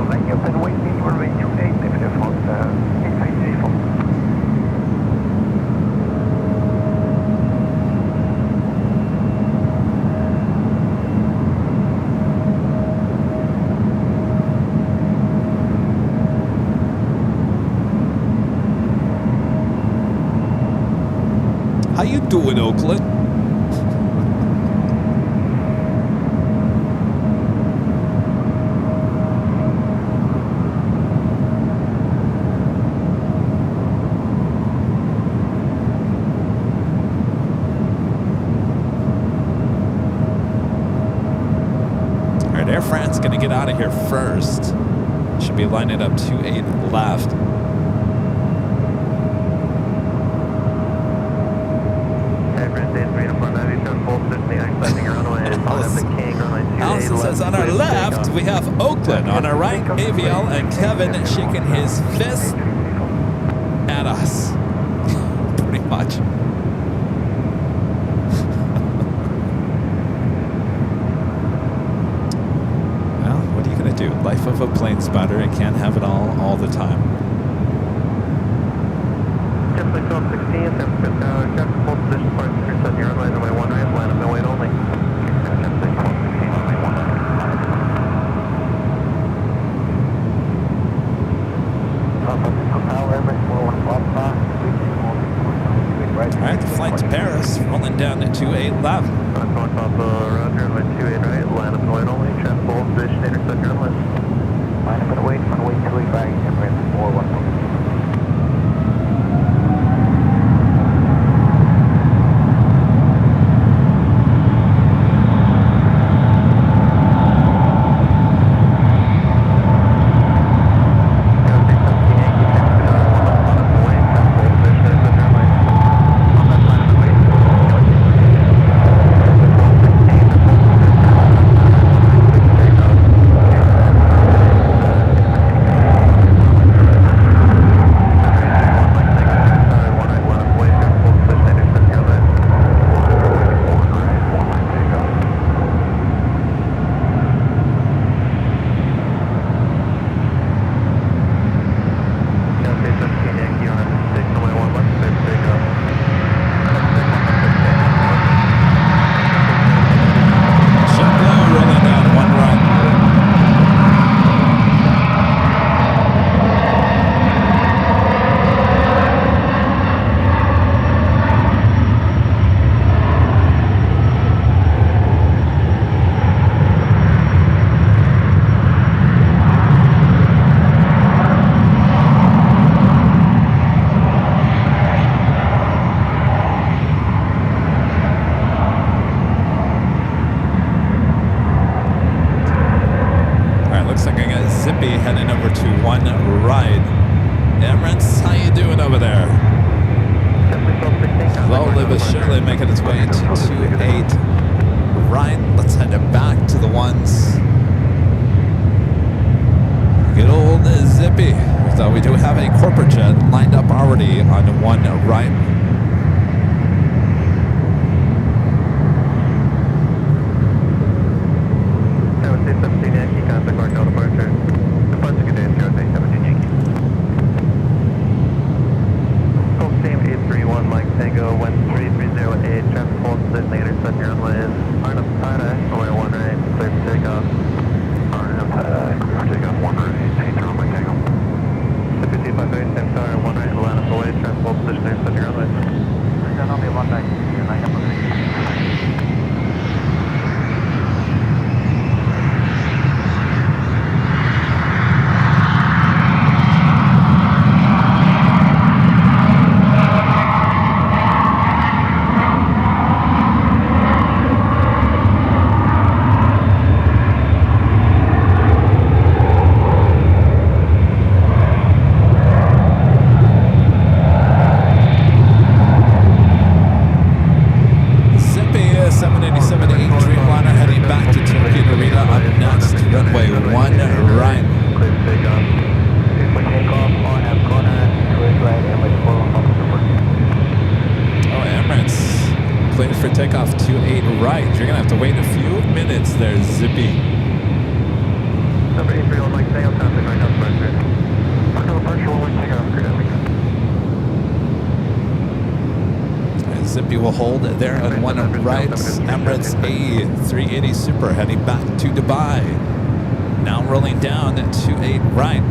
S2: Line up and waiting for runway 28, negative on A380 full.
S3: How you doing, Oakland? All right, Air France going to get out of here first. Should be lining up 28 left. Allison says on our left, we have Oakland. On our right, AVL and Kevin shaking his fist at us. Pretty much. Well, what are you going to do? Life of a plane spotter. It can't have it all the time.
S2: Typically 1216, traffic full position, part 3 your runway, runway 1 right, line up and wait only.
S3: All right, the flight to Paris, rolling down to 28 left.
S2: Roger, runway 28 right, line up and wait only, traffic full position, intersect your runway. Line up and wait, runway 28 right, Emirates 414.
S3: but surely making its way to 28 right. Let's head back to the ones. Good old Zippy. So we do have a corporate jet lined up already on one right.
S2: Cathay 17 Yankee, contact mark, no departure. Departure, good day, Cathay 17 Yankee. Gulfstream 831 Mike Tango, 1330 traffic hold position, intercept your runway is RNF tie-dye, runway 1 right, clear for takeoff.
S1: RNF tie-dye, clear for takeoff, 1 right, 80 Mike Tango.
S2: 55 same tower, 1 right, line up away, traffic hold position, intercept your runway.
S7: Only 1 right, line up away.
S3: Zippy will hold there on one right. Emirates A380 Super heading back to Dubai. Now rolling down to 8 right.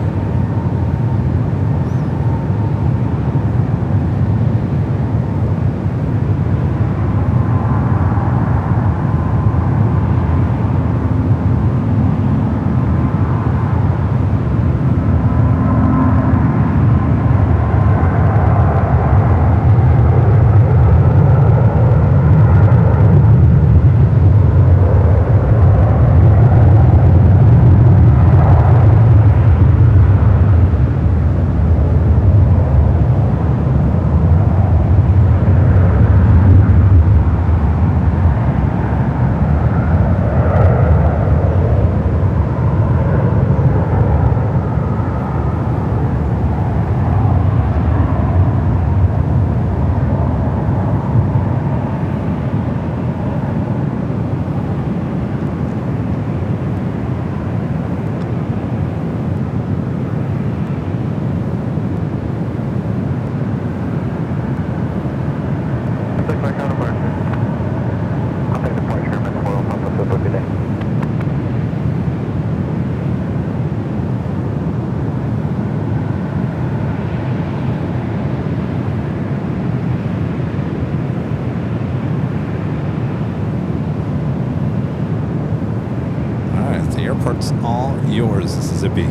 S3: Airport's all yours, Zippy.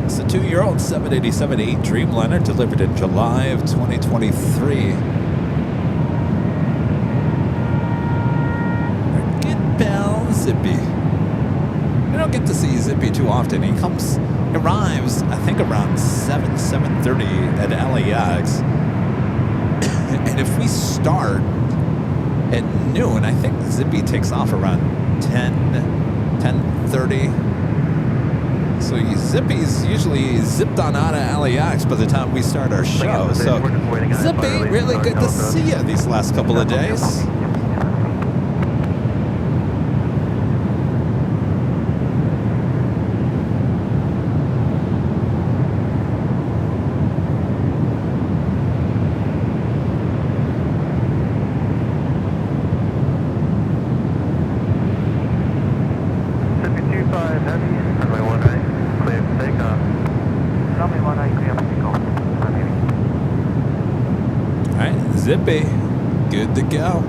S3: It's a 2-year-old 787-8 Dreamliner delivered in July of 2023. Good pal, Zippy. You don't get to see Zippy too often. He arrives, I think, around 7:30 at LAX. And if we start at noon, I think Zippy takes off around 10:30. So Zippy's usually zipped on out of LAX by the time we start our show. So Zippy, really good to see you these last couple of days. Zippy, good to go.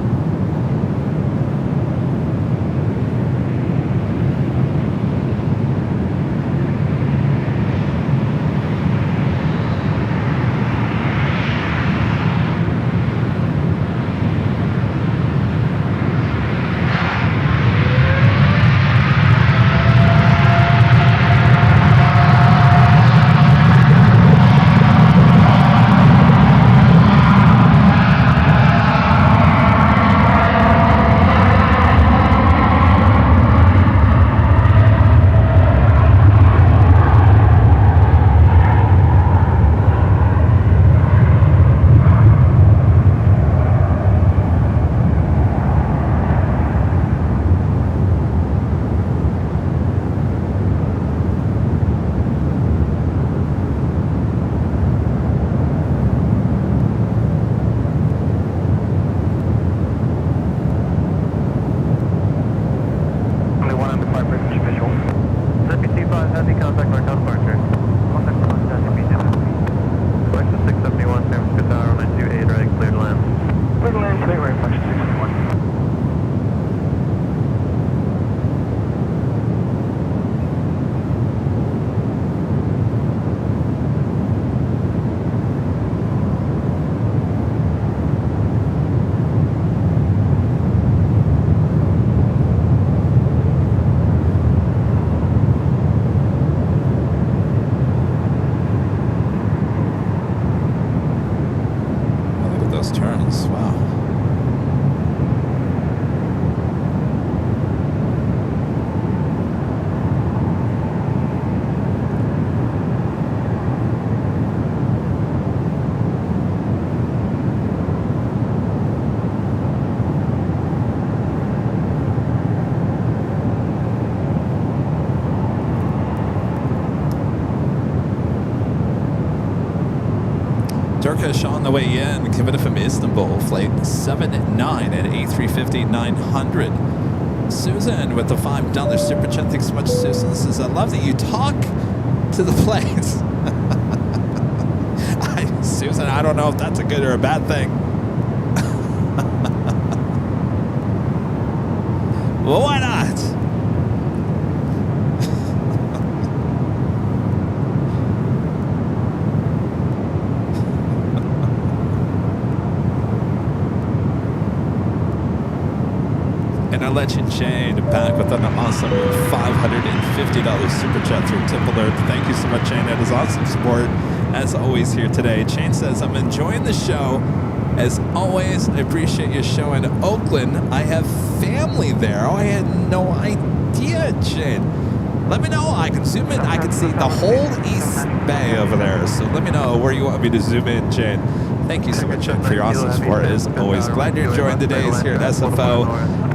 S5: Turkish on the way in, coming from Istanbul, flight 79 at A350-900. Susan with the $5 super chat. Thanks so much, Susan. Says, I love that you talk to the planes. Susan, I don't know if that's a good or a bad thing. Well, why not? And our legend Shane back with an awesome $550 super chat through Tip Alert. Thank you so much, Shane. That is awesome support, as always, here today. Shane says, I'm enjoying the show. As always, I appreciate your show in Oakland. I have family there. Oh, I had no idea, Shane. Let me know. I can zoom in. I can see the whole East Bay over there. So let me know where you want me to zoom in, Shane. Thank you so much, Shane, for your awesome support. As always, glad you're enjoying the days here at SFO.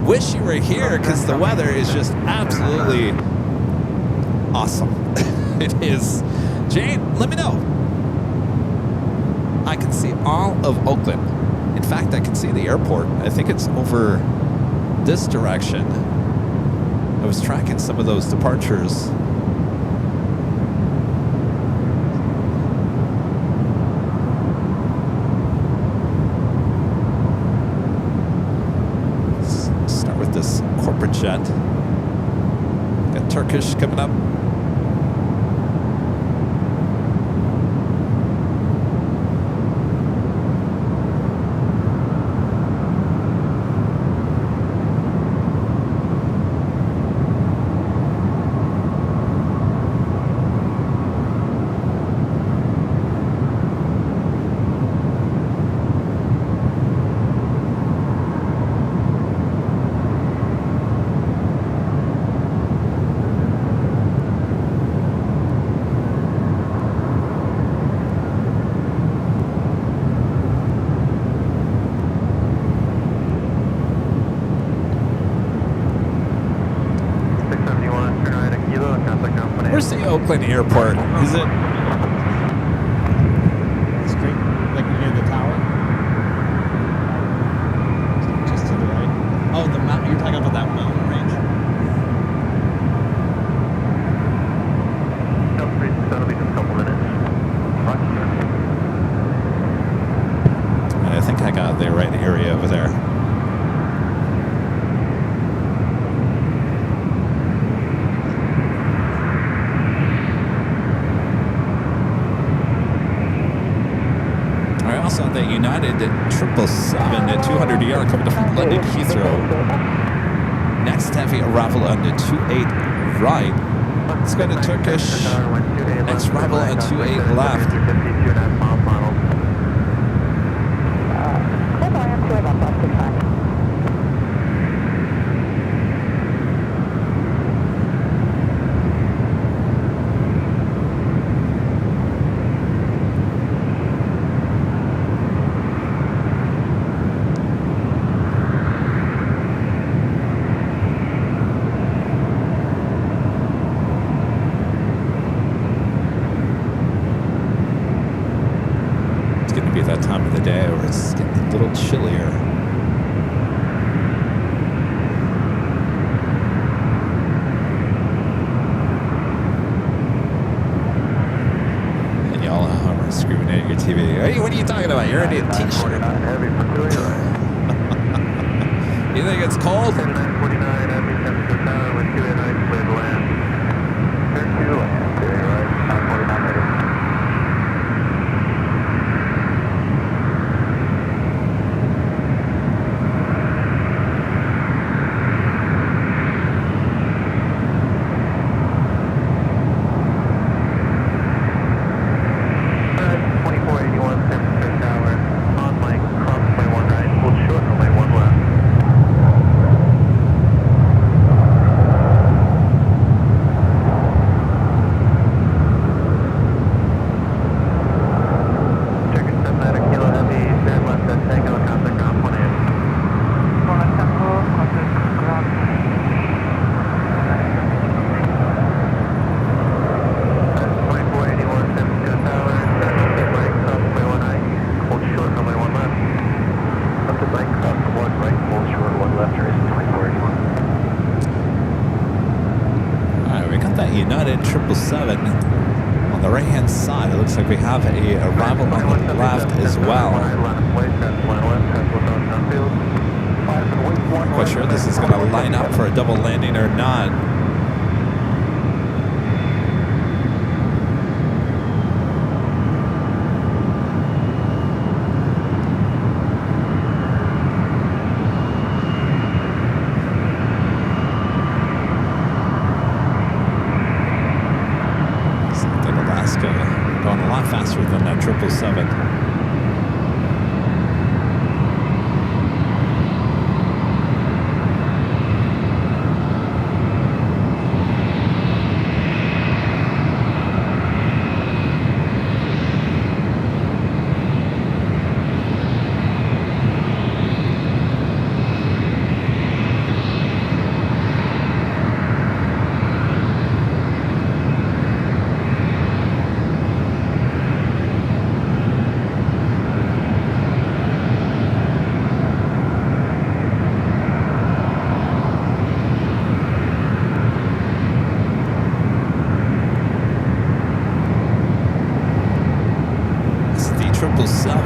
S5: Wish you were here because the weather is just absolutely awesome. It is. Jane, let me know. I can see all of Oakland. In fact, I can see the airport. I think it's over this direction. I was tracking some of those departures. Let's start with this corporate jet. Got Turkish coming up. Where's the Oakland airport? Is it straight, like near the tower? Just to the right? Oh, the mountain. You're talking about that mountain range?
S2: That'll be just a couple minutes.
S5: I think I got the right area over there. The United 777 at 200 ER coming from London Heathrow. Next heavy arrival on the 28 right. Let's go to Turkish. Next arrival on 28 left. That time of the day where it's getting a little chillier. And y'all are screaming at your TV. Hey, what are you talking about? You're already a t-shirt. You think it's cold?
S2: 49, heavy temperature tower with 289 cleared land. Turn to land, clear right, 49 ready.
S3: United 777 on the right-hand side. It looks like we have a arrival on the left as well. Not quite sure this is going to line up for a double landing or not. Going a lot faster than that 777.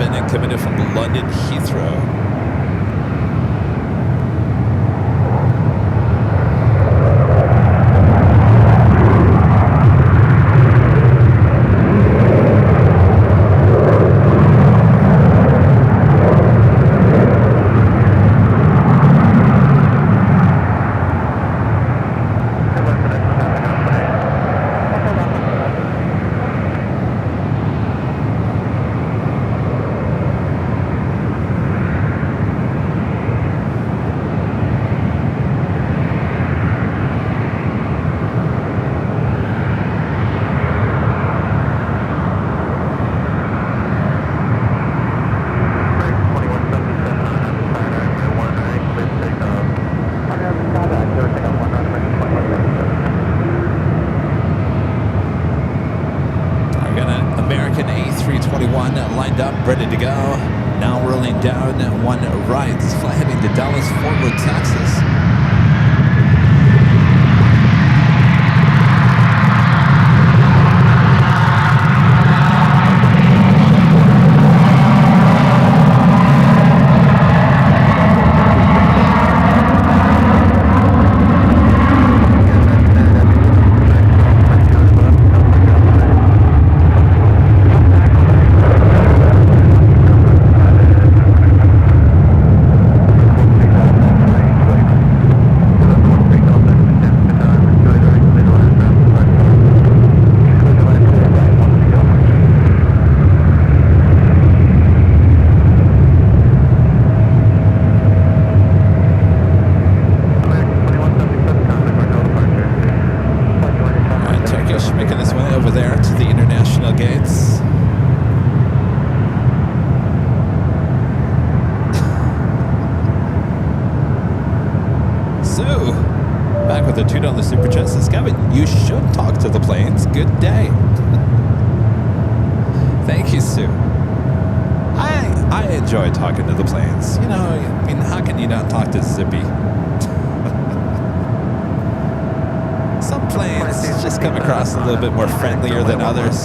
S3: And coming in from London Heathrow. American A321 lined up, ready to go. Now rolling down one right. This flight heading to Dallas, Fort Worth, Texas. Kevin, you should talk to the planes. Good day. Thank you, Sue. I enjoy talking to the planes. You know, I mean, how can you not talk to Zippy? Some planes just come across a little bit more friendlier than others.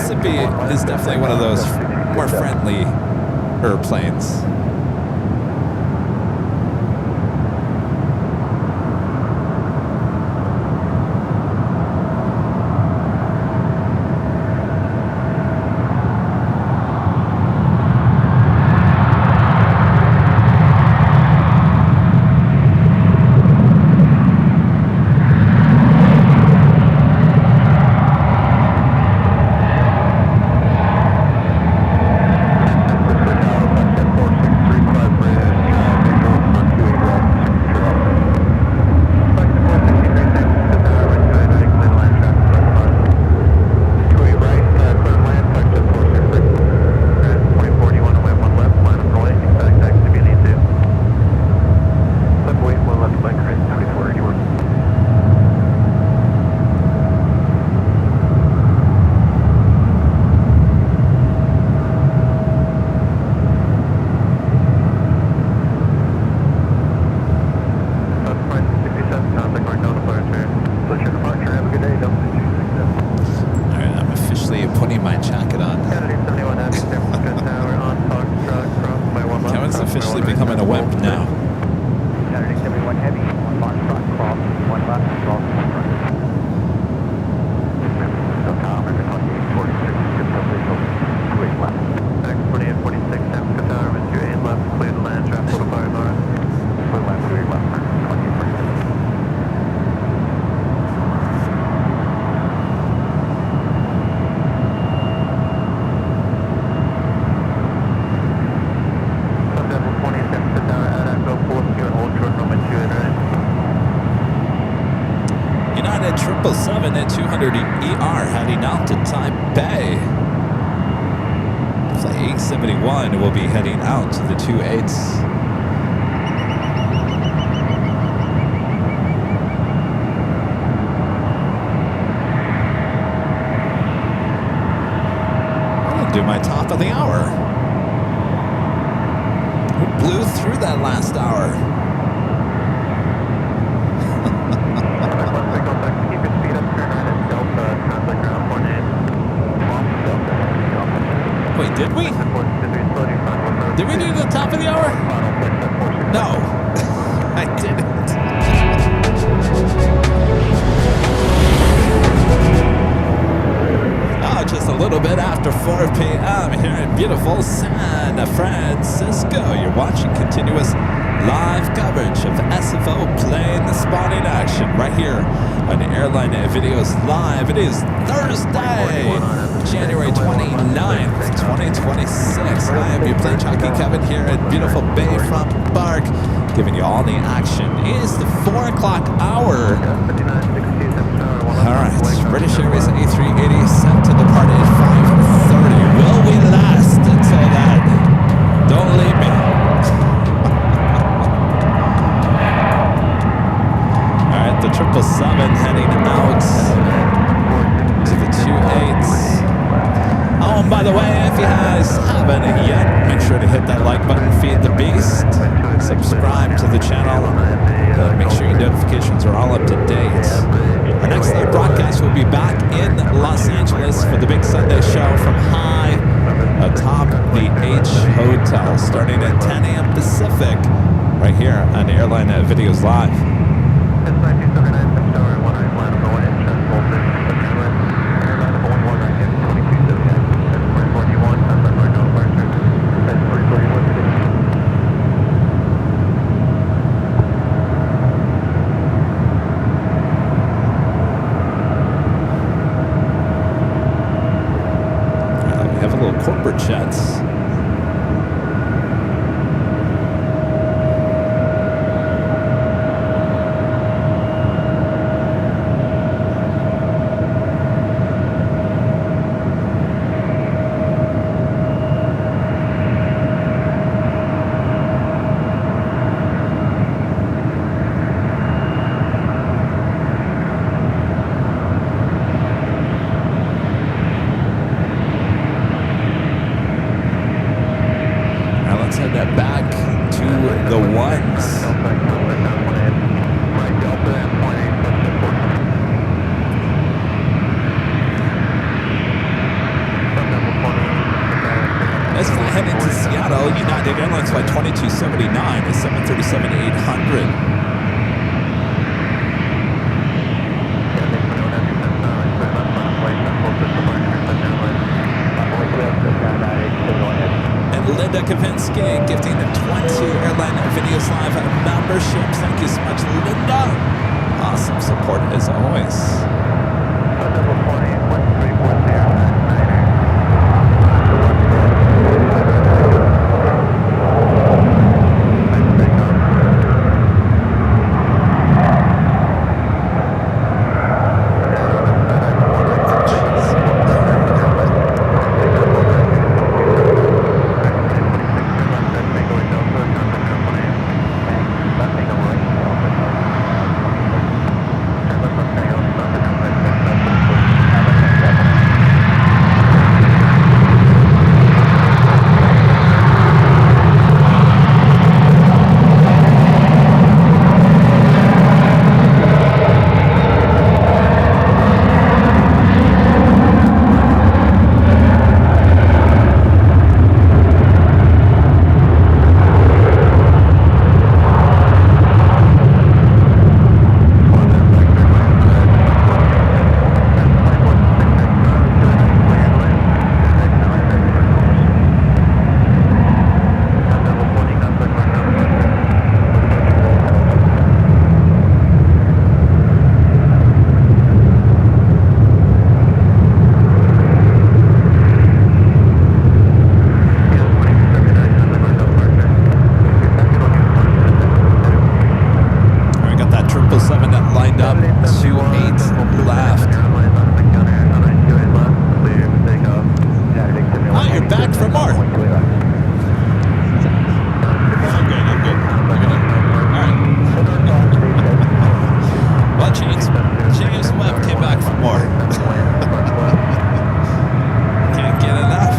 S3: Zippy is definitely one of those more friendly planes.
S5: 777 at 200 ER heading out to Taipei. Flight 871 will be heading out to the 28s. Do my top of the hour. Who blew through that last hour?
S2: Keep your speed up, turn right at Delta, translate ground coordinate.
S5: Wait, did we? Did we do the top of the hour? No, I didn't. Just a little bit after 4 p.m. here in beautiful San Francisco. You're watching continuous live coverage of SFO plane spotting action right here on Airline Videos Live. It is Thursday, January 29th, 2026. I am your Plane Jockey Kevin here at beautiful Bayfront Park, giving you all the action. It is the 4 o'clock hour. All right, British Airways A380 set to depart at 5:30. Will we last until that? Don't leave me. All right, the 777 heading out to the 28s. Oh, and by the way, if you guys haven't yet, make sure to hit that like button, feed the beast, subscribe to the channel, make sure your notifications are all up to date. Our next live broadcast will be back in Los Angeles for the big Sunday show from high atop the H Hotel, starting at 10 a.m. Pacific, right here on Airline Videos Live. Corporate jets. wind up 28 left. Oh, you're back for more. I'm good. All right. Well, James Webb came back for more. Can't get enough.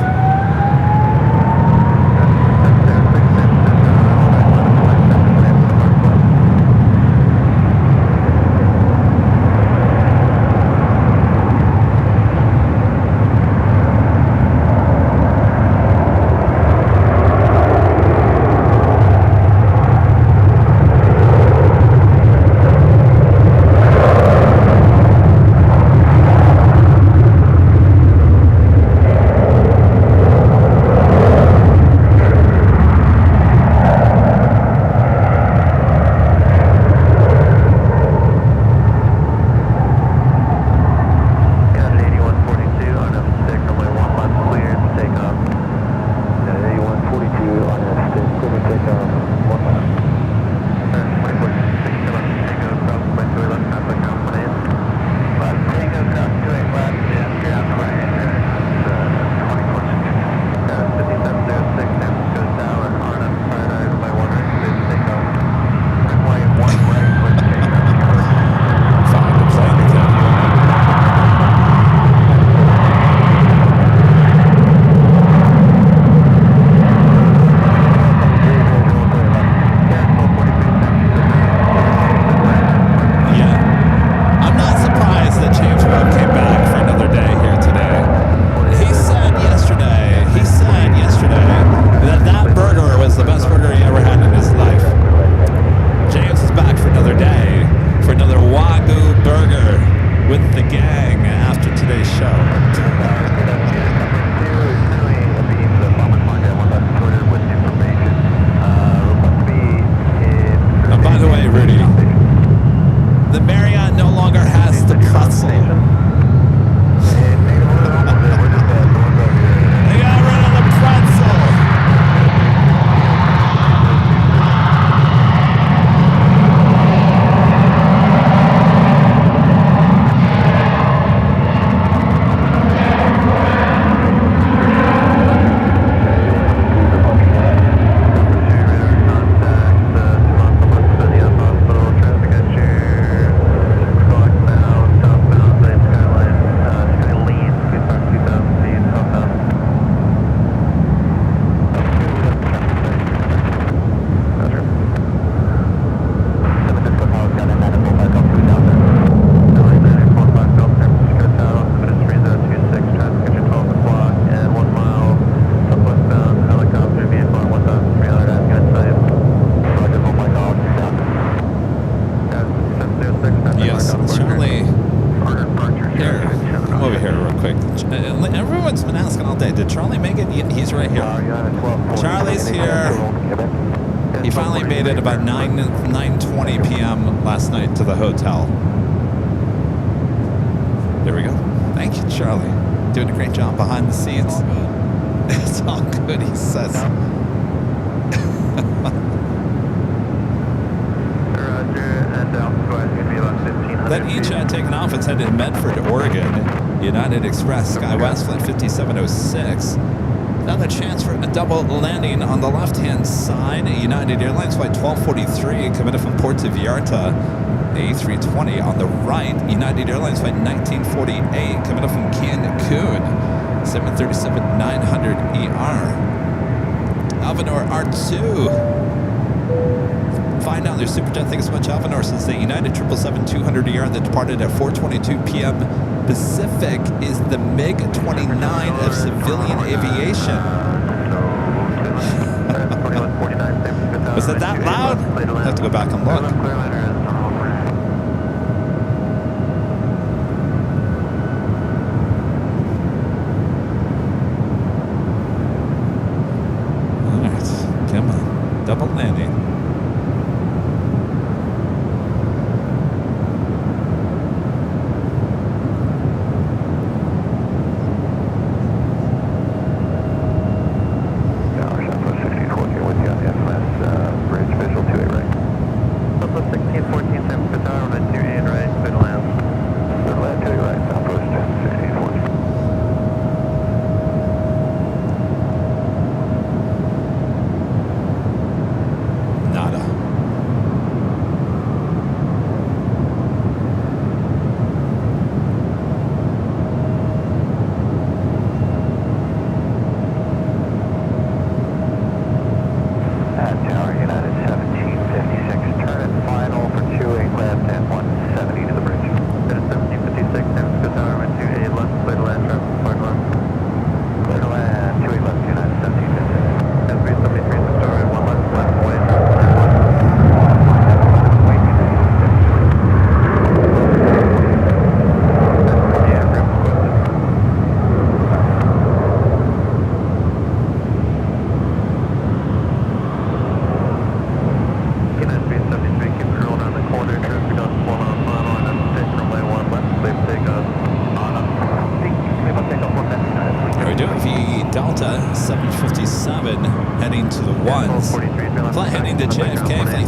S3: Everyone's been asking all day, did Charlie make it? He's right here. Charlie's here. He finally made it about 9:20 p.m. last night to the hotel. There we go. Thank you, Charlie. Doing a great job behind the scenes. It's all good, he says. That E-Chat taking off. It's headed to Medford, Oregon. United Express, SkyWest Flight 5706. Another chance for a double landing on the left-hand side. United Airlines Flight 1243 coming in from Puerto Vallarta. A320 on the right. United Airlines Flight 1948 coming in from Cancun. 737-900ER. Alvanor R2. $5 Super Jet. Thanks so much, Alvanor. Says the United 777-200ER that departed at 4:22 p.m. Pacific is the MiG-29 of civilian aviation. Was it that loud? I have to go back and look. All right, come on, double landing.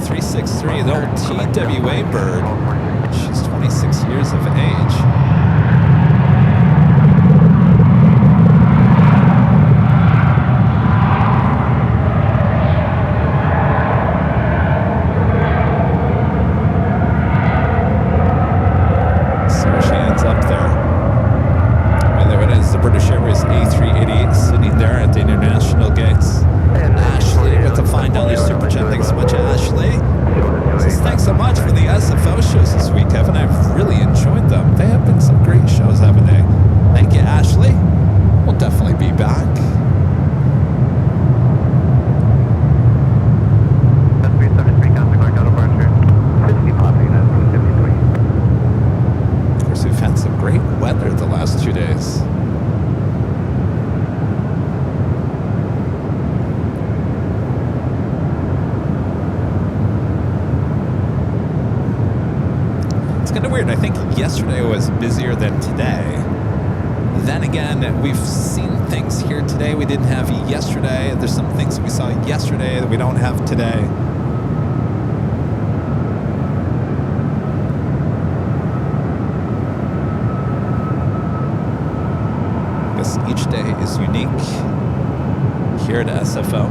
S3: 363, the old TWA bird. She's 26 years of age. So she ends up there. And there it is, the British Airways A380 sitting there at the international gates. Ashley with the $5 super chat. Thanks so much, Ashley. Says, thanks so much for the SFO shows this week, Kevin. I've really enjoyed them. They have been some great shows, haven't they? Thank you, Ashley. We'll definitely be back. Of course, we've had some great weather the last 2 days. I think yesterday was busier than today. Then again, we've seen things here today we didn't have yesterday. There's some things we saw yesterday that we don't have today. I guess each day is unique here at SFO.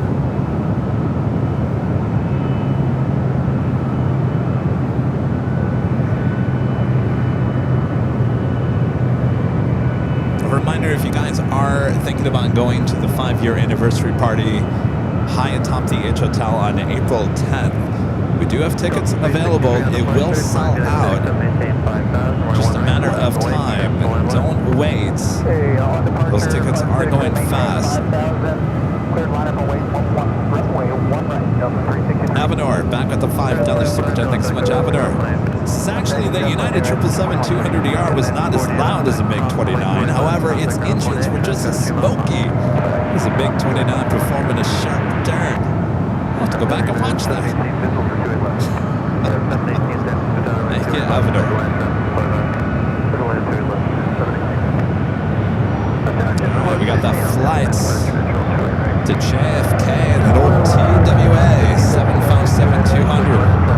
S3: If you guys are thinking about going to the 5-year anniversary party high atop the H Hotel on April 10th, we do have tickets available. It will sell out. Just a matter of time. Don't wait. Those tickets are going fast. Avenor, back with the $5 super chat. Thanks so much, Avenor. This is actually the United 777-200ER was not as loud as a MiG-29. However, its engines were just as smoky as a MiG-29 performing a sharp turn. I'll have to go back and watch that. Thank you, Avenor. We got the flights to JFK and an old TWA 757-200.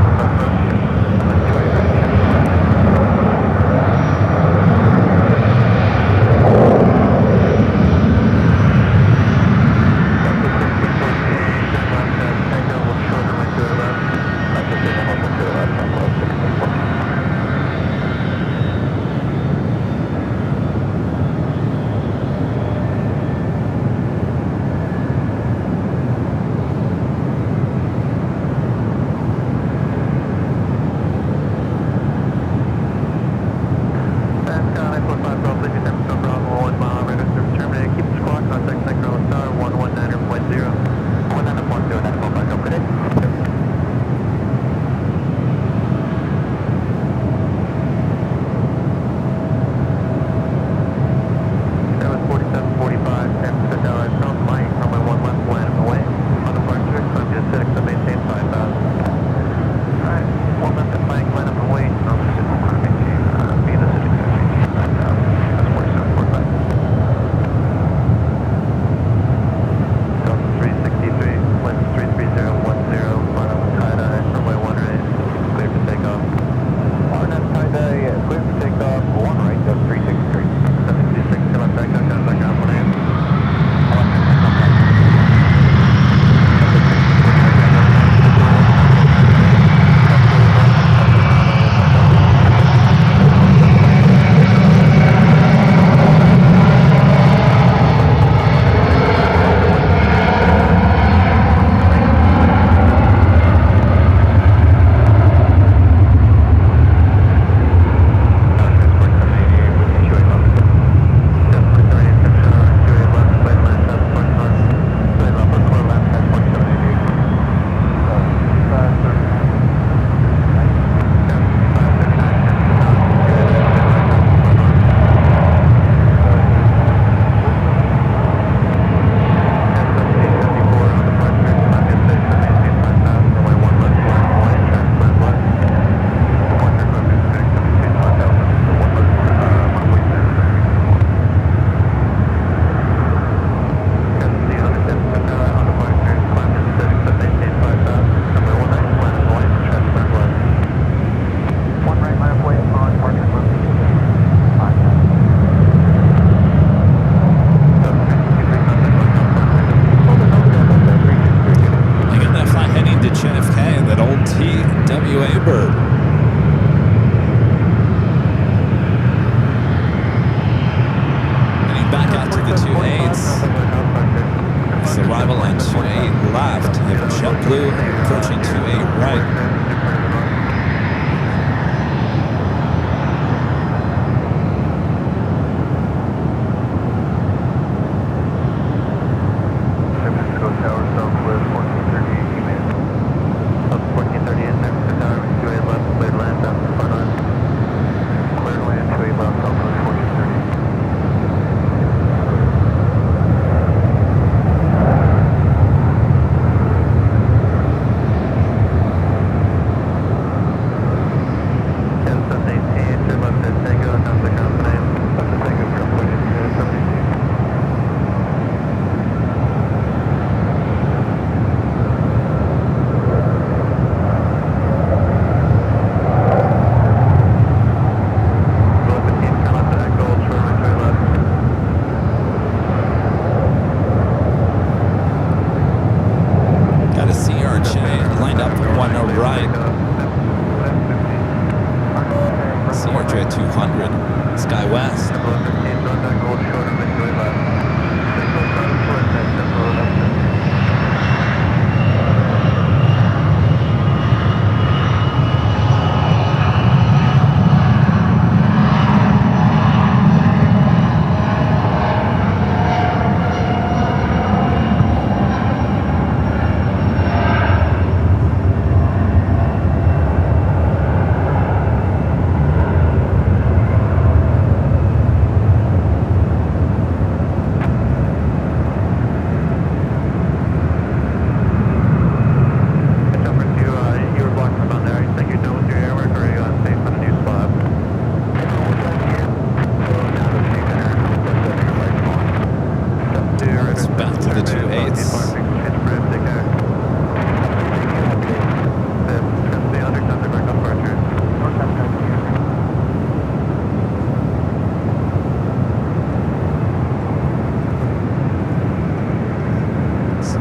S3: 200. Sky West.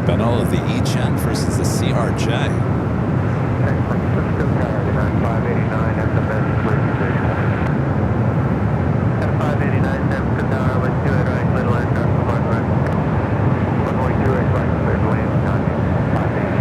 S3: Benno of the E-Chen versus the CRJ.
S2: Francisco Tower, 589, SMS, please position. At 589, San Francisco Tower, let's do it right, little aircraft, right. 1.28 right, clear to land, copy, 589.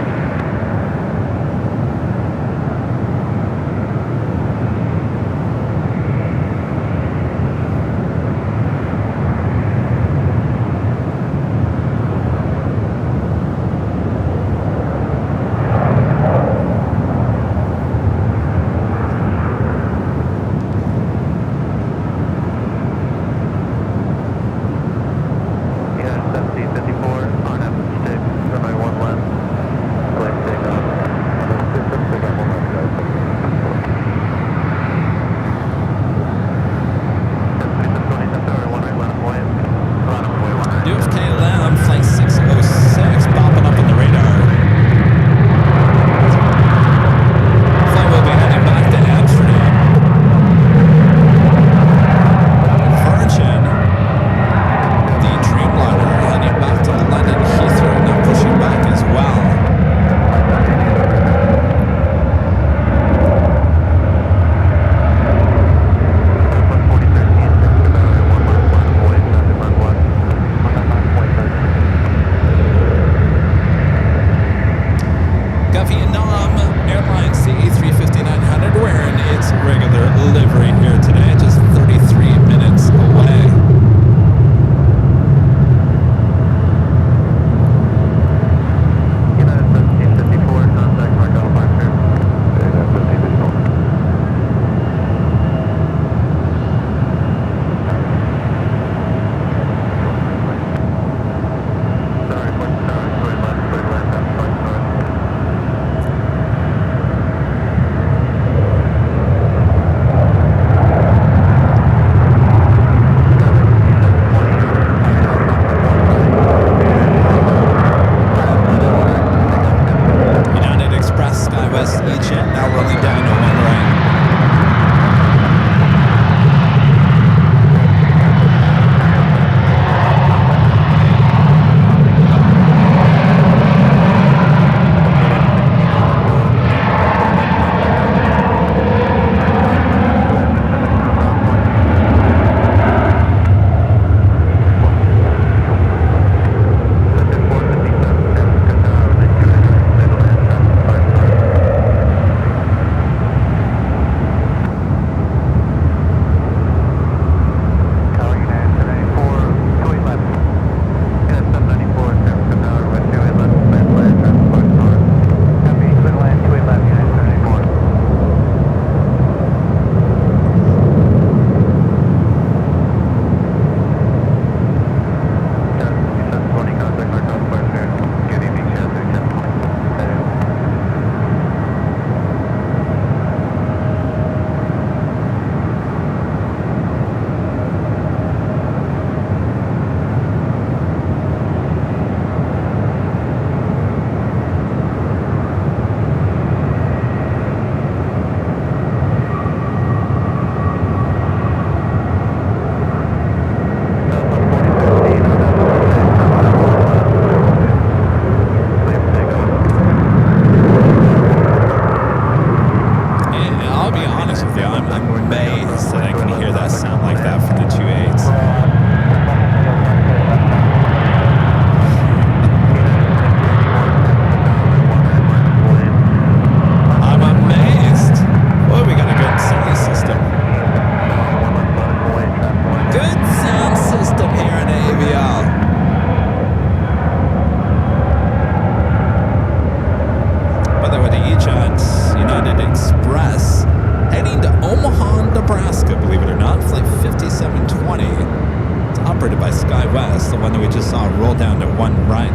S3: one right.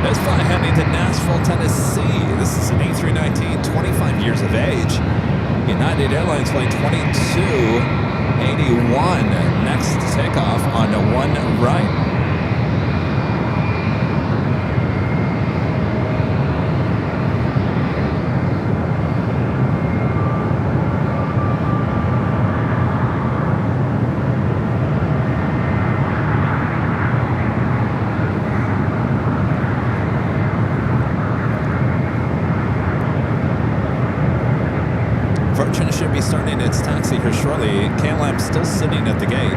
S3: This flight heading to Nashville, Tennessee. This is an A319, 25 years of age. United Airlines flight 2281. Next takeoff on one right. Virgin should be starting its taxi here shortly. KLM still sitting at the gate.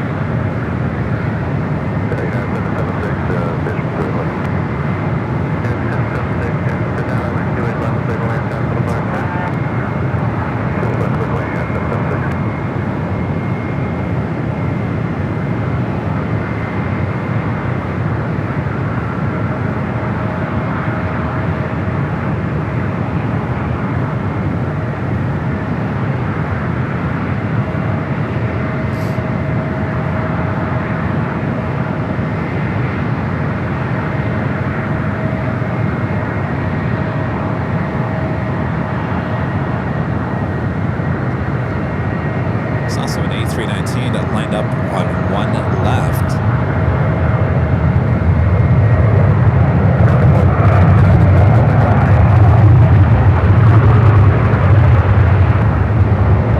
S3: Lined up on one left.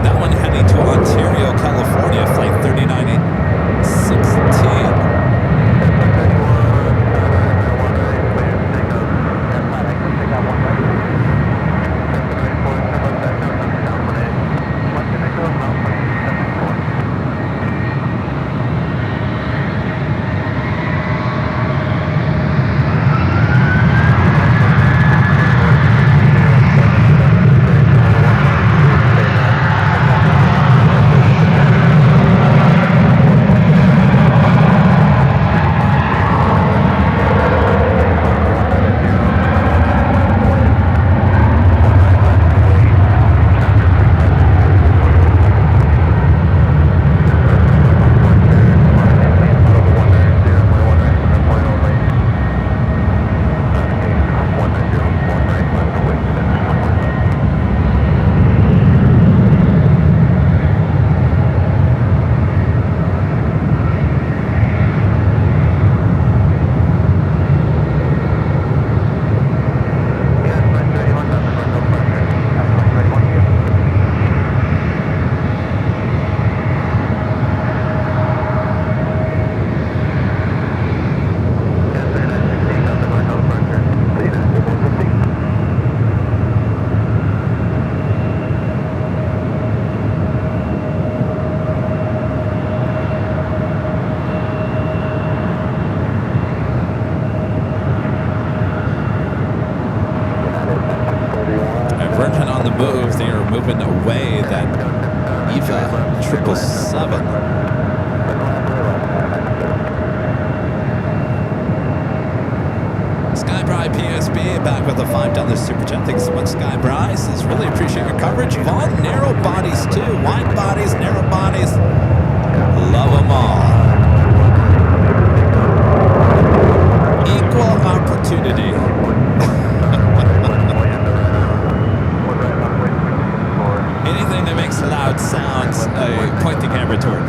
S3: That one heading to Ontario, California, flight 39816. Moving away that EVA 777. Skybry PSB back with a $5 super chat. Thanks so much, Skybry. Says really appreciate your coverage. Vaughn, narrow bodies too. Wide bodies, narrow bodies. Love them all. Equal opportunity. Anything that makes loud sounds, point the camera toward.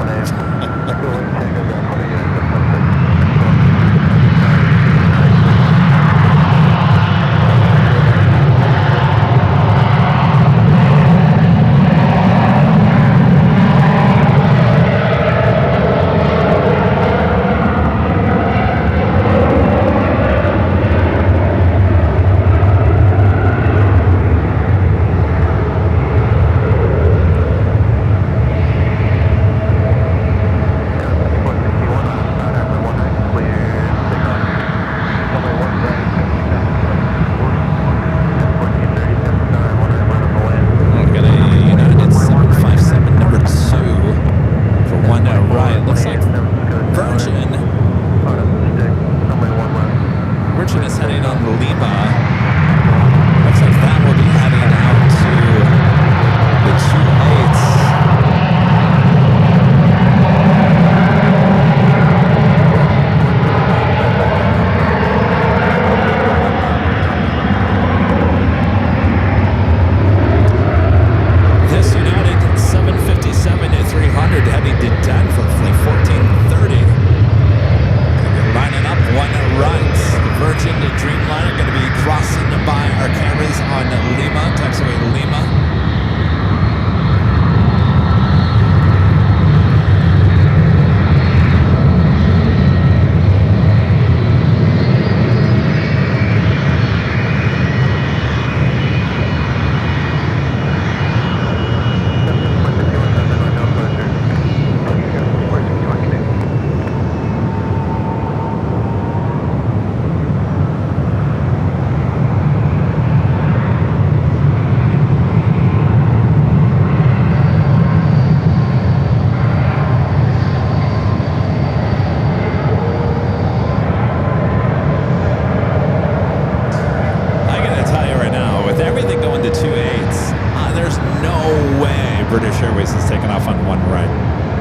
S5: British Airways has taken off on one right.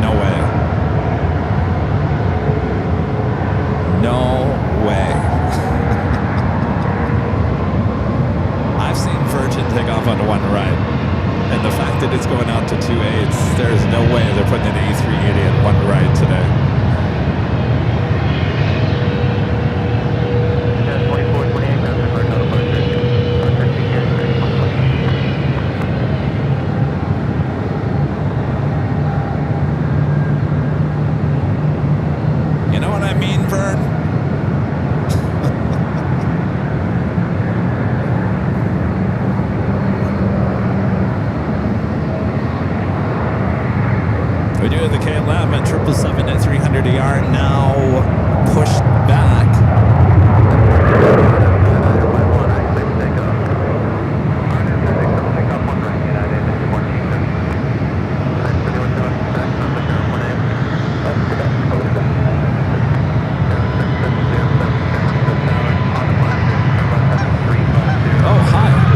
S5: No way. No way. I've seen Virgin take off on one right. And the fact that it's going out to 2.8s, there's no way they're putting an A380 at one right today. You know what I mean, Vern? We do have the KLM at 777 at 300ER now pushed back. Oh, hi.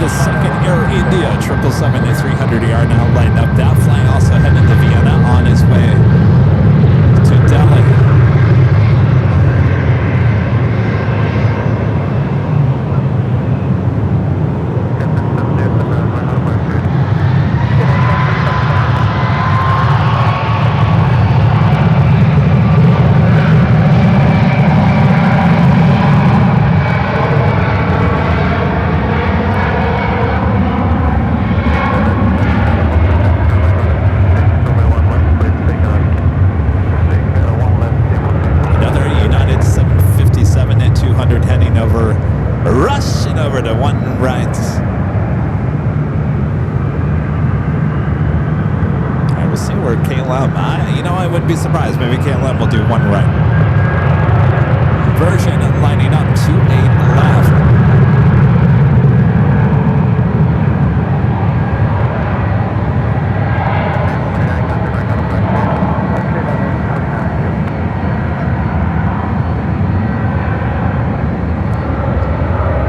S5: the second Air India 777 A380 now lighting up. That flight also heading to Vienna on his way to Delhi. Be surprised. Maybe KLM will do one right. Version lining up 28 left.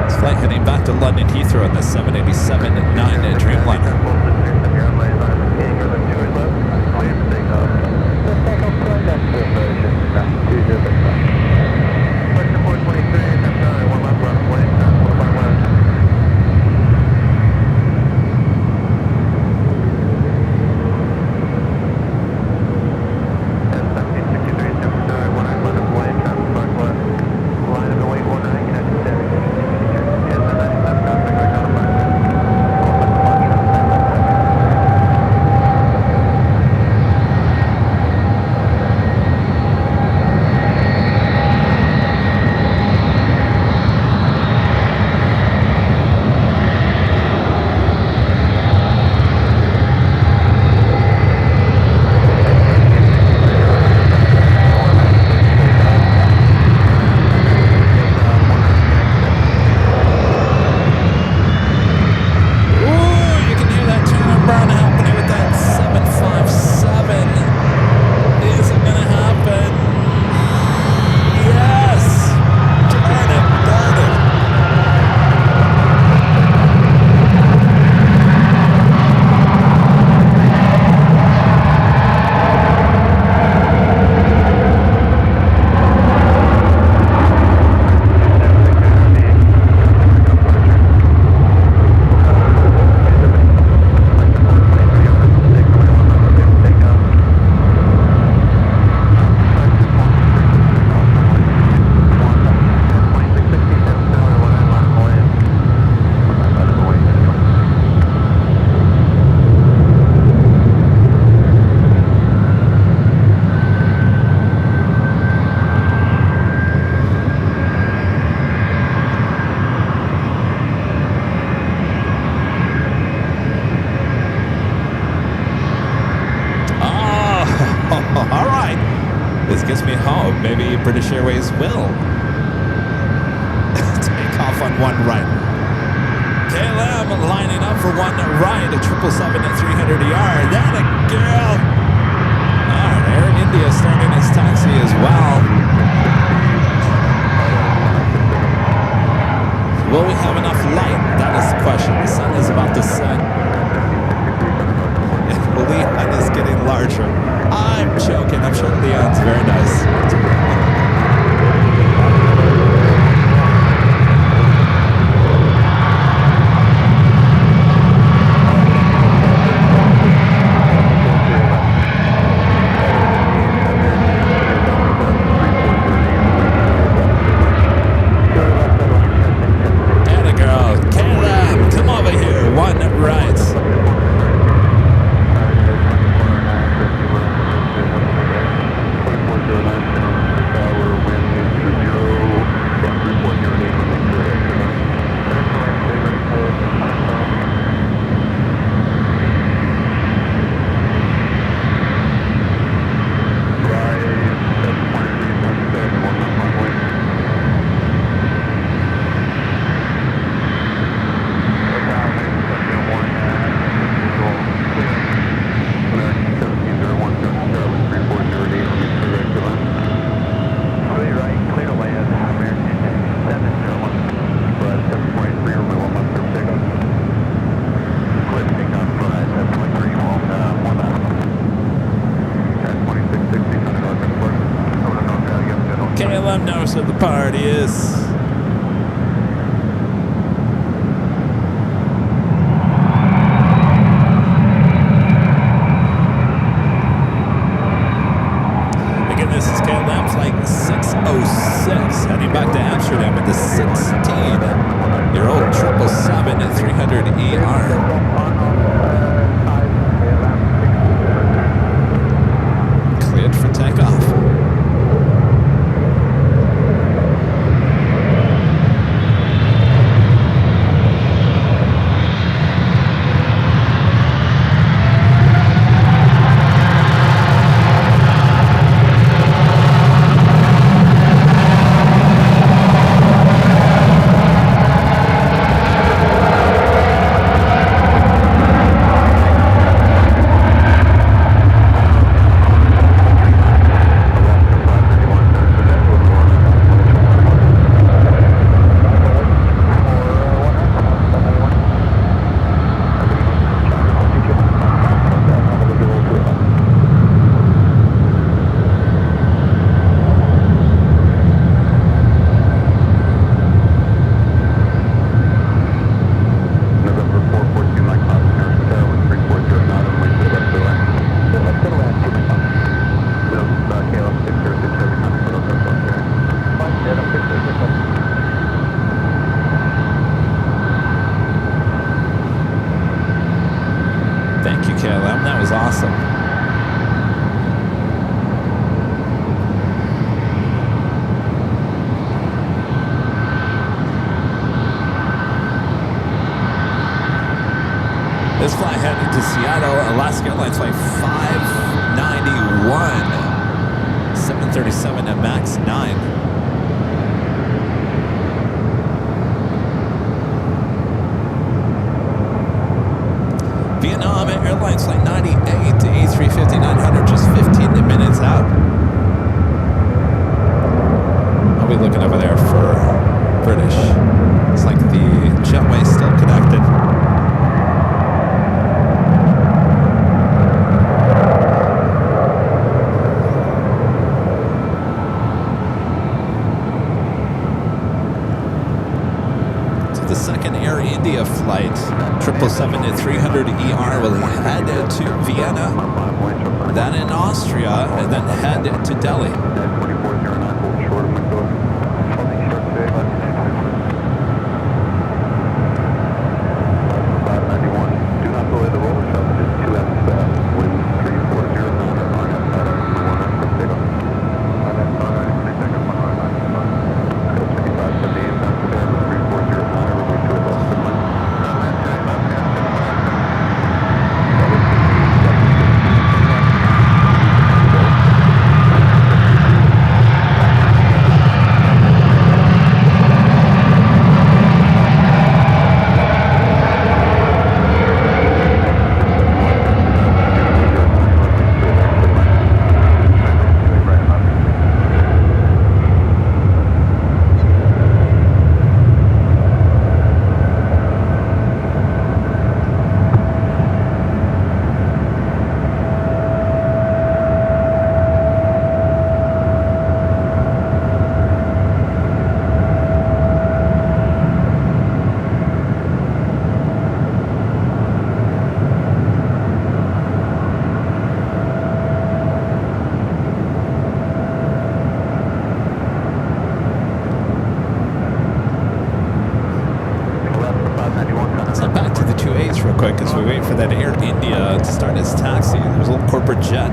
S5: This flight heading back to London Heathrow in the 787-9 Dreamliner. right. This gives me hope. Maybe British Airways will take off on one right. KLM lining up for one right, a 777 at 300ER. That a girl. All right, Air India starting its taxi as well. Will we have enough light? That is the question. The sun is about to set. Leon is getting larger. I'm joking. I'm sure Leon's very nice. KLM knows what the party is. Again, this is KLM flight 606 heading back to Amsterdam with the 16-year-old 777 at 300ER. Cleared for takeoff. KLM. That was awesome. This flight headed to Seattle, Alaska Airlines flight 591, 737 at max 9. Vietnam Airlines flight 98 to A350-900, just 15 minutes out. I'll be looking over there for British. It's like the jetway still connected. The second Air India flight, 777 at 300ER, will head to Vienna, then in Austria, and then head to Delhi. that Air India to start its taxi. There's a little corporate jet.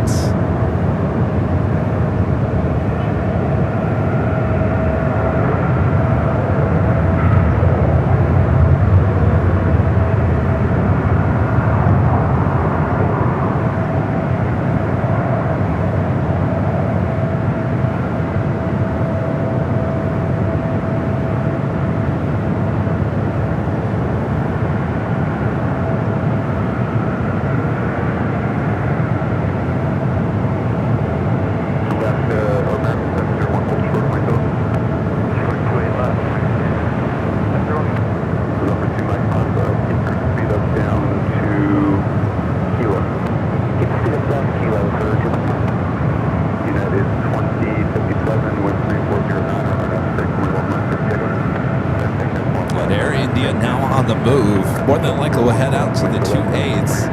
S5: More than likely we'll head out to the 28s.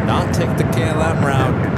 S5: Not take the KLM route.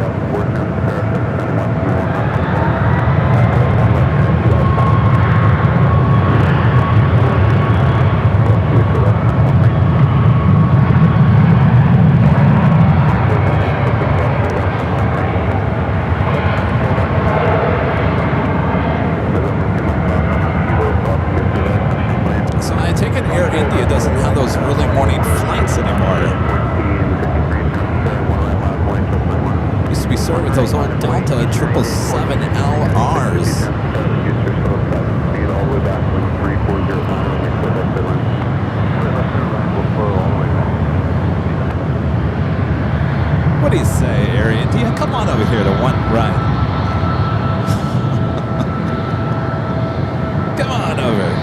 S5: Those old Delta 777LRs. What do you say, Air India? Come on over here to one right. Come on over.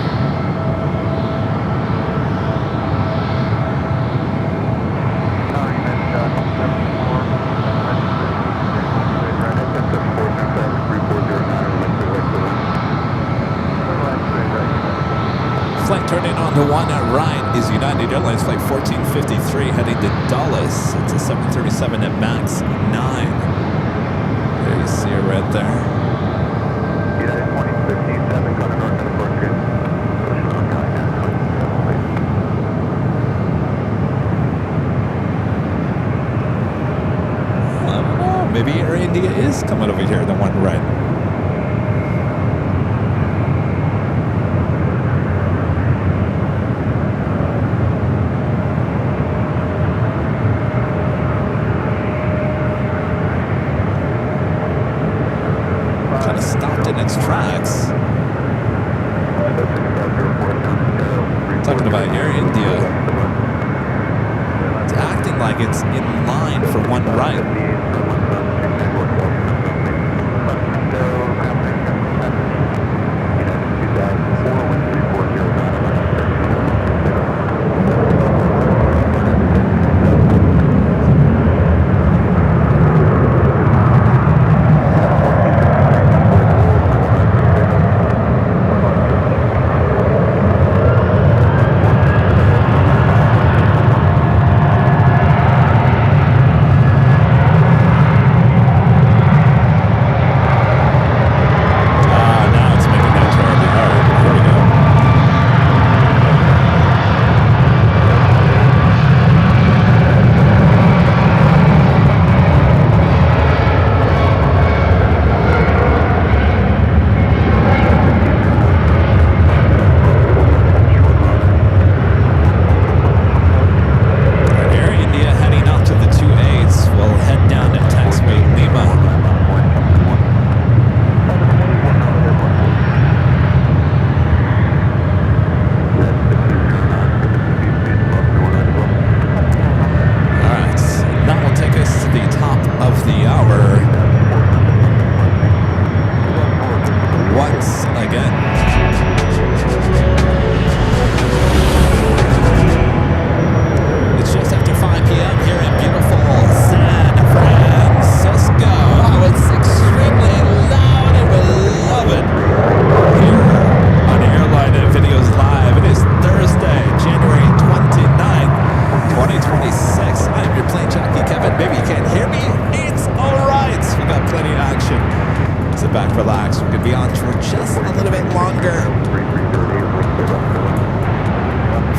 S5: Flight turning on the one at right is United Airlines Flight 1453 heading to Dulles. It's a 737 at max 9. There you see it right there.
S1: United 2057 coming north and approaching.
S5: I don't know. Maybe Air India is coming over here, the one right. Tracks. Talking about Air India. It's acting like it's in line for one right.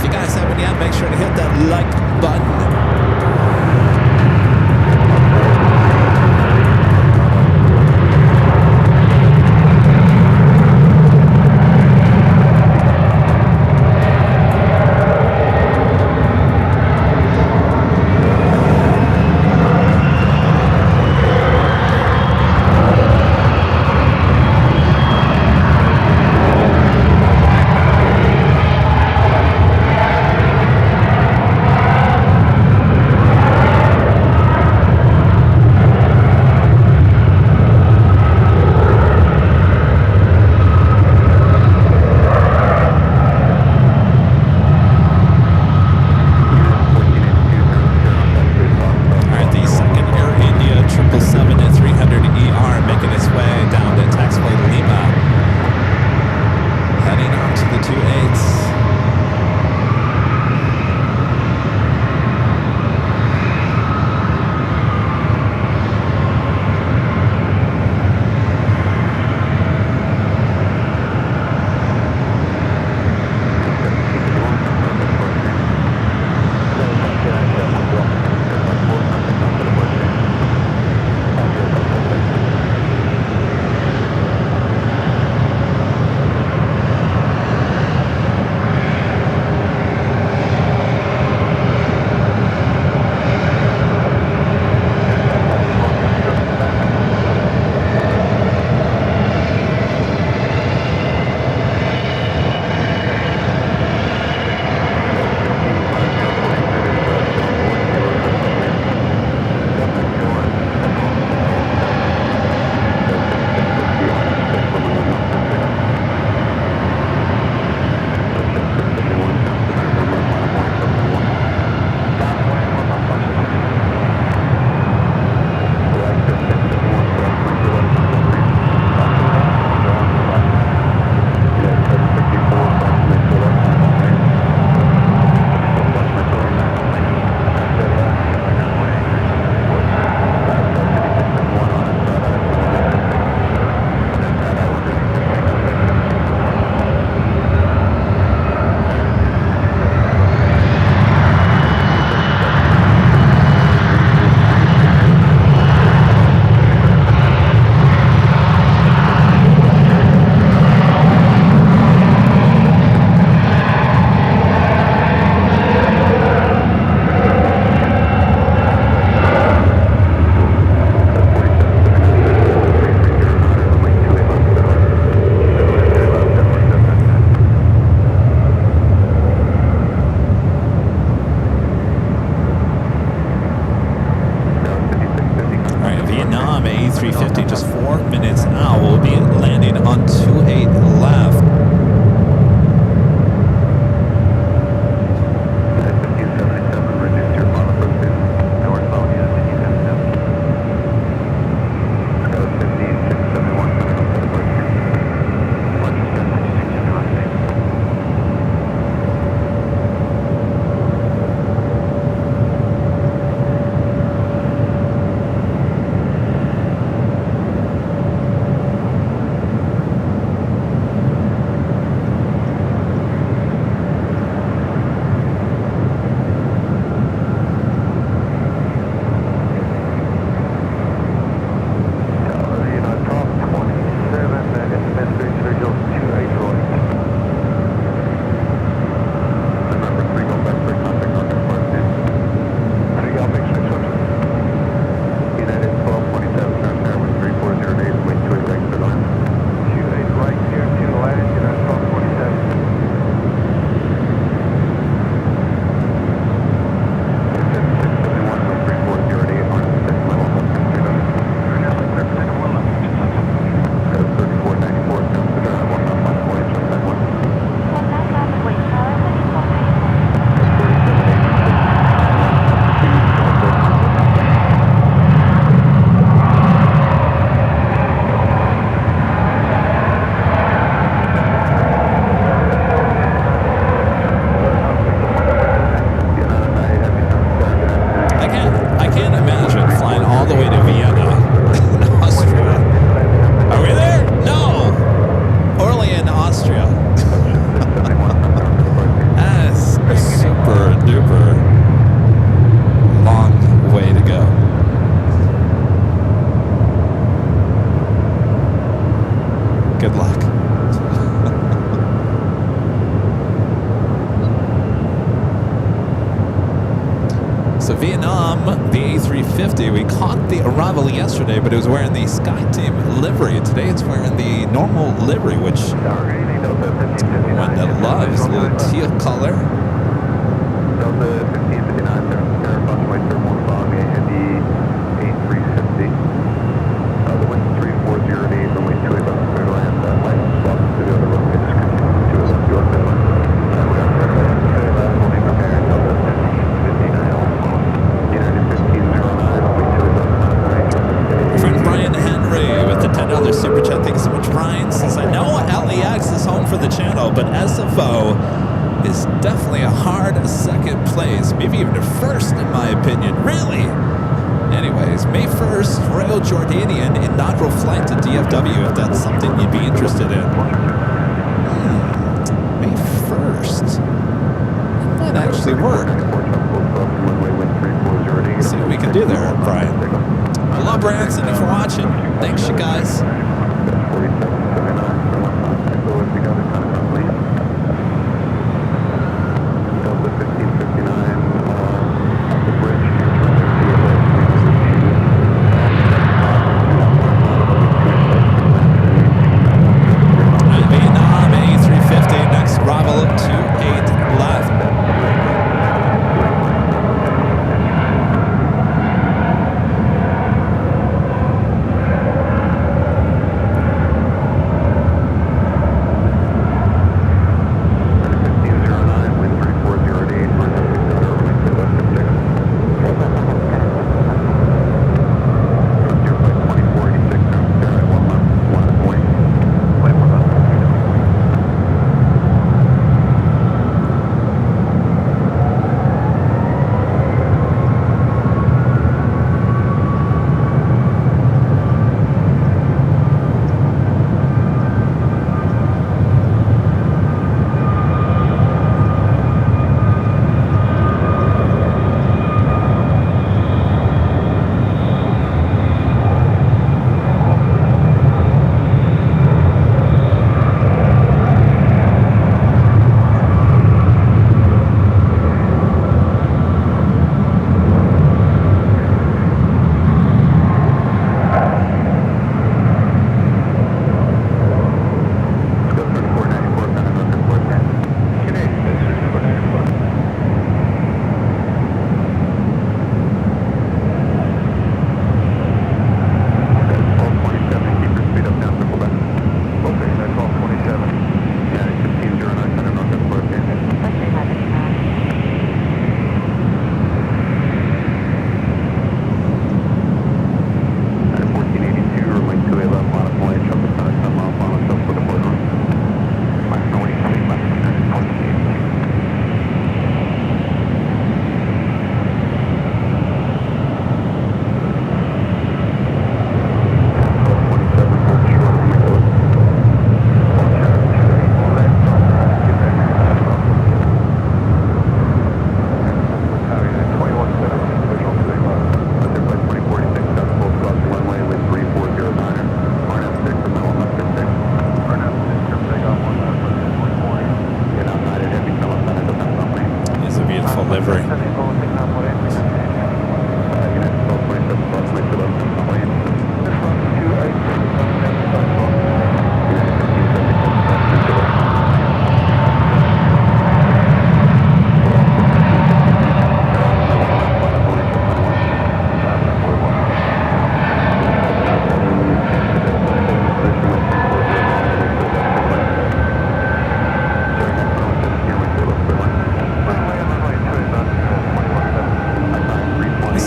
S5: you guys haven't yet, make sure to hit that like button.
S3: A350, just 4 minutes now. We'll be landing on 28 left.
S5: yesterday, but it was wearing the SkyTeam livery. Today it's wearing the normal livery, which one that loves, a little teal color.
S2: Delta 1559, Air Runway 31 on the Heavy A350. The wind 3408, runway 28 left, clear to land, light stop to the other runway, discontinue 2 left, clear left. We are clear to land, clear left, holding prepared, Delta 1559, almost, United 1509, runway 28 left,
S5: Friend Brian Henry with the $10 super chat. Thank you so much, Brian. Says, I know LEX is home for the channel, but SFO is definitely a hard second place, maybe even a first in my opinion. Really? Anyways, May 1st, Royal Jordanian inaugural flight to DFW, if that's something you'd be interested in. May 1st. That might actually work. Let's see what we can do there, Brian. Hello, Branson, if you're watching. Thanks, you guys. Vietnam A350, next Bravo 28 left.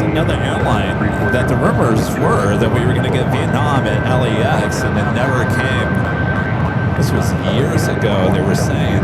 S5: Another airline that the rumors were that we were going to get Vietnam at LAX, and it never came. This was years ago, they were saying.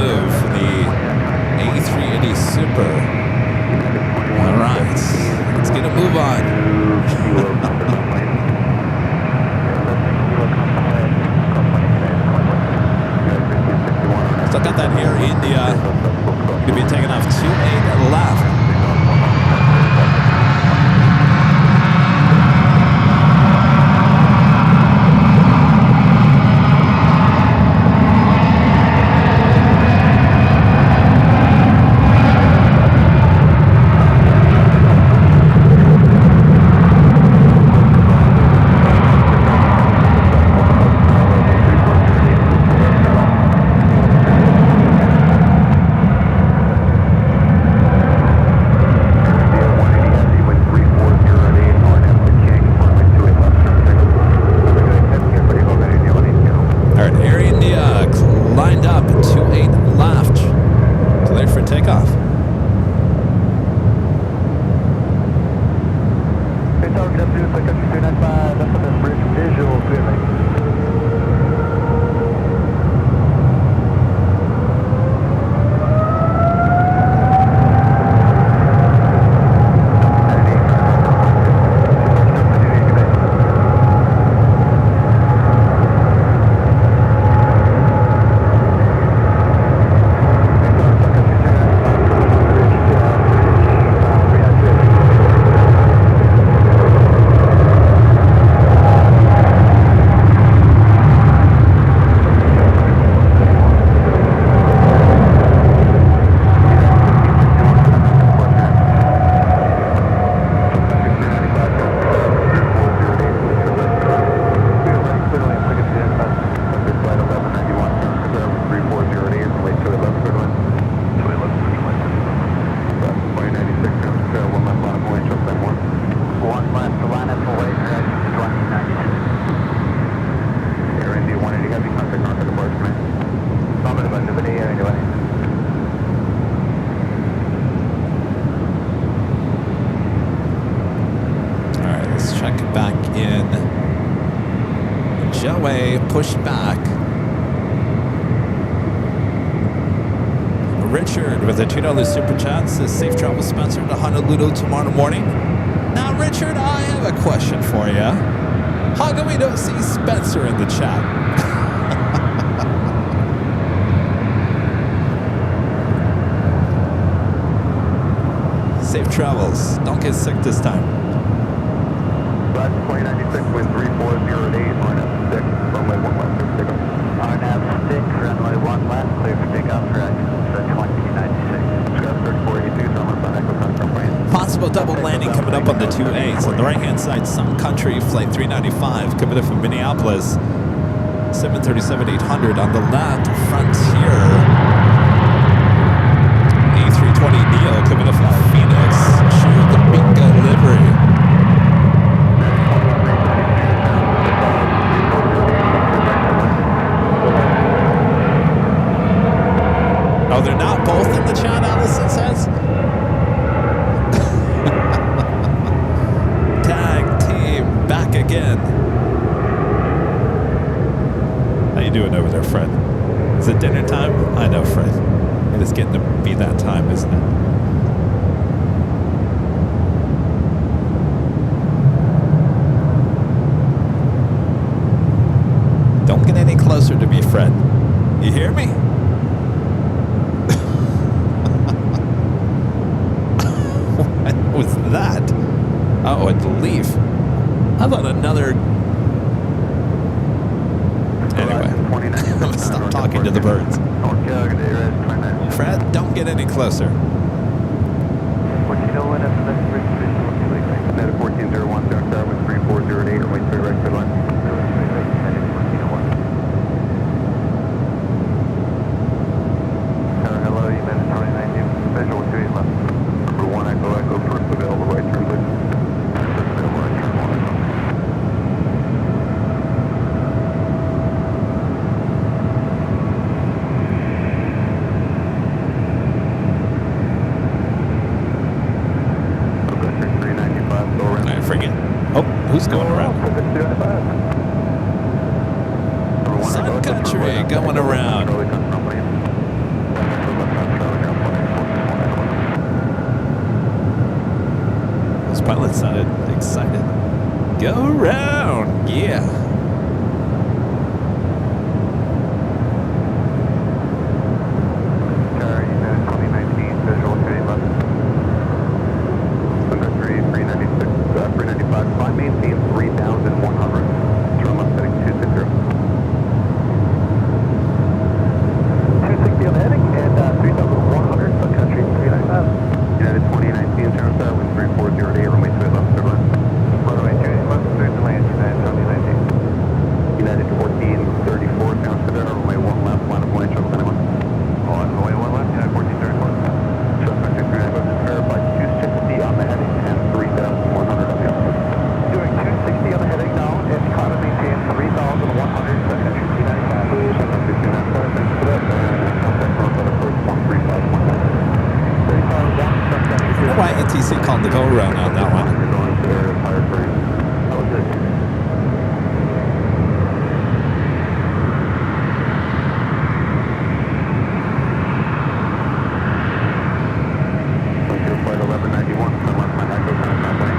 S5: move for the A380 Super. All right, let's get a move on. Still got that Air India. Going to be taking off 28 left. Push back. Richard with a $2 super chat says safe travel Spencer to Honolulu tomorrow morning. Now, Richard, I have a question for you. How come we don't see Spencer in the chat? Safe travels. Don't get sick this time.
S2: That's 2096 with 3408, line up 6, runway 1 left, clear for takeoff. RNAV 6, runway 1 left, clear for takeoff for the 2096. Got 3482, runway 5 echo confirm plane.
S5: Possible double landing coming up on the 28s. On the right-hand side, Sun Country, flight 395, coming up from Minneapolis. 737-800 on the left, Frontier. A320neo coming up from Phoenix. Shoot the Bingo livery. Oh, they're not both in the chat, Allison says? Tag team back again. How you doing over there, Fred? Is it dinner time? I know, Fred. It is getting to be that time, isn't it? Don't get any closer to me, Fred. You hear me? What was that? Oh, a leaf. How about another... Anyway, I'm gonna stop talking to the birds. Fred, don't get any closer.
S2: What you know when it's the next visual, net 1401, down start with 3408, or wait for your right line. Hello, you meant 2090, visual 28 left. Number 1, echo, first available right turn, please. First available right turn, 1 echo.
S5: Alright, forget. Oh, who's going around? It sounded excited. Go round. Yeah.
S2: Tower, United 2019, visual 3 left. Under 396, 395. Climb maintain 3,100. Turn left heading 260. 260 on the heading and 3,100 for country 395. United 2019, turn tower, wind 3408, runway 2 left, third line. Runway 2 left, third land, United 2019. United 1434, down to there, runway 1 left, line of Plane Jockey Kevin. On runway 1 left, United 1434. Traffic 639, verify 260 on the heading and 3,100 on the outside. Doing 260 on the heading now and climb maintain 3,100 for country 395. Traffic 639, thanks for that. Contact from the first 13519.
S5: I wonder why ATC called the go round on that one.
S2: Flight 1191, turn left, my echo, kind of traffic.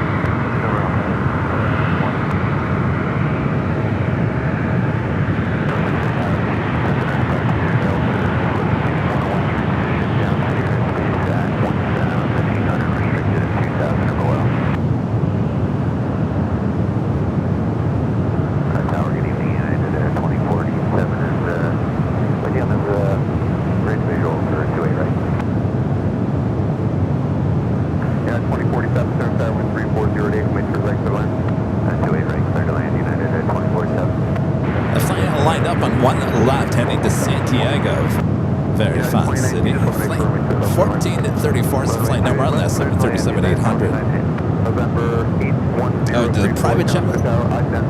S5: Heading to Santiago, very fun city. Flight 1434 is the flight number on that 737-800. Oh, did the private jet?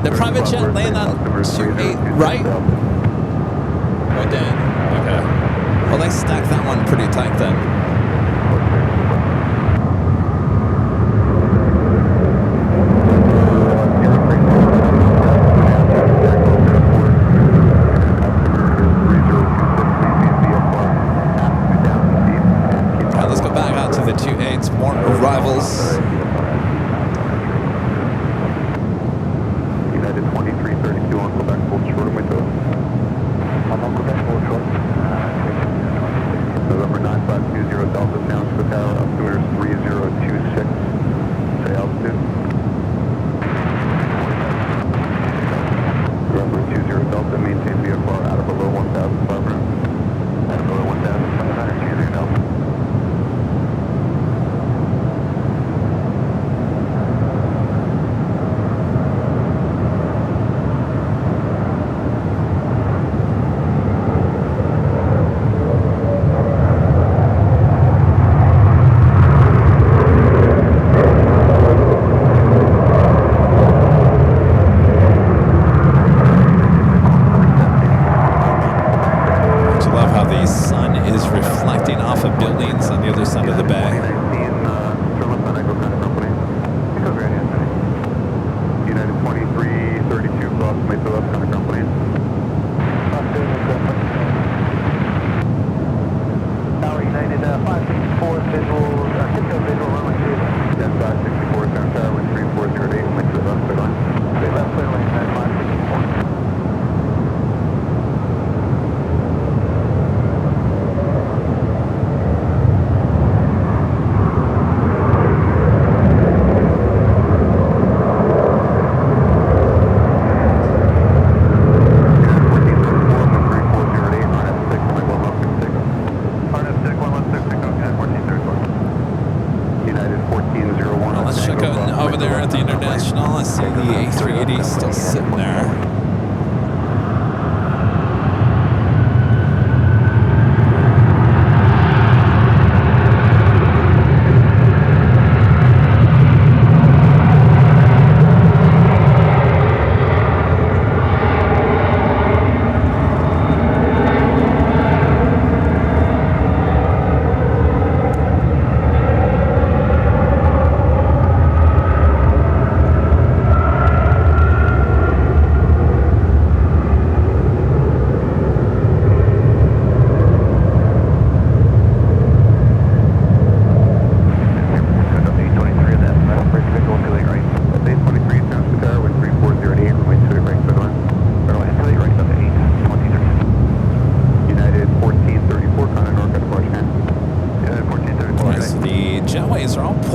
S5: The private jet land on 28 right? Oh, dang. Okay. Well, they stacked that one pretty tight then.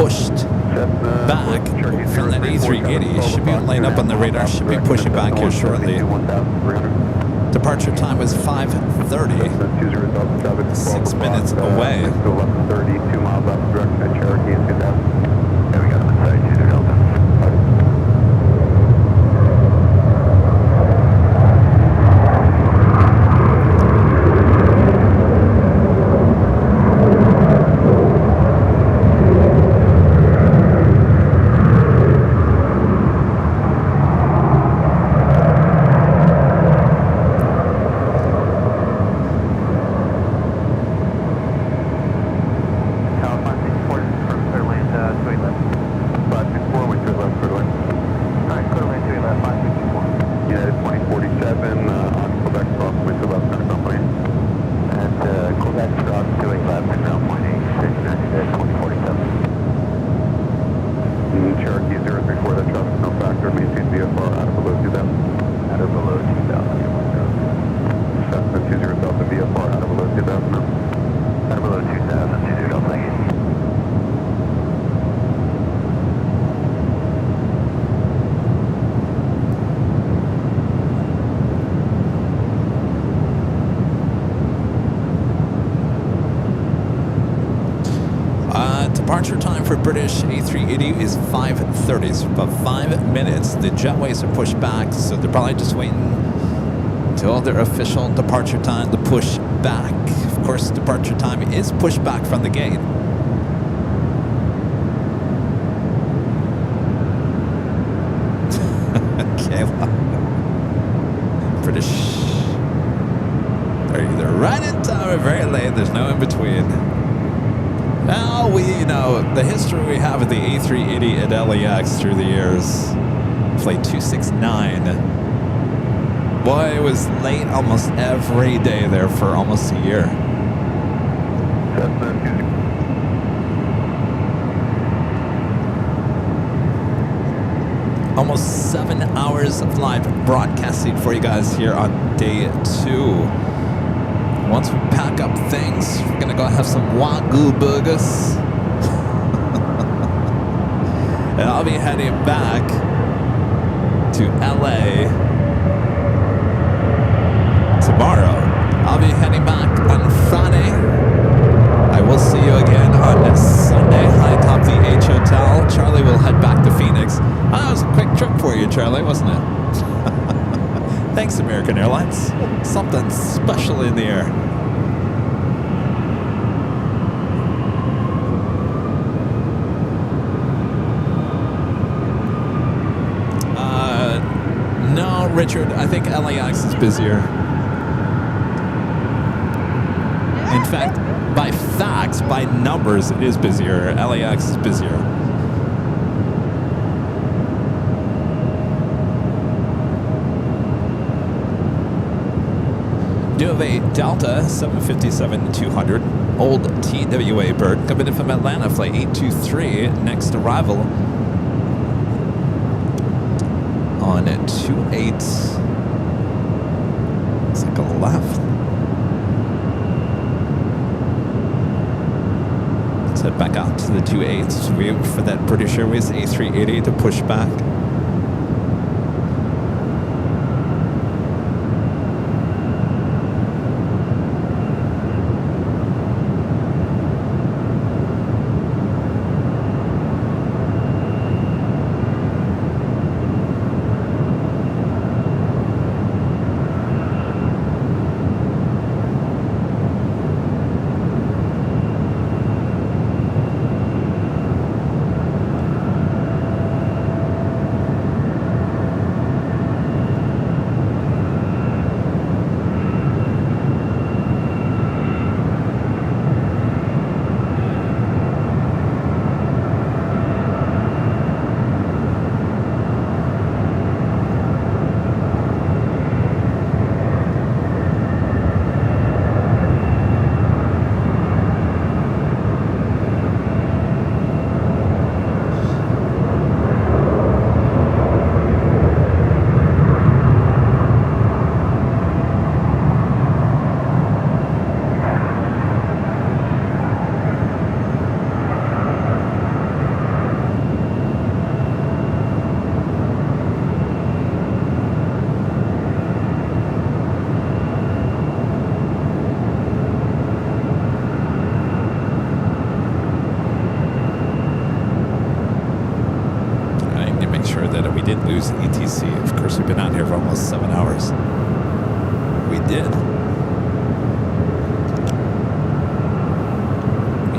S3: pushed back from that A380. Should be laying up on the radar. Should be pushing back here shortly. Departure time was 5:30. 6 minutes away.
S2: Still less than 30, 2 miles off the direction of Cherokee and 2000.
S1: Yeah, we got him inside 20 Delta.
S3: Departure time for British A380 is 5:30, so about 5 minutes. The jetways are pushed back, so they're probably just waiting until their official departure time to push back. Of course, departure time is pushed back from the gate. Kayla. British. They're either right in time or very late. There's no in between. Now we know the history we have of the A380 at LAX through the years. Flight 269. Boy, it was late almost every day there for almost a year. Almost 7 hours of live broadcasting for you guys here on day 2. Once we pack up things, we're gonna go have some Wagyu burgers. And I'll be heading back to LA tomorrow. I'll be heading back on Friday. I will see you again on Sunday. I top the H Hotel. Charlie will head back to Phoenix. Oh, that was a quick trip for you, Charlie, wasn't it? Thanks, American Airlines. Something special in the air. No, Richard, I think LAX is busier. In fact, by facts, by numbers, it is busier. LAX is busier. Do have a Delta 757-200 old TWA bird coming in from Atlanta, flight 823, next arrival on 28. Looks like a left. Let's head back out to the 28s. Wait for that British Airways A380 to push back.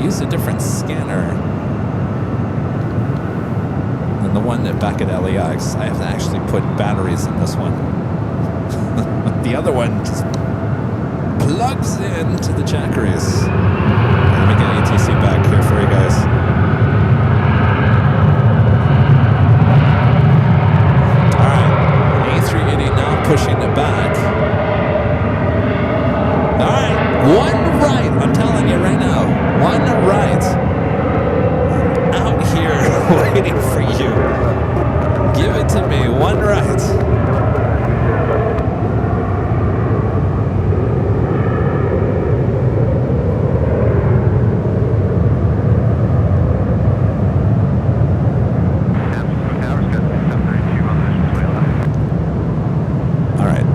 S5: used a different scanner than the one back at LAX. I have to actually put batteries in this one. The other one just plugs into the checkeries. Let me get ATC back here for you guys. Alright, A380 now pushing it back. Alright, one right, I'm telling you right now. One right. Out here waiting for you. Give it to me, one right.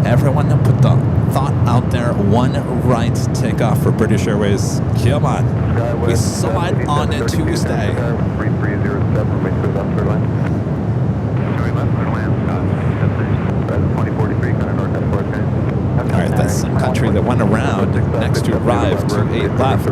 S5: Everyone put the thought out there. One right takeoff for British Airways. Come on. We saw it on a Tuesday.
S2: 3307, wait for the left line. Sorry, left land, 2043, kind of north at 4.
S5: All right, that's some country that went around. Next to arrive to 8 left.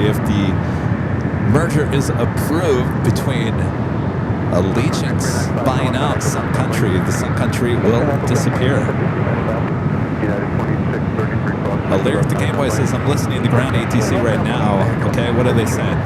S5: If the merger is approved between Allegiance buying out Sun Country, the Sun Country will disappear. Alert the Gameway says, I'm listening to ground ATC right now. Okay, what are they saying?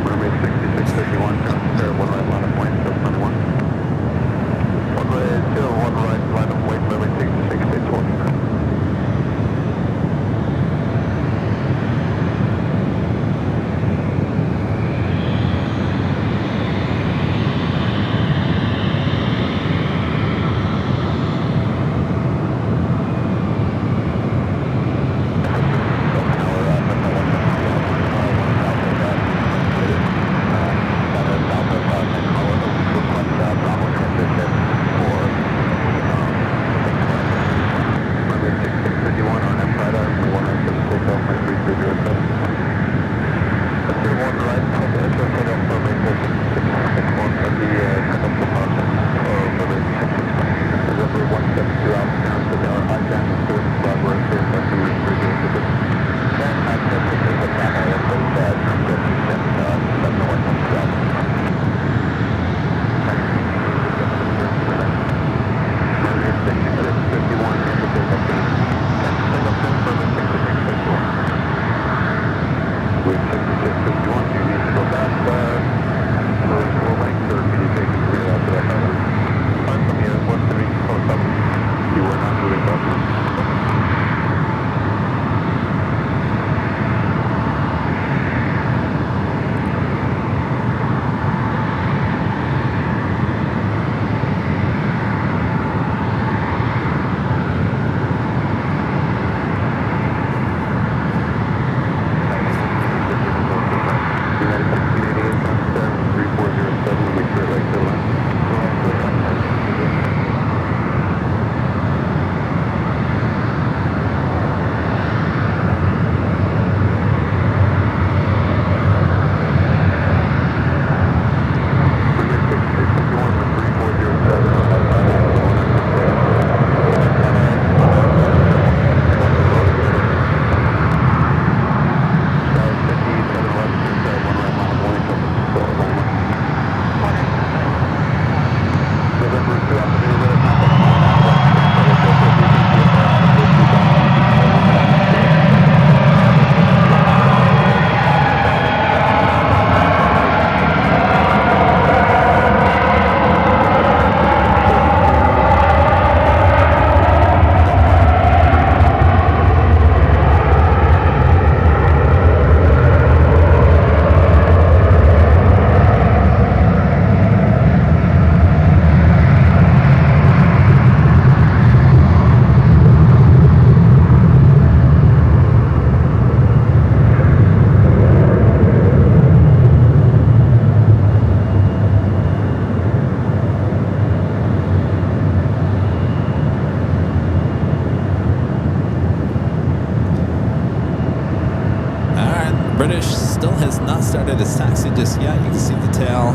S5: Yeah, you can see the tail.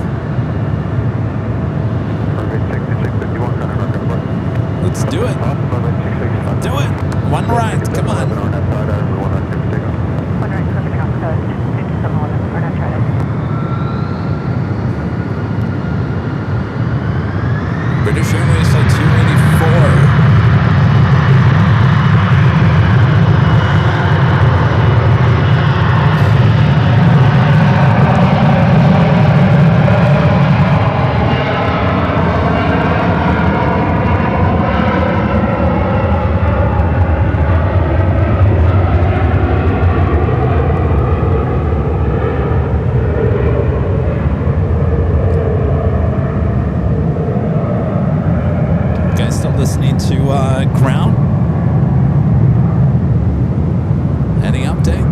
S5: Let's do it. Do it. One right. Come on.
S6: One right, perfect cross coast. 5711, or not try
S5: British Airways Flight 284. Listening to ground. Any update?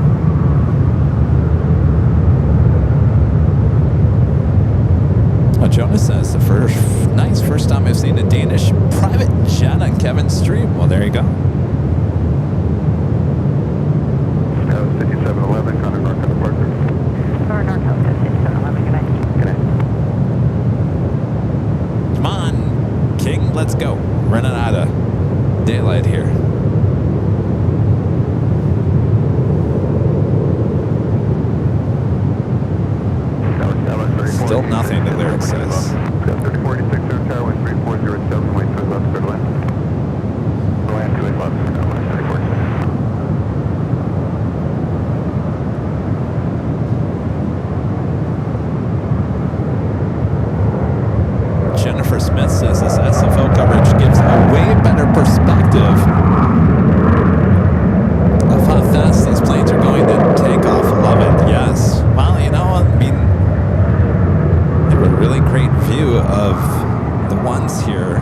S5: Oh, Jonas says the first time I've seen a Danish private jet on Kevin's stream. Well, there you go.
S1: That was 5711, Connor North departure.
S6: Or North Coast, 5711, good night.
S1: Good night.
S5: Come on, King, let's go. Running out of daylight here. Still nothing, the lyric says.
S1: 3046, Tower, wind 3407, wait to left, clear to land. Land 28 left, 3046.
S5: Jennifer Smith says this SFO coverage gives a way better perspective of how fast these planes are going to take off. Love it. Yes. Well, you know, I mean, they have a really great view of the ones here.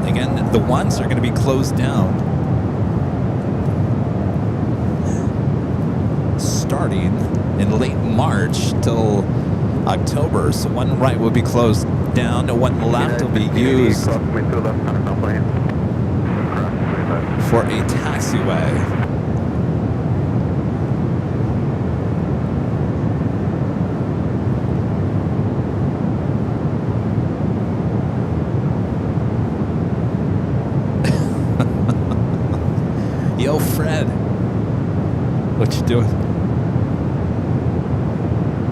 S5: Again, the ones are going to be closed down starting in late March till October, so one right will be closed down and one left will be used for a taxiway. Yo, Fred, what you doing?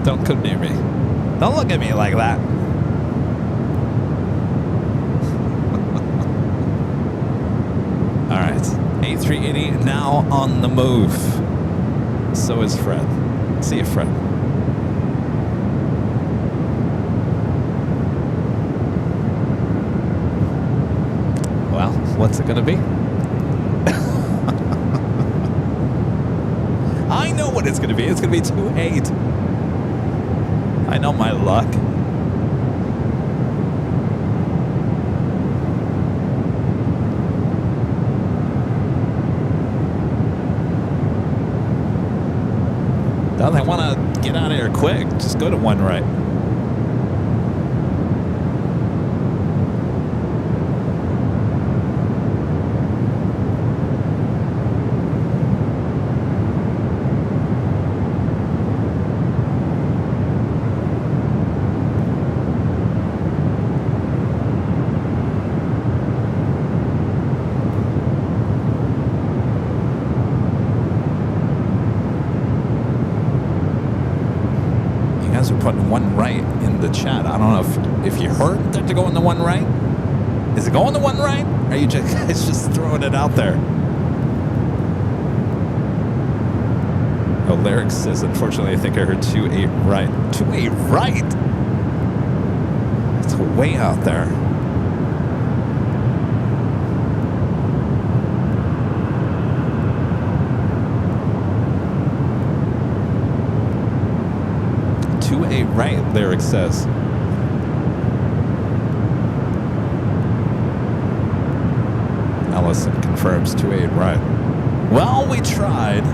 S5: Don't come near me. Don't look at me like that. All right, A380 now on the move. So is Fred. See you, Fred. Well, what's it gonna be? I know what it's gonna be. It's gonna be 2-8. I know my luck. Now they want to get out of here quick. Just go to one right. Putting one right in the chat. I don't know if you heard that to go in the one right. Is it going the one right? Or are you just throwing it out there? Oh, Lyric says, unfortunately, I think I heard 2-8 right. 2-8 right? It's way out there. A right, Lyric says. Allison confirms 2-8 right. Well, we tried.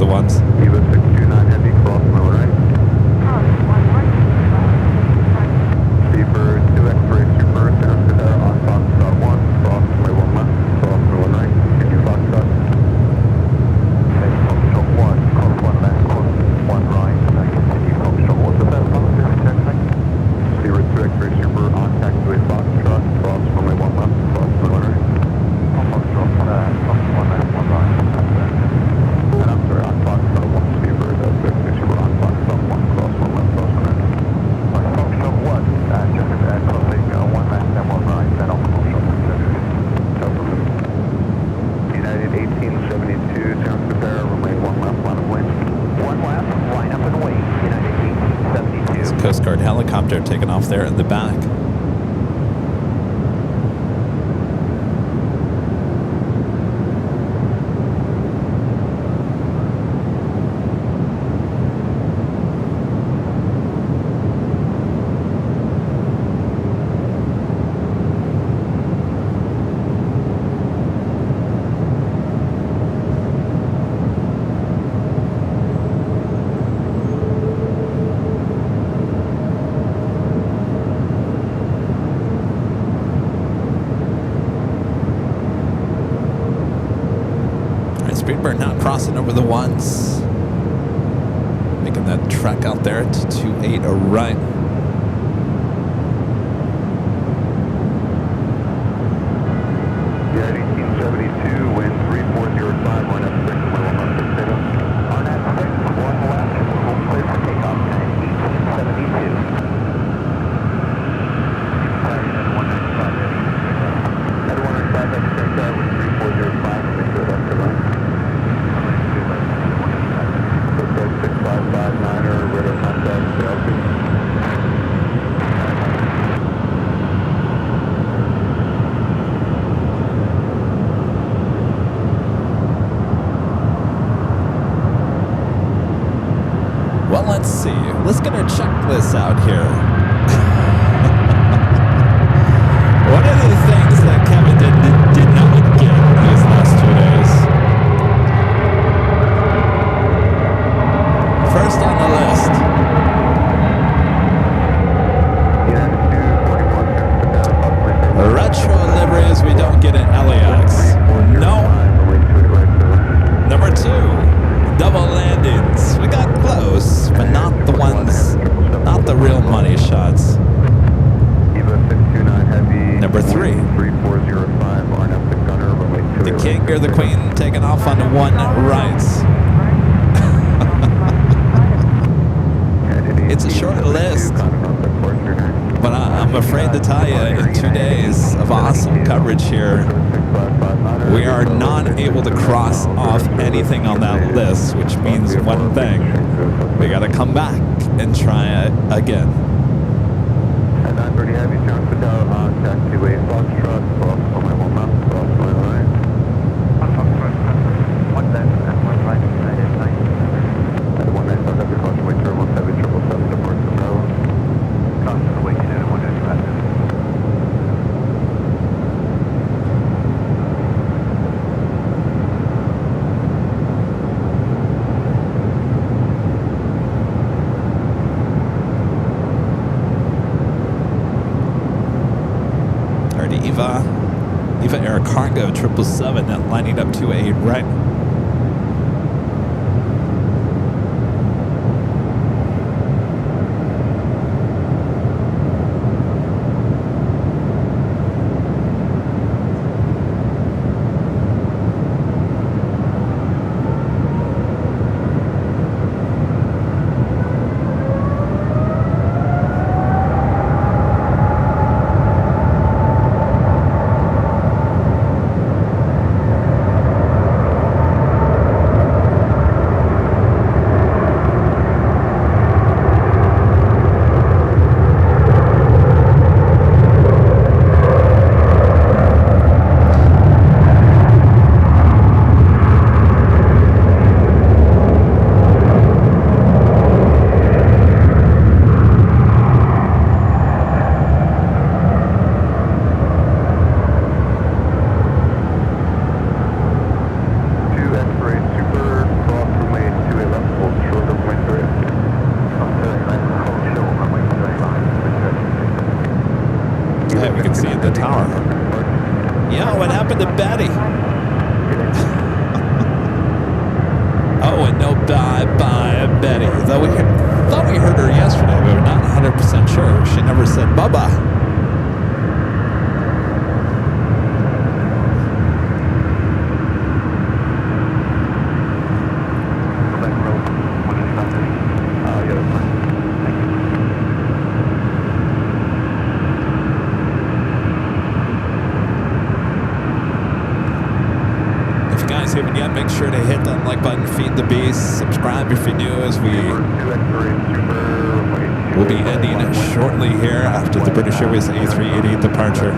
S5: the ones.
S2: Eva 629 Heavy, cross middle right. Beaver 2 X-ray Super, San Francisco on Foxtrot 1, cross runway 1 left, cross runway 1 right, continue Foxtrot.
S1: Foxtrot 1, cross 1 left, cross 1 right, continue Foxtrot. What's the best one? 010,
S2: Beaver 2 X-ray Super on taxiway Foxtrot, cross runway 1 left, cross runway 1 right.
S1: Foxtrot 1 left, 1 right.
S2: And I'm sorry, on Foxtrot 1, Beaver 2 X-ray Super on Foxtrot 1, cross 1 left, cross 1 right.
S1: Foxtrot 1, just crossing 1 left and 1 right, then off Foxtrot 1.
S2: United 1872, San Francisco, runway 1 left, line of wind.
S1: 1 left, line up and wait, United 1872.
S5: It's a Coast Guard helicopter taking off there in the back. Speedbird now crossing over the ones. Making that trek out there to 28 right.
S2: United 1872, wind 3405, line up 6, runway 1 left, 6 data.
S1: On that 6, 1 left, we'll clear for takeoff, United 1872. At 195,
S2: At 195, that's the same guy with 3405, make sure that's the line. Coast Guard 6559er, radar contact, JAL 2.
S5: Well, let's see. Let's get our checklist out here. One of the things that Kevin did not get these last 2 days. First on the list.
S2: United 241, San Francisco,
S5: Retro liveries we don't get in LAX. No. Number 2, double landings. We got close, but not the ones, not the real money shots.
S2: Eva 629 Heavy.
S5: Number 3.
S2: 3405, RNF 600, runway 28
S5: The
S2: right.
S5: king or the queen taking off on 1 right. It's a short list, but I'm afraid to tell you, in 2 days of awesome coverage here, we are not able to cross off anything on that list, which means one thing. We got to come back and try it again.
S2: At 930 Heavy, San Francisco, on taxiway Foxtrot, cross runway 1 left, cross runway 1 right.
S1: on Foxtrot 1 left and 1 right, United 9.
S2: At 195, Heavy, caution, wait, turbulence, Heavy, 777, depart to Bravo.
S1: Caution, wait, United 195.
S5: Eva Air Cargo 777 that lining up to a right. though we thought we heard her yesterday, but we're not 100% sure. She never said Bubba.
S3: Haven't yet, make sure to hit that like button, feed the beast, subscribe if you're new, as we'll be ending shortly here after the British Airways A380 departure.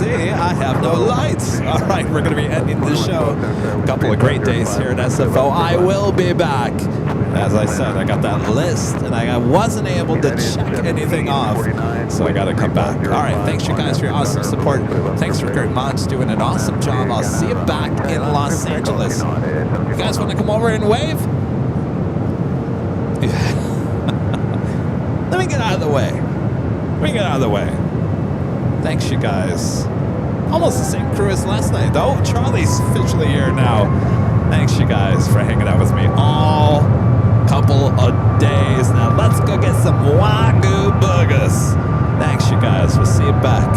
S5: see, I have no lights. All right, we're going to be ending the show. A couple of great days here at SFO. I will be back. As I said, I got that list, and I wasn't able to check anything off, so I got to come back. All right, thanks you guys for your awesome support. Thanks for Kurt Mons doing an awesome job. I'll see you back in Los Angeles. You guys want to come over and wave? Let me get out of the way. Let me get out of the way. Thanks, you guys. Almost the same crew as last night, though. Charlie's officially here now. Thanks, you guys, for hanging out with me all couple of days. Now, let's go get some Wagyu burgers. Thanks, you guys. We'll see you back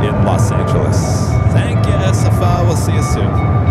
S5: in Los Angeles. Thank you, SFO. We'll see you soon.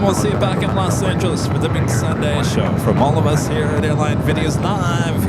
S5: We'll see you back in Los Angeles for the big Sunday show. From all of us here at Airline Videos Live,